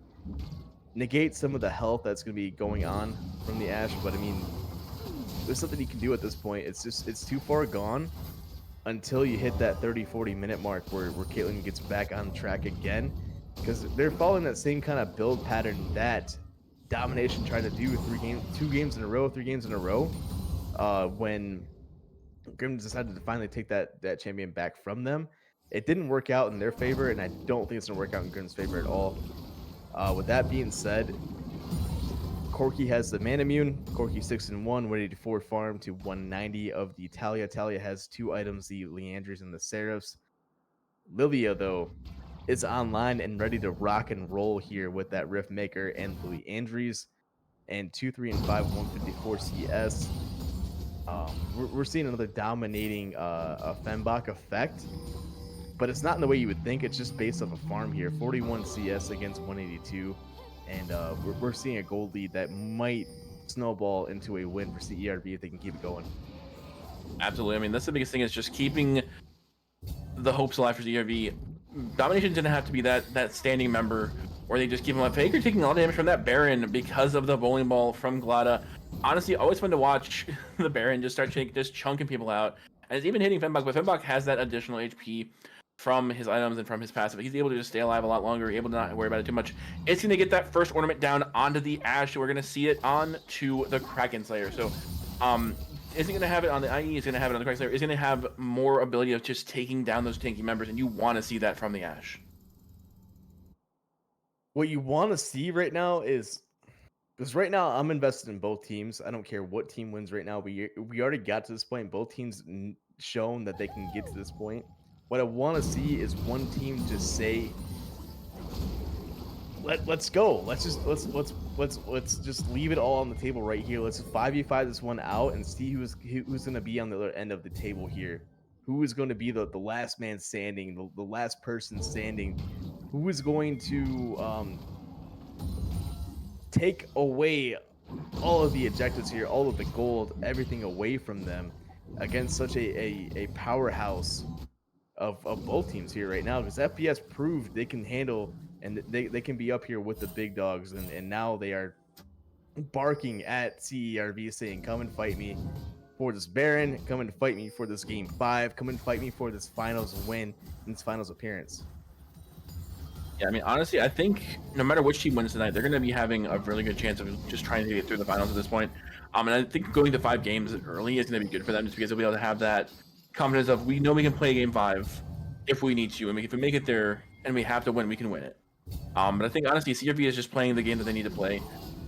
negate some of the health that's going to be going on from the Ashe. But I mean, there's something you can do at this point. It's too far gone until you hit that 30-40 minute mark where Caitlyn gets back on track again. Because they're following that same kind of build pattern that Domination tried to do 2 games in a row, 3 games in a row, when Grim decided to finally take that champion back from them. It didn't work out in their favor, and I don't think it's gonna work out in Grim's favor at all. With that being said, Corki has the man immune. Corki 6-1, 184 farm to 190 of the Talia. Talia has 2 items, the Leandries and the Seraphs. Lilia, though, is online and ready to rock and roll here with that Rift Maker and the Leandries, and 2, 3, and 5, 154 CS. We're seeing another dominating Fembok effect, but it's not in the way you would think. It's just based off a farm here. 41 CS against 182, and we're seeing a gold lead that might snowball into a win for CERB if they can keep it going. Absolutely. I mean, that's the biggest thing, is just keeping the hopes alive for CRV. Domination didn't have to be that standing member where they just give him a fake or taking a lot of damage from that Baron because of the bowling ball from Glada. Honestly, always fun to watch the Baron just start just chunking people out. And it's even hitting Fembok, but Fembok has that additional HP from his items and from his passive. He's able to just stay alive a lot longer, able to not worry about it too much. It's going to get that first ornament down onto the Ashe. We're going to see it on to the Kraken Slayer. So, isn't going to have it on the IE, is going to have it on the Kraken Slayer, is going to have more ability of just taking down those tanky members, and you want to see that from the Ashe. What you want to see right now is, because right now I'm invested in both teams. I don't care what team wins right now. We already got to this point. Both teams shown that they can get to this point. What I want to see is one team just say, let's go. Let's just leave it all on the table right here. Let's 5v5 this one out and see who's going to be on the other end of the table here. Who is going to be the last man standing, the last person standing? Who is going to take away all of the objectives here, all of the gold, everything away from them against such a powerhouse of both teams here right now? Because FPS proved they can handle, and they can be up here with the big dogs, and now they are barking at CERV saying, come and fight me for this Baron, come and fight me for this game 5, come and fight me for this finals win, and this finals appearance. Yeah, I mean, honestly, I think no matter which team wins tonight, they're going to be having a really good chance of just trying to get through the finals at this point. And I think going to 5 games early is going to be good for them, just because they'll be able to have that confidence of, we know we can play game 5 if we need to, and if we make it there and we have to win, we can win it. But I think honestly, CRV is just playing the game that they need to play,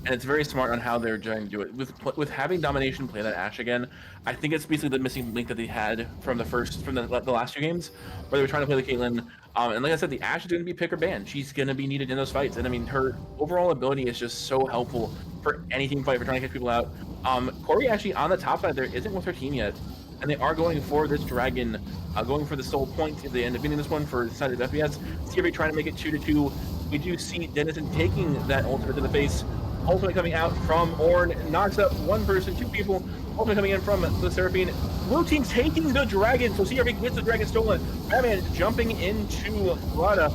and it's very smart on how they're trying to do it. With having Domination play that Ashe again, I think it's basically the missing link that they had from the last 2 games, where they were trying to play the Caitlyn. And like I said, the Ashe is going to be pick or ban. She's going to be needed in those fights, and I mean, her overall ability is just so helpful for any team fight, for trying to catch people out. Corey actually on the top side there isn't with her team yet, and they are going for this dragon, going for the soul point. If they end up winning this one for the side of FPS, CRV trying to make it 2-2. We do see Denizen taking that ultimate to the face. Ultimate coming out from Ornn, knocks up 1 person, 2 people. Ultimate coming in from the Seraphine. Blue team taking the dragon, so CRV gets the dragon stolen. Batman jumping into Glada,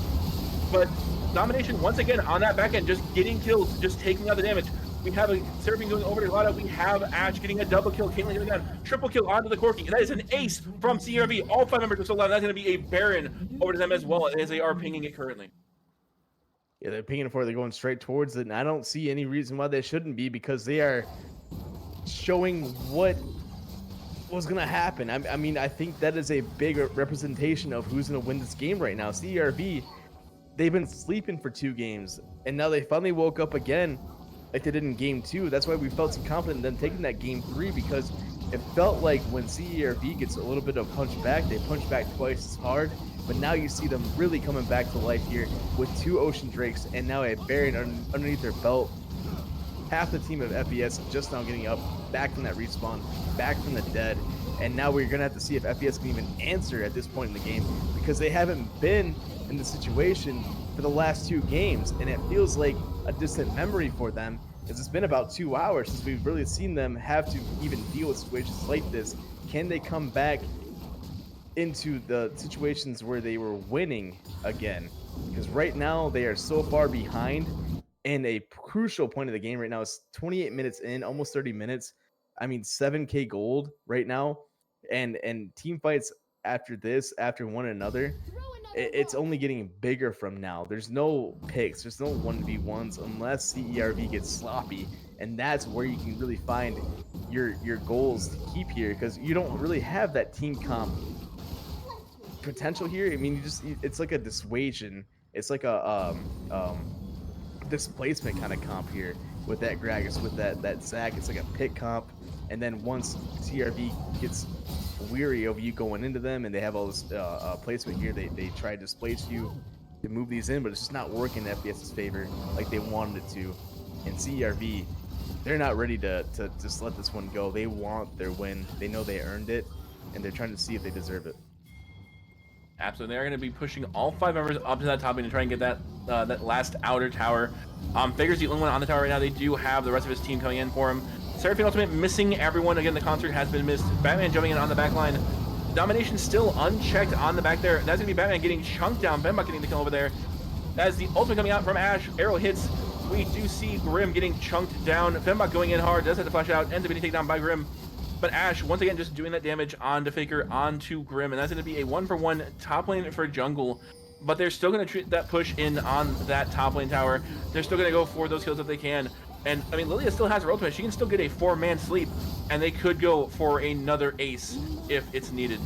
but Domination once again on that back end, just getting kills, just taking out the damage. We have a Seraphine going over to Glada. We have Ashe getting a double kill. Caitlyn getting down. Triple kill onto the Corki. And that is an ace from CRV. All 5 members are still alive. That's going to be a Baron over to them as well, as they are pinging it currently. Yeah, they're pinging for it. They're going straight towards it, and I don't see any reason why they shouldn't be, because they are showing what was going to happen. I mean, I think that is a big representation of who's going to win this game right now. CERV, they've been sleeping for 2 games, and now they finally woke up again like they did in game 2. That's why we felt so confident in them taking that game 3, because it felt like when CERV gets a little bit of punch back, they punch back twice as hard. But now you see them really coming back to life here with 2 Ocean Drakes and now a Baron underneath their belt. Half the team of FPS just now getting up, back from that respawn, back from the dead. And now we're going to have to see if FPS can even answer at this point in the game, because they haven't been in the situation for the last 2 games. And it feels like a distant memory for them, because it's been about 2 hours since we've really seen them have to even deal with situations like this. Can they come back into the situations where they were winning again? Because right now they are so far behind, and a crucial point of the game right now is 28 minutes in, almost 30 minutes. I mean, 7k gold right now, and team fights after this, after one another, it's only getting bigger from now. There's no picks, there's no 1v1s unless CERV gets sloppy, and that's where you can really find your goals to keep here because you don't really have that team comp potential here. I mean, it's like a dissuasion. It's like a displacement kind of comp here with that Gragas, with that Zac. It's like a pick comp, and then once CRV gets weary of you going into them, and they have all this placement here, they try to displace you to move these in, but it's just not working in FPS's favor like they wanted it to. And CRV, they're not ready to just let this one go. They want their win. They know they earned it, and they're trying to see if they deserve it. Absolutely, they're going to be pushing all 5 members up to that top lane to try and get that that last outer tower. Faker's the only one on the tower right now. They do have the rest of his team coming in for him. Seraphine Ultimate missing everyone. Again, the concert has been missed. Batman jumping in on the back line. Domination still unchecked on the back there. That's going to be Batman getting chunked down. Benbuck getting the kill over there. As the ultimate coming out from Ashe, arrow hits. We do see Grim getting chunked down. Benbuck going in hard, does have to flash out, ends up getting taken down by Grim. But Ashe, once again, just doing that damage onto Faker, onto Grim, and that's going to be a 1-for-1 top lane for jungle. But they're still going to treat that push in on that top lane tower. They're still going to go for those kills if they can. And, I mean, Lilia still has her ultimate. She can still get a 4-man sleep, and they could go for another ace if it's needed.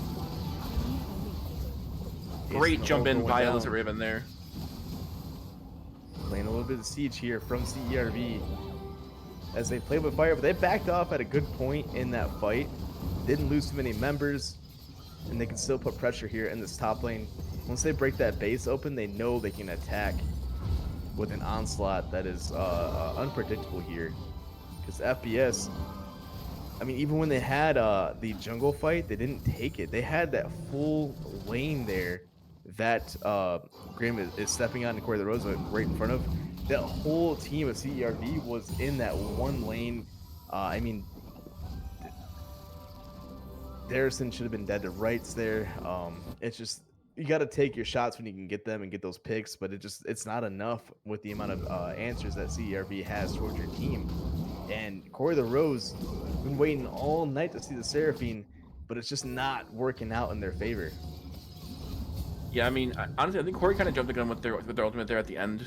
Great jump in by Alyssa Raven there. Playing a little bit of siege here from CERV as they played with fire, but they backed off at a good point in that fight. Didn't lose too many members, and they can still put pressure here in this top lane. Once they break that base open, they know they can attack with an onslaught that is unpredictable here. Because FPS, I mean, even when they had the jungle fight, they didn't take it. They had that full lane there that Grim is stepping on the Corey the Rose right in front of. That whole team of CERV was in that one lane. I mean, Darrison should have been dead to rights there. It's just, you got to take your shots when you can get them and get those picks, but it's not enough with the amount of answers that CERV has towards your team. And Corey the Rose been waiting all night to see the Seraphine, but it's just not working out in their favor. Yeah, I mean, honestly, I think Corey kind of jumped the gun with their ultimate there at the end.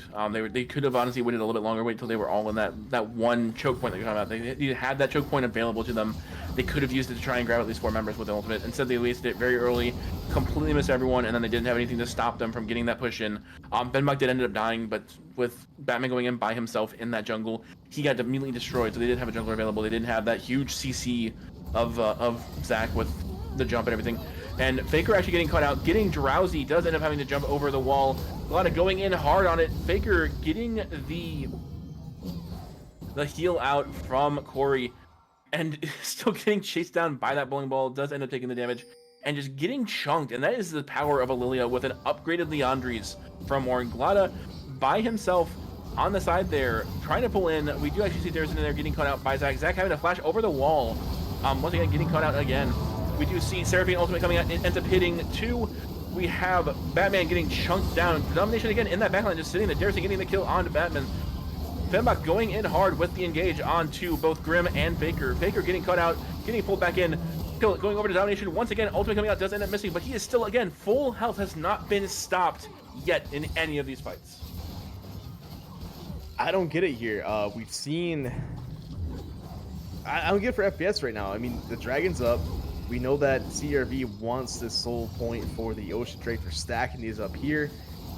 They could have honestly waited a little bit longer, wait until they were all in that one choke point that came out. They had that choke point available to them. They could have used it to try and grab at least 4 members with the ultimate. Instead, they wasted it very early, completely missed everyone, and then they didn't have anything to stop them from getting that push in. Benbuck did end up dying, but with Batman going in by himself in that jungle, he got immediately destroyed. So they didn't have a jungler available. They didn't have that huge CC of Zac with the jump and everything. And Faker actually getting caught out, getting drowsy, does end up having to jump over the wall. A lot of going in hard on it. Faker getting the heal out from Corey, and still getting chased down by that bowling ball, does end up taking the damage, and just getting chunked. And that is the power of Lilia with an upgraded Leandries from Ornglada by himself on the side there, trying to pull in. We do actually see Darrison in there getting caught out by Zac. Zac having to flash over the wall. Once again, getting caught out again. We do see Seraphine Ultimate coming out. It ends up hitting 2. We have Batman getting chunked down. Domination again in that backline, just sitting there. Darrison getting the kill onto Batman. Benbuck going in hard with the engage onto both Grim and Faker. Faker getting cut out, getting pulled back in. Kill going over to Domination. Once again, Ultimate coming out, does end up missing, but he is still, again, full health, has not been stopped yet in any of these fights. I don't get it here. We've seen... I don't get it for FPS right now. I mean, the Dragon's up. We know that CRV wants this soul point for the Ocean Drake for stacking these up here.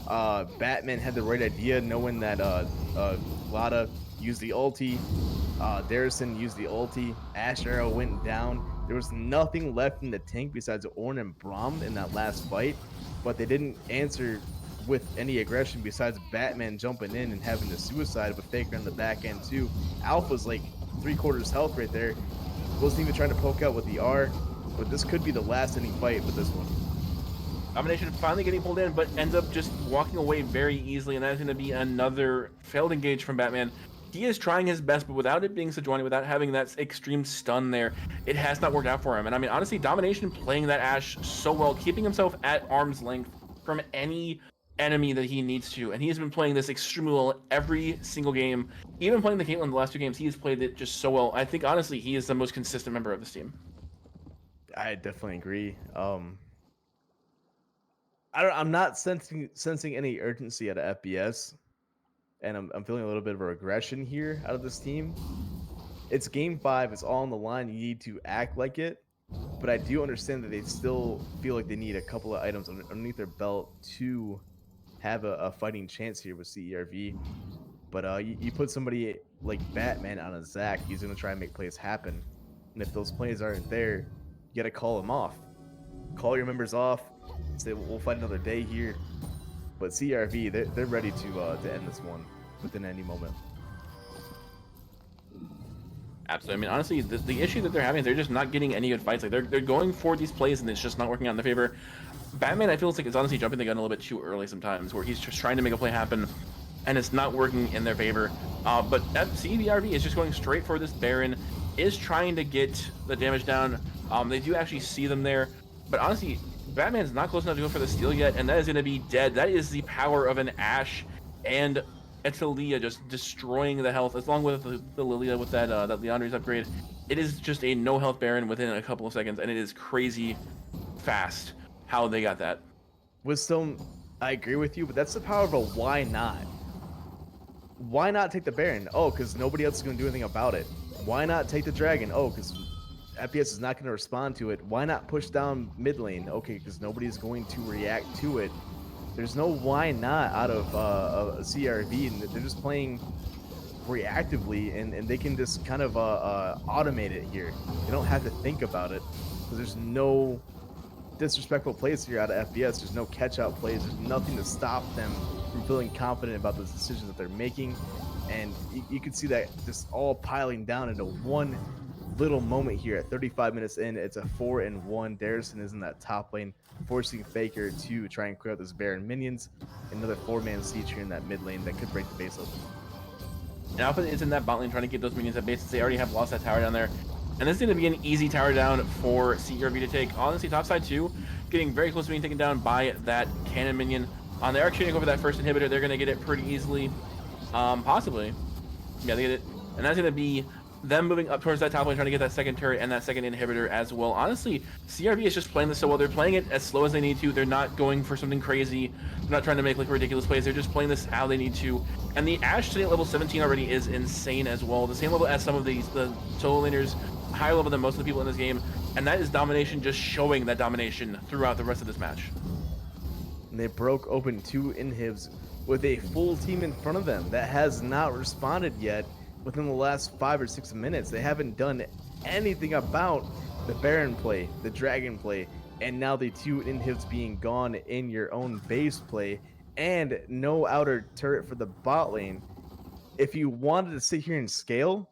Batman had the right idea, knowing that Lada used the ulti, Darrison used the ulti, Ashe Arrow went down. There was nothing left in the tank besides Ornn and Braum in that last fight, but they didn't answer with any aggression besides Batman jumping in and having the suicide of a Faker on the back end too. Alpha's like 3/4 health right there. Wasn't even trying to poke out with the R. But this could be the last inning fight with this one. Domination finally getting pulled in, but ends up just walking away very easily, and that is going to be another failed engage from Batman. He is trying his best, but without it being Sejuani, without having that extreme stun there, it has not worked out for him. And I mean, honestly, Domination playing that Ashe so well, keeping himself at arm's length from any enemy that he needs to, and he has been playing this extremely well every single game. Even playing the Caitlyn the last 2 games, he has played it just so well. I think, honestly, he is the most consistent member of this team. I definitely agree. I'm not sensing any urgency out of FBS, and I'm feeling a little bit of a regression here out of this team. It's game 5. It's all on the line. You need to act like it. But I do understand that they still feel like they need a couple of items underneath their belt to have a fighting chance here with CERV. But you put somebody like Batman on a Zach, he's going to try and make plays happen. And if those plays aren't there, you got to call him off. Call your members off. Say, we'll fight another day here. But CRV, they're ready to end this one within any moment. Absolutely. I mean, honestly, the issue that they're having is they're just not getting any good fights. Like they're going for these plays and it's just not working out in their favor. Batman, I feel like it's honestly jumping the gun a little bit too early sometimes, where he's just trying to make a play happen and it's not working in their favor. But CBRV is just going straight for this Baron, is trying to get the damage down. They do actually see them there, but honestly, Batman's not close enough to go for the steal yet, and that is going to be dead. That is the power of an Ashe and a Talia just destroying the health, along with the Lilia with that Leandre's upgrade. It is just a no health Baron within a couple of seconds, and it is crazy fast how they got that. Wisdom, I agree with you, but that's the power of a why not. Why not take the Baron? Oh, because nobody else is going to do anything about it. Why not take the Dragon? Oh, because FPS is not going to respond to it. Why not push down mid lane? Okay, because nobody's going to react to it. There's no why not out of a CRV, and they're just playing reactively, and they can just kind of automate it here. They don't have to think about it, because there's no disrespectful plays here out of FPS. There's no catch-out plays. There's nothing to stop them from feeling confident about the decisions that they're making, and you can see that just all piling down into one little moment here at 35 minutes in. It's a 4-1. Darrison is in that top lane, forcing Faker to try and clear out this Baron minions. Another 4-man siege here in that mid lane that could break the base open. And Alpha is in that bot lane trying to get those minions at base. They already have lost that tower down there. And this is going to be an easy tower down for CRV to take. Honestly, top side too, getting very close to being taken down by that cannon minion. They are shooting over that first inhibitor. They're going to get it pretty easily. Possibly. Yeah, they get it. And that's going to be them moving up towards that top lane, trying to get that second turret and that second inhibitor as well. Honestly, CRV is just playing this so well. They're playing it as slow as they need to. They're not going for something crazy. They're not trying to make like ridiculous plays. They're just playing this how they need to. And the Ashe sitting at level 17 already is insane as well. The same level as some of the solo laners, higher level than most of the people in this game. And that is domination, just showing that domination throughout the rest of this match. And they broke open 2 inhibs with a full team in front of them that has not responded yet. Within the last 5 or 6 minutes, they haven't done anything about the Baron play, the Dragon play, and now the 2 inhibs being gone in your own base play, and no outer turret for the bot lane. If you wanted to sit here and scale,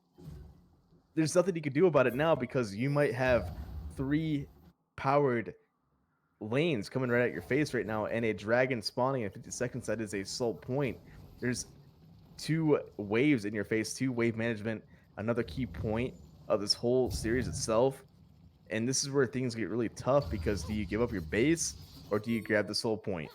there's nothing you could do about it now, because you might have 3 powered lanes coming right at your face right now, and a Dragon spawning in 50 seconds. That is a sole point. There's 2 waves in your face, 2 wave management, another key point of this whole series itself. And this is where things get really tough, because do you give up your base, or do you grab the soul point?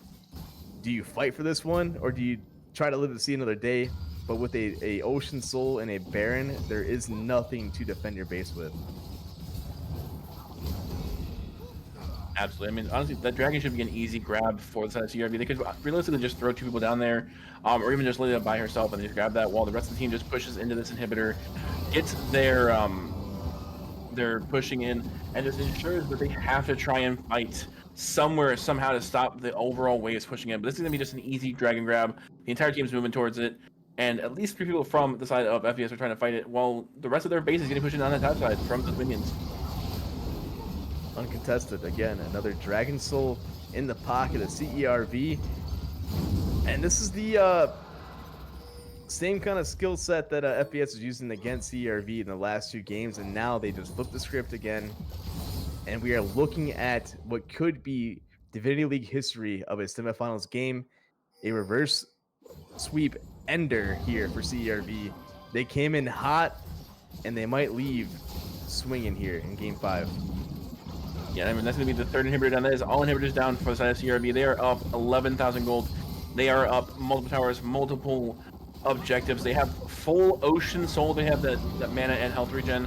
Do you fight for this one, or do you try to live to see another day? But with a Ocean Soul and a Baron, there is nothing to defend your base with. Absolutely. I mean, honestly, that Dragon should be an easy grab for the side of CRV. They could realistically just throw 2 people down there, or even just Lilia by herself and just grab that while the rest of the team just pushes into this inhibitor, gets their pushing in, and just ensures that they have to try and fight somewhere, somehow, to stop the overall waves pushing in. But this is going to be just an easy Dragon grab. The entire team's moving towards it, and at least 3 people from the side of FVS are trying to fight it, while the rest of their base is getting pushed in on the top side from the minions. Uncontested again, another Dragon Soul in the pocket of CERV, and this is the same kind of skill set that FPS is using against CERV in the last 2 games, and now they just flip the script again, and we are looking at what could be Divinity League history of a semifinals game, a reverse sweep ender here for CERV. They came in hot, and they might leave swinging here in game 5. Yeah, I mean, that's going to be the 3rd inhibitor down. That is all inhibitors down for the side of CRB. They are up 11,000 gold. They are up multiple towers, multiple objectives. They have full Ocean Soul. They have that mana and health regen.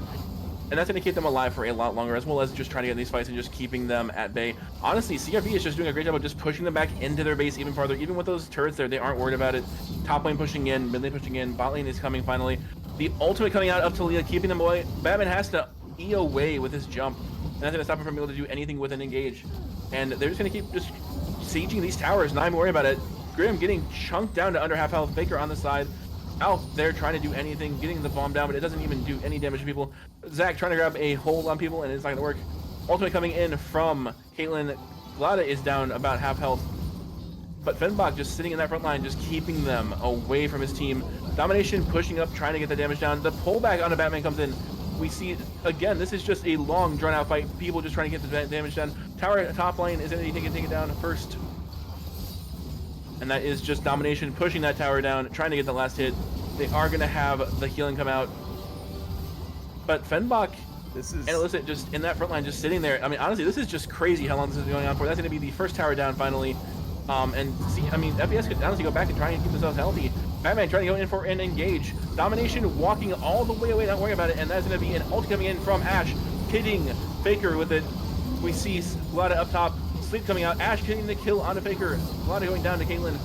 And that's going to keep them alive for a lot longer, as well as just trying to get in these fights and just keeping them at bay. Honestly, CRV is just doing a great job of just pushing them back into their base even farther. Even with those turrets there, they aren't worried about it. Top lane pushing in, mid lane pushing in, bot lane is coming finally. The ultimate coming out of Talia, keeping them away. Batman has to E away with his jump, and that's going to stop him from being able to do anything with an engage. And they're just going to keep just sieging these towers, not even worried about it. Grim getting chunked down to under half health. Faker on the side. Out there trying to do anything, getting the bomb down, but it doesn't even do any damage to people. Zach trying to grab a hold on people, and it's not going to work. Ultimate coming in from Caitlyn. Glada is down about half health. But Fenbach just sitting in that front line, just keeping them away from his team. Domination pushing up, trying to get the damage down. The pullback on a Batman comes in. We see, again, this is just a long, drawn-out fight. People just trying to get the damage done. Tower top lane is anything to take it down first. And that is just Domination pushing that tower down, trying to get the last hit. They are going to have the healing come out. But Fenbach and Illicit just in that front line, just sitting there. I mean, honestly, this is just crazy how long this is going on for. That's going to be the first tower down finally. And see, I mean, FPS could honestly go back and try and keep themselves healthy. Batman trying to go in for an engage. Domination walking all the way away, not worrying about it. And that's going to be an ult coming in from Ashe, hitting Faker with it. We see Glada up top. Sleep coming out, Ashe getting the kill on a Faker. Glada going down to Caitlyn.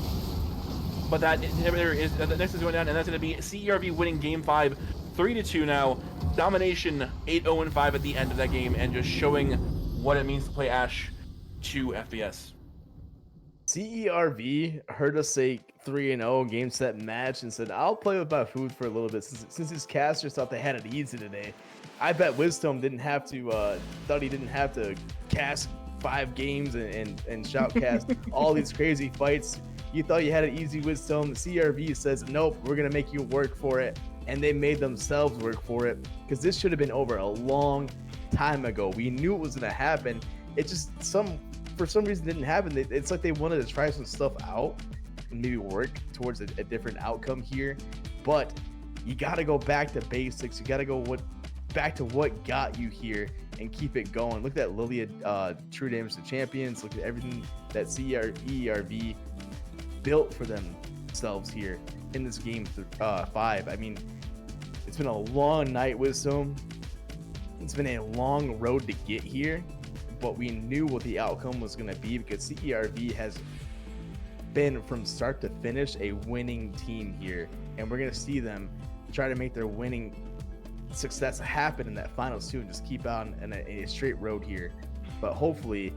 But that inhibitor is the next is going down, and that's going to be CERV winning game 5, 3-2 now. Domination 8-0-5 at the end of that game, and just showing what it means to play Ashe to FPS. CERV heard us say 3-0 game set match and said, I'll play with my food for a little bit since his casters thought they had it easy today. I bet Wisdom didn't have to, thought he didn't have to cast 5 games and shoutcast all these crazy fights. You thought you had it easy with Stone. CRV says, nope, we're going to make you work for it. And they made themselves work for it, because this should have been over a long time ago. We knew it was going to happen. It just, for some reason, didn't happen. It's like they wanted to try some stuff out and maybe work towards a different outcome here. But you got to go back to basics. You got to go back to what got you here and keep it going. Look at Lilia, true damage to champions. Look at everything that CERV built for themselves here in this game 5. I mean, it's been a long night, Wisdom. It's been a long road to get here, but we knew what the outcome was going to be, because CERV has been from start to finish a winning team here, and we're going to see them try to make their winning success happen in that finals too, and just keep on in a straight road here. But hopefully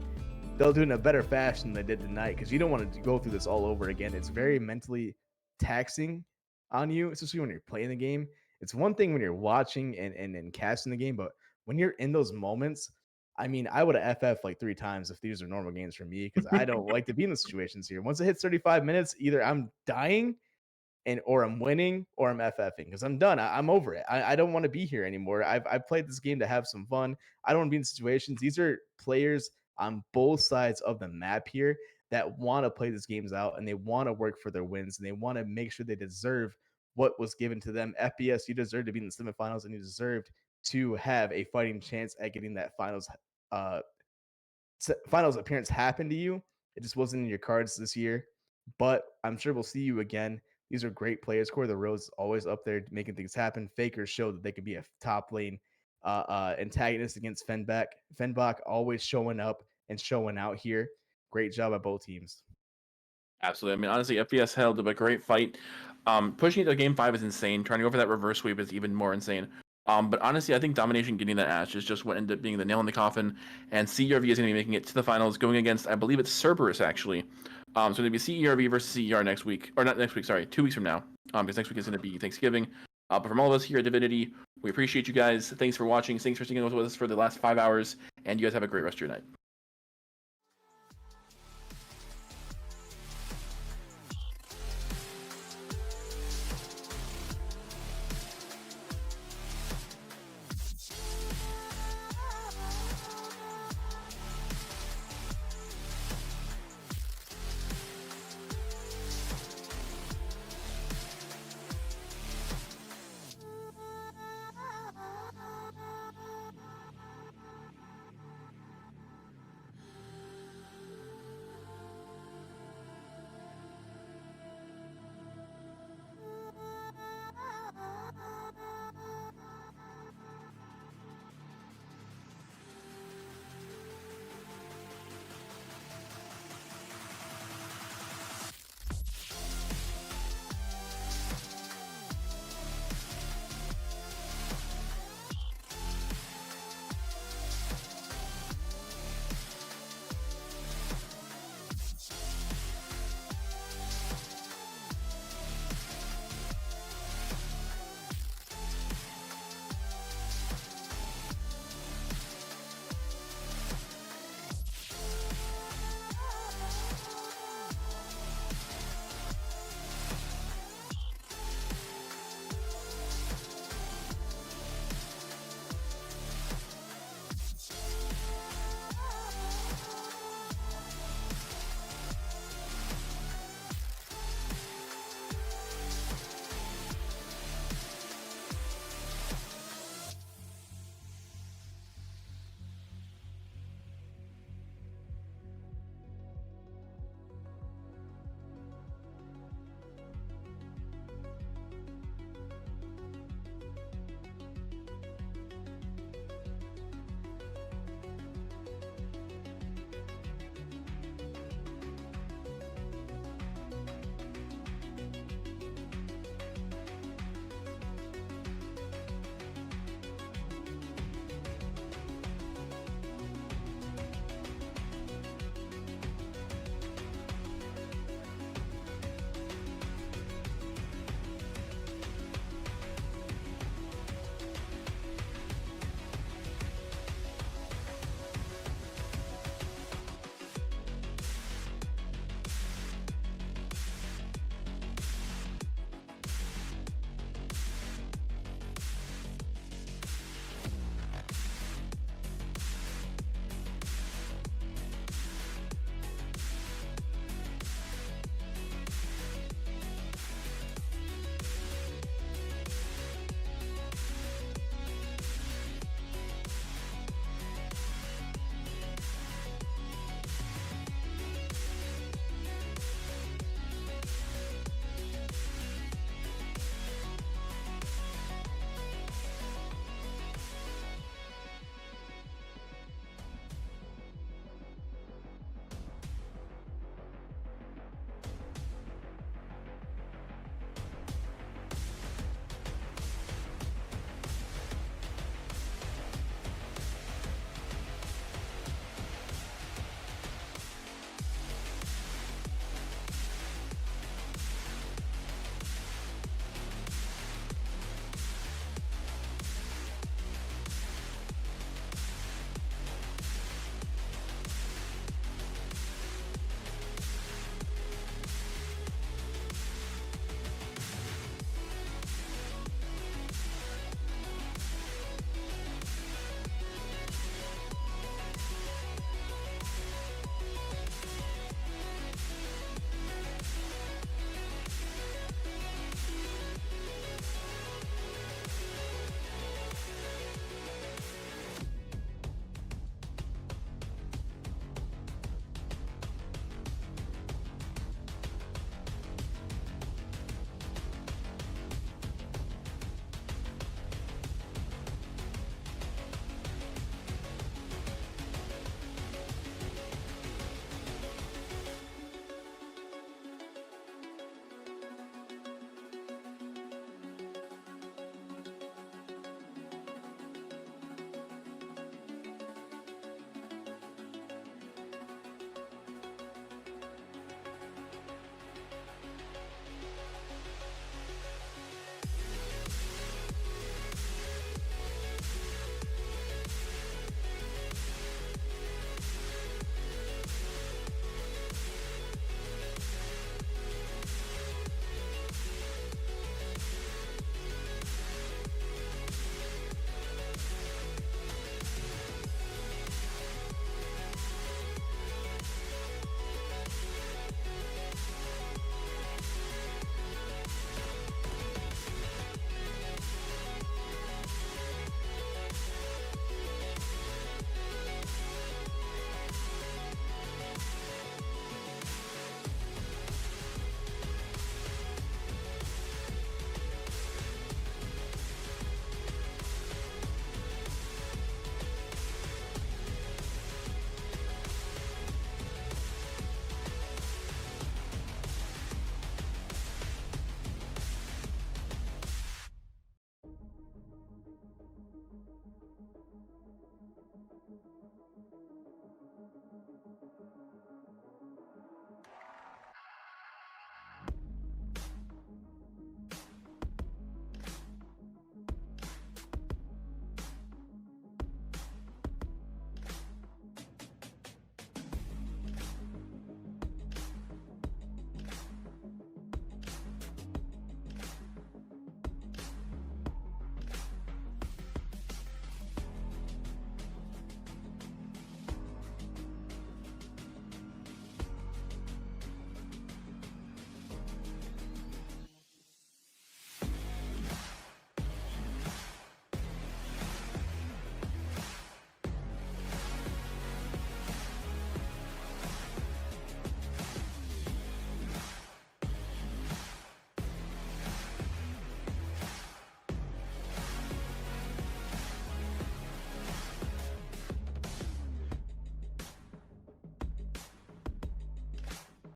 they'll do it in a better fashion than they did tonight, because you don't want to go through this all over again. It's very mentally taxing on you, especially when you're playing the game. It's one thing when you're watching and casting the game, but when you're in those moments, I mean, I would have FF like 3 times if these are normal games for me, because I don't like to be in the situations here. Once it hits 35 minutes, either I'm dying or I'm winning or I'm FFing, because I'm done. I'm over it. I don't want to be here anymore. I've played this game to have some fun. I don't want to be in situations. These are players on both sides of the map here that want to play these games out, and they want to work for their wins, and they want to make sure they deserve what was given to them. FPS, you deserve to be in the semifinals, and you deserved to have a fighting chance at getting that finals appearance happen to you. It just wasn't in your cards this year, but I'm sure we'll see you again. These are great players. Corey the Rose always up there making things happen. Faker showed that they could be a top lane antagonist against Fenbach. Fenbach always showing up and showing out here. Great job at both teams. Absolutely. I mean, honestly, FPS held up a great fight. Pushing it to game 5 is insane. Trying to go for that reverse sweep is even more insane. But honestly, I think Domination getting that Ashe is just what ended up being the nail in the coffin. And CERV is going to be making it to the finals, going against, I believe it's Cerberus, actually. So it'll be CERV versus CER next week. Or not next week, sorry, 2 weeks from now. Because next week is going to be Thanksgiving. But from all of us here at Divinity, we appreciate you guys. Thanks for watching. Thanks for sticking with us for the last 5 hours. And you guys have a great rest of your night.